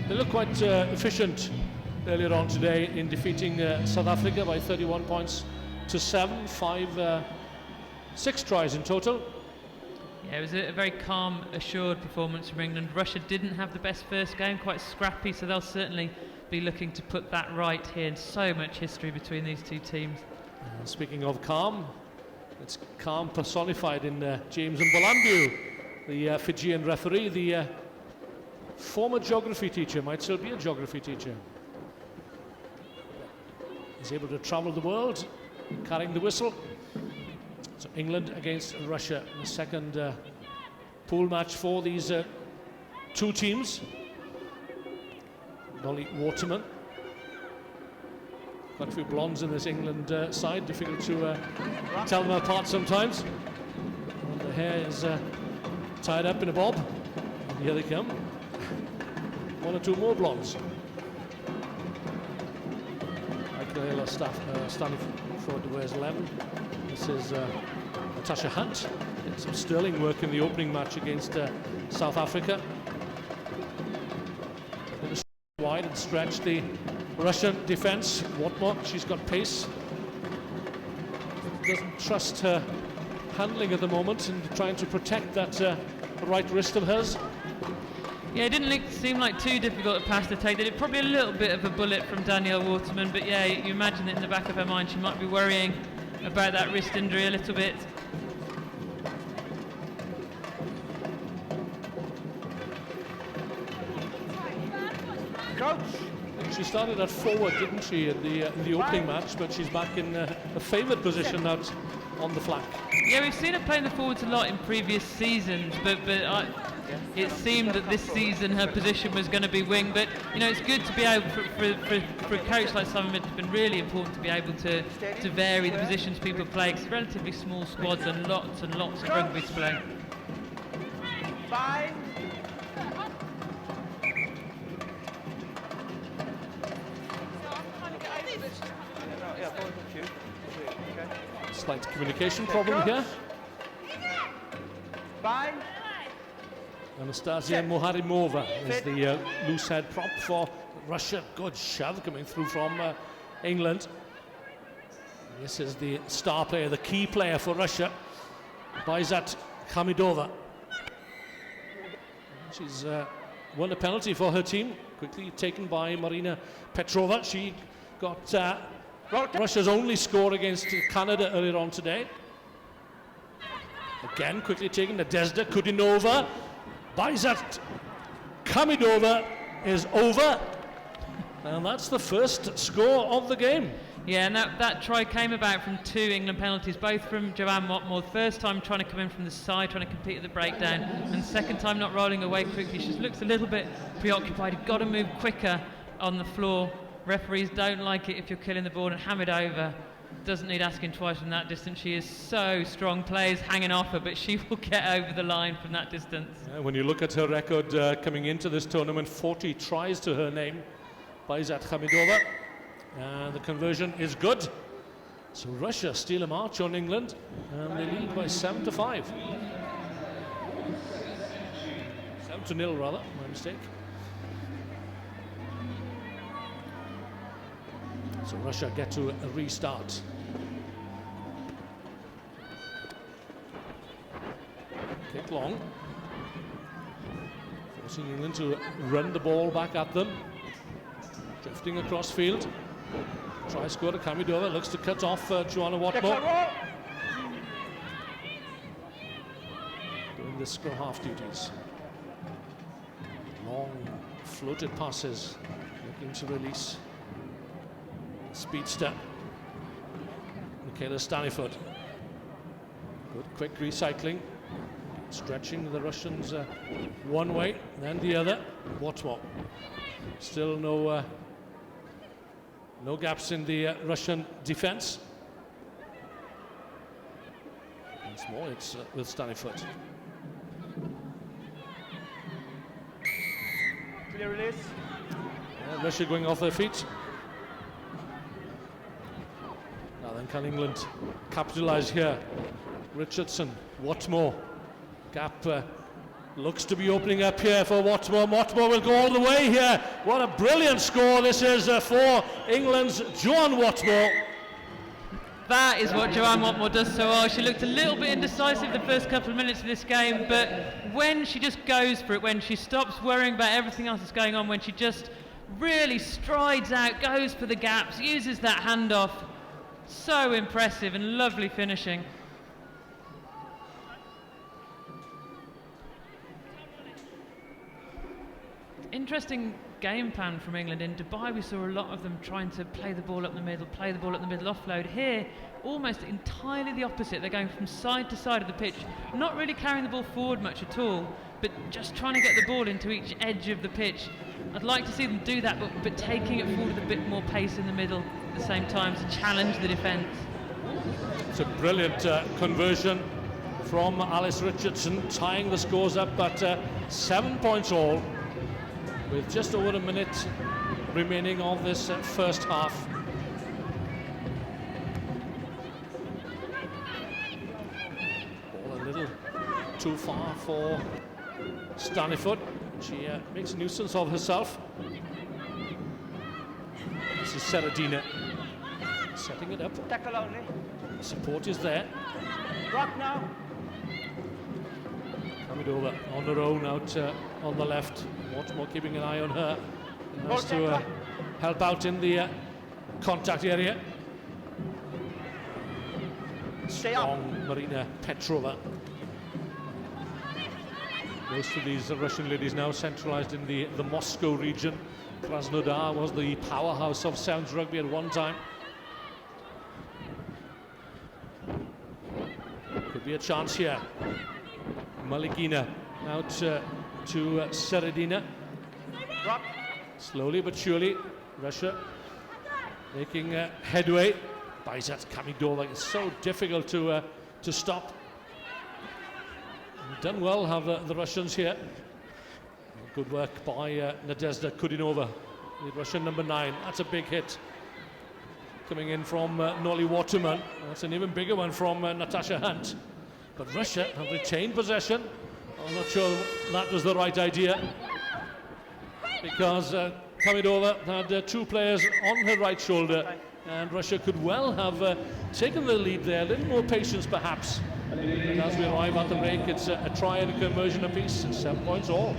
They look quite efficient earlier on today in defeating South Africa by 31 points to 7. 6 tries in total. Yeah, it was a very calm, assured performance from England. Russia didn't have the best first game, quite scrappy, so they'll certainly be looking to put that right here. And so much history between these two teams. Speaking of calm, it's calm personified in James Mbolambu, the Fijian referee, the former geography teacher, might still be a geography teacher. He's able to travel the world, carrying the whistle. So England against Russia, the second pool match for these two teams. Dolly Waterman. Quite a few blondes in this England side, difficult to tell them apart sometimes. And the hair is tied up in a bob. And here they come. One or two more blondes. Michaela Staniford wears 11. This is Natasha Hunt. Did some sterling work in the opening match against South Africa. Wide and stretch the Russian defense. Watmore, she's got pace. Doesn't trust her handling at the moment and trying to protect that right wrist of hers. Yeah, it didn't seem like too difficult a pass to take. They did probably a little bit of a bullet from Danielle Waterman, but yeah, you imagine that in the back of her mind she might be worrying about that wrist injury a little bit. Coach. She started at forward, didn't she, in the opening match, but she's back in a favoured position out on the flank. Yeah, we've seen her playing the forwards a lot in previous seasons, but it seemed that this season her position was going to be wing. But you know, it's good to be able for a coach like Simon. It's been really important to be able to vary the positions people play, because relatively small squads and lots of rugby to play. Five. Slight communication problem here. Fine. Anastasia Moharimova is the loose head prop for Russia. Good shove coming through from England. This is the star player, the key player for Russia, Baizat Khamidova. She's won a penalty for her team, quickly taken by Marina Petrova. She got Russia's only score against Canada earlier on today. Again, quickly taken, Nadezhda Kudinova. Baizat Khamidova is over. And that's the first score of the game. Yeah, and that try came about from two England penalties, both from Joanne Watmore. First time trying to come in from the side, trying to compete at the breakdown, and second time not rolling away quickly. She just looks a little bit preoccupied. You've got to move quicker on the floor. Referees don't like it if you're killing the ball, and Khamidova doesn't need asking twice from that distance. She is so strong. Players hanging off her, but she will get over the line from that distance. Yeah, when you look at her record coming into this tournament, 40 tries to her name, Baizat Khamidova. And the conversion is good. So Russia steal a march on England, and they lead by 7-5. 7-0 rather, my mistake. So Russia get to a restart. Kick long. Forcing England to run the ball back at them. Drifting across field. Try score to Khamidova, looks to cut off Joanna Watmore. Doing the scrum half duties. Long floated passes, looking to release. Speedster, Michaela Staniford. Good quick recycling, stretching the Russians one way, then the other. Watmore. Still no gaps in the Russian defense. Once more, it's with Staniford. Clear release. Russia going off their feet. Now then, can England capitalise here? Richardson, Watmore. Gap looks to be opening up here for Watmore. Watmore will go all the way here. What a brilliant score this is for England's Joanne Watmore. That is what Joanne Watmore does so well. She looked a little bit indecisive the first couple of minutes of this game, but when she just goes for it, when she stops worrying about everything else that's going on, when she just really strides out, goes for the gaps, uses that handoff, so impressive and lovely finishing. Interesting game plan from England. In Dubai we saw a lot of them trying to play the ball up the middle, offload. Here, almost entirely the opposite. They're going from side to side of the pitch, not really carrying the ball forward much at all, but just trying to get the ball into each edge of the pitch. I'd like to see them do that, but taking it forward with a bit more pace in the middle at the same time to challenge the defence. It's a brilliant conversion from Alice Richardson, tying the scores up at 7 points all, with just over a minute remaining of this first half. Ball a little too far for Stanifoot. She makes a nuisance of herself. This is Seradina setting it up. Tackle only. Support is there. Rock now. Coming over on her own out on the left. Watmore keeping an eye on her. Has to help out in the contact area. Strong Marina Petrova. Most of these Russian ladies now centralized in the Moscow region. Krasnodar was the powerhouse of Sounds Rugby at one time. Could be a chance here. Malikina out to Seredina. Slowly but surely, Russia making headway. Baizat Kamidova. It's so difficult to stop. Done well, have the Russians here. Good work by Nadezhda Kudinova, the Russian number 9. That's a big hit. Coming in from Nolly Waterman. That's an even bigger one from Natasha Hunt. But Russia have retained possession. I'm not sure that was the right idea, because Kamidova had 2 players on her right shoulder, and Russia could well have taken the lead there. A little more patience perhaps. But as we arrive at the break, it's a try and a conversion apiece, 7 points all.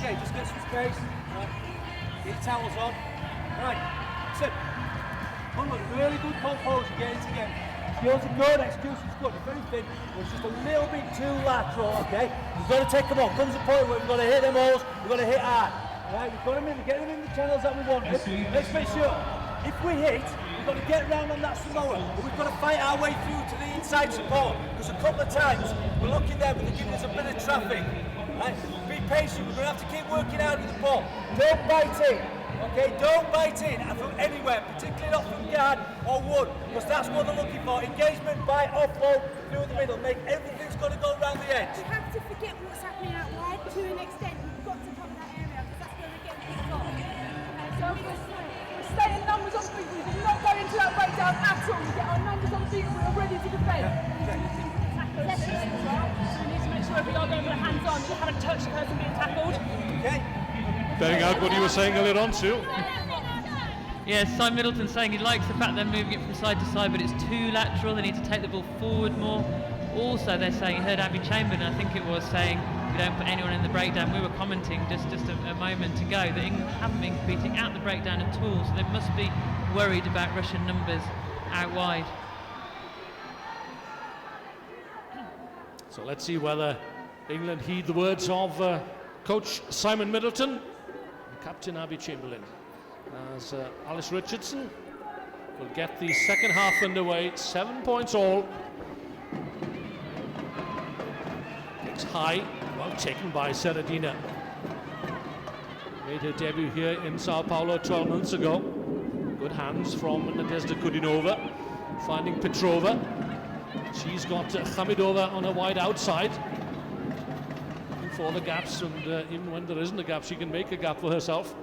Okay, just get some space. Right. Get your towels on. Right, sit. Come on, really good composure getting together. Skills are good, execution's good. If anything, it's just a little bit too lateral, okay? We've got to take them on. Comes a point where we've got to hit them holes, we've got to hit hard. Right, we've got them in, get them in the channels that we want. Let's make sure, if we hit, we've got to get round on that Samoa, but we've got to fight our way through to the inside support, because a couple of times we're looking there, but they're giving us a bit of traffic. Right? Be patient, we're going to have to keep working out with the ball. Don't bite in, okay? Don't bite in from anywhere, particularly not from guard or wood, because that's what they're looking for. Engagement, bite, offload, through the middle, make everything's got to go around the edge. We have to forget what's happening out wide to an extent. We've got to cover that area, because that's where we're getting picked off. So we're staying numbers on feet, we do not go into that breakdown at all. We get our numbers on feet and we're ready to defend. If we are going for hands on, you haven't touched the person being tackled. Okay. Bearing out what you were saying earlier on, Sue. Yes, Simon Middleton saying he likes the fact they're moving it from side to side, but it's too lateral. They need to take the ball forward more. Also, they're saying, I heard Abby Chamberlain, I think it was, saying we don't put anyone in the breakdown. We were commenting just a moment ago that England haven't been competing at the breakdown at all, so they must be worried about Russian numbers out wide. So let's see whether England heed the words of coach Simon Middleton and captain Abby Chamberlain, as Alice Richardson will get the second half underway. 7 points all. It's high, well taken by Seradina. Made her debut here in Sao Paulo 12 months ago. Good hands from Nadezhda Kudinova, finding Petrova. She's got Hamidova on a wide outside. Looking for the gaps, and even when there isn't a gap, she can make a gap for herself.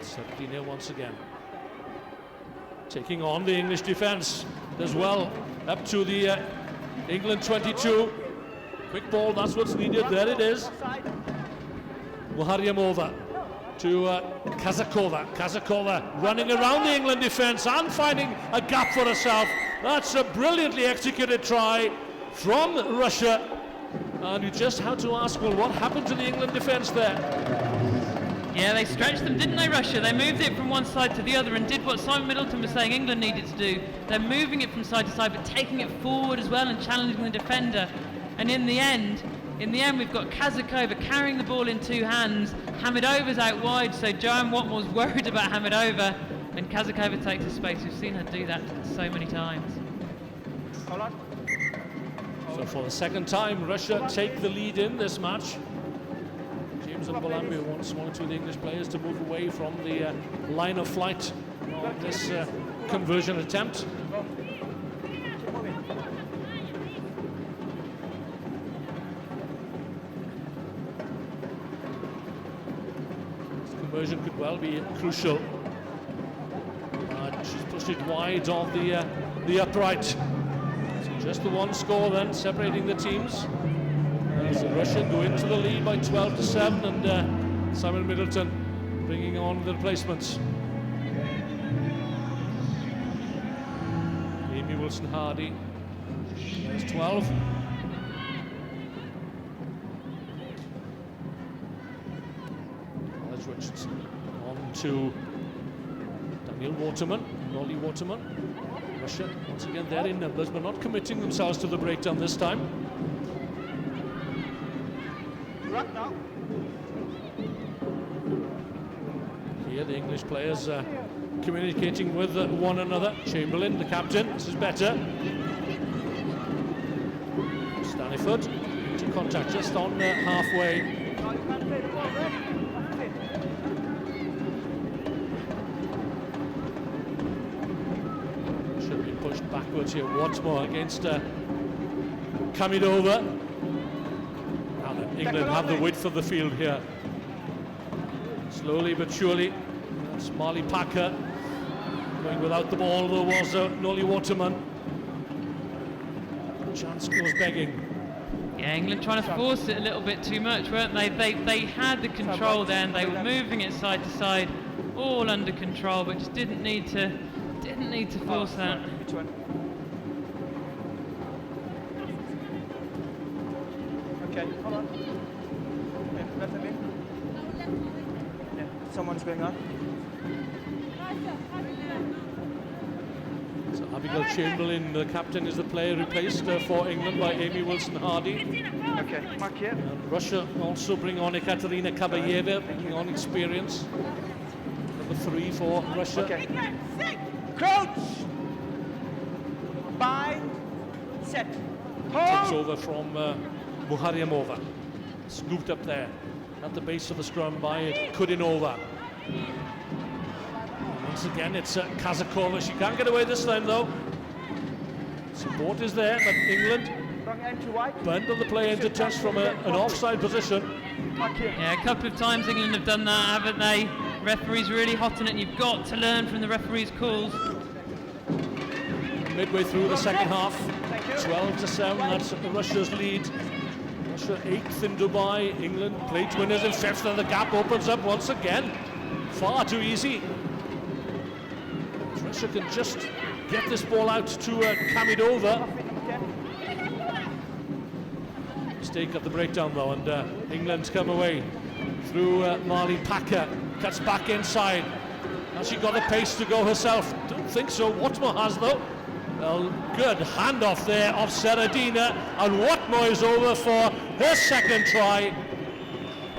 Sardina once again. Taking on the English defence as well, up to the England 22. Quick ball, that's what's needed. There it is. Muharyamova to Kazakova. Kazakova running around the England defence and finding a gap for herself. That's a brilliantly executed try from Russia. And you just have to ask, well, what happened to the England defence there? Yeah, they stretched them, didn't they, Russia? They moved it from one side to the other and did what Simon Middleton was saying England needed to do. They're moving it from side to side, but taking it forward as well and challenging the defender. And in the end, we've got Kazakova carrying the ball in two hands. Hamidova's out wide, so Joanne Watmore's worried about Hamidova, and Kazakova takes the space. We've seen her do that so many times. So for the second time, Russia take the lead in this match. James Mbolambi wants one or two of the English players to move away from the line of flight on this conversion attempt. Conversion could well be crucial. She's pushed it wide of the upright. So just the one score then, separating the teams. As Russia go into the lead by 12-7, and Simon Middleton bringing on the replacements. Amy Wilson-Hardy, there's 12. Richardson on to Daniel Waterman, Nolly Waterman. Russia once again there in numbers, but not committing themselves to the breakdown this time. Here the English players communicating with one another. Chamberlain, the captain, this is better. Staniford to contact just on halfway. Pushed backwards here, Watmore against Kamidova. Now then, England have the width of the field here. Slowly but surely, that's Marley Packer going without the ball. There was Nolly Waterman. Chance goes begging. Yeah, England trying to force it a little bit too much, weren't they? They had the control there, and they were moving it side to side, all under control, but just didn't need to force that. Okay, hold on. Yeah, someone's going on. So Abigail Chamberlain, the captain, is the player replaced for England by Amy Wilson-Hardy. Okay, mark here. And Russia also bring on Ekaterina Kabayeva, bringing on experience. Number 3 for Russia. Okay. Crouch! Bind, set. Takes over from Muharyamova. Scooped up there at the base of the scrum by Kudinova. Once again, it's Kazakova. She can't get away this time, though. Support is there, but England burned on the play into touch from an offside position. Yeah, a couple of times England have done that, haven't they? Referees really hot on it, and you've got to learn from the referees' calls. Midway through the second half, 12-7, that's Russia's lead. Russia 8th in Dubai, England plate winners in 5th, and the gap opens up once again. Far too easy. Russia can just get this ball out to Kamidova. Mistake at the breakdown though, and England's come away through Marley Packer. Cuts back inside. Has she got the pace to go herself? Don't think so. Watmore has though. Well, good handoff there of Sardina, and Watmore is over for her second try.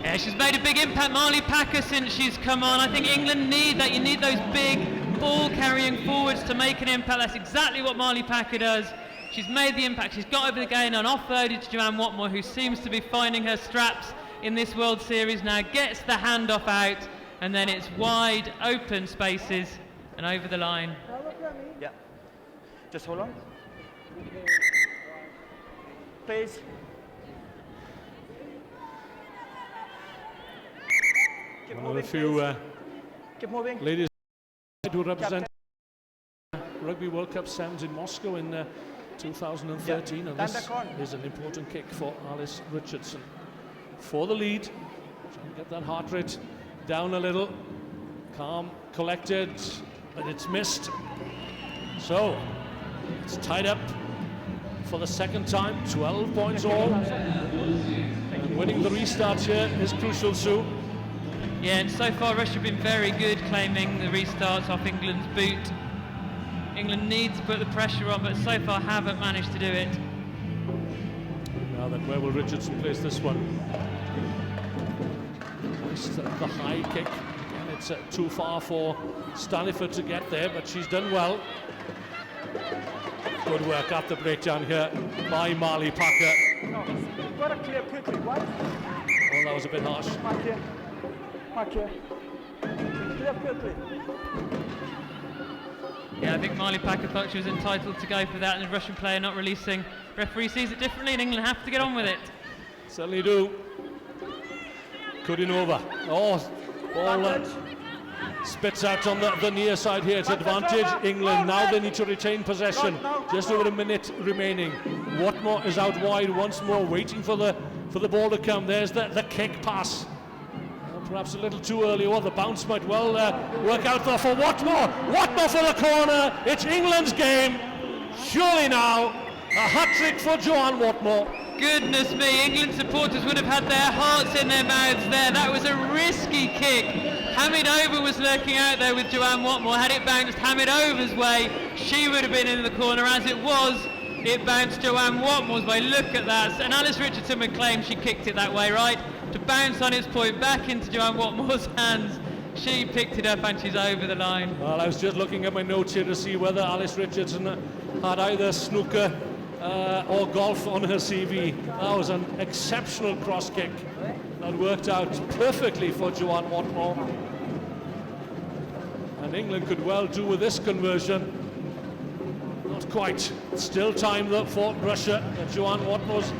Yeah, she's made a big impact, Marley Packer, since she's come on. I think England need that. You need those big ball carrying forwards to make an impact. That's exactly what Marley Packer does. She's made the impact. She's got over the gain and offloaded to Joanne Watmore, who seems to be finding her straps in this World Series now, gets the handoff out, and then it's wide open spaces and over the line. Yeah. Just hold on. Please. One of the few Keep moving. ladies who represent Rugby World Cup Sevens in Moscow in 2013, Yeah. and this is an important kick for Alice Richardson. For the lead, trying to get that heart rate down a little, calm, collected, but it's missed. So, it's tied up for the second time, 12 points all. And winning the restart here is crucial, Sue. Yeah, and so far Russia have been very good claiming the restarts off England's boot. England needs to put the pressure on, but so far haven't managed to do it. Now then, where will Richardson place this one? Nice, the high kick. Again, it's too far for Staniford to get there, but she's done well. Good work at the breakdown here by Marley Packer. No, you've got to clear quickly, right? Oh, that was a bit harsh. Mark here. Mark here. Clear quickly. Yeah, I think Marley Packer thought she was entitled to go for that, and the Russian player not releasing. Referee sees it differently, and England have to get on with it. Certainly do. Kudinova. Oh, ball spits out on the near side here. It's advantage England. Now they need to retain possession. Just over a minute remaining. Watmore is out wide once more, waiting for the ball to come. There's the kick pass. Perhaps a little too early, or the bounce might well work out there for Watmore. Watmore for the corner. It's England's game. Surely now, a hat-trick for Joanne Watmore. Goodness me, England supporters would have had their hearts in their mouths there. That was a risky kick. Hamidova was lurking out there with Joanne Watmore. Had it bounced Hamidova's way, she would have been in the corner. As it was, it bounced Joanne Watmore's way. Look at that. And Alice Richardson would claim she kicked it that way, right? To bounce on its point back into Joanne Watmore's hands. She picked it up and she's over the line. Well, I was just looking at my notes here to see whether Alice Richardson had either snooker or golf on her CV. That was an exceptional cross kick that worked out perfectly for Joanne Watmore. And England could well do with this conversion. Not quite. Still time though for Russia. Joanne Watmore's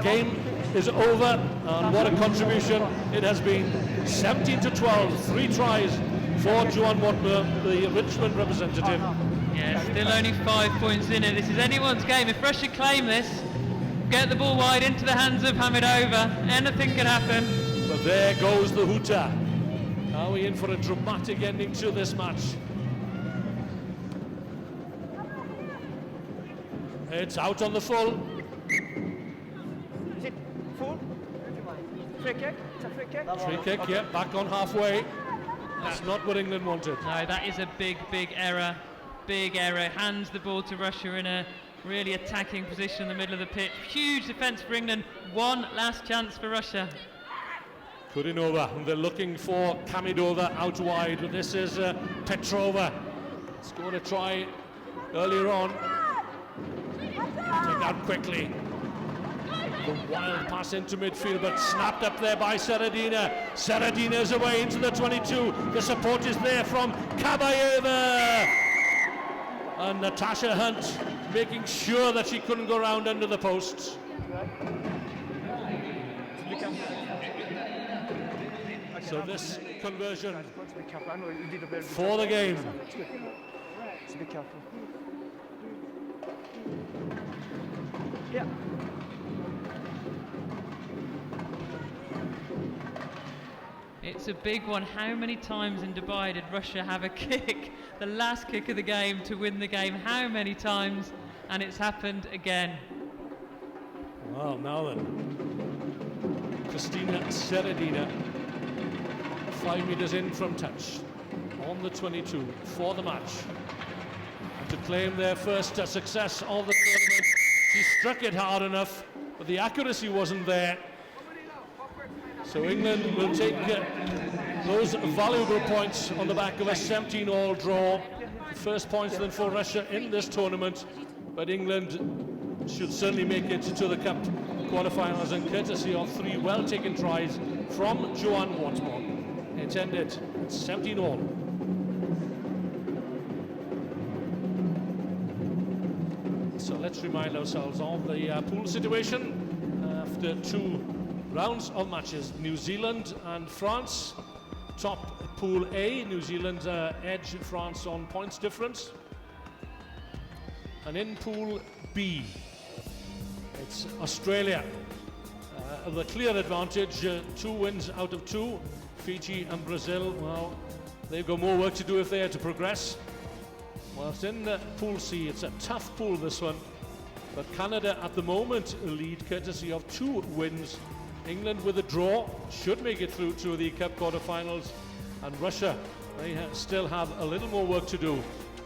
game is over, and what a contribution it has been. 17-12, 3 tries for Joanne Watmore, the Richmond representative. Yeah, still only 5 points in it. This is anyone's game. If Russia claim this, get the ball wide into the hands of Hamidova, anything can happen. But there goes the hooter. Are we in for a dramatic ending to this match? It's out on the full. Is it full? Free kick? It's a free kick? Free kick, yeah, back on halfway. That's not what England wanted. No, that is a big, big error. Big error. Hands the ball to Russia in a really attacking position in the middle of the pitch. Huge defence for England. One last chance for Russia. Kudinova, and they're looking for Kamidova out wide, but this is Petrova. Scored a try earlier on. Take out quickly. The wild pass into midfield, but snapped up there by Seredina. Seredina's away into the 22. The support is there from Kabayeva. And Natasha Hunt making sure that she couldn't go round under the posts. So this conversion for the game. So be careful. Yeah. It's a big one. How many times in Dubai did Russia have a kick, the last kick of the game, to win the game? How many times? And it's happened again. Well, now then. Kristina Seredina, 5 meters in from touch, on the 22 for the match. And to claim their first success of the tournament, she struck it hard enough, but the accuracy wasn't there. So England will take those valuable points on the back of a 17-all draw. First points then for Russia in this tournament, but England should certainly make it to the Cup quarterfinals, and courtesy of 3 well-taken tries from Joanne Watmore. It ended 17-all. So let's remind ourselves of the pool situation after 2 rounds of matches. New Zealand and France top Pool A. New Zealand edge France on points difference. And in Pool B, it's Australia. The clear advantage, 2 wins out of 2. Fiji and Brazil, well, they've got more work to do if they are to progress. Whilst in Pool C, it's a tough pool, this one. But Canada at the moment lead courtesy of 2 wins. England with a draw should make it through to the Cup quarterfinals. And Russia, they still have a little more work to do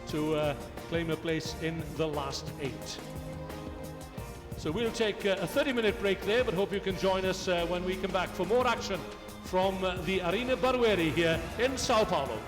to claim a place in the last 8. So we'll take a 30-minute break there, but hope you can join us when we come back for more action from the Arena Barueri here in Sao Paulo.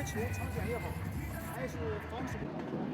球长短也好，还是防守不好。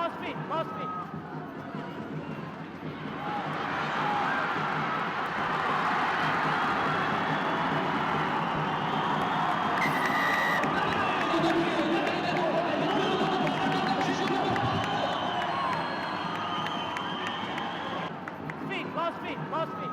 last feet, last feet. Last feet, last feet.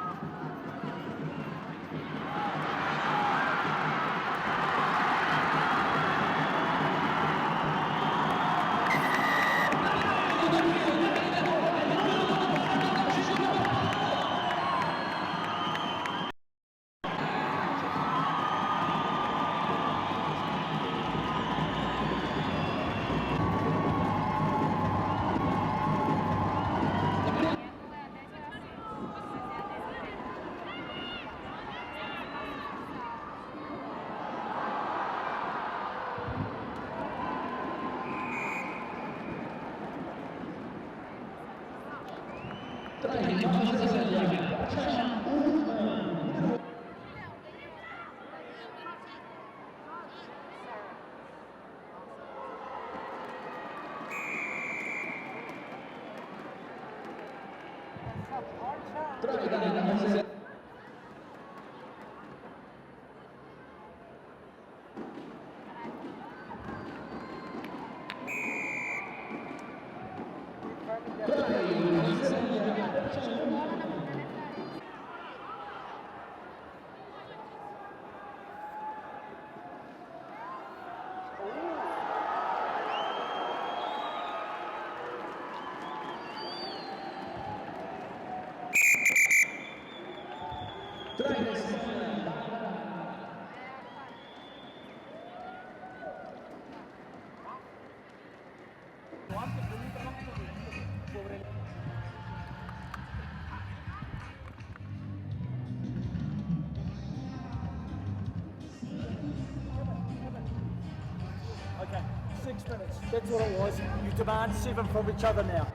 Okay, 6 minutes. That's what it was. You demand 7 from each other now.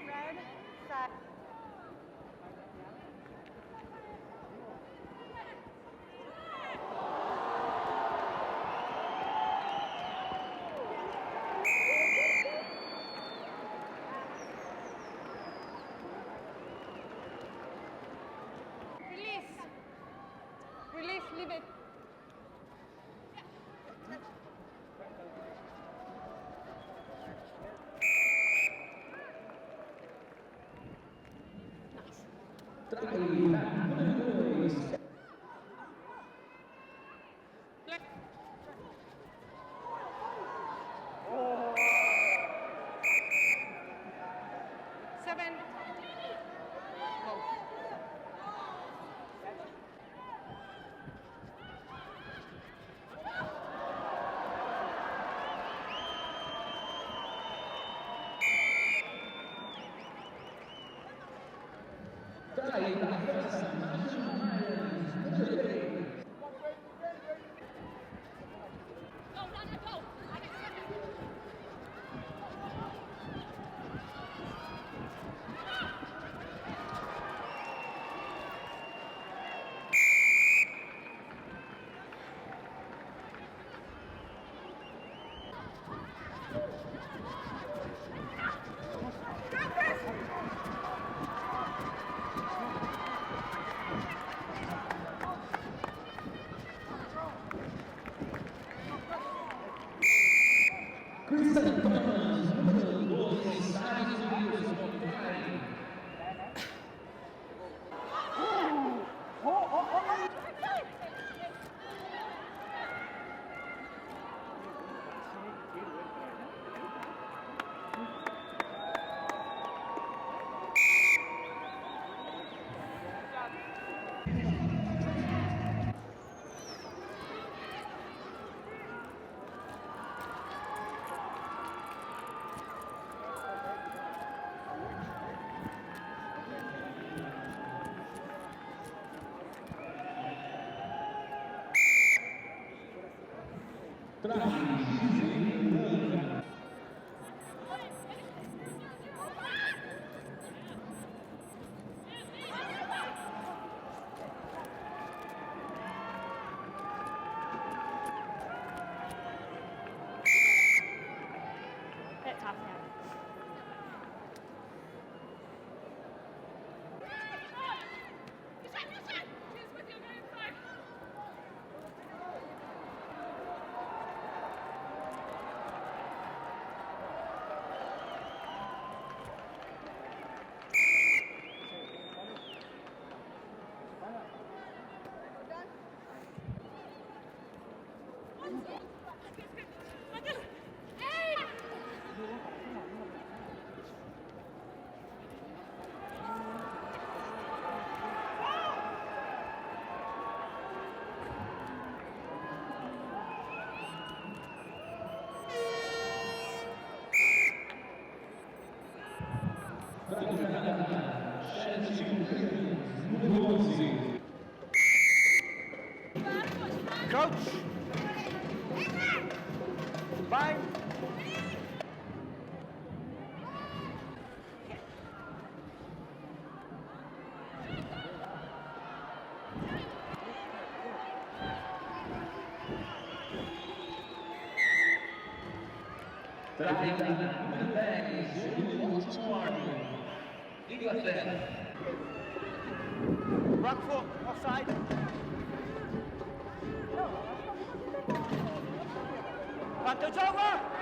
Red, set. Release. Release, leave it. Seven. Bit tough now. Coach! Bye! Número 10, o último árbitro. Inglaterra. Back foot, offside. Advantage over!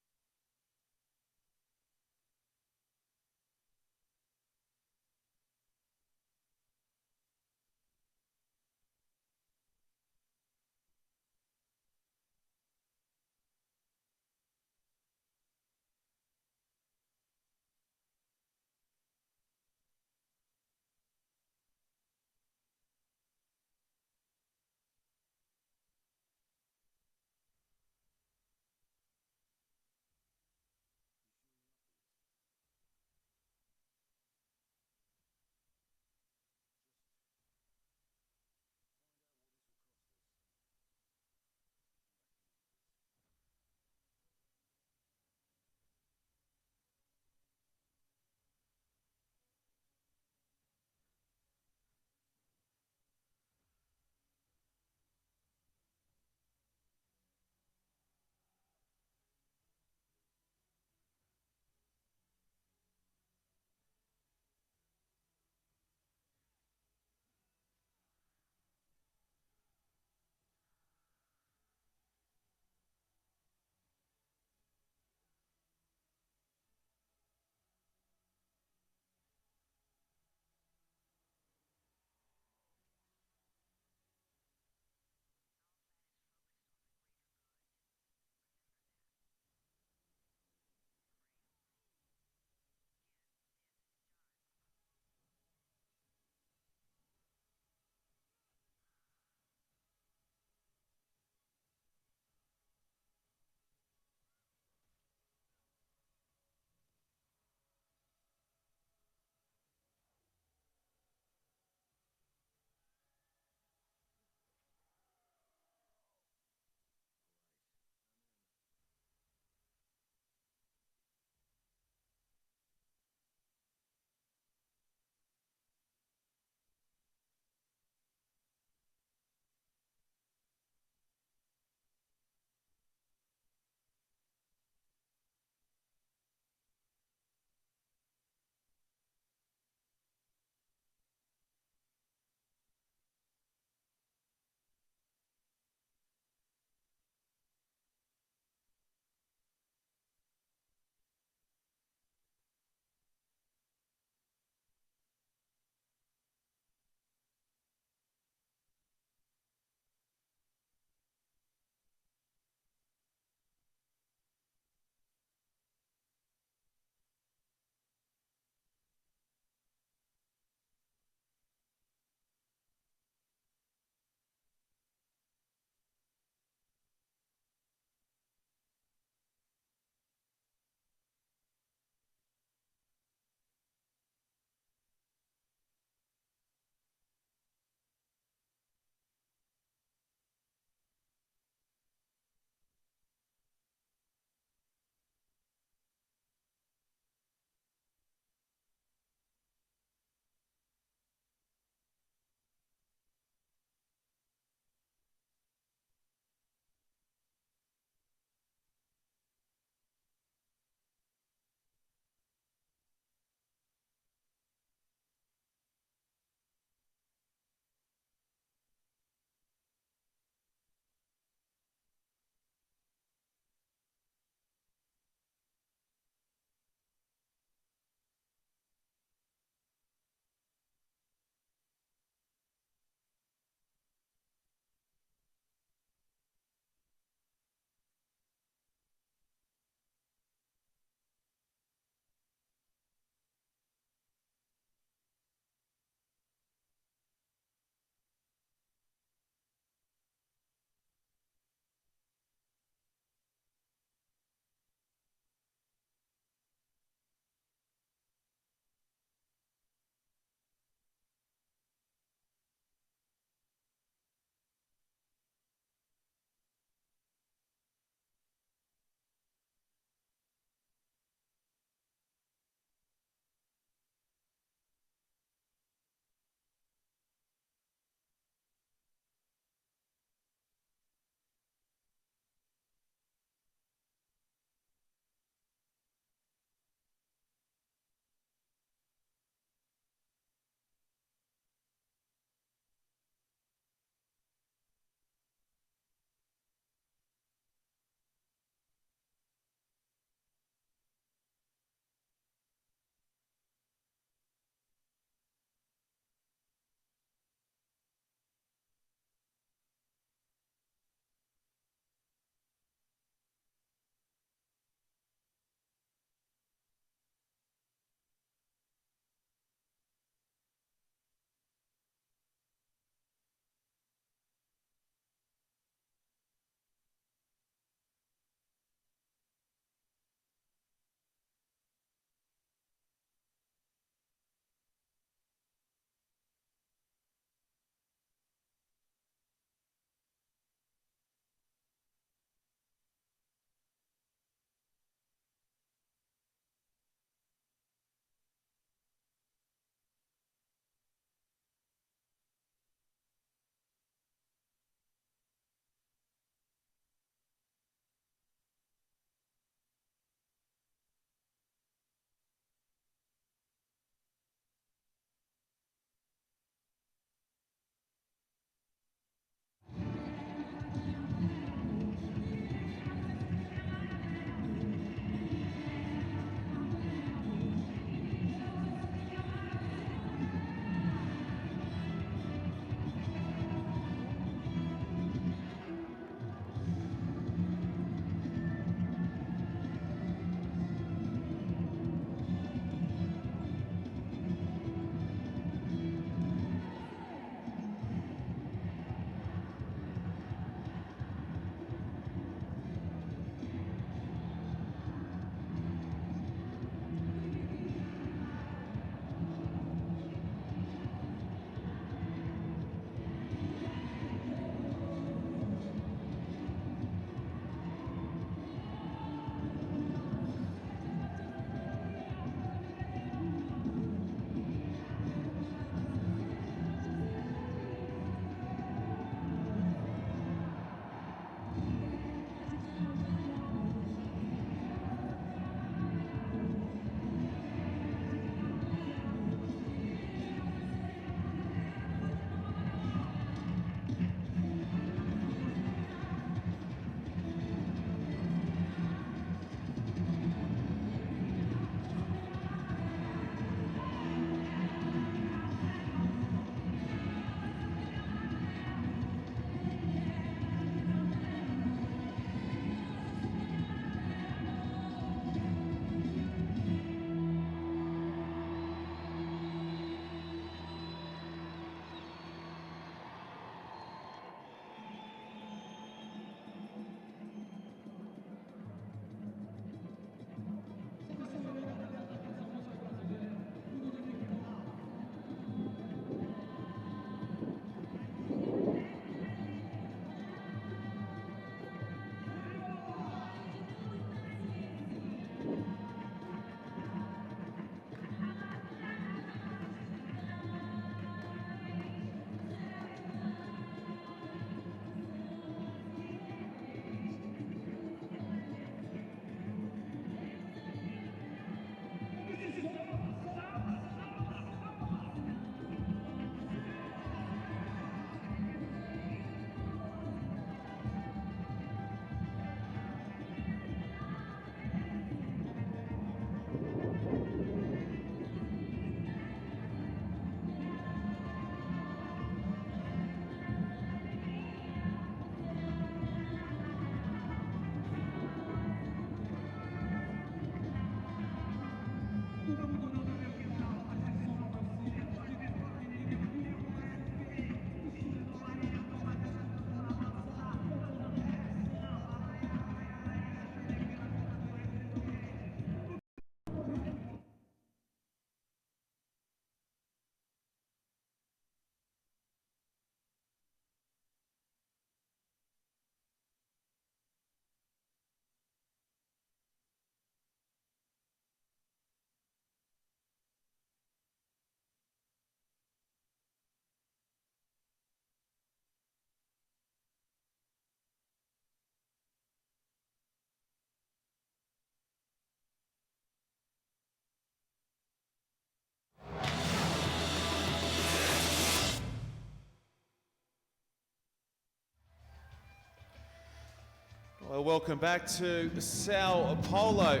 Well, welcome back to Sao Paulo,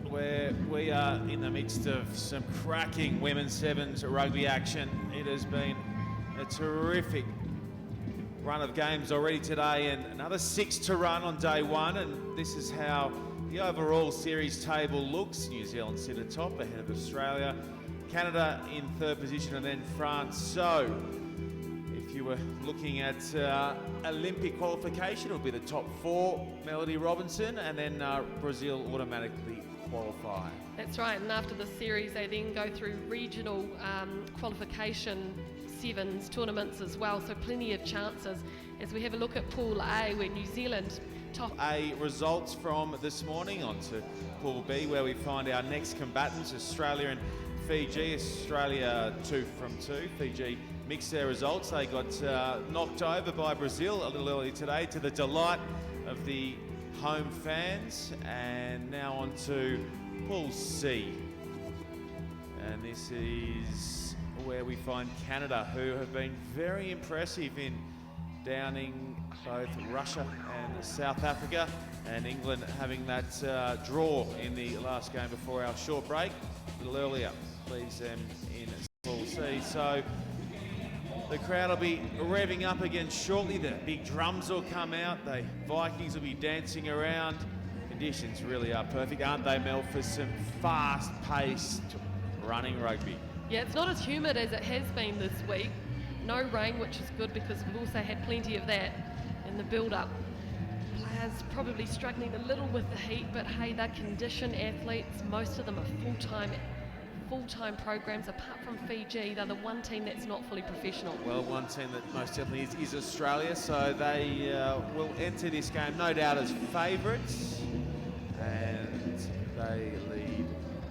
where we are in the midst of some cracking women's sevens rugby action. It has been a terrific run of games already today, and another 6 to run on day one, and this is how the overall series table looks. New Zealand sit atop ahead of Australia, Canada in third position, and then France. So if you were looking at Olympic qualification, it would be the top 4, Melody Robinson, and then Brazil automatically qualify. That's right, and after the series they then go through regional qualification sevens tournaments as well, so plenty of chances as we have a look at Pool A, where New Zealand top A results from this morning. On to Pool B, where we find our next combatants, Australia and Fiji. Australia 2 from 2. Fiji mixed their results. They got knocked over by Brazil a little earlier today, to the delight of the home fans. And now on to Pool C, and this is where we find Canada, who have been very impressive in downing both Russia and South Africa, and England having that draw in the last game before our short break a little earlier leaves them in Pool C. So the crowd will be revving up again shortly. The big drums will come out. The Vikings will be dancing around. Conditions really are perfect, aren't they, Mel, for some fast-paced running rugby? Yeah, it's not as humid as it has been this week. No rain, which is good because we've also had plenty of that in the build-up. Players probably struggling a little with the heat, but hey, they're conditioned athletes. Most of them are full-time programs. Apart from Fiji, they're the one team that's not fully professional. Well, one team that most definitely is Australia, so they will enter this game no doubt as favourites, and they lead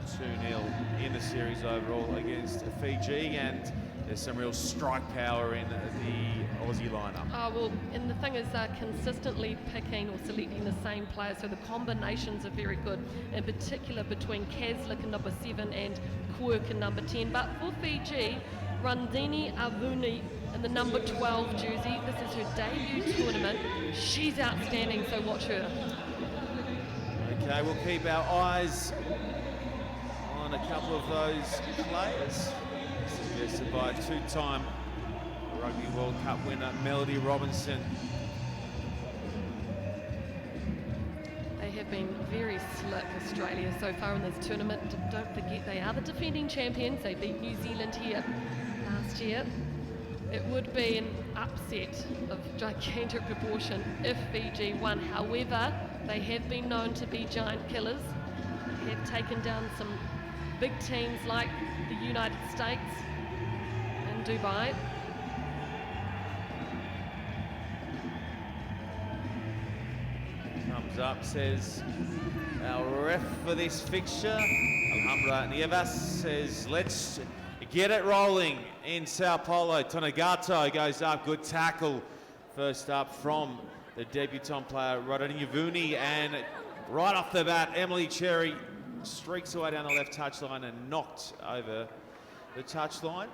2-0 in the series overall against Fiji, and there's some real strike power in the Aussie lineup. Oh, well, and the thing is they're consistently picking or selecting the same players, so the combinations are very good, in particular between Kazlik in number 7 and Quirk in number 10. But for Fiji, Randini Avuni in the number 12 jersey, this is her debut tournament. She's outstanding, so watch her. Okay, we'll keep our eyes on a couple of those players, suggested by two-time Rugby World Cup winner Melody Robinson. They have been very slick, Australia, so far in this tournament. Don't forget, they are the defending champions. They beat New Zealand here last year. It would be an upset of gigantic proportion if Fiji won. However, they have been known to be giant killers. They have taken down some big teams like the United States and Dubai. Thumbs up, says our ref for this fixture. Alhambra Nievas says, let's get it rolling in Sao Paulo. Tonagato goes up, good tackle. First up from the debutant player, Rodinivuni, and right off the bat, Emily Cherry streaks away down the left touchline and knocked over the touchline.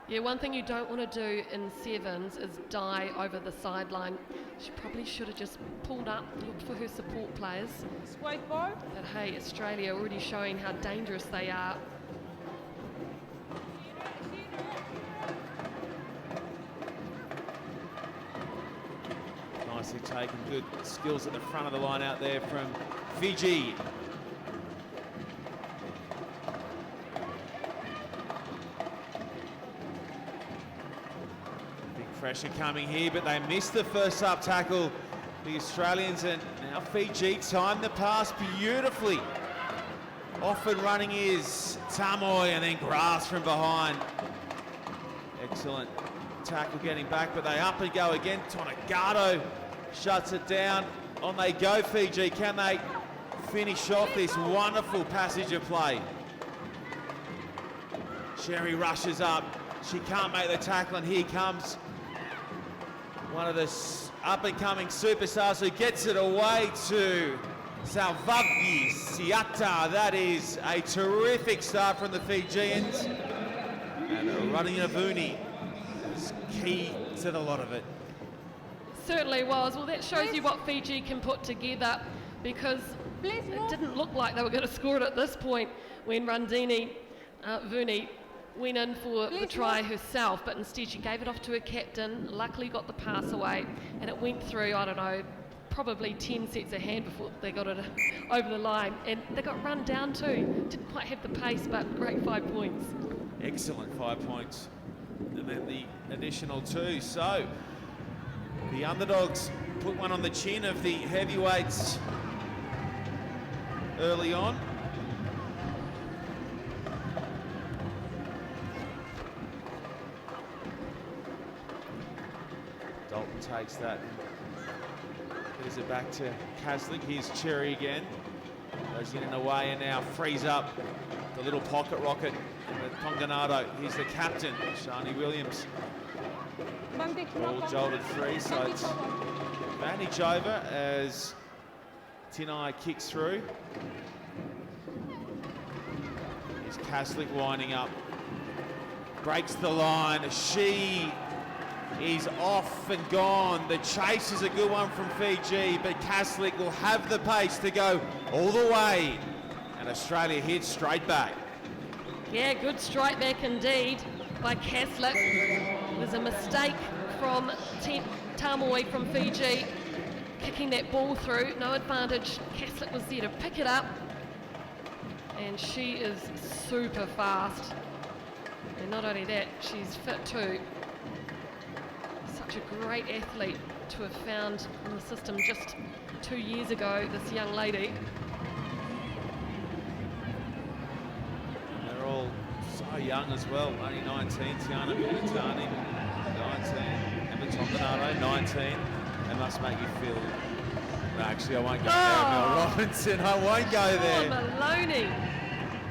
Yeah, one thing you don't want to do in sevens is die over the sideline. She probably should have just pulled up, looked for her support players. Squake bar. But hey, Australia already showing how dangerous they are. Nicely taken, good skills at the front of the line out there from Fiji. Pressure coming here, but they missed the first up tackle, the Australians, and now Fiji timed the pass beautifully. Off and running is Tamoy, and then Grass from behind. Excellent tackle getting back, but they up and go again. Tonagato shuts it down. On they go, Fiji. Can they finish off this wonderful passage of play? Sherry rushes up. She can't make the tackle, and here comes one of the up-and-coming superstars who gets it away to Salvagi Siata. That is a terrific start from the Fijians. And Rodinivuni is key to the lot of it. certainly was. Well, that shows you what Fiji can put together, because it didn't look like they were going to score it at this point when Randini Vuni went in for the try herself, but instead she gave it off to her captain, luckily got the pass away, and it went through, I don't know, probably 10 sets of hand before they got it over the line, and they got run down too. Didn't quite have the pace, but great 5 points. Excellent 5 points, and then the additional 2. So the underdogs put one on the chin of the heavyweights early on. Dalton takes that, gives it back to Kaslik. Here's Cherry again. Goes in and away, and now frees up the little pocket rocket with Tonganado. He's the captain, Shani Williams. Ball jolted free, so it's advantage over as Tinai kicks through. Here's Kaslik winding up. Breaks the line. She is off and gone. The chase is a good one from Fiji, but Kaslik will have the pace to go all the way. And Australia hits straight back. Yeah, good strike back indeed by Kaslik. There's a mistake from Tamoi from Fiji, kicking that ball through. No advantage. Kaslik was there to pick it up. And she is super fast. And not only that, she's fit too. Such a great athlete to have found in the system just 2 years ago, this young lady. They're all so young as well. Only 19, Tiana Penatani, 19, Emma Tonganado, 19. They must make you feel... No, actually, I won't go there, Mel Robinson. I won't go there. Maloney.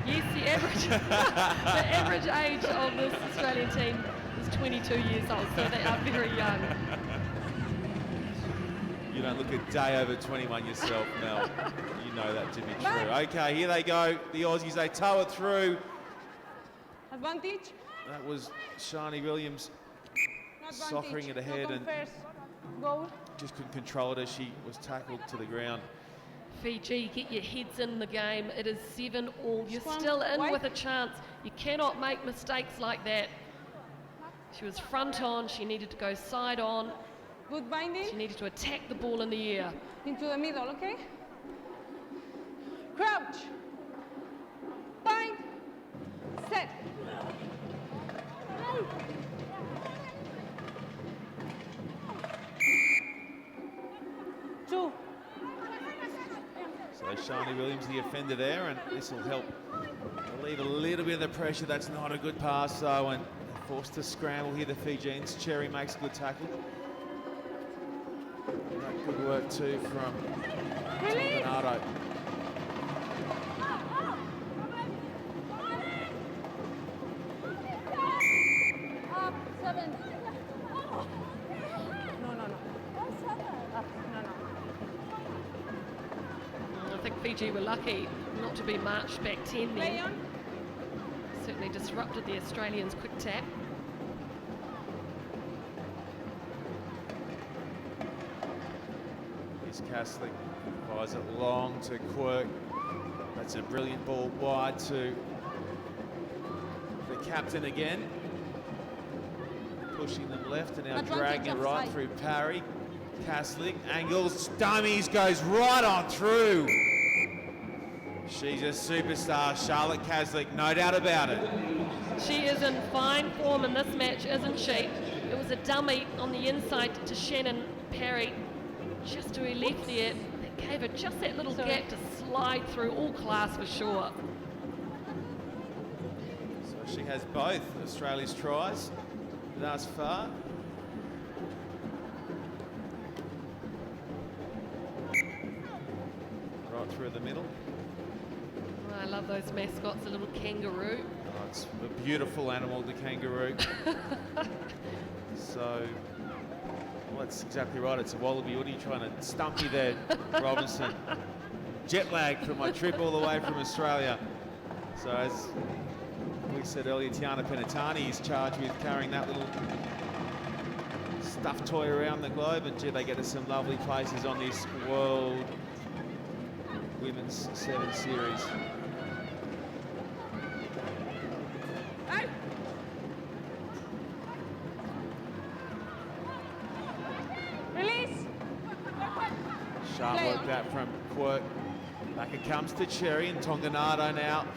Yes, the average age of this Australian team is 22 years old, so they are very young. You don't look a day over 21 yourself, Mel. You know that to be true. Okay, here they go. The Aussies, they tow it through. Advantage. That was Shani Williams soccering it ahead and goal. just couldn't control it as she was tackled to the ground. Fiji, get your heads in the game. It is 7-all. You're still in with a chance. You cannot make mistakes like that. She was front on. She needed to go side on. Good binding. She needed to attack the ball in the air. Into the middle, okay? Crouch. Bind. Set. Two. So Shani Williams, the offender there, and this will help relieve a little bit of the pressure. That's not a good pass, though, and forced to scramble here, the Fijians. Cherry makes a good tackle. Good work, too, from Bernardo. I think Fiji were lucky not to be marched back 10 then. Certainly disrupted the Australians' quick tap. Here's Kaslik, fires it long to Quirk. That's a brilliant ball wide to the captain again. Pushing them left and now dragging it right through Parry. Kaslik angles, dummies, goes right on through. She's a superstar, Charlotte Kaslik, no doubt about it. She is in fine form in this match, isn't she? It was a dummy on the inside to Shannon Parry, just to her left there. That gave her just that little gap to slide through, all class for sure. So she has both Australia's tries thus far. Right through the middle. I love those mascots, a little kangaroo. Oh, it's a beautiful animal, the kangaroo. So, well, that's exactly right. It's a wallaby. What are you trying to stump me there, Robinson? Jet lag from my trip all the way from Australia. So, as we said earlier, Tiana Penatani is charged with carrying that little stuffed toy around the globe, and gee, they get to some lovely places on this World Women's 7 Series. Release. Sharp work that from Quirk. Back it comes to Cherry, and Tonganado now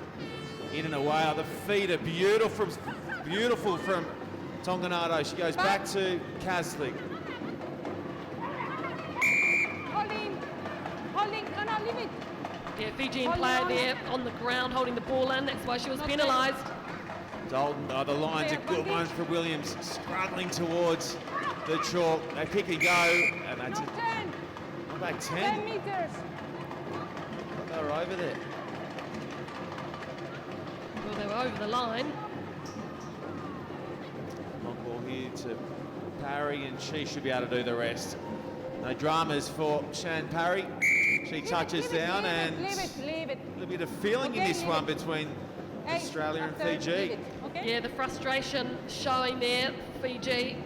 in and away. Oh, the feet are beautiful from Tonganado. She goes back to Kaslik. Holding, no, leave it. Yeah, Fijian player there on the ground holding the ball in. That's why she was penalised. Dalton, oh, the line's a good one for Williams, struggling towards the chalk. They pick and go, and that's it. Not back 10. 10 meters. They were over there. Well, they were over the line. Long ball here to Parry, and she should be able to do the rest. No dramas for Shan Parry. She touches down, and leave it. a little bit of feeling in this one between Australia and Fiji. Yeah, the frustration showing there, Fiji.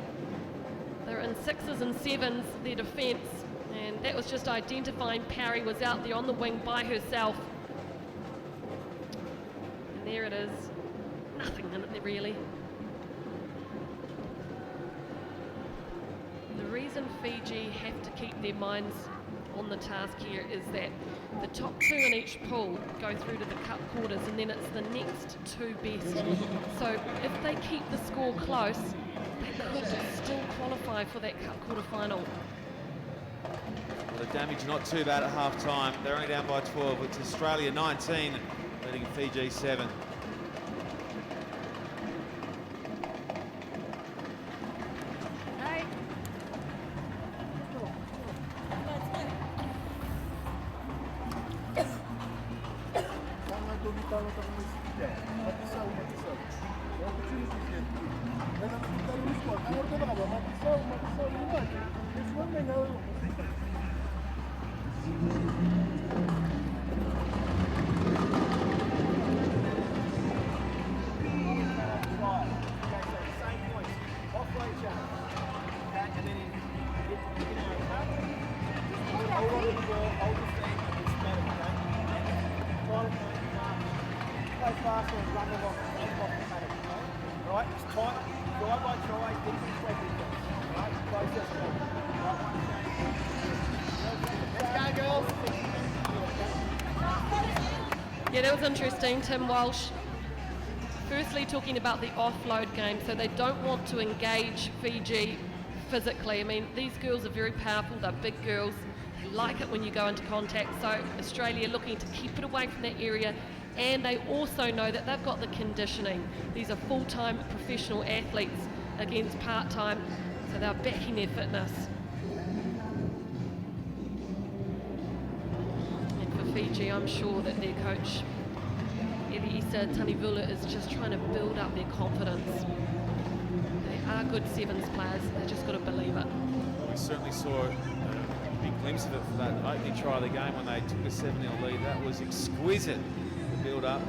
They're in 6s and 7s, their defence, and that was just identifying Parry was out there on the wing by herself. And there it is. Nothing in it really. The reason Fiji have to keep their minds on the task here is that the top 2 in each pool go through to the cup quarters, and then it's the next 2 best. So if they keep the score close, they could still qualify for that cup quarter final. Well, the damage not too bad at half time. They're only down by 12. It's Australia 19, leading Fiji 7. Right, it's tight, try by try, defense by defense. Right, process Let's go, girls. Yeah, that was interesting. Tim Walsh firstly talking about the offload game, so they don't want to engage Fiji physically. I mean, these girls are very powerful, they're big girls, they like it when you go into contact, so Australia looking to keep it away from that area, and they also know that they've got the conditioning. These are full-time professional athletes against part-time, so they're backing their fitness. And for Fiji, I'm sure that their coach Elisa Tanivula is just trying to build up their confidence. They are good sevens players, they've just got to believe it. We certainly saw a big glimpse of it for that opening try of the game when they took a 7-0 lead. That was exquisite, the build-up.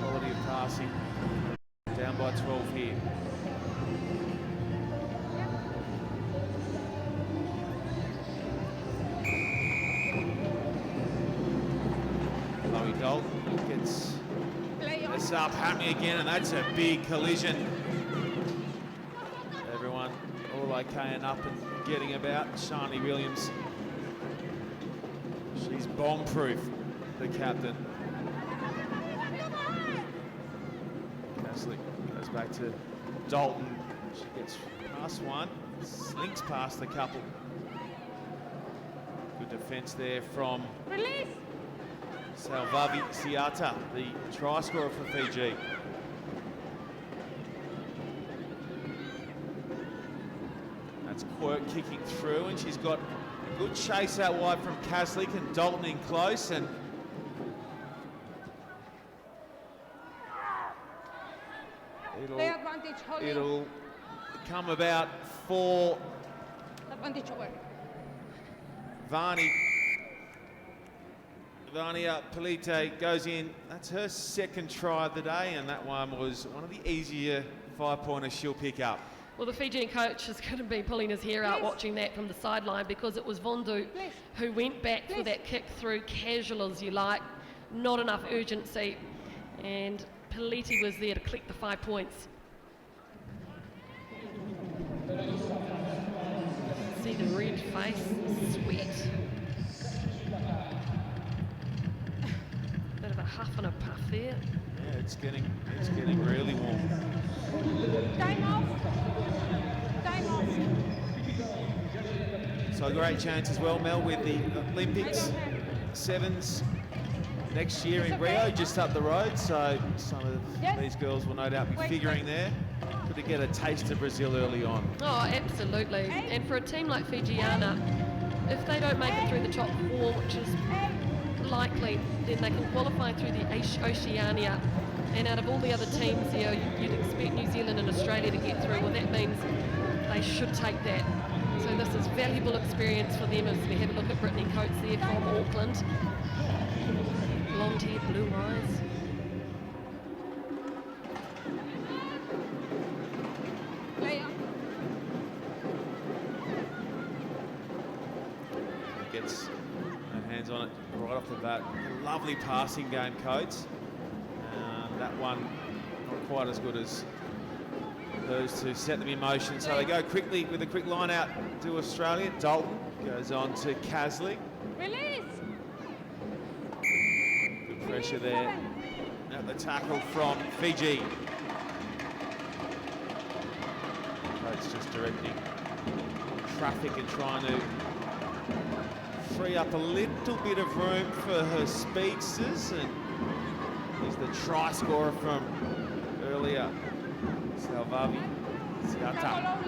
Quality of passing. Down by 12 here. Chloe Dalton gets this up happening again, and that's a big collision. Everyone all okaying up and getting about. Shani Williams, she's bomb-proof, the captain. Kaslik goes back to Dalton. She gets past one, slinks past the couple. Good defence there from Salvavi Siata, the try scorer for Fiji. That's Quirk kicking through, and she's got a good chase out wide from Kaslik, and Dalton in close, and it'll come about for Vania Polite goes in. That's her second try of the day, and that one was one of the easier 5-pointers she'll pick up. Well, the Fijian coach is going to be pulling his hair out watching that from the sideline, because it was Vondu who went back for that kick through, casual as you like, not enough urgency, and Peliti was there to collect the 5 points. See the red face, sweat. Bit of a huff and a puff there. Yeah, it's getting really warm. Time off. Time off. So a great chance as well, Mel, with the Olympics sevens next year in Rio, just up the road. So some of these girls will no doubt be figuring there. Good to get a taste of Brazil early on. Oh, absolutely. And for a team like Fijiana, if they don't make it through the top 4, which is likely, then they can qualify through the Oceania. And out of all the other teams here, you'd expect New Zealand and Australia to get through. Well, that means they should take that. So this is valuable experience for them as we have a look at Brittany Coates there from Auckland. Blonde hair, blue eyes. Gets her hands on it right off the bat. Lovely passing game, Coates. That one not quite as good as those to set them in motion. So they go quickly with a quick line out to Australia. Dalton goes on to Casley. Release. Good pressure there at the tackle from Fiji. Coates just directing traffic and trying to free up a little bit of room for her speedsters. And here's the try scorer from earlier, Salvavi Siata.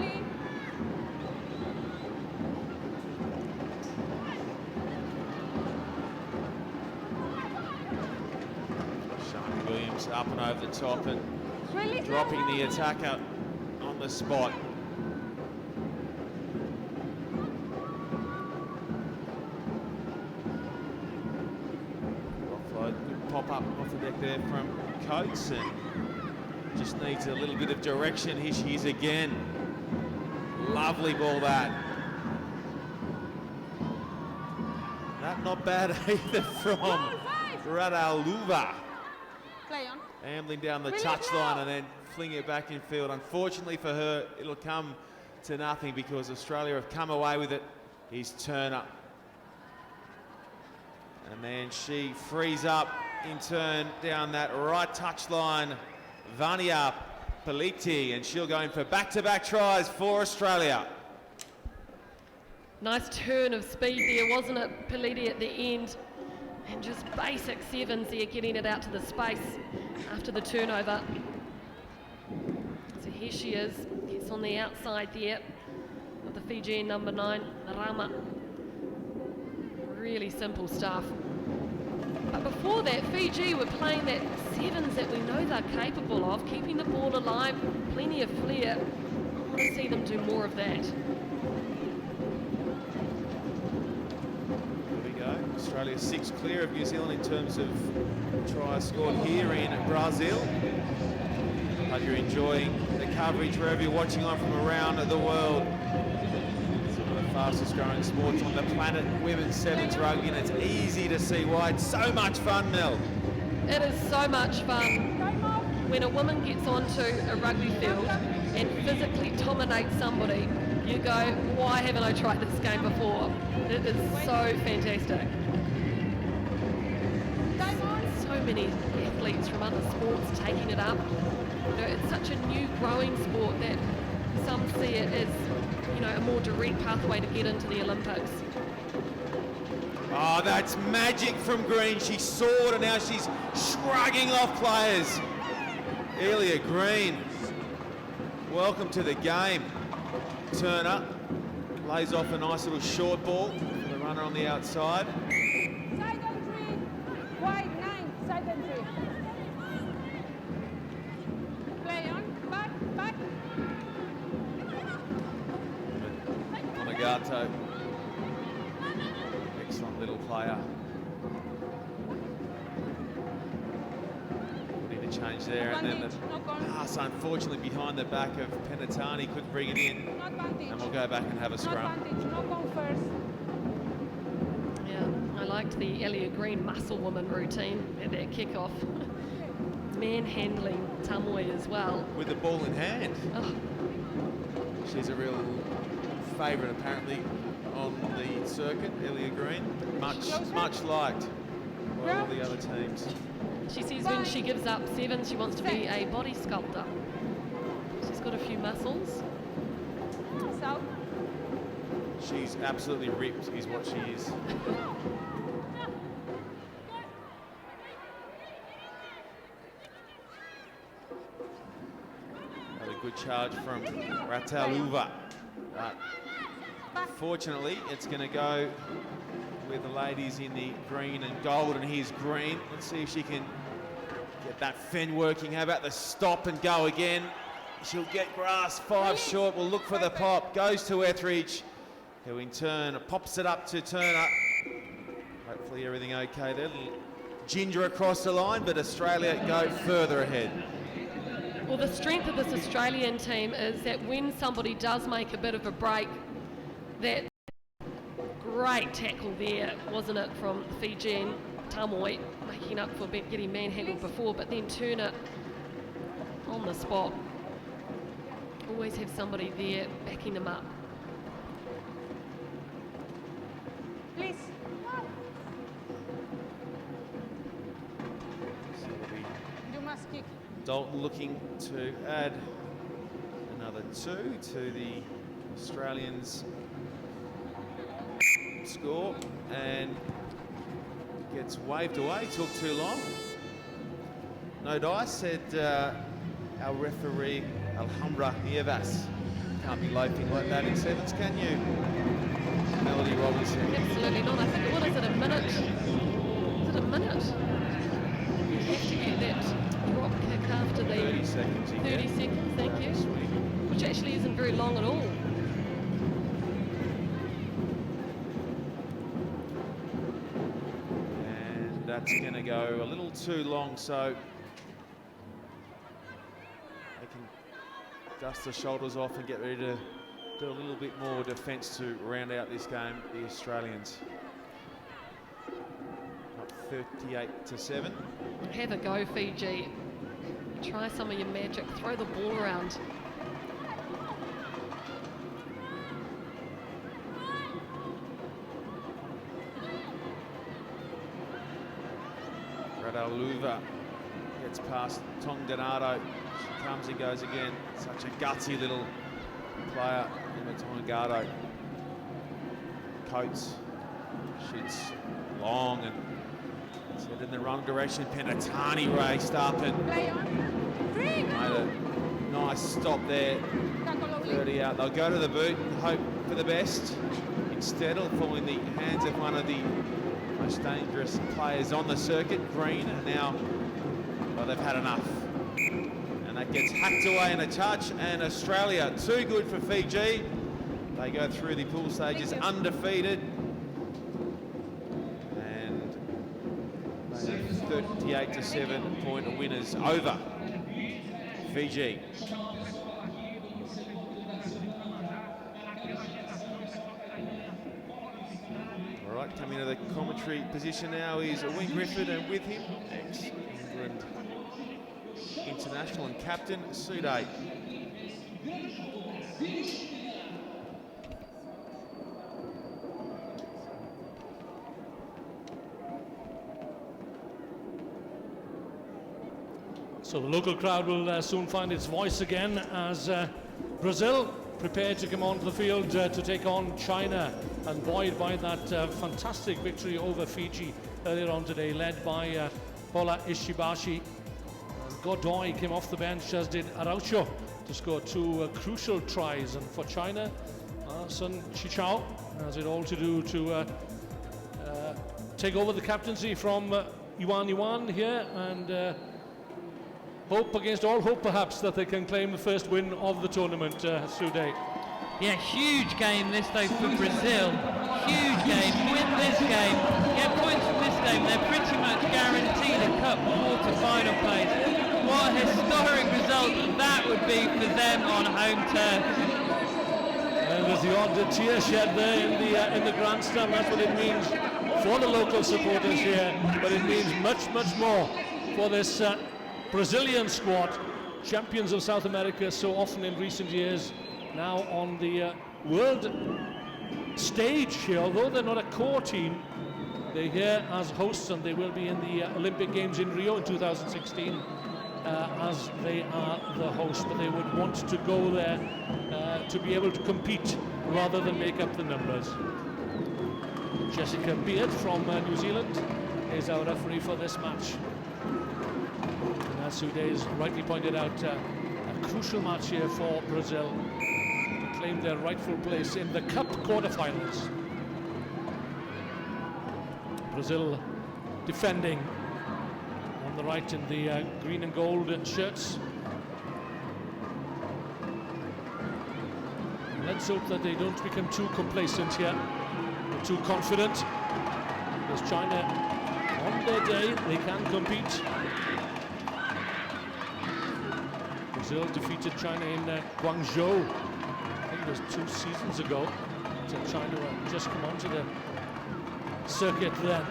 Shani Williams up and over the top and dropping the attacker on the spot. Pop up off the deck there from Coates, and just needs a little bit of direction. Here she is again. Lovely ball that. That not bad either from Radaluva. Ambling down the touchline and then flinging it back in field. Unfortunately for her, it'll come to nothing because Australia have come away with it. Here's Turner. And then she frees up in turn down that right touchline, Vania Peliti, and she'll go in for back-to-back tries for Australia. Nice turn of speed there, wasn't it, Peliti at the end? And just basic sevens there, getting it out to the space after the turnover. So here she is, gets on the outside there of the Fijian number 9, Rama. Really simple stuff. But before that, Fiji were playing that sevens that we know they're capable of, keeping the ball alive, plenty of flair. I want to see them do more of that. There we go. Australia 6 clear of New Zealand in terms of tries scored here in Brazil. Hope you're enjoying the coverage wherever you're watching on from around the world. Fastest growing sports on the planet, women's sevens rugby, and it's easy to see why it's so much fun, Mel. It is so much fun. When a woman gets onto a rugby field and physically dominates somebody, you go, why haven't I tried this game before? It is so fantastic. So many athletes from other sports taking it up. You know, it's such a new growing sport that some see it as, you know, a more direct pathway to get into the Olympics. Oh, that's magic from Green. She soared and now she's shrugging off players. Elia Green, welcome to the game. Turner lays off a nice little short ball for the runner on the outside. Side entry, wide 9, side entry. Play on, back. Monegato, excellent little player. Putting the change there, and then the pass unfortunately behind the back of Penatani, couldn't bring it in, and we'll go back and have a scrum. Yeah, I liked the Elliot Green muscle woman routine at that kickoff. Manhandling Tamoi as well. With the ball in hand. Oh. She's a real favourite apparently on the circuit, Elliot Green. Much liked by all the other teams. She says when she gives up 7, she wants to be a body sculptor. She's got a few muscles. She's absolutely ripped, is what she is. Another good charge from Rataluva. Fortunately, it's going to go with the ladies in the green and gold, and here's green. Let's see if she can get that fin working. How about the stop and go again? She'll get grass, 5 short. We'll look for the pop. Goes to Etheridge, who in turn pops it up to Turner. Hopefully everything okay there. Little ginger across the line, but Australia go further ahead. Well, the strength of this Australian team is that when somebody does make a bit of a break, that great tackle there, wasn't it, from Fijian Tamoi, making up for getting manhandled before, but then Turner on the spot. Always have somebody there backing them up. Please. You must kick. Dalton looking to add another 2 to the Australians' score, and gets waved away. Took too long. No dice, said our referee Alhambra Nievas. Can't be loafing like that in sevens, can you, Melody Robinson? Absolutely not. I think, what is it, a minute? Is it a minute? You have to get that drop kick after the 30 seconds. 30 seconds, thank you. Which actually isn't very long at all. And that's going to go a little too long, so they can dust the shoulders off and get ready to do a little bit more defence to round out this game, the Australians. Up 38-7. Have a go, Fiji. Try some of your magic. Throw the ball around. Radaluva gets past Tonganato. She comes and goes again. Such a gutsy little player, Emma Tonganato. Coates shoots long and set in the wrong direction. Penatani raced up and made a nice stop there. 30 out. They'll go to the boot and hope for the best. Instead of falling in the hands of one of the most dangerous players on the circuit, Green, and now, well, they've had enough. And that gets hacked away in a touch, and Australia, too good for Fiji. They go through the pool stages undefeated. And they are 38-7 point winners over Fiji. All right, coming to the commentary position now is Wayne Griffith, and with him, ex-England international and captain, Sude. So the local crowd will soon find its voice again as Brazil prepare to come onto the field to take on China, and buoyed by that fantastic victory over Fiji earlier on today, led by Paula Ishibashi. Godoy came off the bench, as did Araujo, to score 2 crucial tries. And for China, Sun Chichao has it all to do to take over the captaincy from Yuan here, and hope against all hope, perhaps, that they can claim the first win of the tournament, Sude. Yeah, huge game this though for Brazil. huge game, win this game, get points from this game, they're pretty much guaranteed a cup quarter-final place. What a historic result that would be for them on home turf. And there's the odd tear shed there in the grandstand. That's what it means for the local supporters here, but it means much, much more for this Brazilian squad, champions of South America so often in recent years, now on the world stage here. Although they're not a core team, they're here as hosts, and they will be in the Olympic Games in Rio in 2016 as they are the host, but they would want to go there to be able to compete rather than make up the numbers. Jessica Beard from New Zealand is our referee for this match. And as Sude has rightly pointed out, a crucial match here for Brazil to claim their rightful place in the Cup quarterfinals. Brazil defending on the right in the green and gold shirts. Let's hope that they don't become too complacent here, or too confident, because China, on their day, they can compete. Brazil defeated China in Guangzhou, I think it was 2 seasons ago. So China had just come onto the circuit then.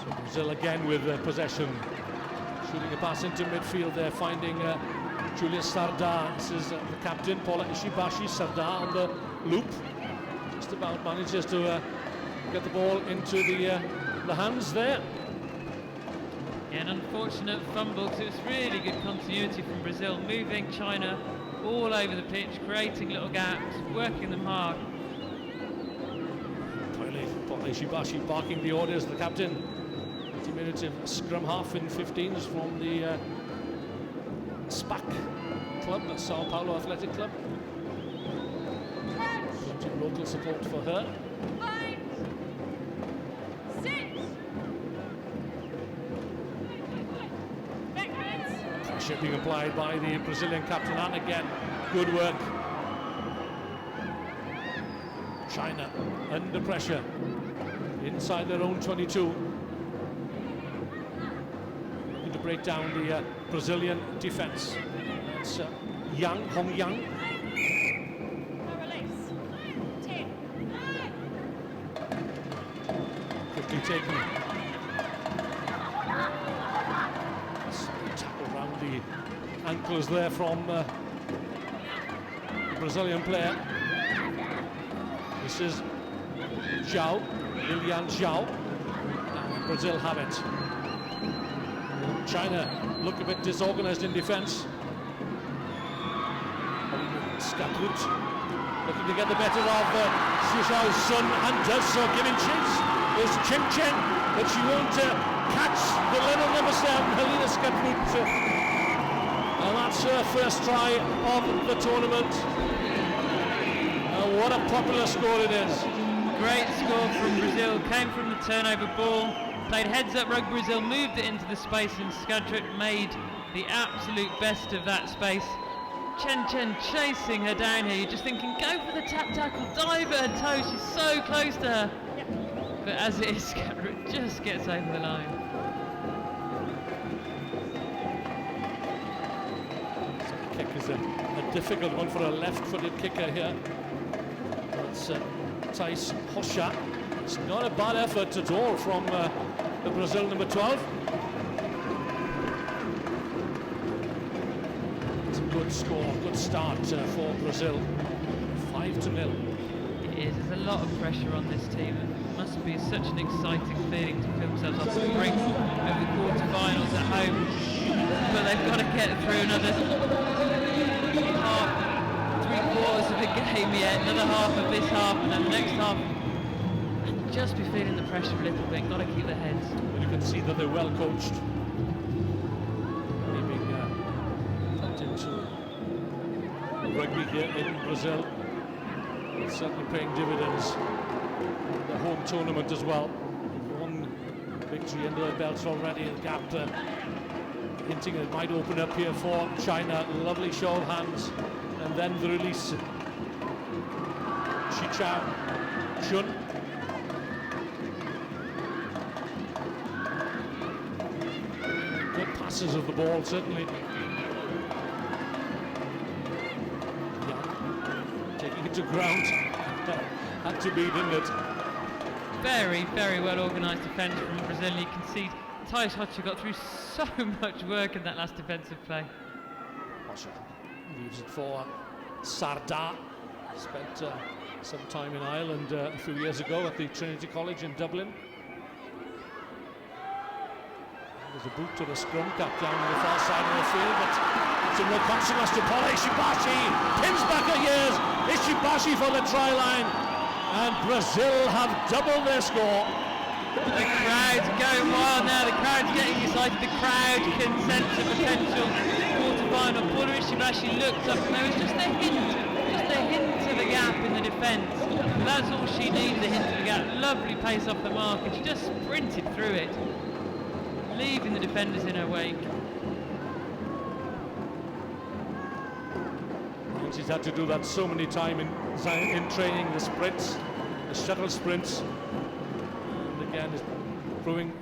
So Brazil again with possession, shooting a pass into midfield there, finding Julius Sardar. This is the captain, Paula Ishibashi. Sardar on the loop, just about manages to get the ball into the hands there. Yeah, an unfortunate fumble, because it was really good continuity from Brazil, moving China all over the pitch, creating little gaps, working them hard. Paula Ishibashi barking the orders, the captain. Diminutive scrum half in 15s from the SPAC club, Sao Paulo Athletic Club. Plenty of local support for her. 5, 6. Pressure being applied by the Brazilian captain, and again, good work. China under pressure inside their own 22. Looking to break down the Brazilian defense. It's Hong Yang. Quickly taken. Tackle around the ankles there from the Brazilian player. This is Zhao, Lilian Zhao, and Brazil have it. China look a bit disorganized in defense. Skatrut looking to get the better of Xu Xiao's son, and does so, giving chase is Chen Chen, but she won't catch the little number 7, Helena Skatrut. And that's her first try of the tournament. What a popular score it is. Great score from Brazil, came from the turnover ball, played heads-up rugby. Brazil moved it into the space, and Skatrut made the absolute best of that space. Chen Chen chasing her down here. You're just thinking, go for the tap tackle, dive at her toes. She's so close to her. But as it is, Skatrut just gets over the line. So the kick is a difficult one for a left-footed kicker here. It's Thais Hosha. It's not a bad effort at all from the Brazil number 12. It's a good score, good start for Brazil. 5-0. It is. There's a lot of pressure on this team. It must be such an exciting feeling to feel themselves off the brink of the quarterfinals at home. But they've got to get through another half. 3/4 of the game yet, another half of this half, and then the next half, and just be feeling the pressure a little bit, got to keep their heads. Well, you can see that they're well coached. Maybe tucked into rugby here in Brazil. It's certainly paying dividends. The home tournament as well. One victory under their belts already. The gap hinting it might open up here for China. Lovely show of hands, and then the release. Shichao Chun. Good passes of the ball, certainly. Young taking it to ground. Had to be, didn't it? Very, very well organised defence from Brazil. You can see Tyus Hoxha got through so much work in that last defensive play. Hoxha leaves it for Sardar. Spent some time in Ireland a few years ago at the Trinity College in Dublin. There's a boot to the scrum cap down on the far side of the field, but it's a no consequence to Paul Ishibashi. Pins back a years. Ishibashi for the try line, and Brazil have doubled their score. The crowd's going wild now. The crowd's getting excited. The crowd can sense a potential quarter-final. Paul Ishibashi looked up, and there was just a hint of a gap in the defence. That's all she needed, a hint of a gap. Lovely pace off the mark, and she just sprinted through it, leaving the defenders in her wake. And she's had to do that so many times in training, the sprints, the shuttle sprints. And again, it's proving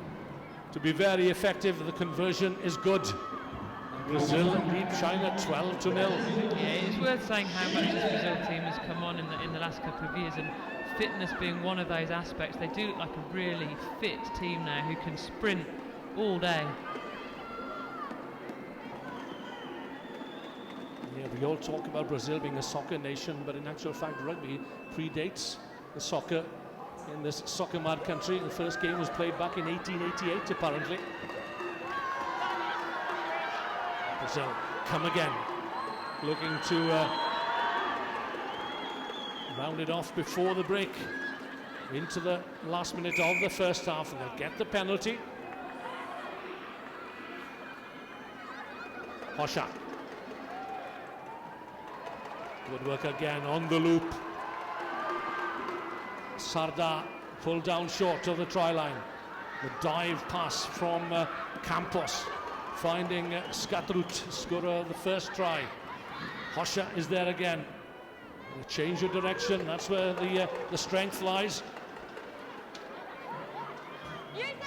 to be very effective. The conversion is good. Brazil lead China 12-0. Yeah, it's worth saying how much this Brazil team has come on in the last couple of years, and fitness being one of those aspects. They do look like a really fit team now who can sprint all day. Yeah, we all talk about Brazil being a soccer nation, but in actual fact rugby predates the soccer in this soccer mad country. The first game was played back in 1888 apparently. Brazil come again, looking to round it off before the break into the last minute of the first half, and they'll get the penalty. Hoxha. Good work again on the loop. Sardar pulled down short of the try line. The dive pass from Campos, finding Skatrut, scorer of the first try. Hoxha is there again. The change of direction, that's where the strength lies.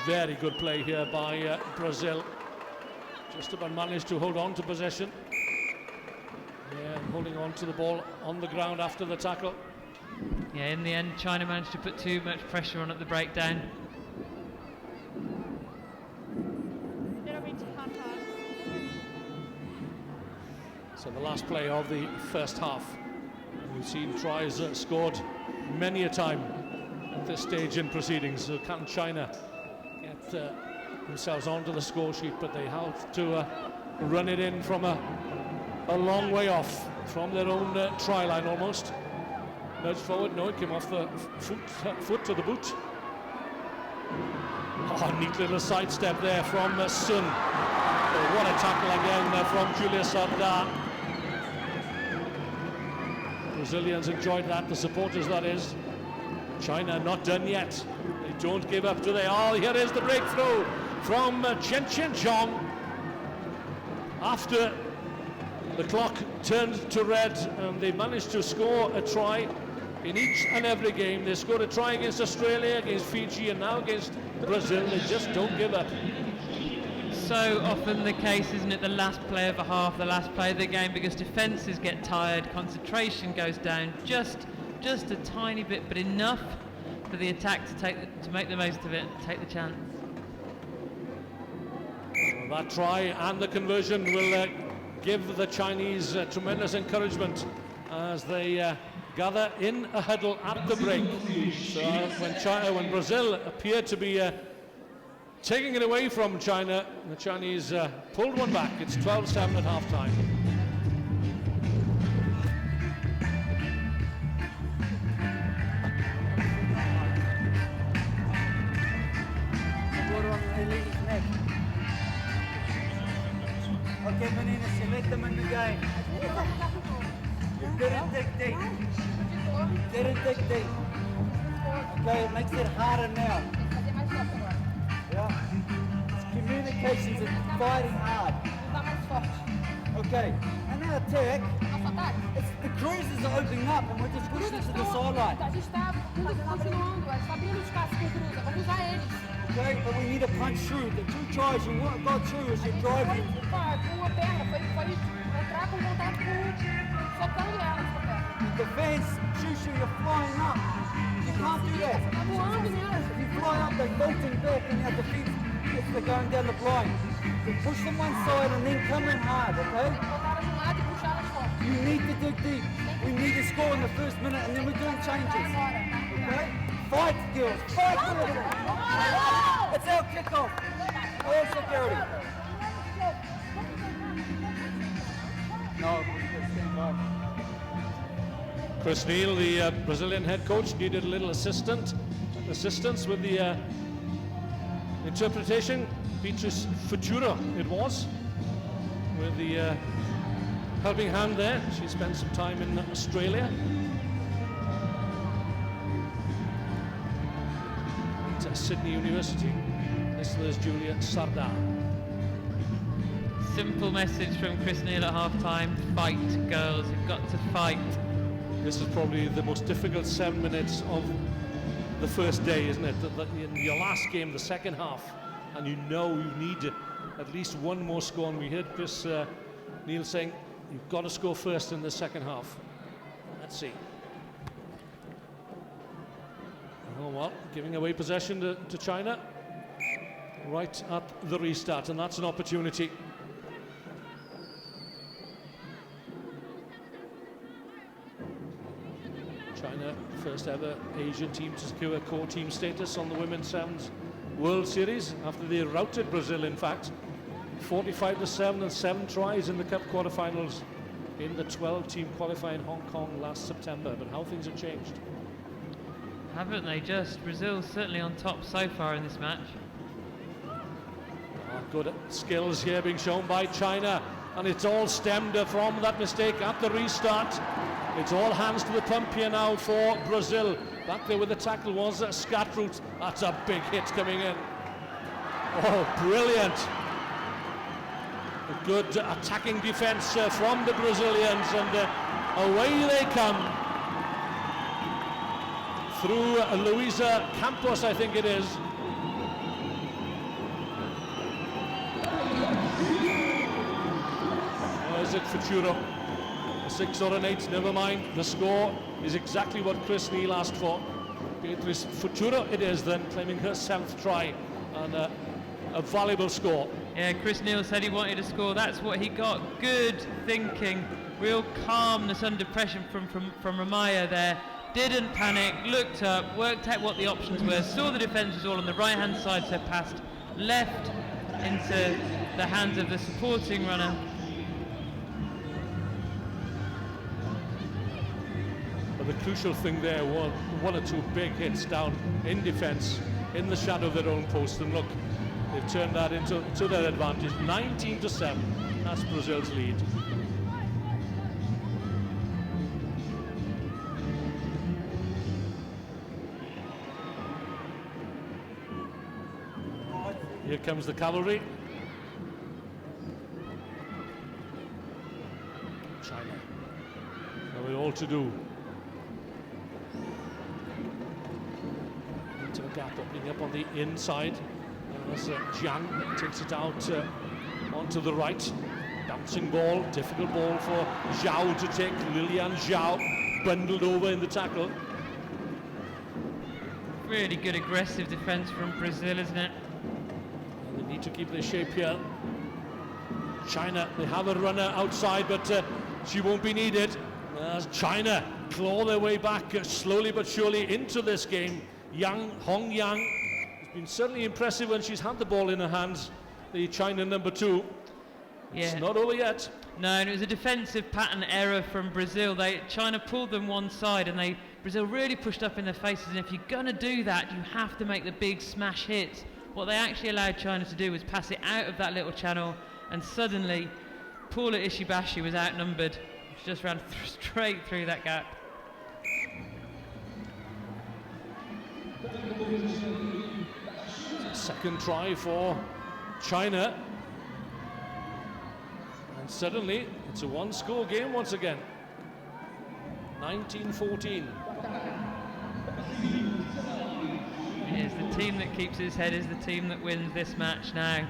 Very good play here by Brazil. Just about managed to hold on to possession. Yeah, and holding on to the ball on the ground after the tackle. Yeah, in the end, China managed to put too much pressure on at the breakdown. So the last play of the first half. We've seen tries scored many a time at this stage in proceedings. So can China get themselves onto the score sheet, but they have to run it in from a long way off, from their own try line almost. Nudge forward, no, it came off the foot to the boot. Oh, neat little sidestep there from Sun. Oh, what a tackle again from Julia Sardar. Brazilians enjoyed that, the supporters that is. China not done yet. They don't give up, do they? Oh, here is the breakthrough from Chen Zhong. After the clock turned to red, and they managed to score a try in each and every game. They scored a try against Australia, against Fiji, and now against Brazil. They just don't give up. So often the case, isn't it, the last play of a half, the last play of the game, because defences get tired, concentration goes down just a tiny bit, but enough for the attack to make the most of it, take the chance. Well, that try and the conversion will give the Chinese tremendous encouragement as they gather in a huddle at the break. So when Brazil appeared to be taking it away from China, the Chinese pulled one back. It's 12-7 at half-time. Okay, Menina, select them in the game. You didn't take deep. You didn't take deep. Okay, it makes it harder now. Yeah. Just keep communications and fighting hard. Okay, and our attack, the cruisers are opening up and we're just pushing to the sideline. A gente está continuando, a gente está abrindo espaço com o cruza, vamos usar eles. Okay, but we need to punch through. The two tries you want to go through as you drive. Com a perna, foi entrar com contato focando elas com a perna. Defense, shoo, you're flying up. You can't do that. If you fly up, they're bolting back and our defense, if they're going down the blind. So push them one side and then come in hard, okay? You need to dig deep. We need to score in the first minute and then we're doing changes. Okay? Fight, girls. Fight for it. It's our kickoff. All security. No, stand by. Chris Neal, the Brazilian head coach, needed a little assistance with the interpretation. Beatrice Futura it was, with the helping hand there. She spent some time in Australia. At Sydney University. This was Julia Sardar. Simple message from Chris Neal at half-time. Fight, girls. You've got to fight. This is probably the most difficult 7 minutes of the first day, isn't it? In your last game, the second half, and you know you need at least one more score. And we heard Chris Neal saying, you've got to score first in the second half. Let's see. Oh well, giving away possession to China right at the restart, and that's an opportunity. China, first ever Asian team to secure core team status on the Women's Sevens World Series after they routed Brazil, in fact, 45-7 and 7 tries in the Cup quarterfinals in the 12-team qualifier in Hong Kong last September. But how things have changed. Haven't they just? Brazil certainly on top so far in this match. Good skills here being shown by China, and it's all stemmed from that mistake at the restart. It's all hands to the pump here now for Brazil. Back there with the tackle was Scatroot. That's a big hit coming in. Oh, brilliant. A good attacking defense from the Brazilians, and away they come. Through Luisa Campos, I think it is. Or is it Futura? A 6 or an 8, never mind. The score is exactly what Chris Neal asked for. Beatrice Futura it is then, claiming her 7th try, and a valuable score. Yeah, Chris Neal said he wanted to score. That's what he got. Good thinking, real calmness under pressure from Ramaya there. Didn't panic, looked up, worked out what the options were, saw the defence was all on the right-hand side, so passed left into the hands of the supporting runner. But the crucial thing there was 1 or 2 big hits down in defence, in the shadow of their own post, and look, they've turned that into their advantage. 19-7, that's Brazil's lead. Here comes the cavalry. China. Now we're all to do. Into a gap opening up on the inside. As Jiang takes it out onto the right. Bouncing ball, difficult ball for Zhao to take. Lilian Zhao bundled over in the tackle. Really good aggressive defence from Brazil, isn't it? They need to keep their shape here. China, they have a runner outside, but she won't be needed. As China claw their way back slowly but surely into this game. Hong Yang has been certainly impressive when she's had the ball in her hands, the China number 2. Yeah. It's not over yet. No, and it was a defensive pattern error from Brazil. China pulled them one side, and Brazil really pushed up in their faces, and if you're going to do that, you have to make the big smash hits. What they actually allowed China to do was pass it out of that little channel, and suddenly Paula Ishibashi was outnumbered. She just ran straight through that gap. Second try for China. And suddenly, it's a one-score game once again. 19-14. Yes, the team that keeps its head is the team that wins this match now.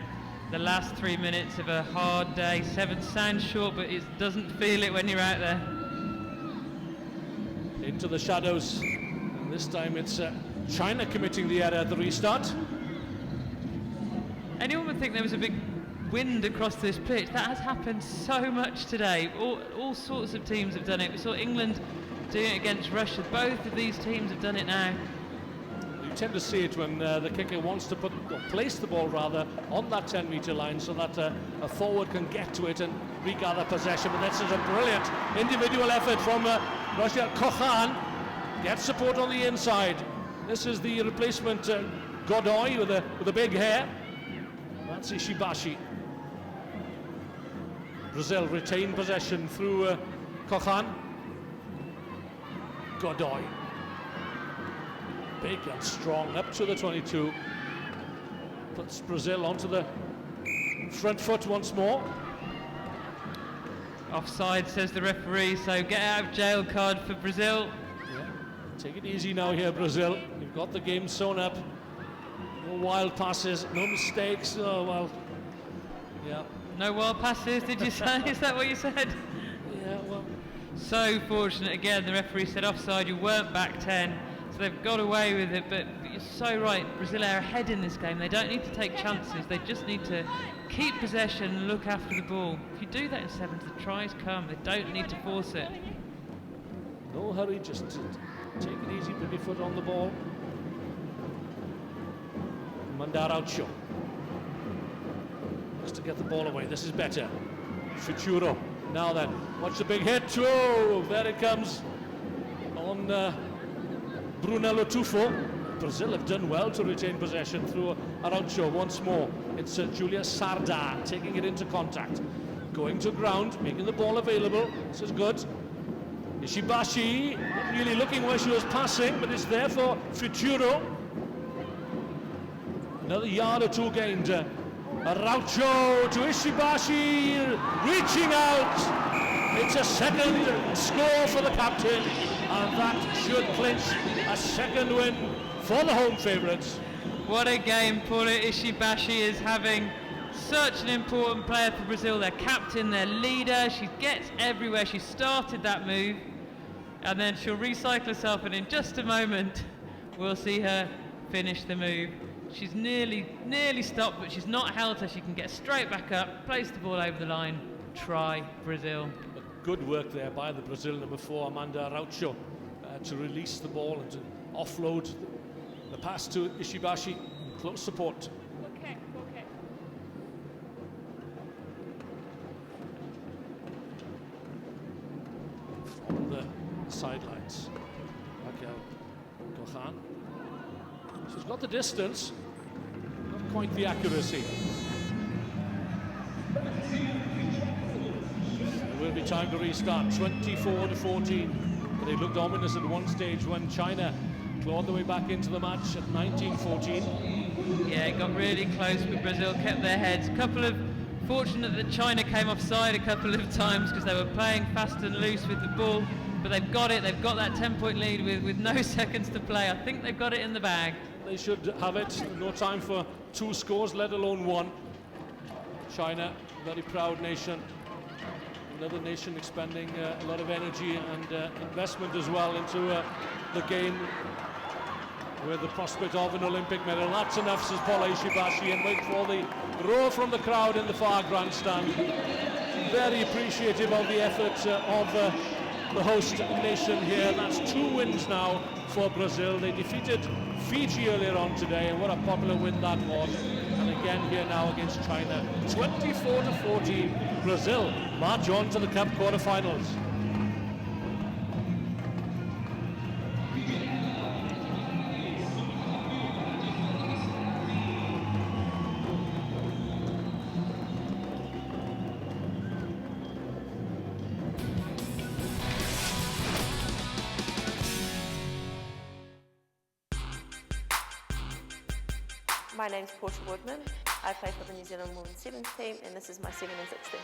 The last 3 minutes of a hard day. 7 sounds short, but it doesn't feel it when you're out there. Into the shadows. And this time it's China committing the error at the restart. Anyone would think there was a big wind across this pitch. That has happened so much today. All sorts of teams have done it. We saw England doing it against Russia. Both of these teams have done it now. You tend to see it when the kicker wants to place the ball rather on that 10-metre line so that a forward can get to it and regather possession. But this is a brilliant individual effort from Russia. Kokhan gets support on the inside. This is the replacement Godoy with a big hair. That's Ishibashi. Brazil retain possession through Kokhan. Godoy. Big and strong, up to the 22. Puts Brazil onto the front foot once more. Offside, says the referee, so get out of jail card for Brazil. Yeah. Take it easy now here, Brazil. You've got the game sewn up. No wild passes, no mistakes. Oh, well, yeah. No wild passes, did you say? Is that what you said? Yeah, well. So fortunate again, the referee said offside, you weren't back 10. So they've got away with it, but you're so right. Brazil are ahead in this game. They don't need to take chances. They just need to keep possession and look after the ball. If you do that in sevens, the tries come. They don't need to force it. No hurry, just take it easy, put your foot on the ball. Mandaraucho. Just to get the ball away. This is better. Futuro. Now then, watch the big hit. Oh, there it comes on Brunello Tufo. Brazil have done well to retain possession through Araujo once more. It's Julia Sarda taking it into contact. Going to ground, making the ball available. This is good. Ishibashi, not really looking where she was passing, but it's there for Futuro. Another yard or two gained. Araujo to Ishibashi, reaching out. It's a second score for the captain, and that should clinch a second win for the home favourites. What a game Paula Ishibashi is having. Such an important player for Brazil, their captain, their leader. She gets everywhere. She started that move, and then she'll recycle herself, and in just a moment we'll see her finish the move. She's nearly stopped, but she's not held her. She can get straight back up, place the ball over the line. Try Brazil. Good work there by the Brazil number 4, Amanda Araujo, to release the ball and to offload the pass to Ishibashi in close support. Okay. From the sidelines, Raquel Gohan. She's got the distance, not quite the accuracy. There will be time to restart, 24-14. But they looked ominous at one stage when China clawed their way back into the match at 19-14. Yeah, it got really close, but Brazil kept their heads. Fortunate that China came offside a couple of times because they were playing fast and loose with the ball. But they've got it. They've got that 10-point lead with no seconds to play. I think they've got it in the bag. They should have it. No time for 2 scores, let alone 1. China, very proud nation. Another nation expending a lot of energy and investment as well into the game with the prospect of an Olympic medal. That's enough, says Paula Ishibashi, and wait for the roar from the crowd in the far grandstand. Very appreciative of the efforts of the host nation here. That's 2 wins now for Brazil. They defeated Fiji earlier on today, and what a popular win that was. And again here now against China. 24-14, Brazil march on to the Cup quarterfinals. My name's Portia Woodman. I I play for the New Zealand Women's 7th team, and this is my 7 and 6 team.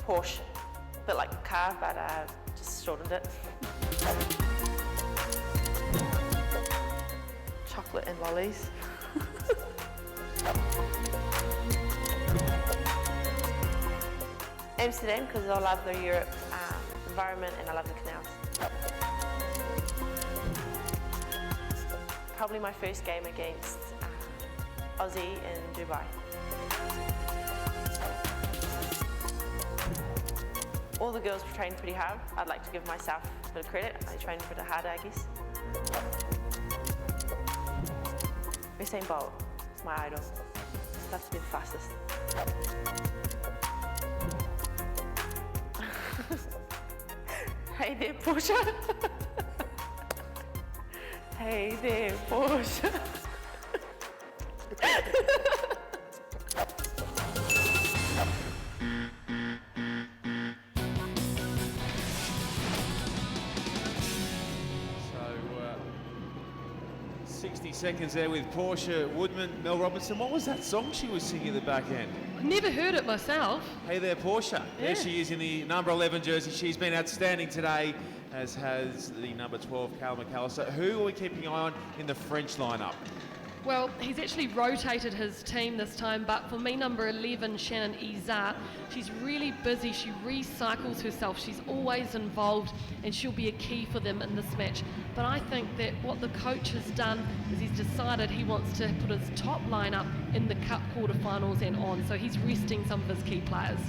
Porsche, a bit like a car, but just shortened it. Chocolate and lollies. Amsterdam, because I love the Europe environment and I love the canals. Probably my first game against Aussie in Dubai. All the girls trained pretty hard. I'd like to give myself a bit of credit. I trained pretty hard, I guess. Usain Bolt is my idol. I'd love to be the fastest. Hey there, Porsche. Hey there, Porsche. So, 60 seconds there with Portia Woodman. Mel Robinson, what was that song she was singing at the back end? I never heard it myself. Hey there, Portia. Yeah. There she is in the number 11 jersey. She's been outstanding today, as has the number 12, Cal McAllister. Who are we keeping an eye on in the French lineup? Well, he's actually rotated his team this time, but for me, number 11, Shannon Izar, she's really busy. She recycles herself. She's always involved, and she'll be a key for them in this match. But I think that what the coach has done is he's decided he wants to put his top lineup in the Cup quarterfinals and on, so he's resting some of his key players.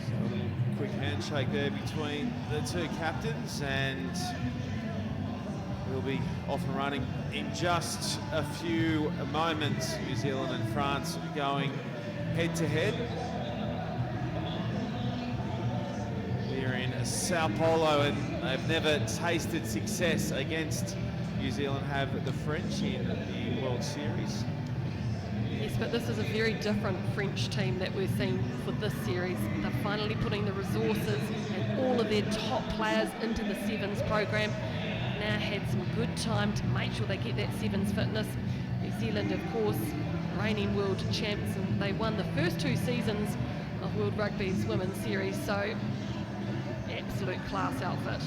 So a little quick handshake there between the two captains, and we'll be off and running in just a few moments. New Zealand and France going head to head. We're in Sao Paulo, and they've never tasted success against New Zealand, have the French in the World Series. Yes, but this is a very different French team that we're seeing for this series. They're finally putting the resources and all of their top players into the Sevens program. Now had some good time to make sure they get that Sevens fitness. New Zealand, of course, reigning world champs, and they won the first 2 seasons of World Rugby's Women's Series, so absolute class outfit.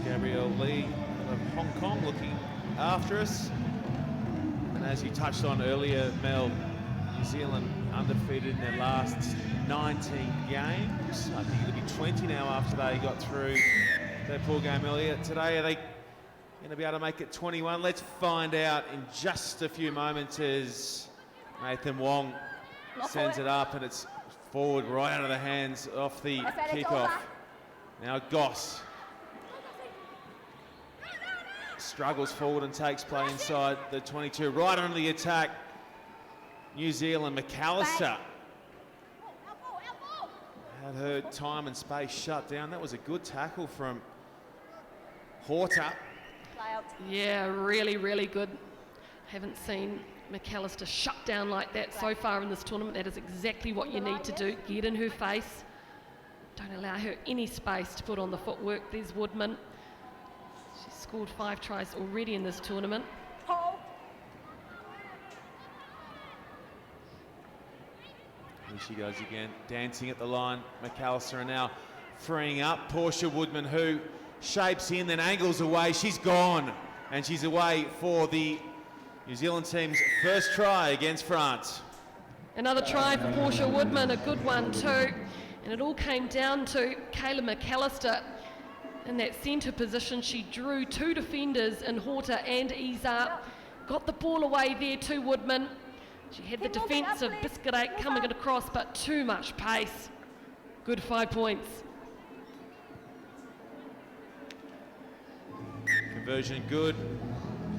Gabrielle Lee of Hong Kong looking after us. And as you touched on earlier, Mel, New Zealand undefeated in their last 19 games. I think it'll be 20 now after they got through their poor game earlier. Today, are they going to be able to make it 21? Let's find out in just a few moments as Nathan Wong sends it up, and it's forward right out of the hands off the kickoff. Now Goss struggles forward and takes play inside the 22. Right under the attack, New Zealand. McAllister had her time and space shut down. That was a good tackle from Horta. Yeah, really, really good. Haven't seen McAllister shut down like that so far in this tournament. That is exactly what you need to do. Get in her face. Don't allow her any space to put on the footwork. There's Woodman. She's scored 5 tries already in this tournament. Here she goes again, dancing at the line. McAllister are now freeing up. Portia Woodman, who shapes in, then angles away. She's gone, and she's away for the New Zealand team's first try against France. Another try for Portia Woodman, a good one too. And it all came down to Kayla McAllister in that centre position. She drew 2 defenders in Horta and Izar. Got the ball away there to Woodman. She had the defensive Biscuit coming across, but too much pace. Good 5 points. Conversion good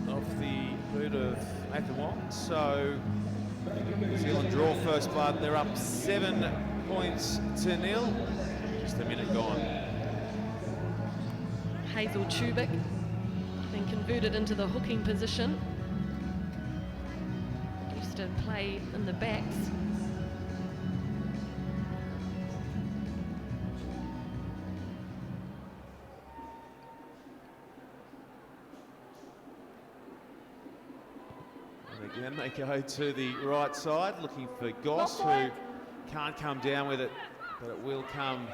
off the boot of Nathan Wong. So New Zealand draw first blood. They're up 7 points to 0. Just a minute gone. Hazel Tubic being converted into the hooking position. Used to play in the backs. again. They go to the right side, looking for Goss, who can't come down with it, but it will come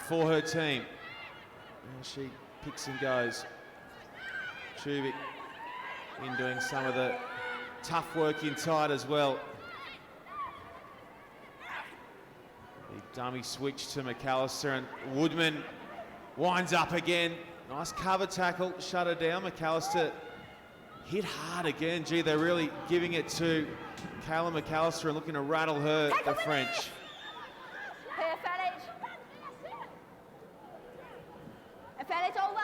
for her team. And she picks and goes. Chubik in doing some of the tough work inside as well. The dummy switch to McAllister, and Woodman winds up again. Nice cover tackle, shut her down. McAllister hit hard again. Gee, they're really giving it to Kayla McAllister and looking to rattle her, the French. Advantage over.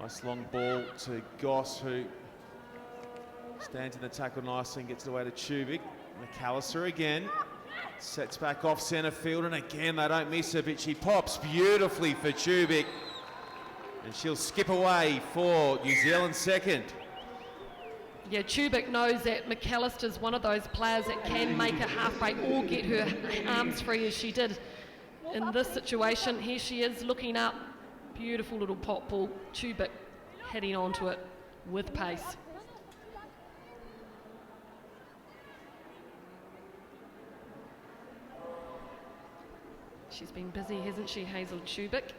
Nice long ball to Goss, who stands in the tackle nicely and gets it away to Chubik. McAllister again. Sets back off centre field, and again they don't miss her, but she pops beautifully for Chubik. And she'll skip away for New Zealand's second. Yeah, Chubik knows that McAllister's one of those players that can make a half break or get her arms free, as she did in this situation. Here she is looking up. Beautiful little pop ball. Chubik heading onto it with pace. She's been busy, hasn't she, Hazel Chubik?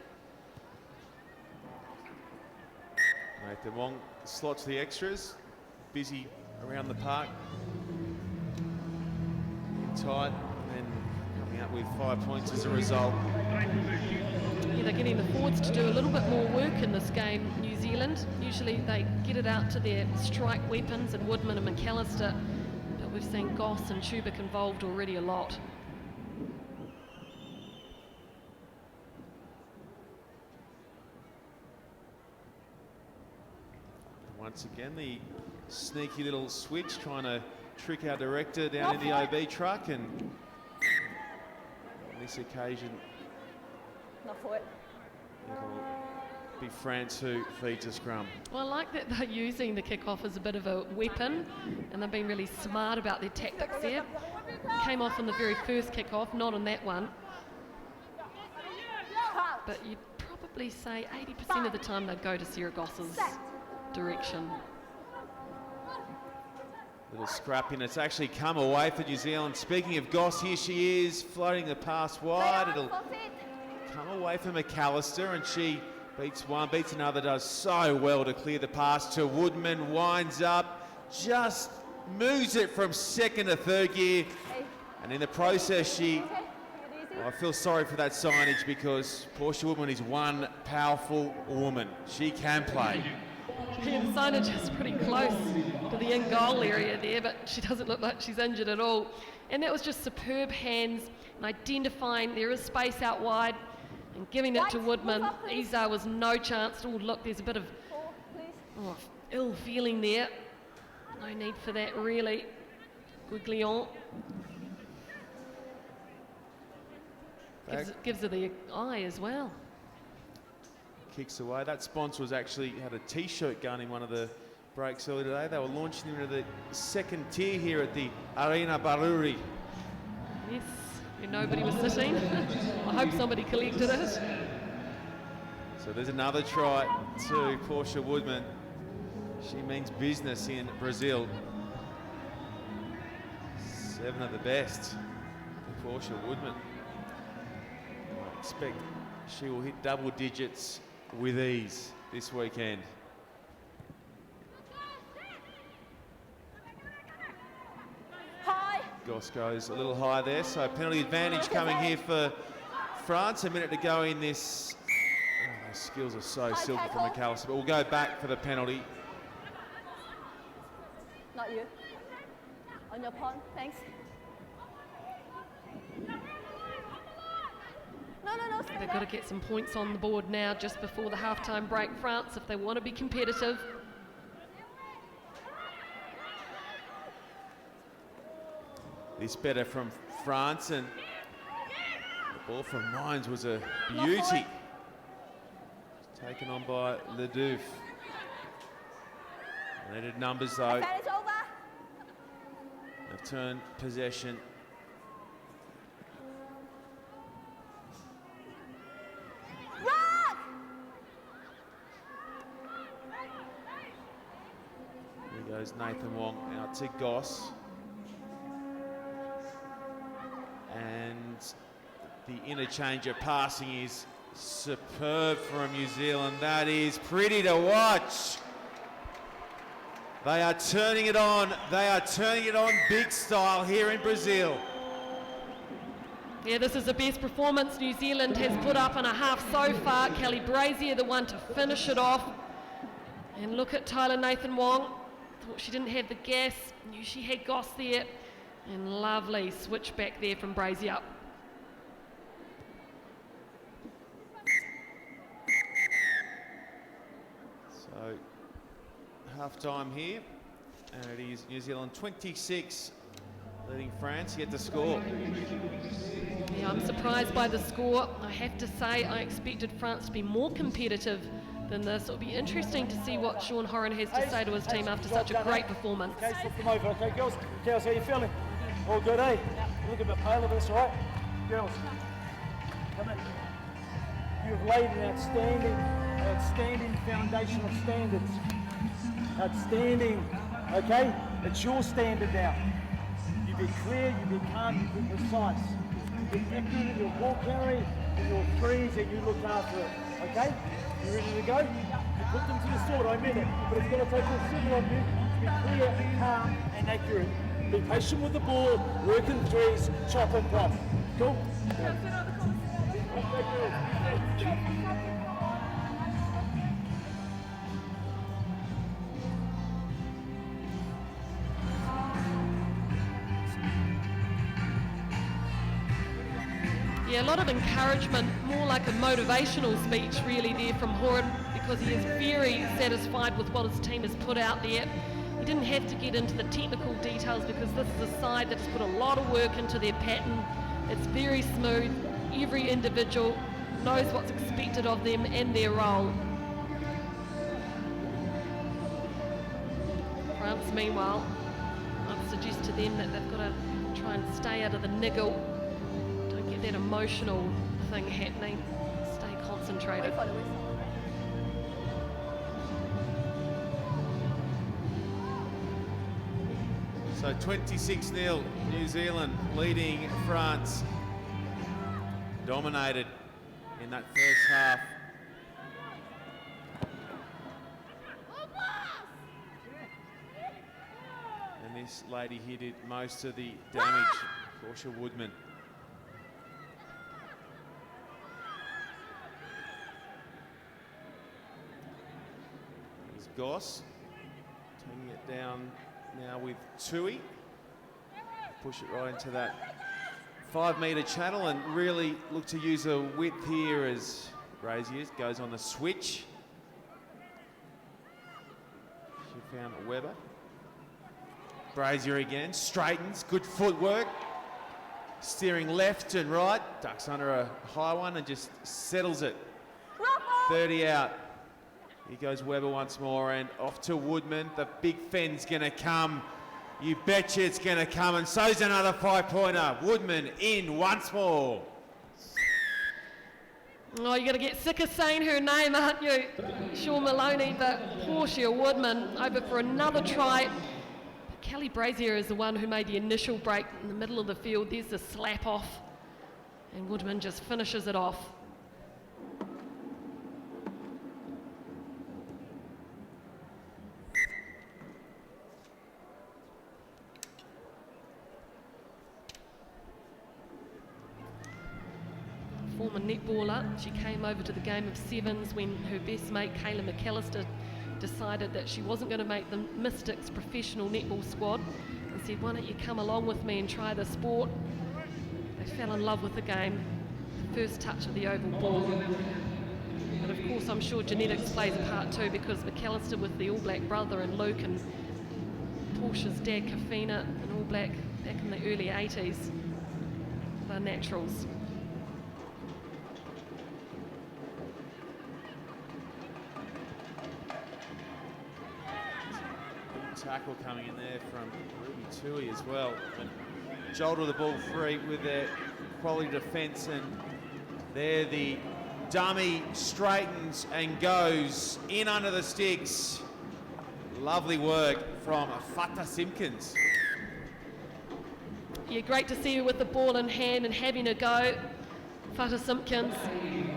Nathan Wong slots the extras. Busy around the park. Tight, and coming up with 5 points as a result. Yeah, they're getting the forwards to do a little bit more work in this game, New Zealand. Usually they get it out to their strike weapons and Woodman and McAllister, but we've seen Goss and Chubik involved already a lot. Once again, the sneaky little switch, trying to trick our director down in the OB truck, and on this occasion, it'll be France who feeds a scrum. Well, I like that they're using the kick-off as a bit of a weapon, and they've been really smart about their tactics there. Came off in the very first kick-off, not on that one. But you'd probably say 80% of the time they'd go to Sarah Goss's direction. Little scrap in. It's actually come away for New Zealand. Speaking of Goss, here she is, floating the pass wide. It'll come away for McAllister, and she beats one, beats another, does so well to clear the pass to Woodman, winds up, just moves it from second to third gear, and in the process she, I feel sorry for that signage, because Portia Woodman is one powerful woman. She can play. Yeah, the signage is pretty close to the in-goal area there, but she doesn't look like she's injured at all. And that was just superb hands and identifying there is space out wide and giving it to Woodman. Izar was no chance. Oh, look, there's a bit of ill feeling there. No need for that, really. Guiglion. Gives her the eye as well. Kicks away. That sponsor was actually had a T-shirt gun in one of the breaks earlier today. They were launching into the second tier here at the Arena Baruri. Yes, where nobody was sitting. I hope somebody collected it. So there's another try to Portia Woodman. She means business in Brazil. 7 of the best for Portia Woodman. I expect she will hit double digits with ease this weekend. High. Goss goes a little high there, so penalty advantage coming here for France. A minute to go in this. Oh, those skills are so silky from McAllister, but we'll go back for the penalty. Not you. On your pawn, thanks. No. They've got to get some points on the board now just before the halftime break, France, if they want to be competitive. This better from France, and the ball from Mines was a beauty. Taken on by Ledouf. Needed numbers though. They've turned possession. Goes Nathan Wong out to Goss. And the interchange of passing is superb from New Zealand. That is pretty to watch. They are turning it on. They are turning it on big style here in Brazil. Yeah, this is the best performance New Zealand has put up in a half so far. Kelly Brazier, the one to finish it off. And look at Tyler Nathan Wong. Thought she didn't have the gas, knew she had Goss there. And lovely switch back there from Brazier. So, half time here. And it is New Zealand 26, leading France yet to score. Yeah, I'm surprised by the score. I have to say, I expected France to be more competitive than this. It'll be interesting to see what Sean Horan has to say to his team after such a great performance. Okay, flip them over, okay, girls? Girls, how you feeling? All good, eh? Look a bit pale, but that's all right. Girls, come in. You've laid an outstanding foundation of standards. Outstanding, okay? It's your standard now. You be clear, you be calm, you be precise. You be accurate in your ball carry, in your threes, and you look after it, okay? You ready to go? You put them to the sword, I meant it, but it's going to take all 7 of you to be clear, calm, and accurate. Be patient with the ball, work in threes, chop and pop. Cool? Yeah, a lot of encouragement, more like a motivational speech really there from Horan, because he is very satisfied with what his team has put out there. He didn't have to get into the technical details because this is a side that has put a lot of work into their pattern. It's very smooth. Every individual knows what's expected of them and their role. France, meanwhile, I'd suggest to them that they've got to try and stay out of the niggle. Don't get that emotional thing happening. Stay concentrated. So 26-0, New Zealand leading France. Dominated in that first half. And this lady here did most of the damage, Portia Woodman. Here's Goss, taking it down now with Tui. Push it right into that 5-metre channel and really look to use a width here as Brazier goes on the switch. She found Weber. Brazier again, straightens, good footwork. Steering left and right, ducks under a high one and just settles it. 30 out. Here goes Weber once more and off to Woodman. The big fen's gonna come. You betcha it's gonna come, and so's another 5-pointer. Woodman in once more. Oh, you're going to get sick of saying her name, aren't you, Sean Maloney? But Portia Woodman over for another try. But Kelly Brazier is the one who made the initial break in the middle of the field. There's the slap off, and Woodman just finishes it off. Former netballer, she came over to the game of sevens when her best mate Kayla McAllister decided that she wasn't going to make the Mystics professional netball squad and said, why don't you come along with me and try the sport. They fell in love with the game, first touch of the oval ball. But of course I'm sure genetics plays a part too, because McAllister with the All Black brother and Luke, and Portia's dad Kafina, an All Black back in the early 80s. They're naturals. Tackle coming in there from Ruby Tui as well. And jolted the ball free with their quality defence, and there the dummy straightens and goes in under the sticks. Lovely work from Fata Simpkins. Yeah, great to see her with the ball in hand and having a go. Fata Simpkins,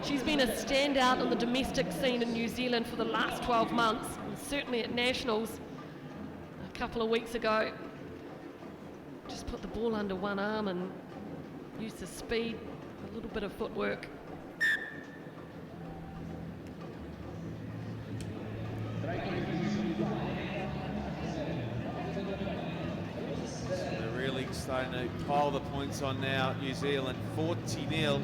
she's been a standout on the domestic scene in New Zealand for the last 12 months, and certainly at Nationals a couple of weeks ago. Just put the ball under one arm and used the speed, a little bit of footwork. They're really starting to pile the points on now, New Zealand, 40-0.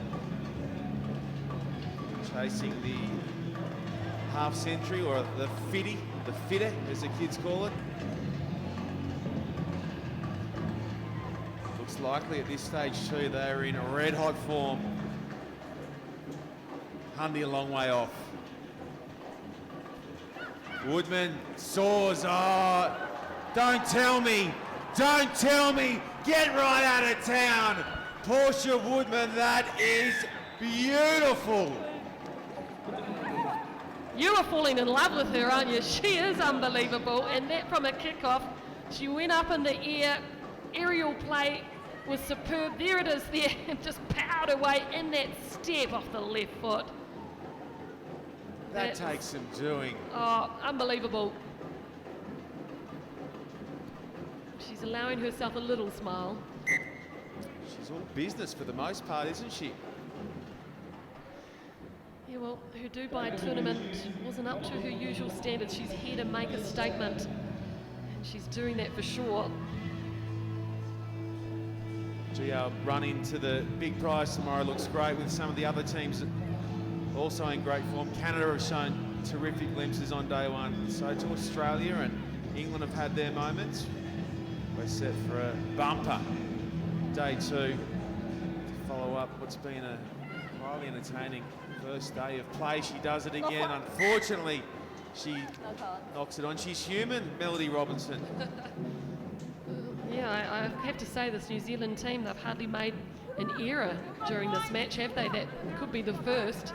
Chasing the half century, or the fitter, as the kids call it. Looks likely at this stage too, they're in a red hot form. Hundy a long way off. Woodman soars. Oh, don't tell me, get right out of town. Portia Woodman, that is beautiful. You are falling in love with her, aren't you? She is unbelievable, and that from a kickoff. She went up in the air, aerial play was superb. There it is there, and just powered away in that step off the left foot. That takes some doing. Oh, unbelievable. She's allowing herself a little smile. She's all business for the most part, isn't she? Yeah, well, her Dubai tournament wasn't up to her usual standards. She's here to make a statement, and she's doing that for sure. Gee, run into the big prize tomorrow looks great with some of the other teams also in great form. Canada have shown terrific glimpses on day one. So to Australia, and England have had their moments. We're set for a bumper day two to follow up what's been a highly entertaining first day of play. She does it again. Unfortunately, she knocks it on. She's human, Melody Robinson. Yeah, I have to say this New Zealand team, they've hardly made an error during this match, have they? That could be the first.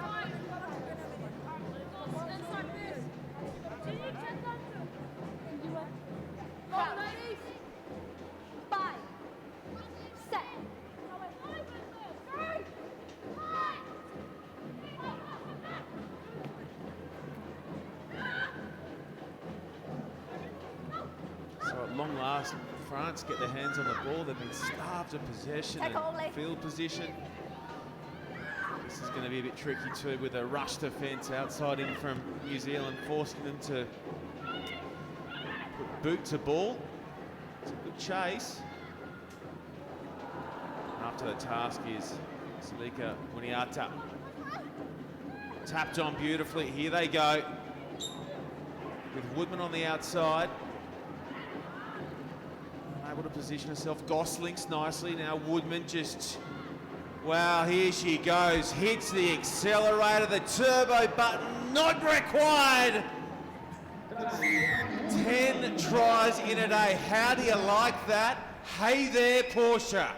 So at long last, France get their hands on the ball. They've been starved of possession and field position. This is going to be a bit tricky too, with a rush defence outside in from New Zealand, forcing them to put boot to ball. It's a good chase. And up to the task is Salika Muniata. Tapped on beautifully. Here they go. With Woodman on the outside. Able to position herself. Gosling's nicely. Now Woodman just, wow, here she goes. Hits the accelerator, the turbo button, not required. 10 tries in a day. How do you like that? Hey there, Portia.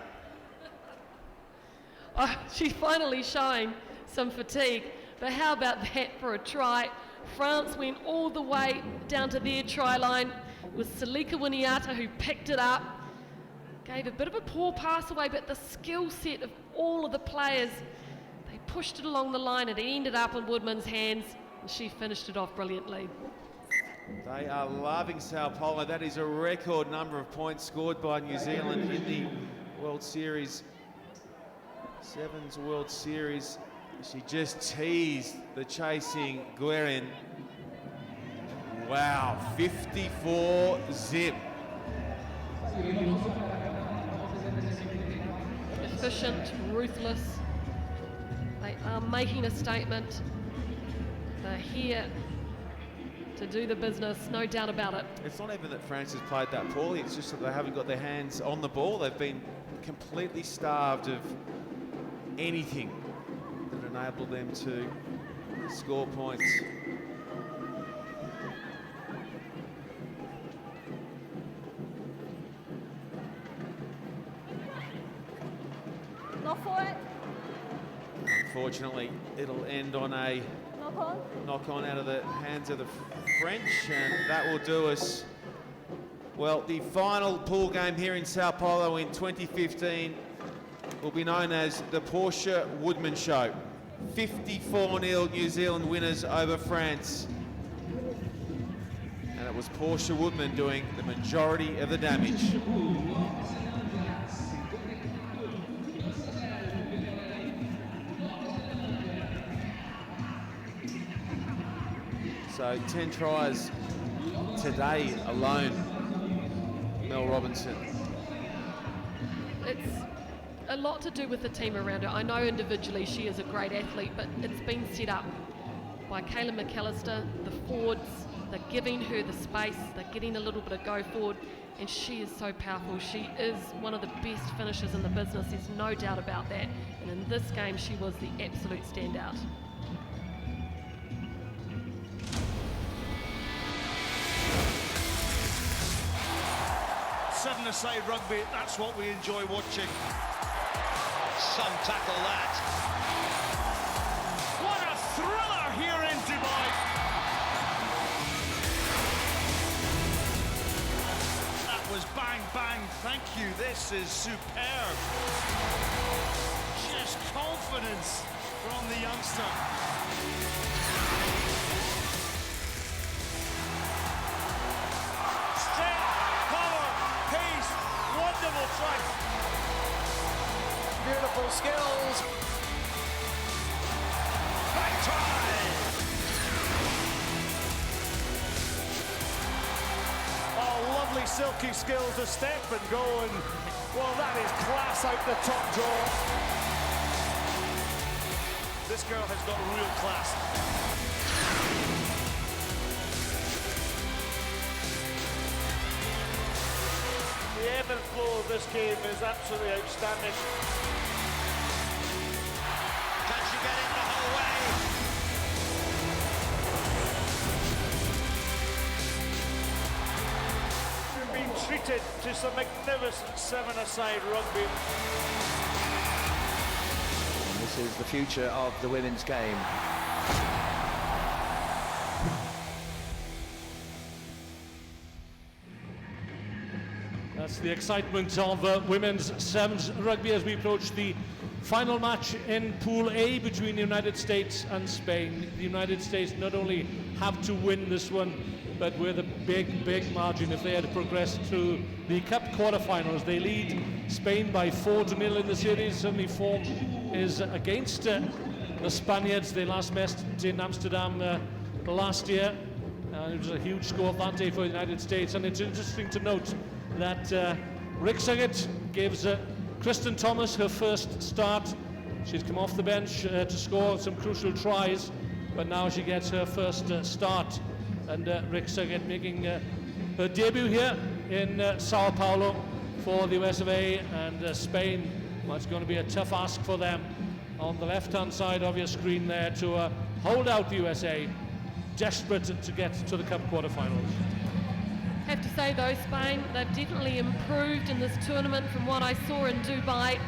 Oh, she's finally showing some fatigue, but how about that for a try? France went all the way down to their try line with Salika Winiata, who picked it up, gave a bit of a poor pass away, but the skill set of all of the players, they pushed it along the line and it ended up in Woodman's hands, and she finished it off brilliantly. They are loving Sao Paulo. That is a record number of points scored by New Zealand in the World Series. Sevens World Series. She just teased the chasing Guerin. Wow, 54 zip. Efficient, ruthless. They are making a statement. They're here to do the business, no doubt about it. It's not even that France has played that poorly, it's just that they haven't got their hands on the ball. They've been completely starved of anything that enabled them to score points. Go for it. unfortunately, it'll end on a knock-on out of the hands of the French, and that will do us. Well, the final pool game here in Sao Paulo in 2015 will be known as the Portia Woodman Show. 54-0 New Zealand winners over France. And it was Portia Woodman doing the majority of the damage. So 10 tries today alone, Mel Robinson. It's a lot to do with the team around her. I know individually she is a great athlete, but it's been set up by Kayla McAllister, the forwards, they're giving her the space, they're getting a little bit of go forward, and she is so powerful. She is one of the best finishers in the business, there's no doubt about that. And in this game, she was the absolute standout. Seven-a-side rugby, that's what we enjoy watching. Some tackle that. What a thriller here in Dubai. That was bang, bang, thank you. This is superb. Just confidence from the youngster. Wonderful try. Beautiful skills. Great try. Oh, lovely silky skills to step and go, and well, that is class out the top draw. This girl has got real class. The ebb and flow of this game is absolutely outstanding. Can she get it the whole way? We've been treated to some magnificent seven-a-side rugby. And this is the future of the women's game. That's the excitement of women's sevens rugby as we approach the final match in Pool A between the United States and Spain. The United States not only have to win this one, but with a big margin if they had to progress through the Cup quarterfinals. They lead Spain by 4-0 in the series. Certainly form is against the Spaniards. They last met in Amsterdam last year. It was a huge score that day for the United States, and it's interesting to note that Rick Suggett gives Kristen Thomas her first start. She's come off the bench to score some crucial tries, but now she gets her first start. And Rick Suggett making her debut here in Sao Paulo for the US of A and Spain. Well, it's going to be a tough ask for them on the left-hand side of your screen there to hold out the USA, desperate to get to the Cup quarterfinals. Have to say though, Spain, they've definitely improved in this tournament from what I saw in Dubai.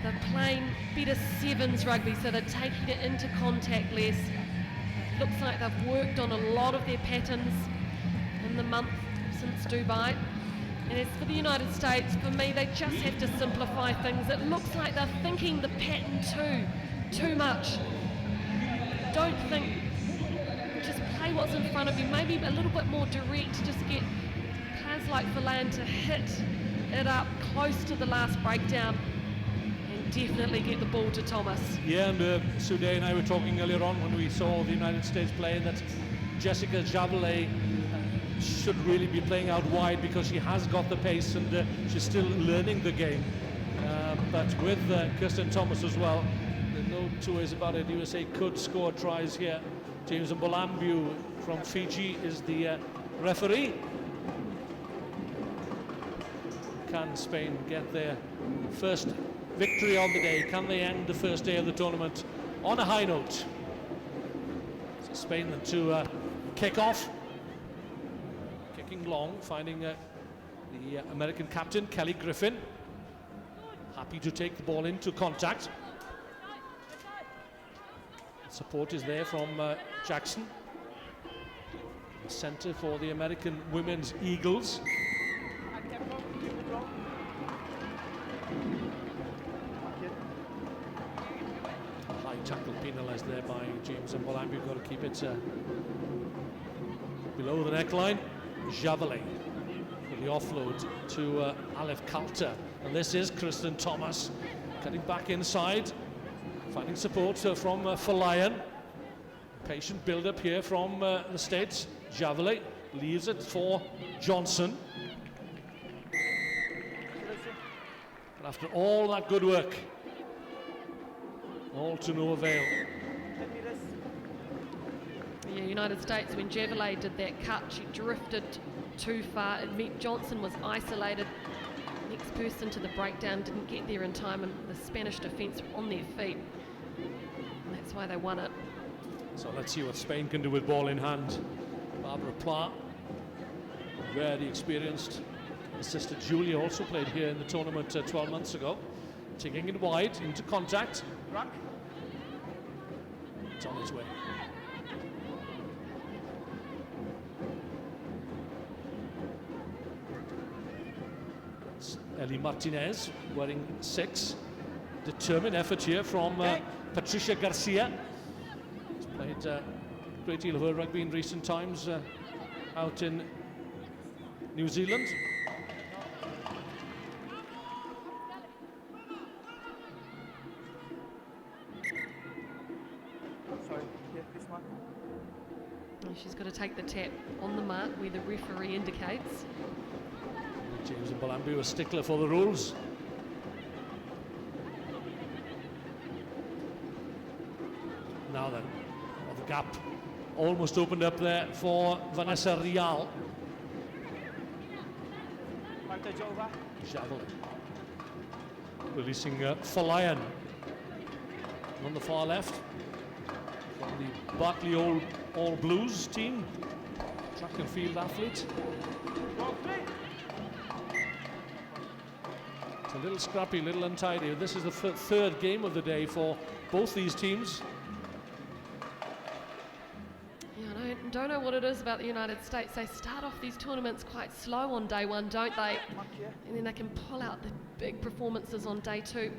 They're playing better sevens rugby, so they're taking it into contact less. It looks like they've worked on a lot of their patterns in the month since Dubai. And as for the United States, for me, they just have to simplify things. It looks like they're thinking the pattern too much. Don't think, just play what's in front of you, maybe a little bit more direct, just get players like Verlan to hit it up close to the last breakdown and definitely get the ball to Thomas. Yeah, and Suday and I were talking earlier on when we saw the United States play that Jessica Javelet should really be playing out wide because she has got the pace and she's still learning the game. But with Kirsten Thomas as well, there's no two ways about it. USA could score tries here. James Mbolambu from Fiji is the referee. Can Spain get their first victory on the day? Can they end the first day of the tournament on a high note? So Spain to kick off. Kicking long, finding the American captain, Kelly Griffin. Happy to take the ball into contact. Support is there from Jackson. Center for the American Women's Eagles. High tackle penalised there by James Mbolambi. You've got to keep it below the neckline. Javelin for the offload to Aleph Kalter. And this is Kristen Thomas cutting back inside, finding support from Falayan. Patient build-up here from the States. Javelin leaves it for Johnson. And after all that good work, all to no avail. Yeah, United States, when Javelin did that cut, she drifted too far. It meant Johnson was isolated. Next person to the breakdown didn't get there in time, and the Spanish defence were on their feet. And that's why they won it. So let's see what Spain can do with ball in hand. Barbara Pla, very experienced. Her sister Julia also played here in the tournament 12 months ago. Taking it wide into contact. It's on its way. It's Ellie Martinez wearing 6. Determined effort here from Patricia Garcia. She's played a great deal of her rugby in recent times out in New Zealand. And she's got to take the tap on the mark where the referee indicates. James Mbolambi, a stickler for the rules. Now then, the gap almost opened up there for Vanessa Rial. Javelin. Releasing Falayan on the far left from the Barclay All Blues team, track and field athlete. It's a little scrappy, little untidy. This is the third game of the day for both these teams. Yeah, I don't know what it is about the United States. They start off these tournaments quite slow on day one, don't they? And then they can pull out the big performances on day two.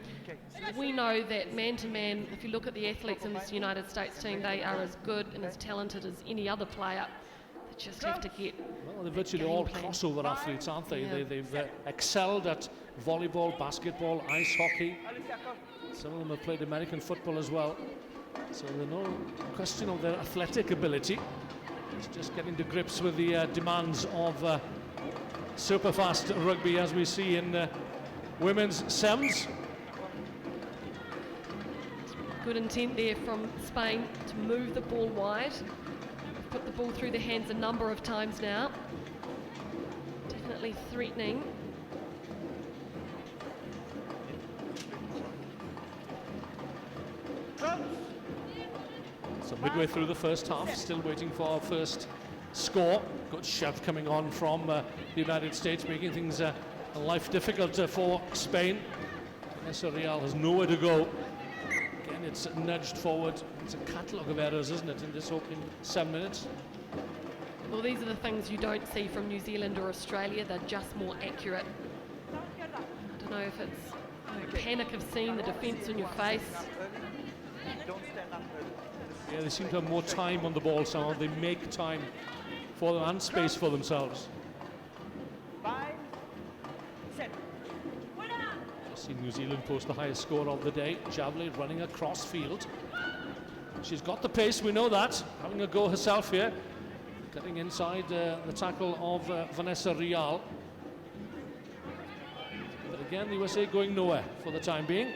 We know that man-to-man, if you look at the athletes in this United States team, they are as good and as talented as any other player. They just have to get Well, they're virtually all crossover athletes, aren't they? Yeah. They've excelled at volleyball, basketball, ice hockey. Some of them have played American football as well. So there's no question of their athletic ability. It's just getting to grips with the demands of super fast rugby as we see in women's sems. good intent there from Spain to move the ball wide. Put the ball through the hands a number of times now. Definitely threatening. So midway through the first half, still waiting for our first score. Good shove coming on from the United States, making things life difficult for Spain. Vanessa Rial has nowhere to go. Again, it's nudged forward. It's a catalogue of errors, isn't it, in this opening 7 minutes? Well, these are the things you don't see from New Zealand or Australia. They're just more accurate. I don't know if it's the panic of seeing the defence on your face. Yeah, they seem to have more time on the ball somehow. They make time for them and space for themselves. Just seen New Zealand post the highest score of the day. Javelin running across field. She's got the pace, we know that. Having a go herself here. Cutting inside the tackle of Vanessa Rial. But again, the USA going nowhere for the time being.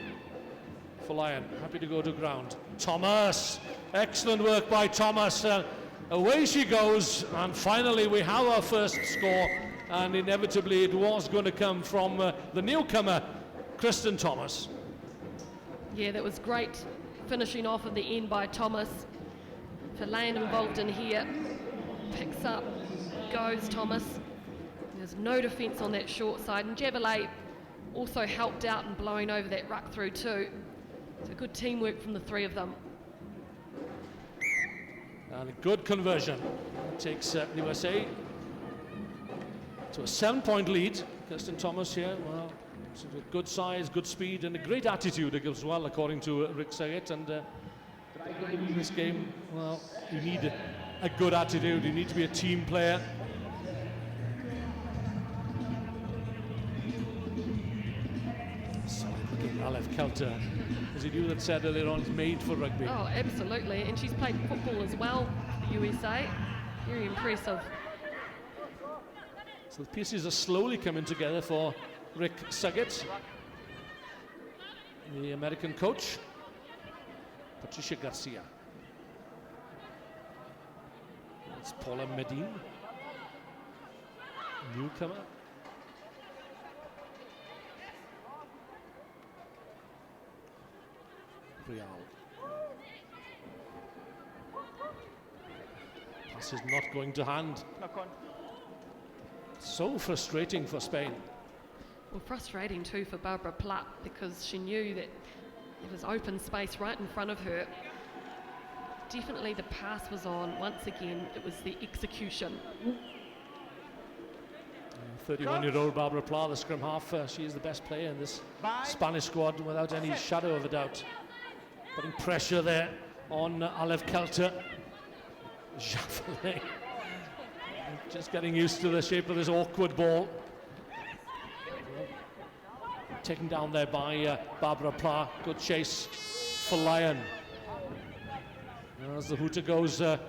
Falayan happy to go to ground. Thomas, excellent work by Thomas. Away she goes, and finally we have our first score, and inevitably it was going to come from the newcomer, Kristen Thomas. Yeah, that was great finishing off at the end by Thomas. Falayan involved in here. Picks up, goes Thomas. There's no defence on that short side, and Javelin also helped out in blowing over that ruck through too. So good teamwork from the three of them. And a good conversion. Takes the USA to a 7-point lead. Kirsten Thomas here, well, good size, good speed, and a great attitude as well, according to Rick Saget. And in this game, well, you need a good attitude. You need to be a team player. Aleph Kelter, as you that said earlier on, is made for rugby. Oh, absolutely. And she's played football as well for the USA. Very impressive. So the pieces are slowly coming together for Rick Saget, the American coach. Patricia Garcia. That's Paula Medin, newcomer. Real. Pass is not going to hand. So frustrating for Spain. Well, frustrating too for Barbara Platt, because she knew that there was open space right in front of her. Definitely the pass was on. Once again, it was the execution. 31-year-old Barbara Platt, the scrum half, she is the best player in this Spanish squad without any shadow of a doubt. Putting pressure there on Aleph Kelter. Javelin. Just getting used to the shape of this awkward ball. Taken down there by Barbara Platt. Good chase for Lyon. As the hooter goes, and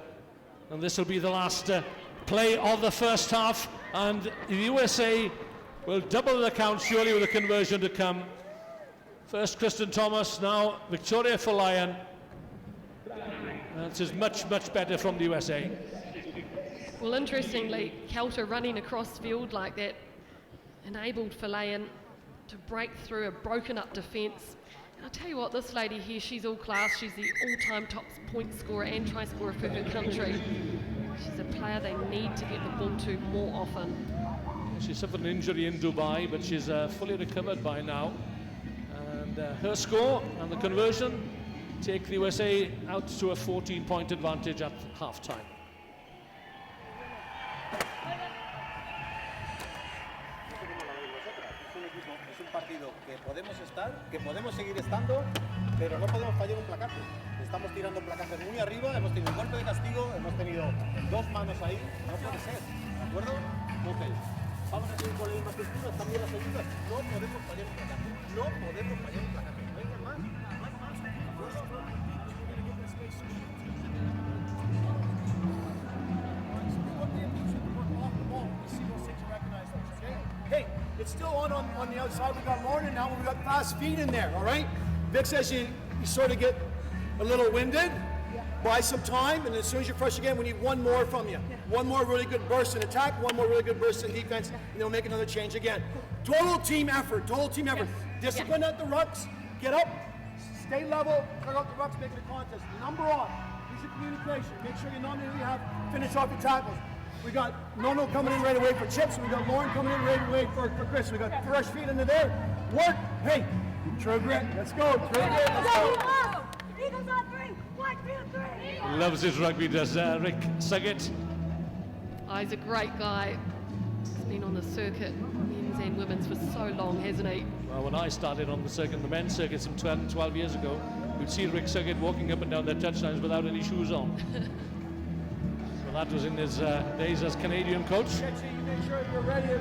this will be the last play of the first half, and the USA will double the count surely with a conversion to come. First Kristen Thomas, now Victoria for Lyon. This is much, much better from the USA. Well, interestingly, Kelter running across field like that enabled Lyon to break through a broken up defence. And I'll tell you what, this lady here, she's all class. She's the all-time top point scorer and try scorer for her country. She's a player they need to get the ball to more often. She suffered an injury in Dubai, but she's fully recovered by now. And her score and the conversion take the USA out to a 14-point advantage at half-time. Es un partido que podemos estar, que podemos seguir estando, pero no podemos fallar un placaje. Estamos tirando placajes muy arriba, hemos tenido un golpe de castigo, hemos tenido 2 manos ahí, no puede ser, ¿de acuerdo? Ok, vamos a seguir con la misma estructura, están bien las ayudas, no podemos fallar un placaje, no podemos fallar un placaje. Venga, más. Hey, it's still on the outside. We got Lauren, and now we got fast feet in there, all right? Vic says you sort of get a little winded, buy some time, and as soon as you're fresh again, we need one more from you. One more really good burst in attack, one more really good burst in defense, and then we'll make another change again. Total team effort, total team effort. Discipline at the rucks, get up, stay level, clear out the rucks, make it a contest. Number on, use your communication. Make sure you nominally have finish off your tackles. We got Nono coming in right away for Chips. We got Lauren coming in right away for Chris. We got fresh feet into there. Work. Hey, true grit. Let's go. True grit. Let's go. Eagles on 3. 1, 2, 3. Loves his rugby, does Rick Saget. Oh, he's a great guy. He's been on the circuit, men's and women's, for so long, hasn't he? Well, when I started on the circuit, the men's circuit, some 12 years ago, we'd see Rick Saget walking up and down their touchdowns without any shoes on. So that was in his days as Canadian coach.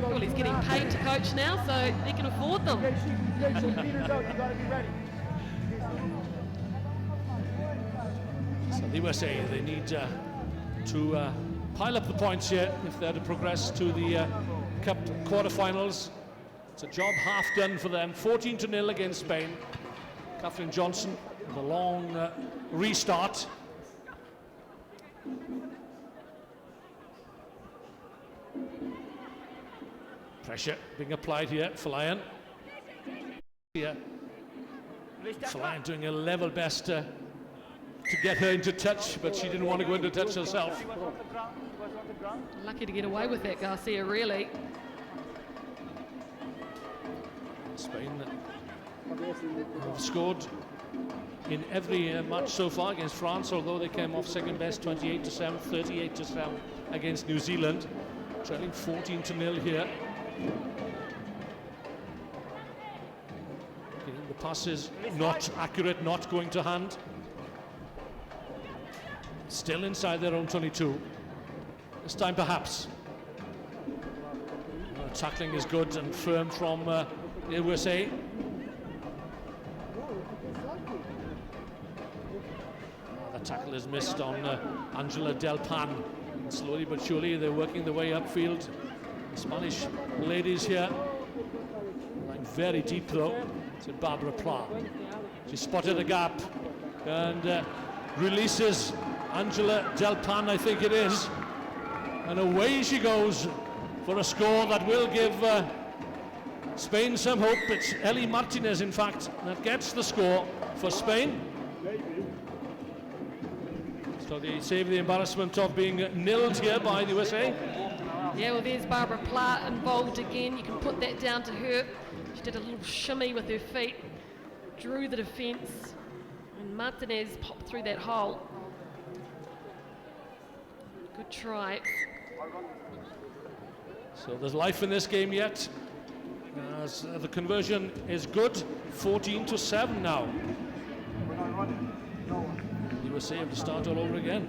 Well, he's getting paid to coach now, so he can afford them. So the USA, they need to pile up the points here if they're to progress to the Cup quarterfinals. It's a job half done for them. 14-0 against Spain. Catherine Johnson with a long restart. Pressure being applied here for Lyon. Here, for Lyon doing a level best to get her into touch, but she didn't want to go into touch herself. Lucky to get away with that, Garcia, really. Spain have scored in every match so far against France, although they came off second best 28-7, 38-7 against New Zealand, trailing 14-0 here. The pass is not accurate, not going to hand. Still inside their own 22. This time perhaps. Tackling is good and firm from the USA. The tackle is missed on Angela Del Pan. And slowly but surely they're working their way upfield. The Spanish ladies here. Lying very deep though. To Barbara Pla. She spotted a gap and releases Angela Del Pan, I think it is. And away she goes for a score that will give Spain some hope. It's Ellie Martinez, in fact, that gets the score for Spain. So they save the embarrassment of being nilled here by the USA. Yeah, well, there's Barbara Platt involved again. You can put that down to her. She did a little shimmy with her feet, drew the defence, and Martinez popped through that hole. Good try. So there's life in this game yet, as the conversion is good. 14-7 now. The USA have to start all over again.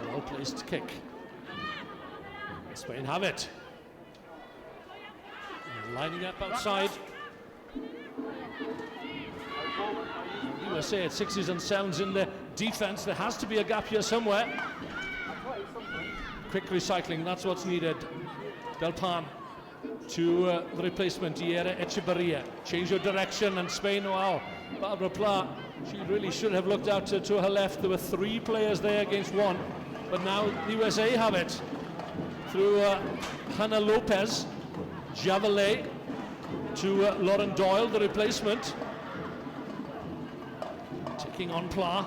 Well-placed kick. Spain have it. And lining up outside. The USA at 6s and 7s in the defense. There has to be a gap here somewhere. Quick recycling, that's what's needed. Del Pan to the replacement, Diera Echeverria. Change your direction, and Spain, wow. Barbara Pla, she really should have looked out to her left. There were 3 players there against 1, but now the USA have it. Through Hannah Lopez, Javelet to Lauren Doyle, the replacement. Taking on Pla,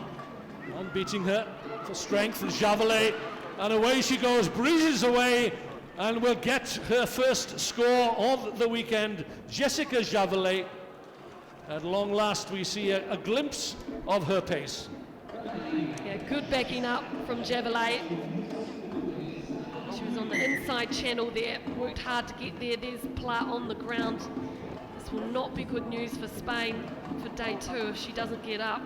and beating her for strength, Javelet, and away she goes, breezes away, and will get her first score of the weekend. Jessica Javelet. At long last, we see a glimpse of her pace. Yeah, good backing up from Javelet. She was on the inside channel there, worked hard to get there. There's Pla on the ground. This will not be good news for Spain for day 2 if she doesn't get up.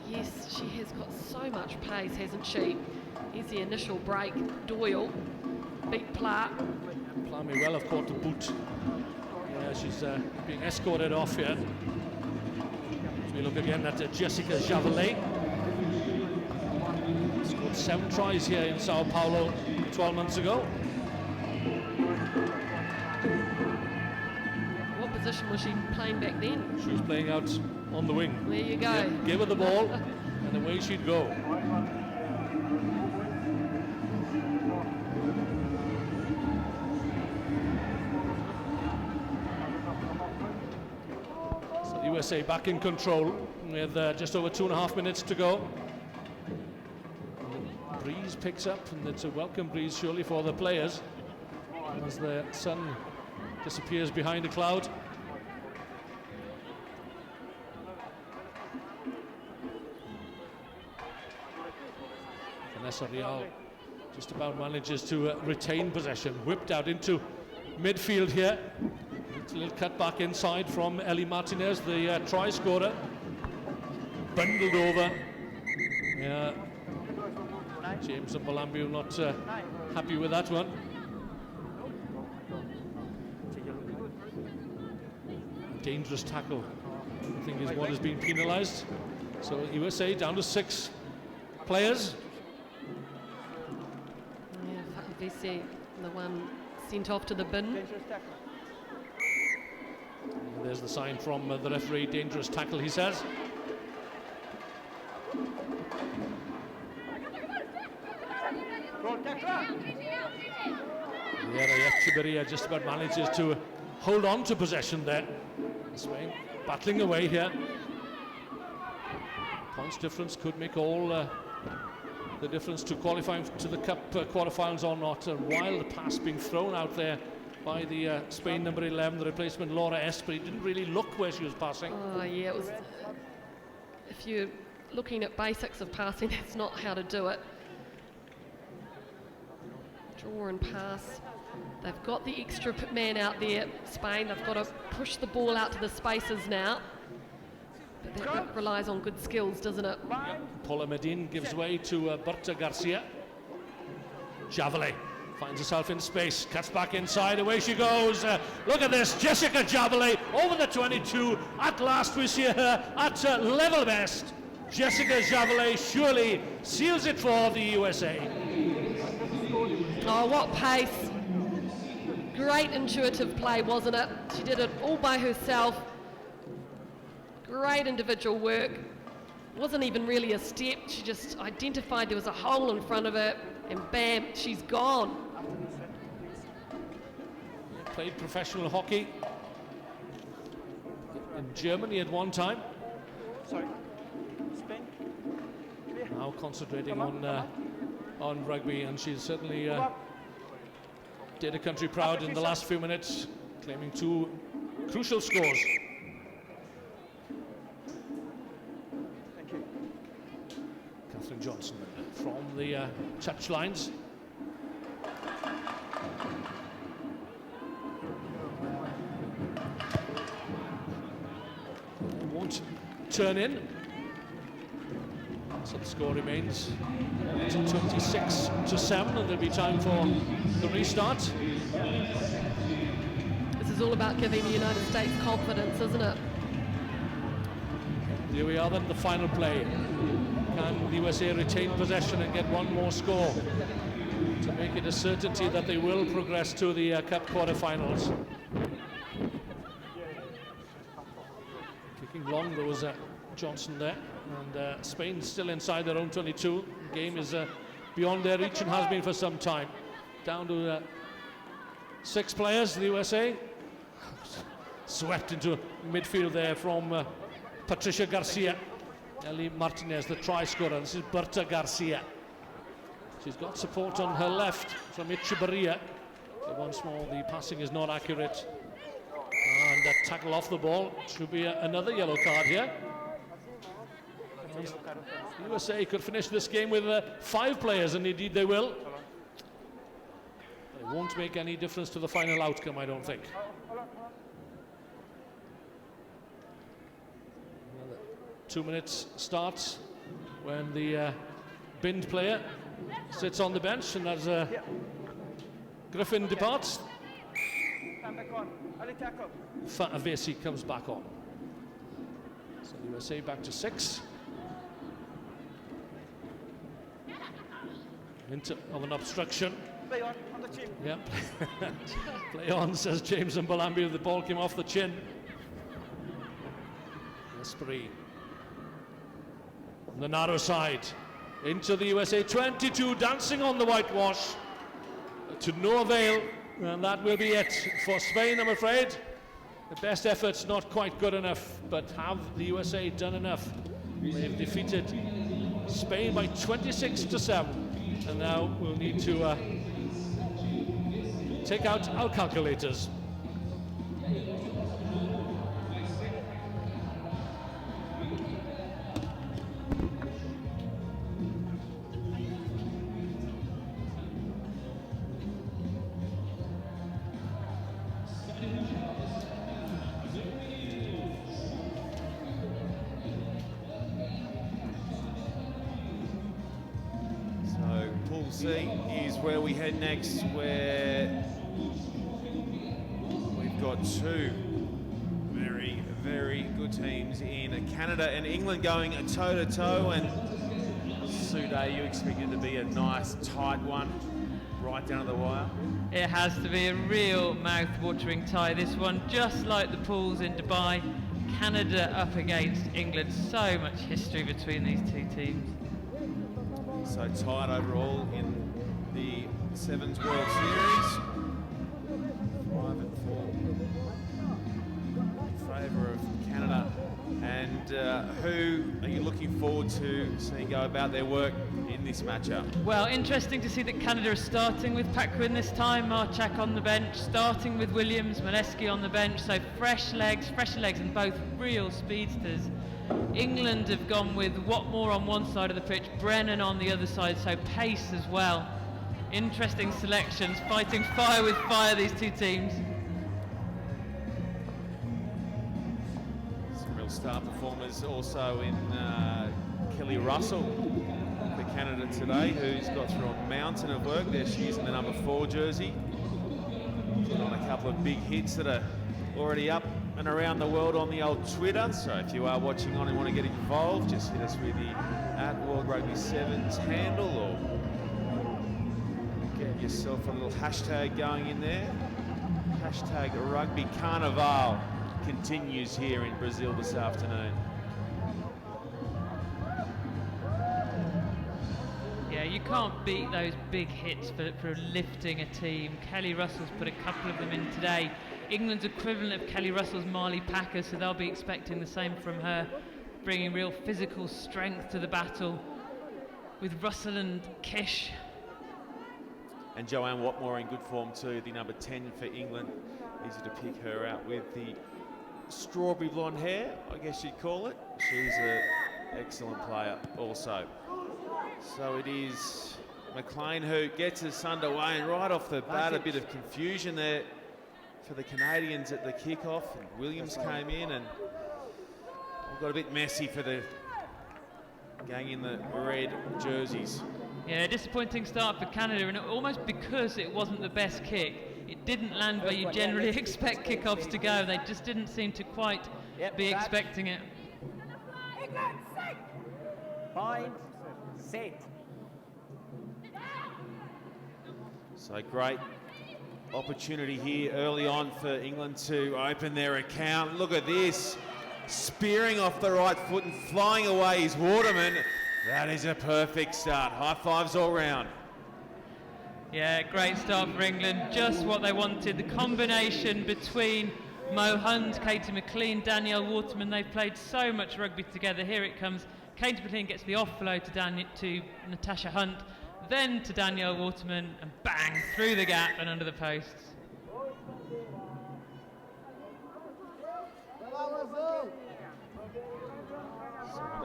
Yes, she has got so much pace, hasn't she? Here's the initial break. Doyle beat Pla. Pla may well have caught the boot. Yeah, she's being escorted off here. So we look again at Jessica Javelet. Scored 7 tries here in Sao Paulo 12 months ago. What position was she playing back then? She was playing out on the wing. There you go. Yeah, give her the ball, and away she'd go. So the USA back in control with just over 2.5 minutes to go. The breeze picks up, and it's a welcome breeze surely for the players as the sun disappears behind a cloud. Vanessa Real just about manages to retain possession. Whipped out into midfield here. It's a little cut back inside from Ellie Martinez, the try scorer. Bundled over. Yeah. James and Balambio not happy with that one. A dangerous tackle, I think, is what has been penalised. So USA down to 6 players. Yeah, Fakavisi, the one sent off to the bin. There's the sign from the referee, dangerous tackle, he says. Yera Echeverria just about manages to hold on to possession there. Spain battling away here. Points difference could make all the difference to qualifying to the Cup quarterfinals or not. A wild pass being thrown out there by the Spain number 11, the replacement Laura Esprit. Didn't really look where she was passing. Oh yeah, it was. If you're looking at basics of passing, that's not how to do it. Draw and pass. They've got the extra man out there, Spain. They've got to push the ball out to the spaces now. But that relies on good skills, doesn't it? Yep. Paula Medin gives way to Berta Garcia. Javelin finds herself in space, cuts back inside, away she goes. Look at this, Jessica Javelin over the 22. At last we see her at level best. Jessica Javelin surely seals it for the USA. Oh, what pace. Great intuitive play, wasn't it? She did it all by herself. Great individual work. Wasn't even really a step. She just identified there was a hole in front of her, and bam, she's gone. Played professional hockey in Germany at one time. Sorry. Spain. Now concentrating on rugby, and she's certainly did a country proud in the last few minutes, claiming 2 crucial scores. Thank you. Catherine Johnson from the touch lines. Won't turn in. So the score remains 26-7, and there'll be time for the restart. This is all about giving the United States confidence, isn't it? Here we are then, the final play. Can the USA retain possession and get one more score to make it a certainty that they will progress to the Cup quarterfinals? Kicking long, there was Johnson there, and Spain still inside their own 22. The game is beyond their reach and has been for some time. Down to 6 players, the USA. Swept into midfield there from Patricia Garcia. Ellie Martinez, the try scorer. This is Berta Garcia. She's got support on her left from Echevarria. But once more, the passing is not accurate. And a tackle off the ball. Should be another yellow card here. And the USA could finish this game with 5 players, and indeed they will. It won't make any difference to the final outcome, I don't think. Another 2 minutes starts when the binned player sits on the bench, and as Griffin departs, Avesi comes back on. So the USA back to 6. Hint of an obstruction. Play on the chin. Yeah. Play on, says James Mbalambi. The ball came off the chin. Esprit. On the narrow side. Into the USA 22, dancing on the whitewash. To no avail. And that will be it for Spain, I'm afraid. The best effort's not quite good enough, but have the USA done enough? They've defeated Spain by 26-7. And now we'll need to take out our calculators. C is where we head next, where we've got 2 very, very good teams in Canada and England going toe-to-toe, and Sude, you expect it to be a nice, tight one, right down to the wire? It has to be a real mouth-watering tie, this one, just like the pools in Dubai. Canada up against England, so much history between these 2 teams. So tight overall in the Sevens World Series. 5-4 favour of Canada. And who are you looking forward to seeing go about their work in this matchup? Well, interesting to see that Canada is starting with Pat Quinn this time, Marchak on the bench, starting with Williams, Molesky on the bench, so fresher legs, and both real speedsters. England have gone with Watmore on one side of the pitch, Brennan on the other side, so pace as well. Interesting selections, fighting fire with fire, these two teams. Some real star performers also in Kelly Russell for Canada today, who's got through a mountain of work. There she is in the number 4 jersey. Put on a couple of big hits that are already up and around the world on the old Twitter. So if you are watching on and want to get involved, just hit us with the @WorldRugby7s handle, or get yourself a little hashtag going in there. Hashtag Rugby Carnival continues here in Brazil this afternoon. Yeah, you can't beat those big hits for lifting a team. Kelly Russell's put a couple of them in today. England's equivalent of Kelly Russell's Marley Packer, so they'll be expecting the same from her, bringing real physical strength to the battle with Russell and Kish. And Joanne Watmore in good form too, the number 10 for England. Easy to pick her out with the strawberry blonde hair, I guess you'd call it. She's an excellent player also. So it is McLean who gets us underway, and right off the bat a bit of confusion there for the Canadians at the kickoff. And Williams came in and got a bit messy for the gang in the red jerseys. Yeah, disappointing start for Canada, and almost because it wasn't the best kick, it didn't land where you generally expect kickoffs to go. They just didn't seem to quite be expecting it. Point, set. So great opportunity here early on for England to open their account. Look at this, spearing off the right foot and flying away is Waterman. That is a perfect start. High fives all round. Yeah, great start for England. Just what they wanted. The combination between Mo Hunt, Katie McLean, Danielle Waterman. They've played so much rugby together. Here it comes. Katie McLean gets the offload to Natasha Hunt, then to Danielle Waterman, and bang, through the gap and under the posts.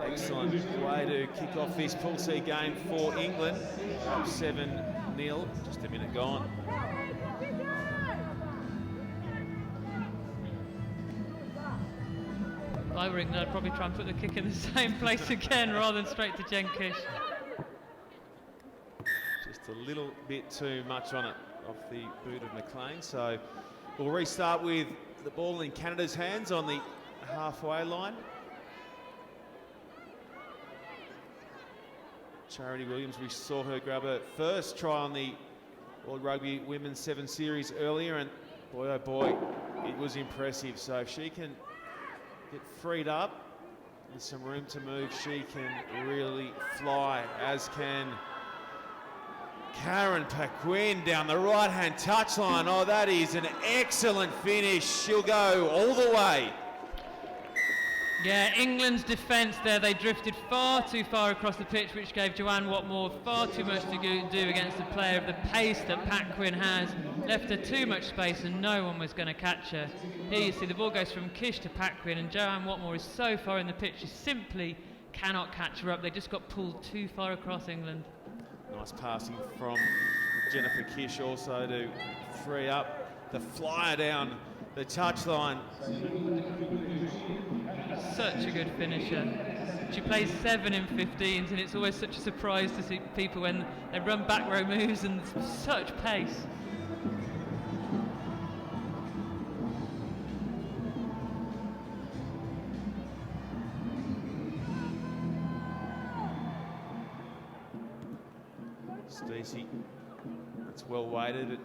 Excellent way to kick off this Pool C game for England. Up 7-0, just a minute gone. If I were England, I'd probably try and put the kick in the same place again rather than straight to Jen Kish. Just a little bit too much on it off the boot of McLean. So we'll restart with the ball in Canada's hands on the halfway line. Charity Williams, we saw her grab her first try on the World Rugby Women's 7 Series earlier, and boy oh boy, it was impressive. So if she can get freed up with some room to move, she can really fly, as can Karen Paquin down the right-hand touchline. Oh, that is an excellent finish. She'll go all the way. Yeah, England's defence there, they drifted far too far across the pitch, which gave Joanne Watmore far too much to do against a player of the pace that Pat Quinn has. Left her too much space and no one was going to catch her. Here you see the ball goes from Kish to Pat Quinn, and Joanne Watmore is so far in the pitch, she simply cannot catch her up. They just got pulled too far across England. Nice passing from Jennifer Kish also to free up the flyer down the touchline. Such a good finisher. She plays 7 in 15s, and it's always such a surprise to see people when they run back row moves and such pace. Stacey, it's well weighted. It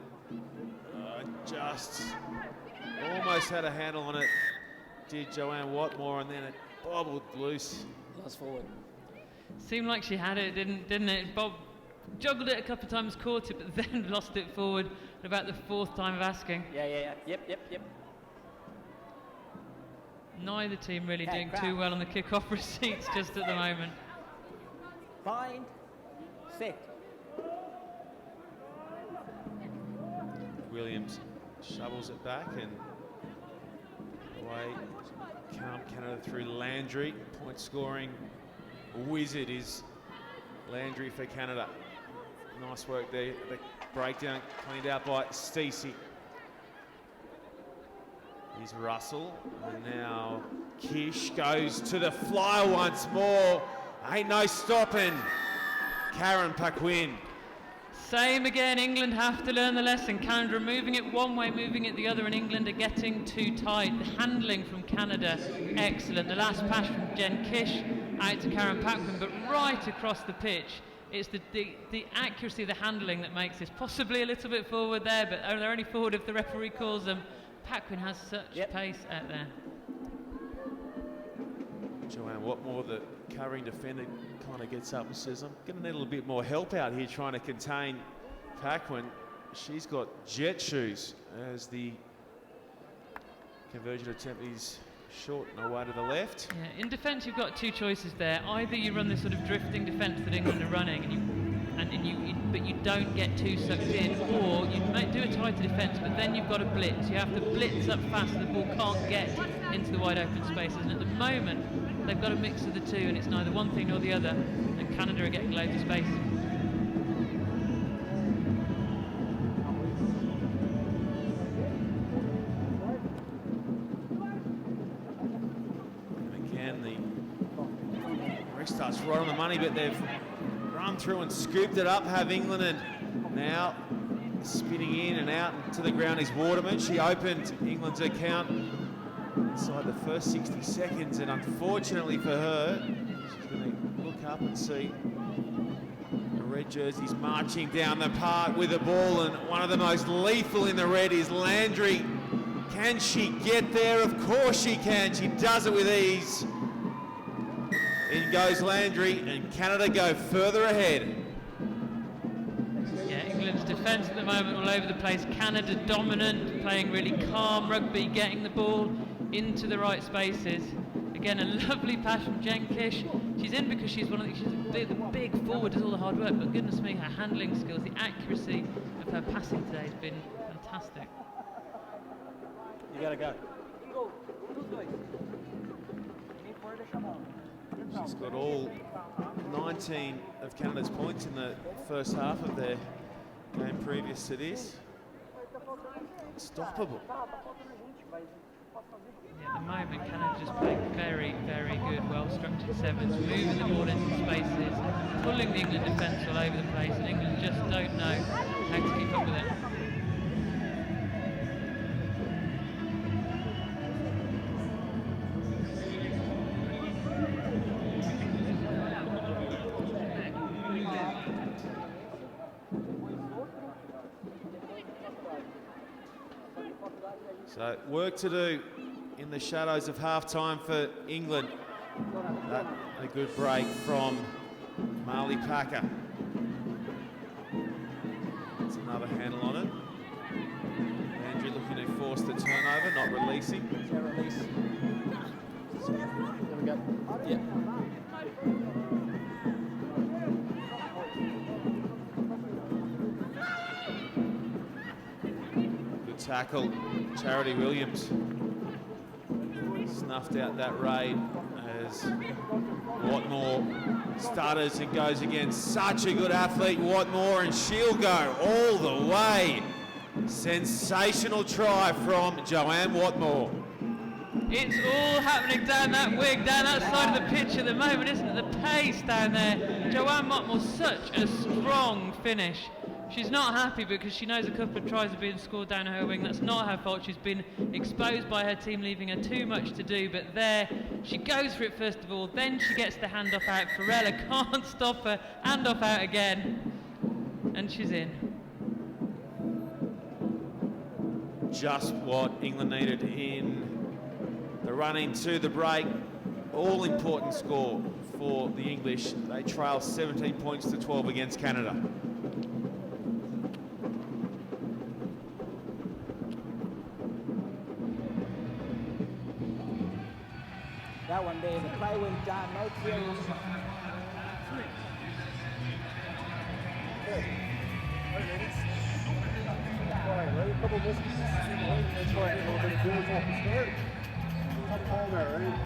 just almost had a handle on it. Did Joanne Watmore, and then it bobbled loose. Last forward. Seemed like she had it, didn't it? Bob juggled it a couple of times, caught it, but then lost it forward at about the 4th time of asking. Yeah. Yep. Neither team really doing too well on the kick-off receipts just at the moment. Bind, set. Williams shovels it back and away come Canada through Landry. Point scoring wizard is Landry for Canada. Nice work there. The breakdown cleaned out by Stacey. Here's Russell, and now Kish goes to the fly once more. Ain't no stopping Karen Paquin. Same again, England have to learn the lesson. Canada are moving it one way, moving it the other, and England are getting too tight. The handling from Canada, excellent. The last pass from Jen Kish out to Karen Paquin, but right across the pitch. It's the accuracy of the handling that makes this possibly a little bit forward there, but they're only forward if the referee calls them. Paquin has such pace out there. Joanne Watmore, the covering defender, kind of gets up and says, I'm going to need a little bit more help out here trying to contain Paquin. She's got jet shoes as the conversion attempt is short and away to the left. Yeah, in defence, you've got two choices there. Either you run this sort of drifting defence that England are running, but you don't get too sucked in, or you might do a tighter defence, but then you've got to blitz. You have to blitz up fast so the ball can't get into the wide open spaces. And at the moment, they've got a mix of the two, and it's neither one thing nor the other. And Canada are getting loads of space. Starts right on the money, but they've run through and scooped it up, have England, and now spinning in and out and to the ground is Waterman. She opened England's account inside the first 60 seconds, and unfortunately for her, she's going to look up and see the red jerseys marching down the park with the ball, and one of the most lethal in the red is Landry. Can she get there? Of course she can. She does it with ease. In goes Landry, and Canada go further ahead. Yeah, England's defence at the moment all over the place. Canada dominant, playing really calm rugby, getting the ball into the right spaces. Again, a lovely pass from Jen Kish. She's in because she's the big forward, does all the hard work, but goodness me, her handling skills, the accuracy of her passing today has been fantastic. You gotta go. She's got all 19 of Canada's points in the first half of their game previous to this. Unstoppable. Yeah, at the moment, Canada just playing very, very good, well-structured sevens, moving the ball into spaces, pulling the England defence all over the place, and England just don't know how to keep up with it. So work to do in the shadows of half-time for England. A good break from Marley Packer. That's another handle on it. Andrew looking to force the turnover, not releasing. Release. There we go. Yeah. Good tackle, Charity Williams. Snuffed out that raid as Watmore stutters and goes again. Such a good athlete, Watmore, and she'll go all the way. Sensational try from Joanne Watmore. It's all happening down that wing, down that side of the pitch at the moment, isn't it? The pace down there. Joanne Watmore, such a strong finish. She's not happy because she knows a couple of tries are being scored down her wing. That's not her fault. She's been exposed by her team, leaving her too much to do. But there, she goes for it first of all. Then she gets the handoff out. Farella can't stop her. Handoff out again. And she's in. Just what England needed in the run into the break. All important score for the English. They trail 17 points to 12 against Canada. there. The play went down, no clearance. Right, right? A couple of misses. That's right. A little bit of build off the start. Tough call there, right?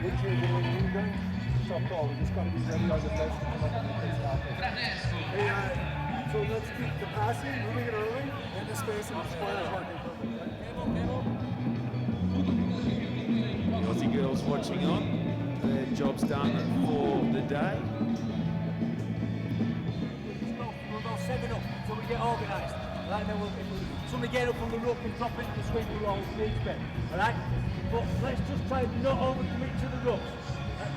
Wouldn't change it when you done. Tough call. We just got to be ready on the bench to come up and face it after. Hey, so let's keep the passing, moving it early, and the space and just fire hard. The Aussie girls watching on. Their job's done for the day. We'll go 7 up until we get organised. Right, then somebody get up from the rope and drop into the swing along with the bed. Alright? But let's just try not overcommit to the ropes.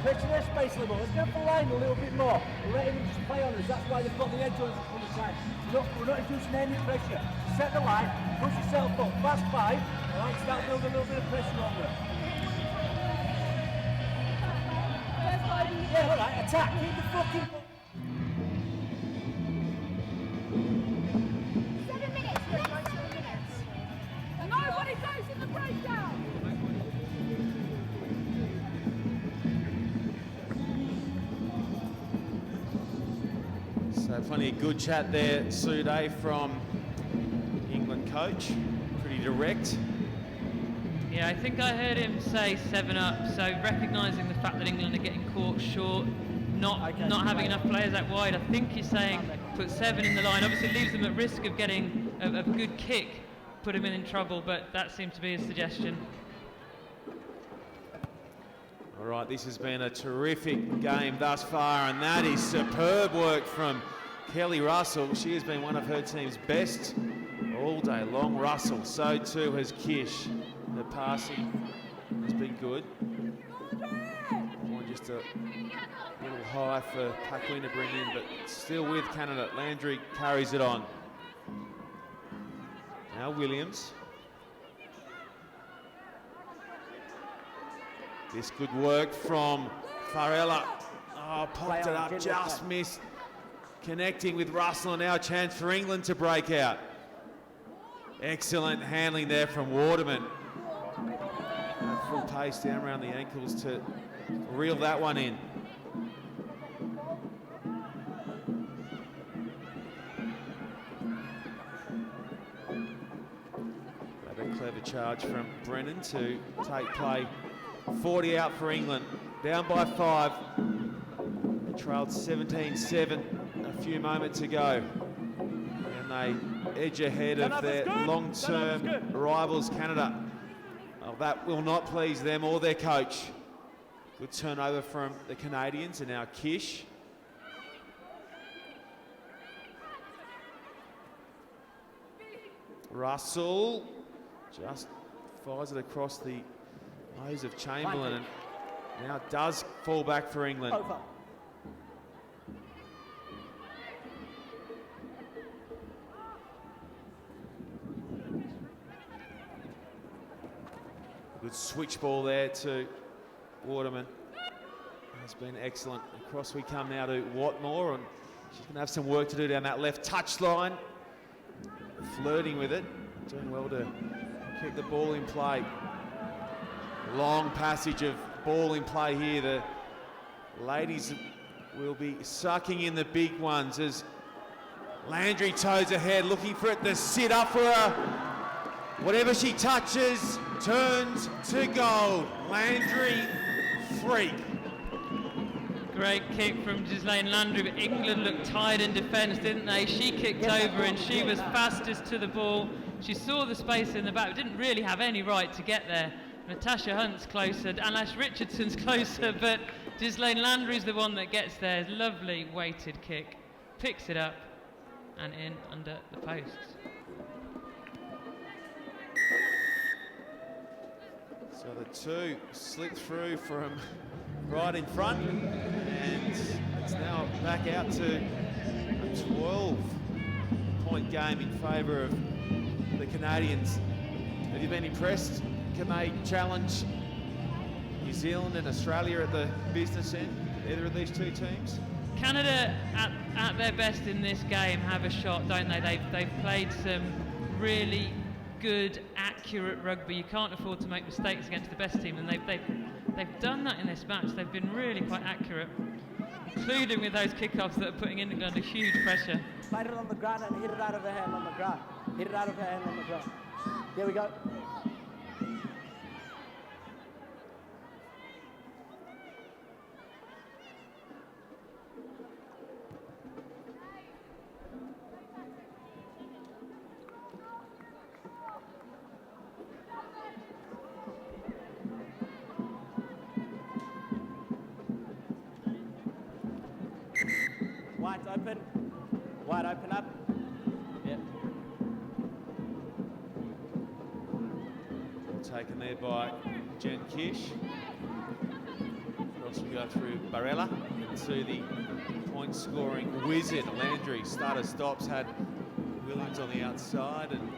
Pressure their space a little more. Let's get up the line a little bit more. We're letting them just play on us. That's why they've got the edge on us all the time. We're not inducing any pressure. Set the line, push yourself up, fast 5. Alright, start building a little bit of pressure on them. Yeah, alright, attack. Keep the fucking... 7 minutes, 7 minutes. Nobody goes in the breakdown. So plenty of good chat there, Sude, from England coach. Pretty direct. Yeah, I think I heard him say 7 up, so recognising the fact that England are getting caught short, not having enough players out wide, I think he's saying put 7 in the line. Obviously leaves them at risk of getting a good kick, put him in trouble, but that seemed to be his suggestion. All right, this has been a terrific game thus far, and that is superb work from Kelly Russell. She has been one of her team's best all day long. Russell, so too has Kish. The passing has been good. Just a little high for Paquin to bring in, but still with Canada. Landry carries it on. Now Williams. This good work from Farella. Oh, popped it up, just missed. Connecting with Russell, and now a chance for England to break out. Excellent handling there from Waterman. Full pace down around the ankles to reel that one in. A clever charge from Brennan to take play. 40 out for England, down by 5. They trailed 17-7 a few moments ago. And they edge ahead of their long-term rivals, Canada. Oh, that will not please them or their coach. Good turnover from the Canadians, and now Kish. Russell just fires it across the nose of Chamberlain, and now does fall back for England. Over. Good switch ball there to Waterman. Has been excellent. Across we come now to Watmore, and she's going to have some work to do down that left touch line. Flirting with it, doing well to keep the ball in play. Long passage of ball in play here. The ladies will be sucking in the big ones as Landry toes ahead, looking for it to sit up for her. Whatever she touches turns to gold. Landry, freak. Great kick from Ghislaine Landry, but England looked tired in defence, didn't they? She kicked over and she was fastest to the ball. She saw the space in the back, but didn't really have any right to get there. Natasha Hunt's closer, and Ash Richardson's closer, but Ghislaine Landry's the one that gets there. Lovely weighted kick, picks it up and in under the posts. So the two slip through from right in front, and it's now back out to a 12-point game in favour of the Canadians. Have you been impressed? Can they challenge New Zealand and Australia at the business end, either of these two teams? Canada, at their best in this game, have a shot, don't they? They've played some really good, accurate rugby. You can't afford to make mistakes against the best team, and they've they've done that in this match. They've been really quite accurate, including with those kickoffs that are putting England under huge pressure. Fight it on the ground and hit it out of her hand on the ground. Hit it out of her hand on the ground. There we go. Wide open up. Yep. Taken there by Jen Kish. Also go through Barella into the point scoring wizard Landry. Starter stops, had Williams on the outside and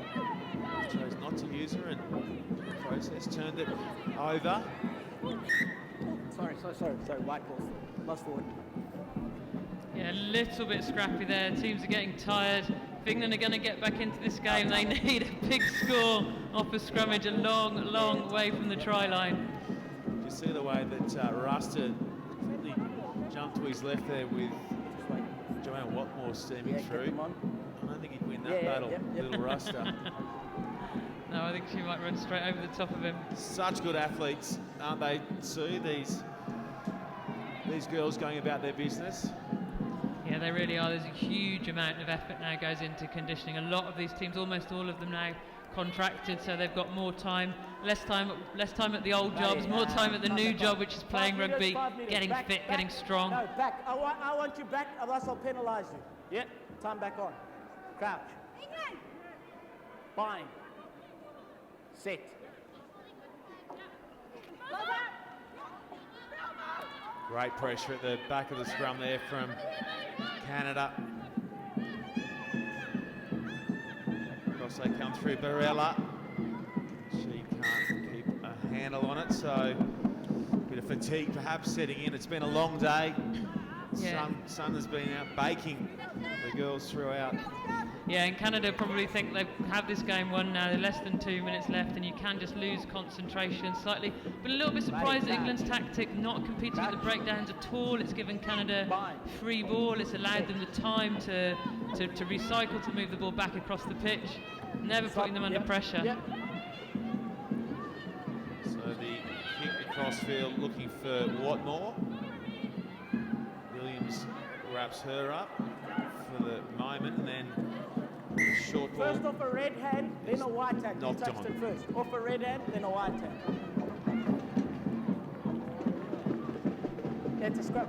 chose not to use her, and in the process turned it over. Sorry, white balls. Lost forward. Yeah, a little bit scrappy there. Teams are getting tired. If England are going to get back into this game, they need a big score off a scrummage a long, long way from the try line. You see the way that Ruster completely jumped to his left there with Joanne Watmore steaming through. I don't think he'd win that battle, little Ruster. No, I think she might run straight over the top of him. Such good athletes, aren't they, Sue? These girls going about their business. Yeah, they really are. There's a huge amount of effort now goes into conditioning. A lot of these teams, almost all of them now, contracted, so they've got more time, less time at the old jobs, more time at the new job, which is playing rugby, getting fit, getting strong. No, back. I want you back, otherwise I'll penalise you. Yeah, time back on. Crouch. Bind. Set. Great pressure at the back of the scrum there from Canada. Across they come through Barella. She can't keep a handle on it, so a bit of fatigue perhaps setting in. It's been a long day. Yeah. Sun has been out baking the girls throughout. Yeah, and Canada probably think they have this game won now. They're less than 2 minutes left, and you can just lose concentration slightly. But a little bit surprised at England's tactic, not competing at the breakdowns at all. It's given Canada free ball. It's allowed them the time to recycle, to move the ball back across the pitch, never putting them under pressure. So the kick across field looking for Watmore. Williams wraps her up for the moment, and then short ball. First off a red hand, then a white hand. Knocked touched on. it first. Off a red hand, then a white hand. Yeah, it's a scrub.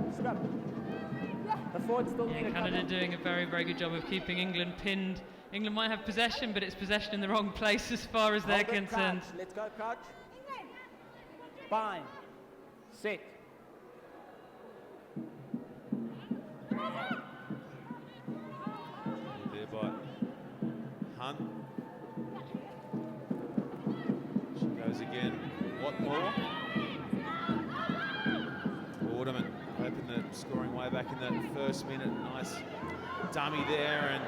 The forward still need to come Canada in. doing a very, very good job of keeping England pinned. England might have possession, but it's possession in the wrong place as far as they're Hold it, concerned. crouch. Let's go, crouch. Bind. Set. There by Hunt. She goes again. Watmore. Waterman opened the scoring way back in the first minute. Nice dummy there, and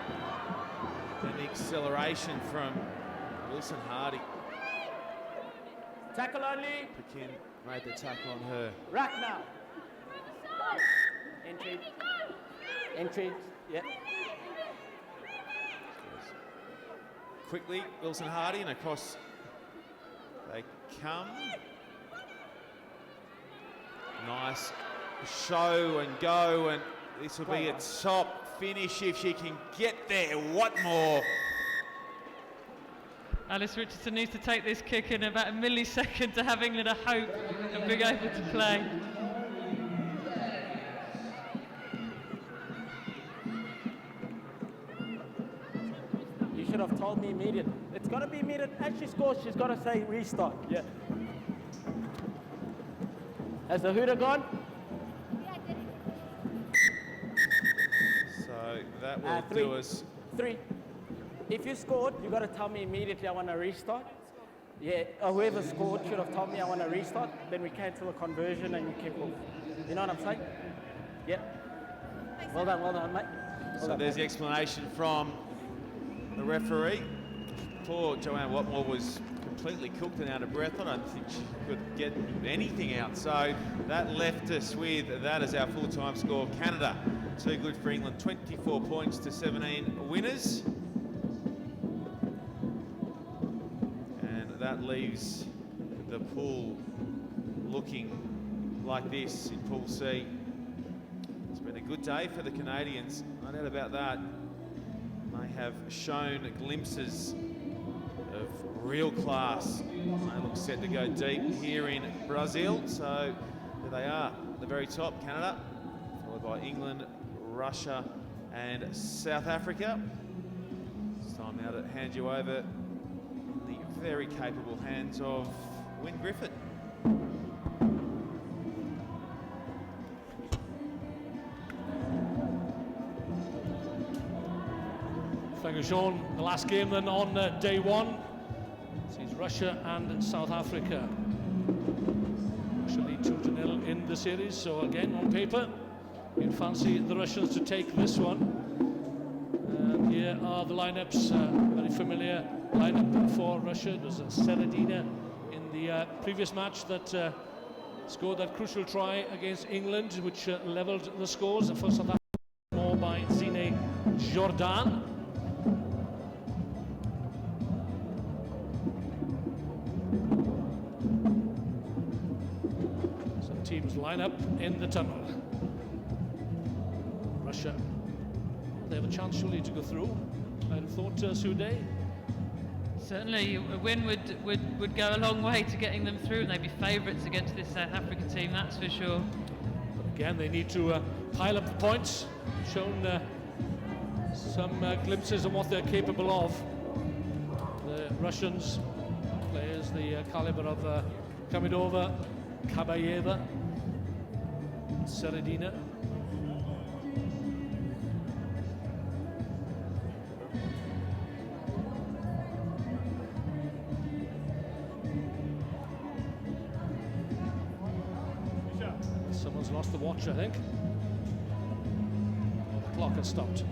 the acceleration from Wilson Hardy. Tackle only. Pekin made the tackle on her. Rack now. Entry. Yeah. Quickly, Wilson Hardy, and across they come. Nice show and go, and this will be a top finish if she can get there. Watmore. Alice Richardson needs to take this kick in about a millisecond to have England a hope of being able to play. You should have told me immediate. It's got to be immediate. As she scores, she's got to say restart. Yeah. Has the hooter gone? So that will do us. 3. If you scored, you got to tell me immediately I want to restart. Yeah, whoever scored should have told me I want to restart. Then we cancel a conversion and you kick off. You know what I'm saying? Yep. Well done, mate. So there's the explanation from the referee. Poor Joanne Watmore was completely cooked and out of breath. I don't think she could get anything out. So that left us with that as our full-time score. Canada, too good for England, 24 points to 17 winners. And that leaves the pool looking like this in Pool C. It's been a good day for the Canadians, no doubt about that. They have shown glimpses of real class. They look set to go deep here in Brazil. So there they are, at the very top, Canada, followed by England, Russia and South Africa. It's time now to hand you over in the very capable hands of Wyn Griffin. Thank you, Sean. The last game then on day one sees Russia and South Africa. Russia lead 2-0 in the series, so again on paper you'd fancy the Russians to take this one. And here are the lineups, very familiar lineup for Russia. There's Seredina in the previous match that scored that crucial try against England, which levelled the scores. For South Africa, more by Zine Jordan. Teams line up in the tunnel. Russia, they have a chance surely to go through. I'd have thought Sude. Certainly, a win would go a long way to getting them through, and they'd be favourites against this South Africa team, that's for sure. But again, they need to pile up the points. Shown some glimpses of what they're capable of. The Russians, players the calibre of Kamidova, Kabayeva, Seredina. Someone's lost the watch, I think. The clock has stopped.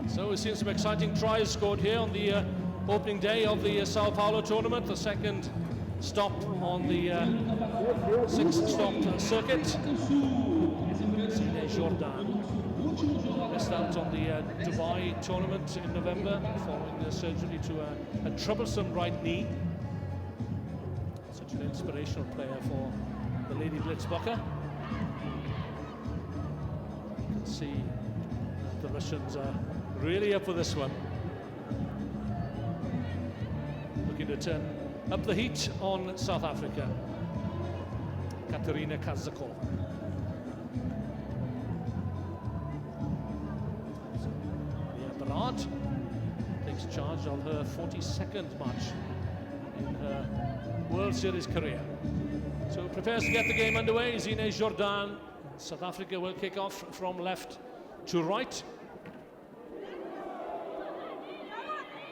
So we've seen some exciting tries scored here on the opening day of the Sao Paulo tournament, the second stop on the six-stop circuit. Zine Jordan missed out on the Dubai tournament in November following the surgery to a troublesome right knee. Such an inspirational player for the Lady Blitzbokke. You can see the Russians are really up for this one. Looking to turn up the heat on South Africa. Katerina Kazakova. Leah Bernard takes charge of her 42nd match in her World Series career. So prepares to get the game underway. Zine Jordan. South Africa will kick off from left to right.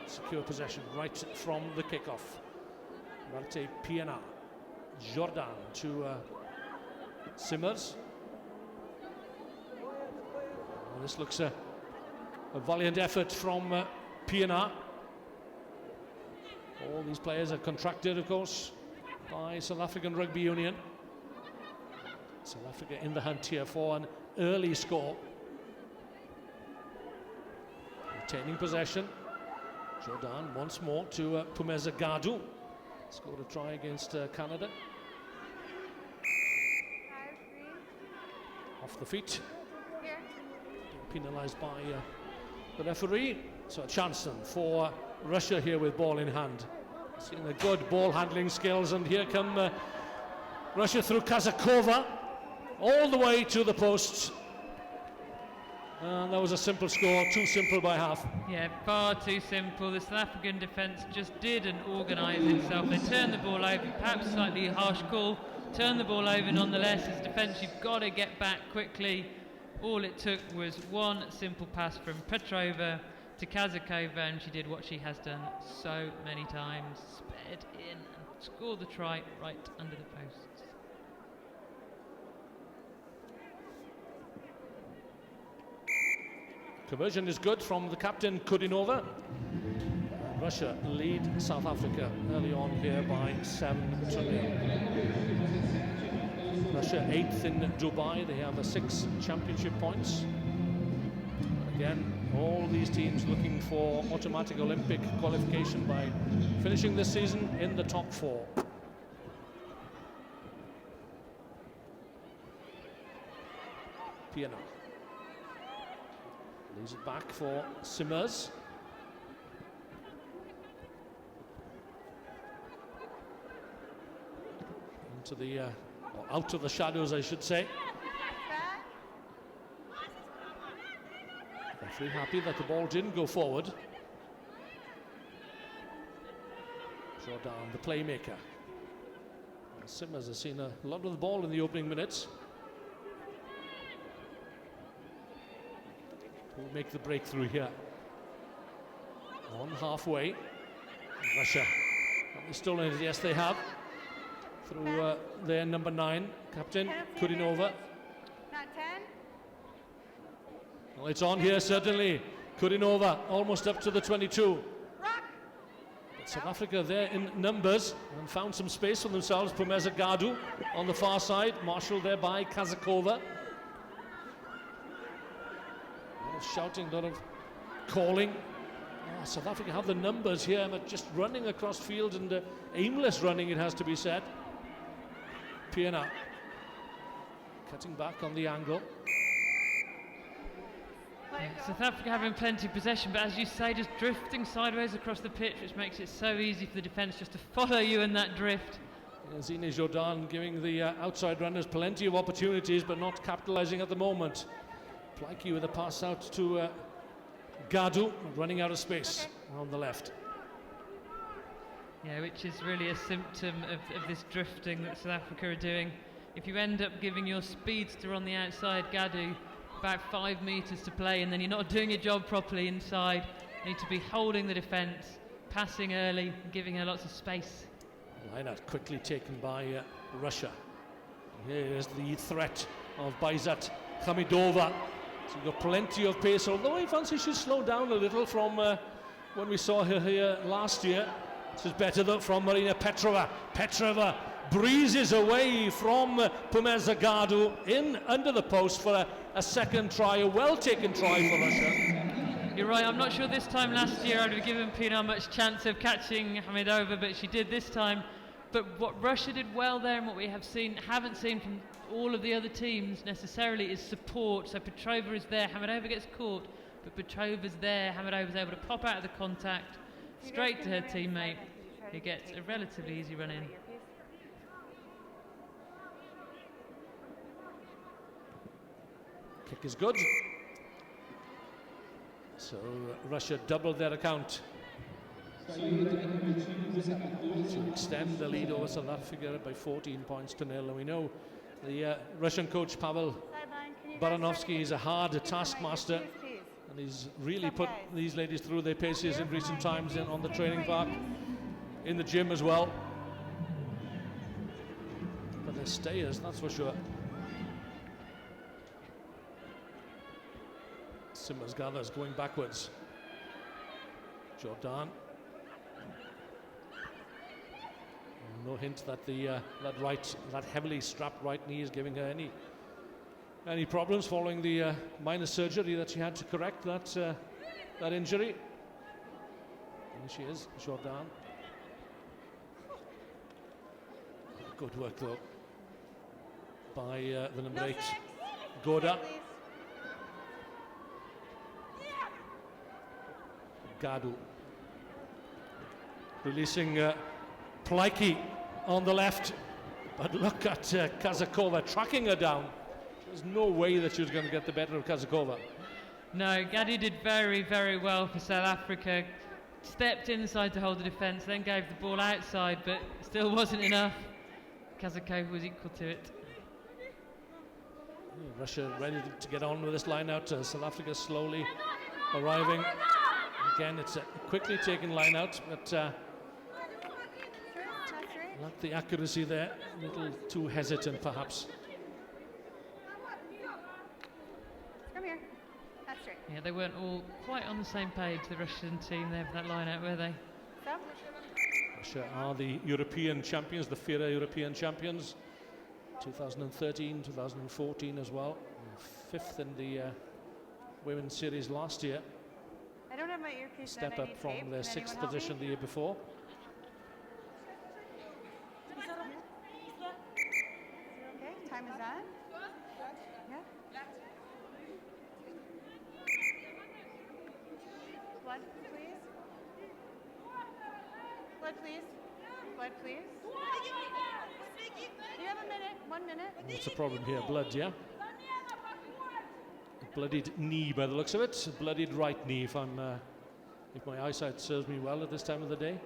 Secure possession right from the kickoff. Marte Pienaar. Jordan to Simmers. Well, this looks a valiant effort from Pienaar. All these players are contracted, of course, by South African Rugby Union. South Africa in the hunt here for an early score. Retaining possession. Jordan once more to Pumeza Gadu. Scored a try against Canada. Off the feet. Penalised by the referee. So a chance then for Russia here with ball in hand. Seeing the good ball handling skills, and here come Russia through Kazakova all the way to the posts. And that was a simple score, too simple by half. Yeah, far too simple. The South African defence just didn't organise itself. They turned the ball over, perhaps slightly harsh call, turned the ball over nonetheless. As defence, you've got to get back quickly. All it took was one simple pass from Petrova to Kazakova, and she did what she has done so many times, sped in and scored the try right under the posts. Conversion is good from the captain, Kudinova. Russia lead South Africa early on here by 7-0. Russia 8th in Dubai. They have 6 championship points. Again, all these teams looking for automatic Olympic qualification by finishing this season in the top 4. Piano leaves it back for Simmers. Into the or out of the shadows, I should say. Referee happy that the ball didn't go forward. Jordan, the playmaker. And Simmers has seen a lot of the ball in the opening minutes. Who will make the breakthrough here? On halfway. Russia. Have they stolen it? Yes, they have. Through their number 9, captain Kudinova. Not 10. Well, it's on here, certainly. Kudinova almost up to the 22. But South Africa there in numbers and found some space for themselves. Pumeza Gadu on the far side, marshalled there by Kazakova. A lot of shouting, a lot of calling. Oh, South Africa have the numbers here, but just running across field and aimless running, it has to be said. Piana cutting back on the angle. South Africa having plenty of possession, but as you say, just drifting sideways across the pitch, which makes it so easy for the defence just to follow you in that drift. Zine Jordan giving the outside runners plenty of opportunities, but not capitalising at the moment. Plaiki with a pass out to Gadu, running out of space on the left. Yeah, which is really a symptom of this drifting that South Africa are doing. If you end up giving your speedster on the outside, Gadu, about 5 metres to play, and then you're not doing your job properly inside, you need to be holding the defence, passing early, giving her lots of space. Line-out quickly taken by Russia. Here is the threat of Baizat Khamidova. So you've got plenty of pace, although I fancy she's slowed down a little from when we saw her here last year. This is better though from Marina Petrova. Petrova breezes away from Pumeza Gadu in under the post for a second try, a well-taken try for Russia. You're right, I'm not sure this time last year I'd have given Pina much chance of catching Hamidova, but she did this time. But what Russia did well there and what we haven't seen from all of the other teams necessarily is support. So Petrova is there, Hamidova gets caught, but Petrova's there, Hamidova's able to pop out of the contact, straight to her teammate, who gets a relatively easy run in. Kick is good. So Russia doubled their account to extend the lead over South Africa by 14 points to 0. And we know the Russian coach Pavel Baranovsky is a hard taskmaster, and he's really put these ladies through their paces in recent times on the training park, in the gym as well. But they're stayers, that's for sure. Simmers gathers going backwards. Jordan. No hint that that heavily strapped right knee is giving her any problems following the minor surgery that she had to correct that injury. There she is, Jordan. Good work though by the number 8, Goda. Gadu releasing Plaiki on the left, but look at Kazakova tracking her down. There's no way that she was going to get the better of Kazakova. No, Gadu did very, very well for South Africa. Stepped inside to hold the defence, then gave the ball outside, but still wasn't enough. Kazakova was equal to it. Russia ready to get on with this line out. South Africa slowly arriving. Again, it's a quickly taken line out, but not the accuracy there. A little too hesitant, perhaps. Come here. That's right. Yeah, they weren't all quite on the same page, the Russian team there for that line-out, were they? Russia are the European champions, the FIRA European champions. 2013, 2014 as well. Fifth in the women's series last year. I don't have my earpiece. Step up from their sixth position the year before. Okay, time is on. Yeah. Blood, please. Blood, please. Blood, please. You have a minute. 1 minute. What's the problem here? Blood, yeah? A bloodied knee by the looks of it. A bloodied right knee if my eyesight serves me well at this time of the day.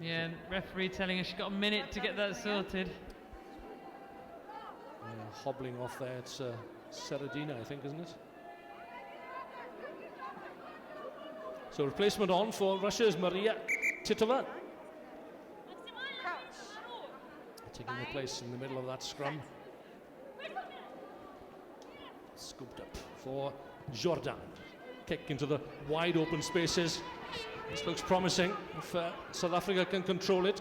Yeah, and referee telling us she's got a minute to get that sorted. Hobbling off there, it's Seredina, I think, isn't it? So replacement on for Russia's Maria Titova. Taking the place in the middle of that scrum. Scooped up for Jordan. Kick into the wide open spaces. This looks promising if South Africa can control it.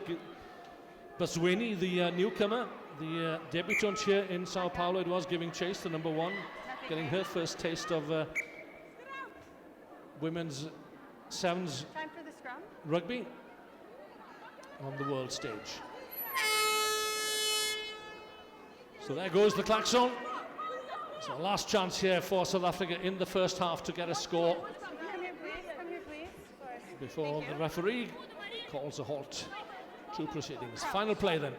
Basweni, the newcomer, the debutant here in Sao Paulo, it was giving chase to number 1, getting her first taste of women's sevens rugby on the world stage. So there goes the klaxon. So last chance here for South Africa in the first half to get a score before the referee calls a halt to proceedings. Final play then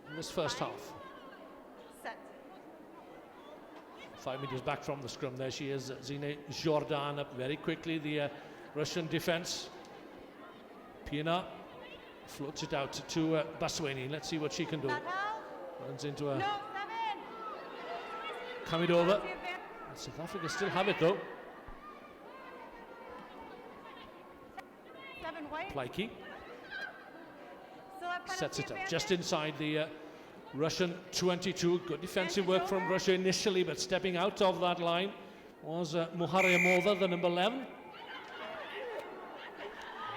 in this first half. 5 meters back from the scrum, there she is, Zine Jordan up very quickly, the Russian defense. Pina floats it out to Basweni. Let's see what she can do. Runs into a Kamidova. South Africa still have it though. Plaiki sets it up just inside the Russian 22. Good defensive work from Russia initially, but stepping out of that line was Muharremova, the number 11.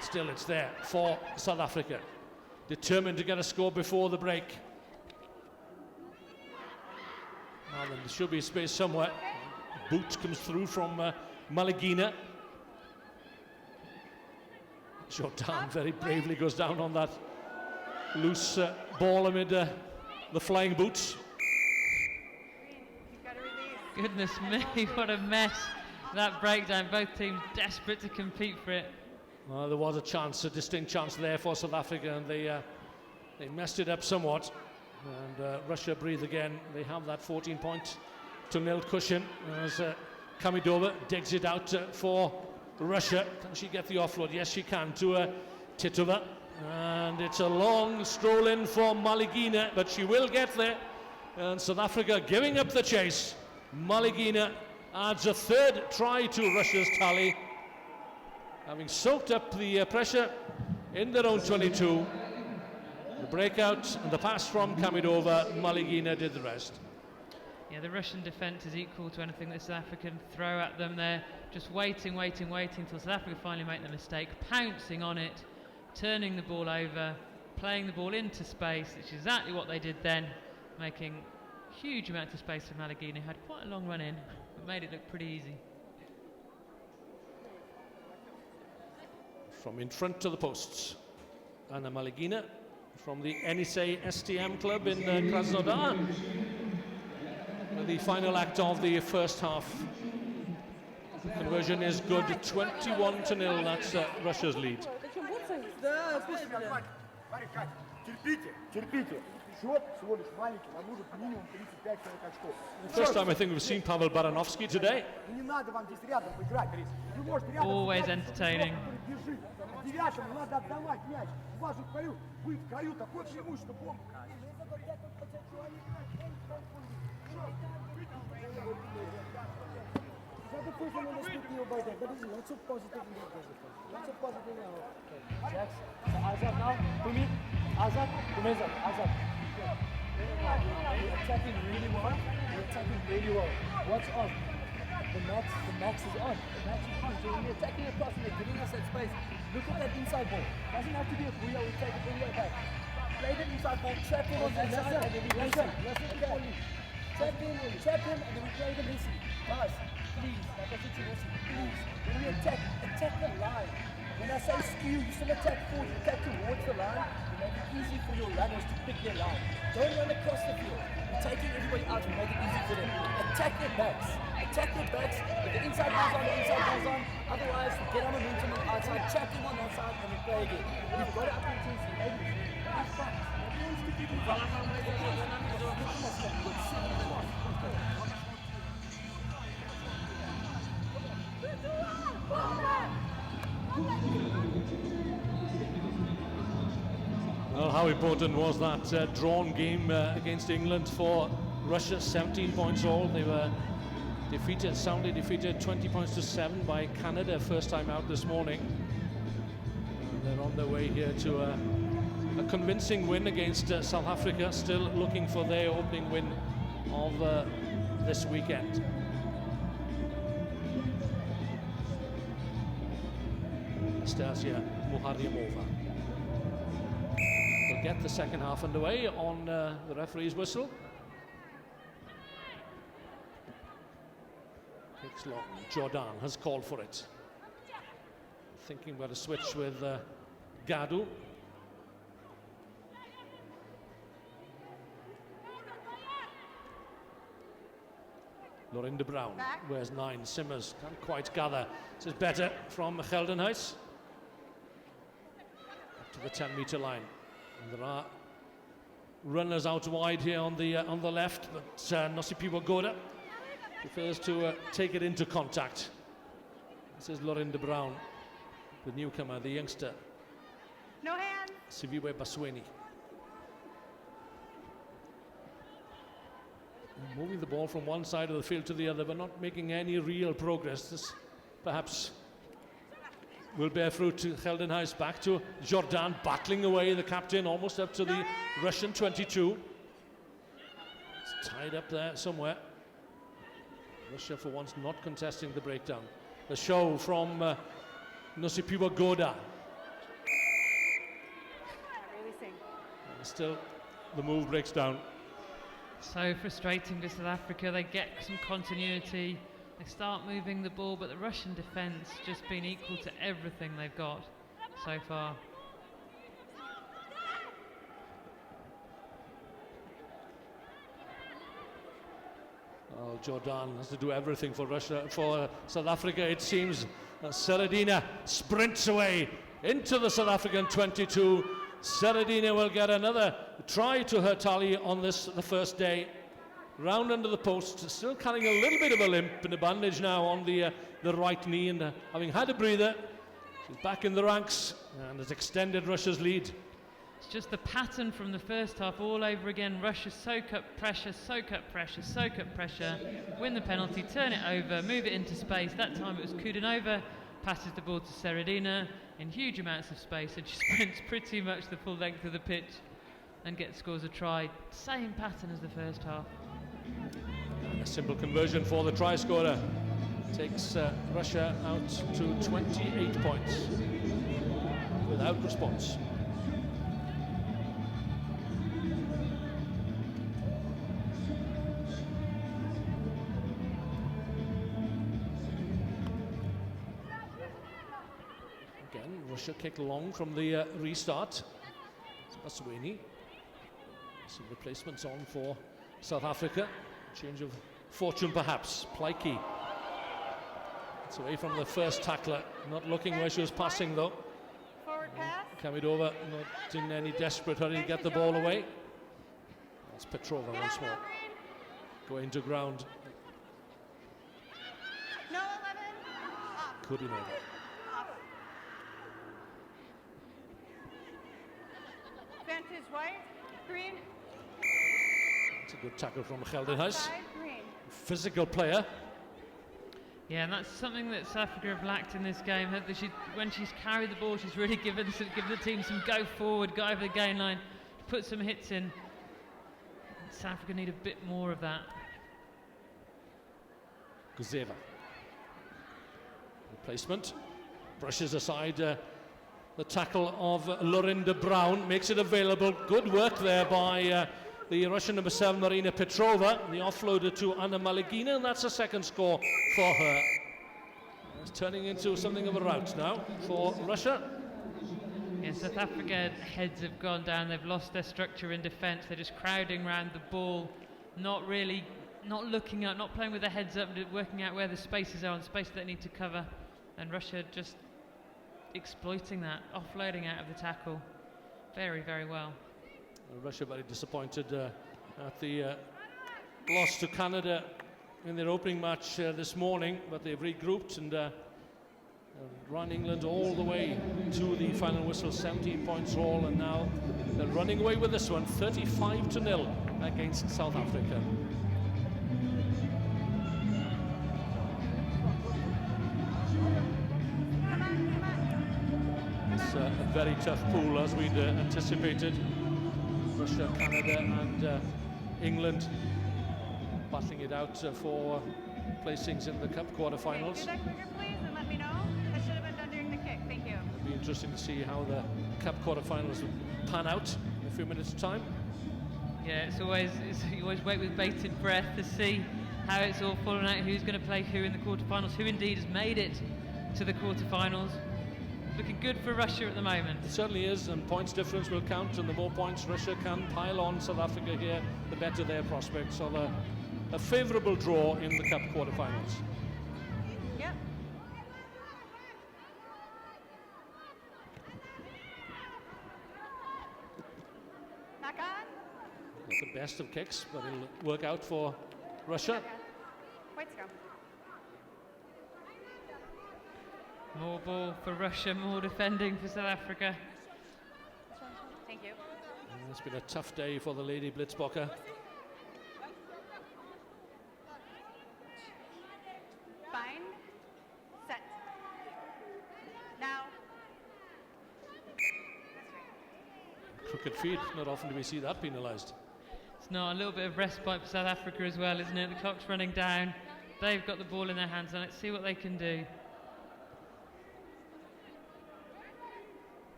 Still it's there for South Africa, determined to get a score before the break. Now then, there should be space somewhere. Boot comes through from Malagina. Jordan very bravely goes down on that loose ball amid the flying boots. Goodness me, what a mess. That breakdown, both teams desperate to compete for it. Well, there was a chance, a distinct chance there for South Africa, and they messed it up somewhat. And Russia breathe again. They have that 14-0 cushion as Kamidova digs it out for Russia. Can she get the offload? Yes, she can, to Titova. And it's a long stroll in for Malagina, but she will get there. And South Africa giving up the chase. Malagina adds a third try to Russia's tally, having soaked up the pressure in their own 22. The breakout and the pass from Kamidova, Malagina did the rest. Yeah, the Russian defence is equal to anything that South Africa can throw at them. They're just waiting until South Africa finally make the mistake, pouncing on it, turning the ball over, playing the ball into space, which is exactly what they did then, making huge amounts of space for Malagina, who had quite a long run in, but made it look pretty easy. From in front to the posts, Anna Malagina from the NSA STM club in Krasnodar. The final act of the first half. Conversion is good, 21-0, that's Russia's lead. First time I think we've seen Pavel Baranovsky today. Always entertaining. Azad now, to me. Azad, to Meza. Azad. You're attacking really well. Watch on. The max is on. The max is on. So when we're attacking across and they're giving us that space, look at that inside ball. Doesn't have to be a Bria, we take it all the way back. Play the inside ball, trap him on that side, and then we listen. Trap him, and then we play the Messi. Guys, please, like I said to Messi, please, when we attack the line. When I say skew, you still attack forward, you attack towards the line, you make it easy for your runners to pick their line. Don't run across the field. You're taking everybody out to make it easy for them. Attack their backs. If the inside ball's on, the inside ball's on. Otherwise, get on momentum on the outside, trap them on that side, and then play again. We've got to up intensity. Have fun. Everyone's to give you fun. Well, how important was that drawn game against England for Russia? 17 points all. They were soundly defeated 20 points to 7 by Canada first time out this morning. And they're on their way here to a convincing win against South Africa, still looking for their opening win of this weekend. Nastasia Muharriamova will get the second half underway on the referee's whistle. Takes long. Jordan has called for it. Thinking about a switch with Gadu. Lorinda Brown wears 9. Simmers can't quite gather. This is better from Geldenhuis. Up to the 10-meter line. And there are runners out wide here on the left, but Nosipiwa Goda prefers to take it into contact. This is Lorinda Brown, the newcomer, the youngster. No hands. Siviwe Basweni. Moving the ball from one side of the field to the other, but not making any real progress. This perhaps will bear fruit to Geldenhuis. Back to Jordan, battling away, the captain, almost up to the Russian 22. It's tied up there somewhere. Russia for once not contesting the breakdown. The show from Nosipiwa Goda. And still the move breaks down. So frustrating for South Africa. They get some continuity, they start moving the ball, but the Russian defence just been equal to everything they've got so far. Well, Jordan has to do everything for Russia, for South Africa. It seems Seredina sprints away into the South African 22. Seredina will get another try to her tally on the first day. Round under the post, still carrying a little bit of a limp and a bandage now on the right knee, and having had a breather, she's back in the ranks and has extended Russia's lead. It's just the pattern from the first half all over again. Russia soak up pressure, soak up pressure, soak up pressure, win the penalty, turn it over, move it into space. That time it was Kudanova, passes the ball to Seredina in huge amounts of space, and she sprints pretty much the full length of the pitch and scores a try. Same pattern as the first half. A simple conversion for the try scorer takes Russia out to 28 points without response. Again, Russia kicked long from the restart. It's Basweni. Some replacements on for South Africa. Change of fortune perhaps. Plaiki. It's away from the first tackler. Not looking where she was passing though. Forward pass. Kamidova not in any desperate hurry to get the ball away. That's Petrova once more. Going to ground. No 11. Kudinova. Vantage white. Green. It's a good tackle from Geldenhuis. Green. Physical player. Yeah, and that's something that South Africa have lacked in this game. That when she's carried the ball, she's really given the team some go forward, go over the gain line, put some hits in. South Africa need a bit more of that. Guzeva Placement. Brushes aside the tackle of Lorinda Brown. Makes it available. Good work there by the Russian number 7, Marina Petrova. The offloader to Anna Malagina, and that's a second score for her. It's turning into something of a rout now for Russia. Yeah, South Africa heads have gone down. They've lost their structure in defence. They're just crowding around the ball, not looking up, not playing with their heads up, working out where the spaces are and space they need to cover. And Russia just exploiting that, offloading out of the tackle very, very well. Russia very disappointed at the loss to Canada in their opening match this morning, but they've regrouped and run England all the way to the final whistle, 17 points all, and now they're running away with this one, 35-0 against South Africa. It's a very tough pool, as we'd anticipated. Russia, Canada and England battling it out for placings in the Cup quarterfinals. Do that quicker, please, and let me know. That should have been done during the kick. Thank you. It'll be interesting to see how the Cup quarterfinals pan out in a few minutes' time. Yeah, you always wait with bated breath to see how it's all fallen out, who's going to play who in the quarterfinals, who indeed has made it to the quarterfinals. Looking good for Russia at the moment. It certainly is, and points difference will count, and the more points Russia can pile on South Africa here, the better their prospects of a favourable draw in the Cup quarterfinals. Yep. Knock on. Not the best of kicks, but it'll work out for Russia. White scrum. More ball for Russia, more defending for South Africa. Thank you. It's been a tough day for the Lady Blitzbokker. Bind. Set. Now. Crooked feet, not often do we see that penalised. It's not a little bit of respite for South Africa as well, isn't it? The clock's running down. They've got the ball in their hands, and let's see what they can do.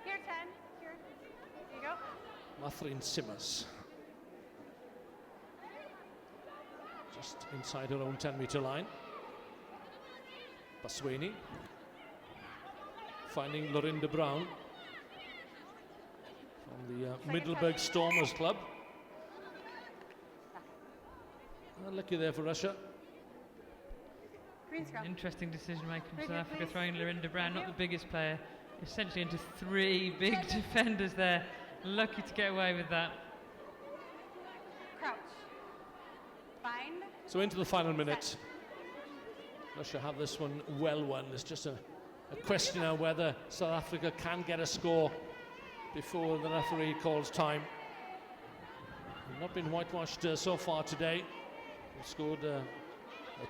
Here, 10. Here you go. Mathrin Simmers. Just inside her own 10-metre line. Basweni finding Lorinda Brown from the Middelburg Stormers Club. Lucky there for Russia. Interesting decision making from South Africa, throwing Lorinda Brown, not the biggest player, essentially into 3 big defenders there. Lucky to get away with that. Crouch. Bind. So into the final minute. Russia have this one well won. It's just a question of whether South Africa can get a score before the referee calls time. They've not been whitewashed so far today. They've scored a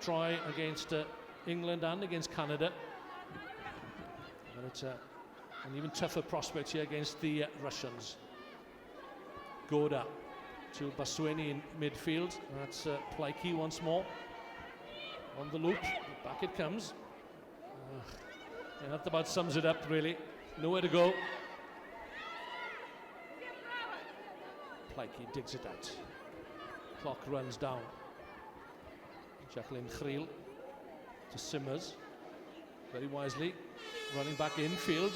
try against England and against Canada. But it's an even tougher prospect here against the Russians. Goda to Basweni in midfield. That's Plaiki once more. On the loop, back it comes. Yeah, that about sums it up, really. Nowhere to go. Plaiki digs it out. Clock runs down. Jacqueline Kriel to Simmers. Very wisely running back infield.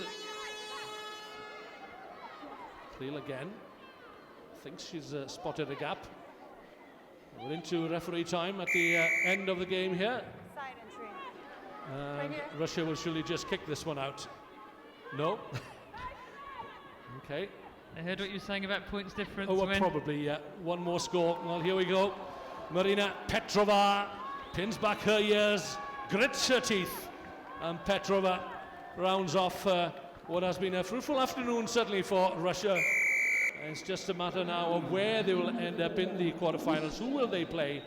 Kriel again. Thinks she's spotted a gap. We're into referee time at the end of the game here. Side entry. And Russia will surely just kick this one out. No. Okay. I heard what you were saying about points difference. Oh, well, probably, yeah. One more score. Well, here we go. Marina Petrova pins back her ears, grits her teeth, and Petrova rounds off what has been a fruitful afternoon, certainly for Russia. It's just a matter now of where they will end up in the quarterfinals. Who will they play?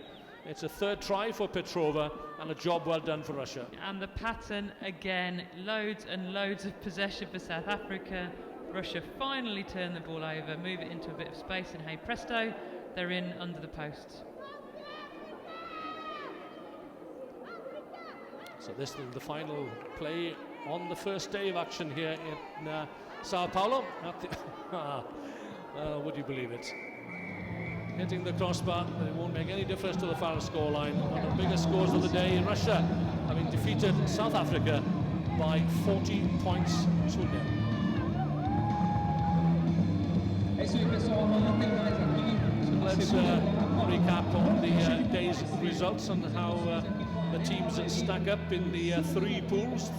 It's a third try for Petrova and a job well done for Russia. And the pattern again, loads and loads of possession for South Africa. Russia finally turn the ball over, move it into a bit of space, and hey presto, they're in under the posts. So this is the final play on the first day of action here in Sao Paulo. At the would you believe it? Hitting the crossbar, but it won't make any difference to the final scoreline. One of the biggest scores of the day, Russia having defeated South Africa by 40 points to 0. Let's recap on the day's results and how the teams stack up in the three pools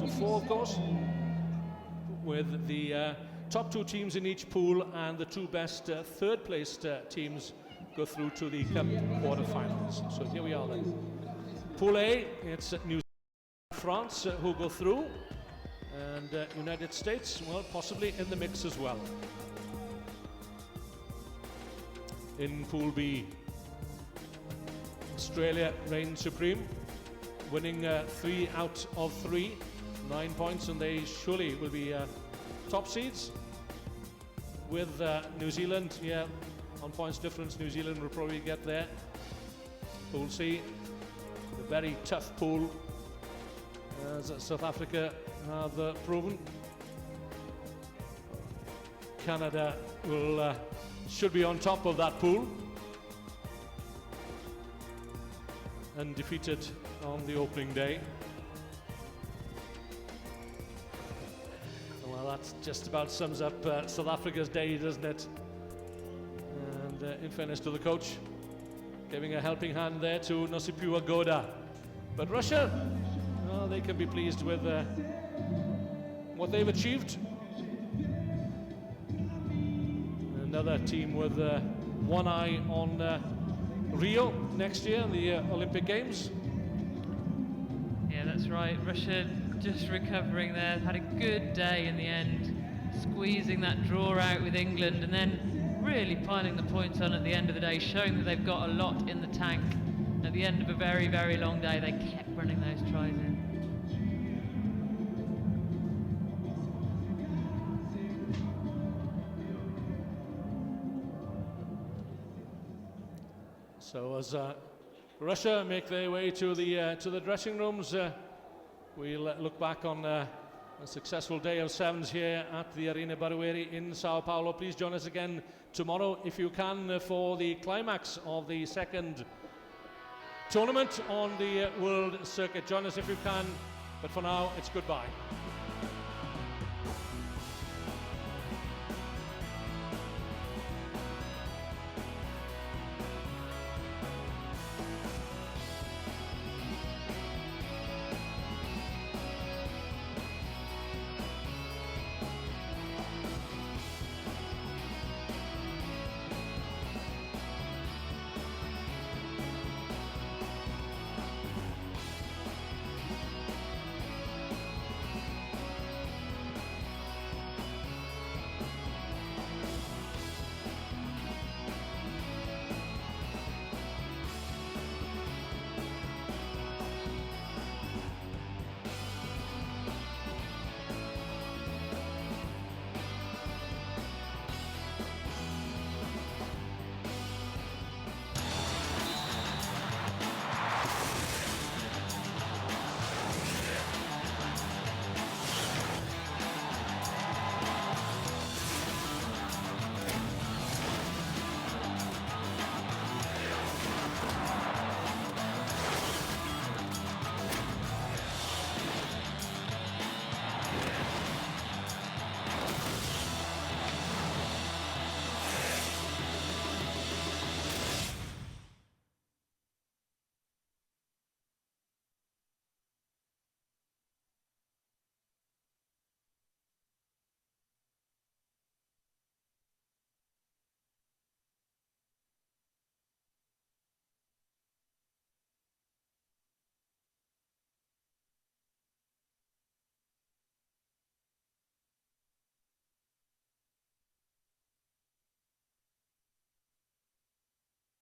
of 4 of course, with the top 2 teams in each pool and the 2 best third placed teams go through to the Cup quarterfinals. So here we are then. Pool A, it's New Zealand and France who go through, and United States, well, possibly in the mix as well. In Pool B, Australia reigns supreme, winning 3 out of 3, 9 points, and they surely will be top seeds. With New Zealand, yeah, on points difference, New Zealand will probably get there. Pool C, a very tough pool, as South Africa have proven. Canada will should be on top of that pool, undefeated on the opening day. Well, that just about sums up South Africa's day, doesn't it? And in fairness to the coach, giving a helping hand there to Nosipiwa Goda. But Russia, well, they can be pleased with what they've achieved. Another team with one eye on Rio next year, the Olympic Games. Yeah, that's right. Russia just recovering there. Had a good day in the end, squeezing that draw out with England, and then really piling the points on at the end of the day, showing that they've got a lot in the tank. At the end of a very, very long day, they kept running those tries in. So as Russia make their way to the dressing rooms, we'll look back on a successful day of sevens here at the Arena Barueri in Sao Paulo. Please join us again tomorrow if you can for the climax of the second tournament on the world circuit. Join us if you can, but for now it's goodbye.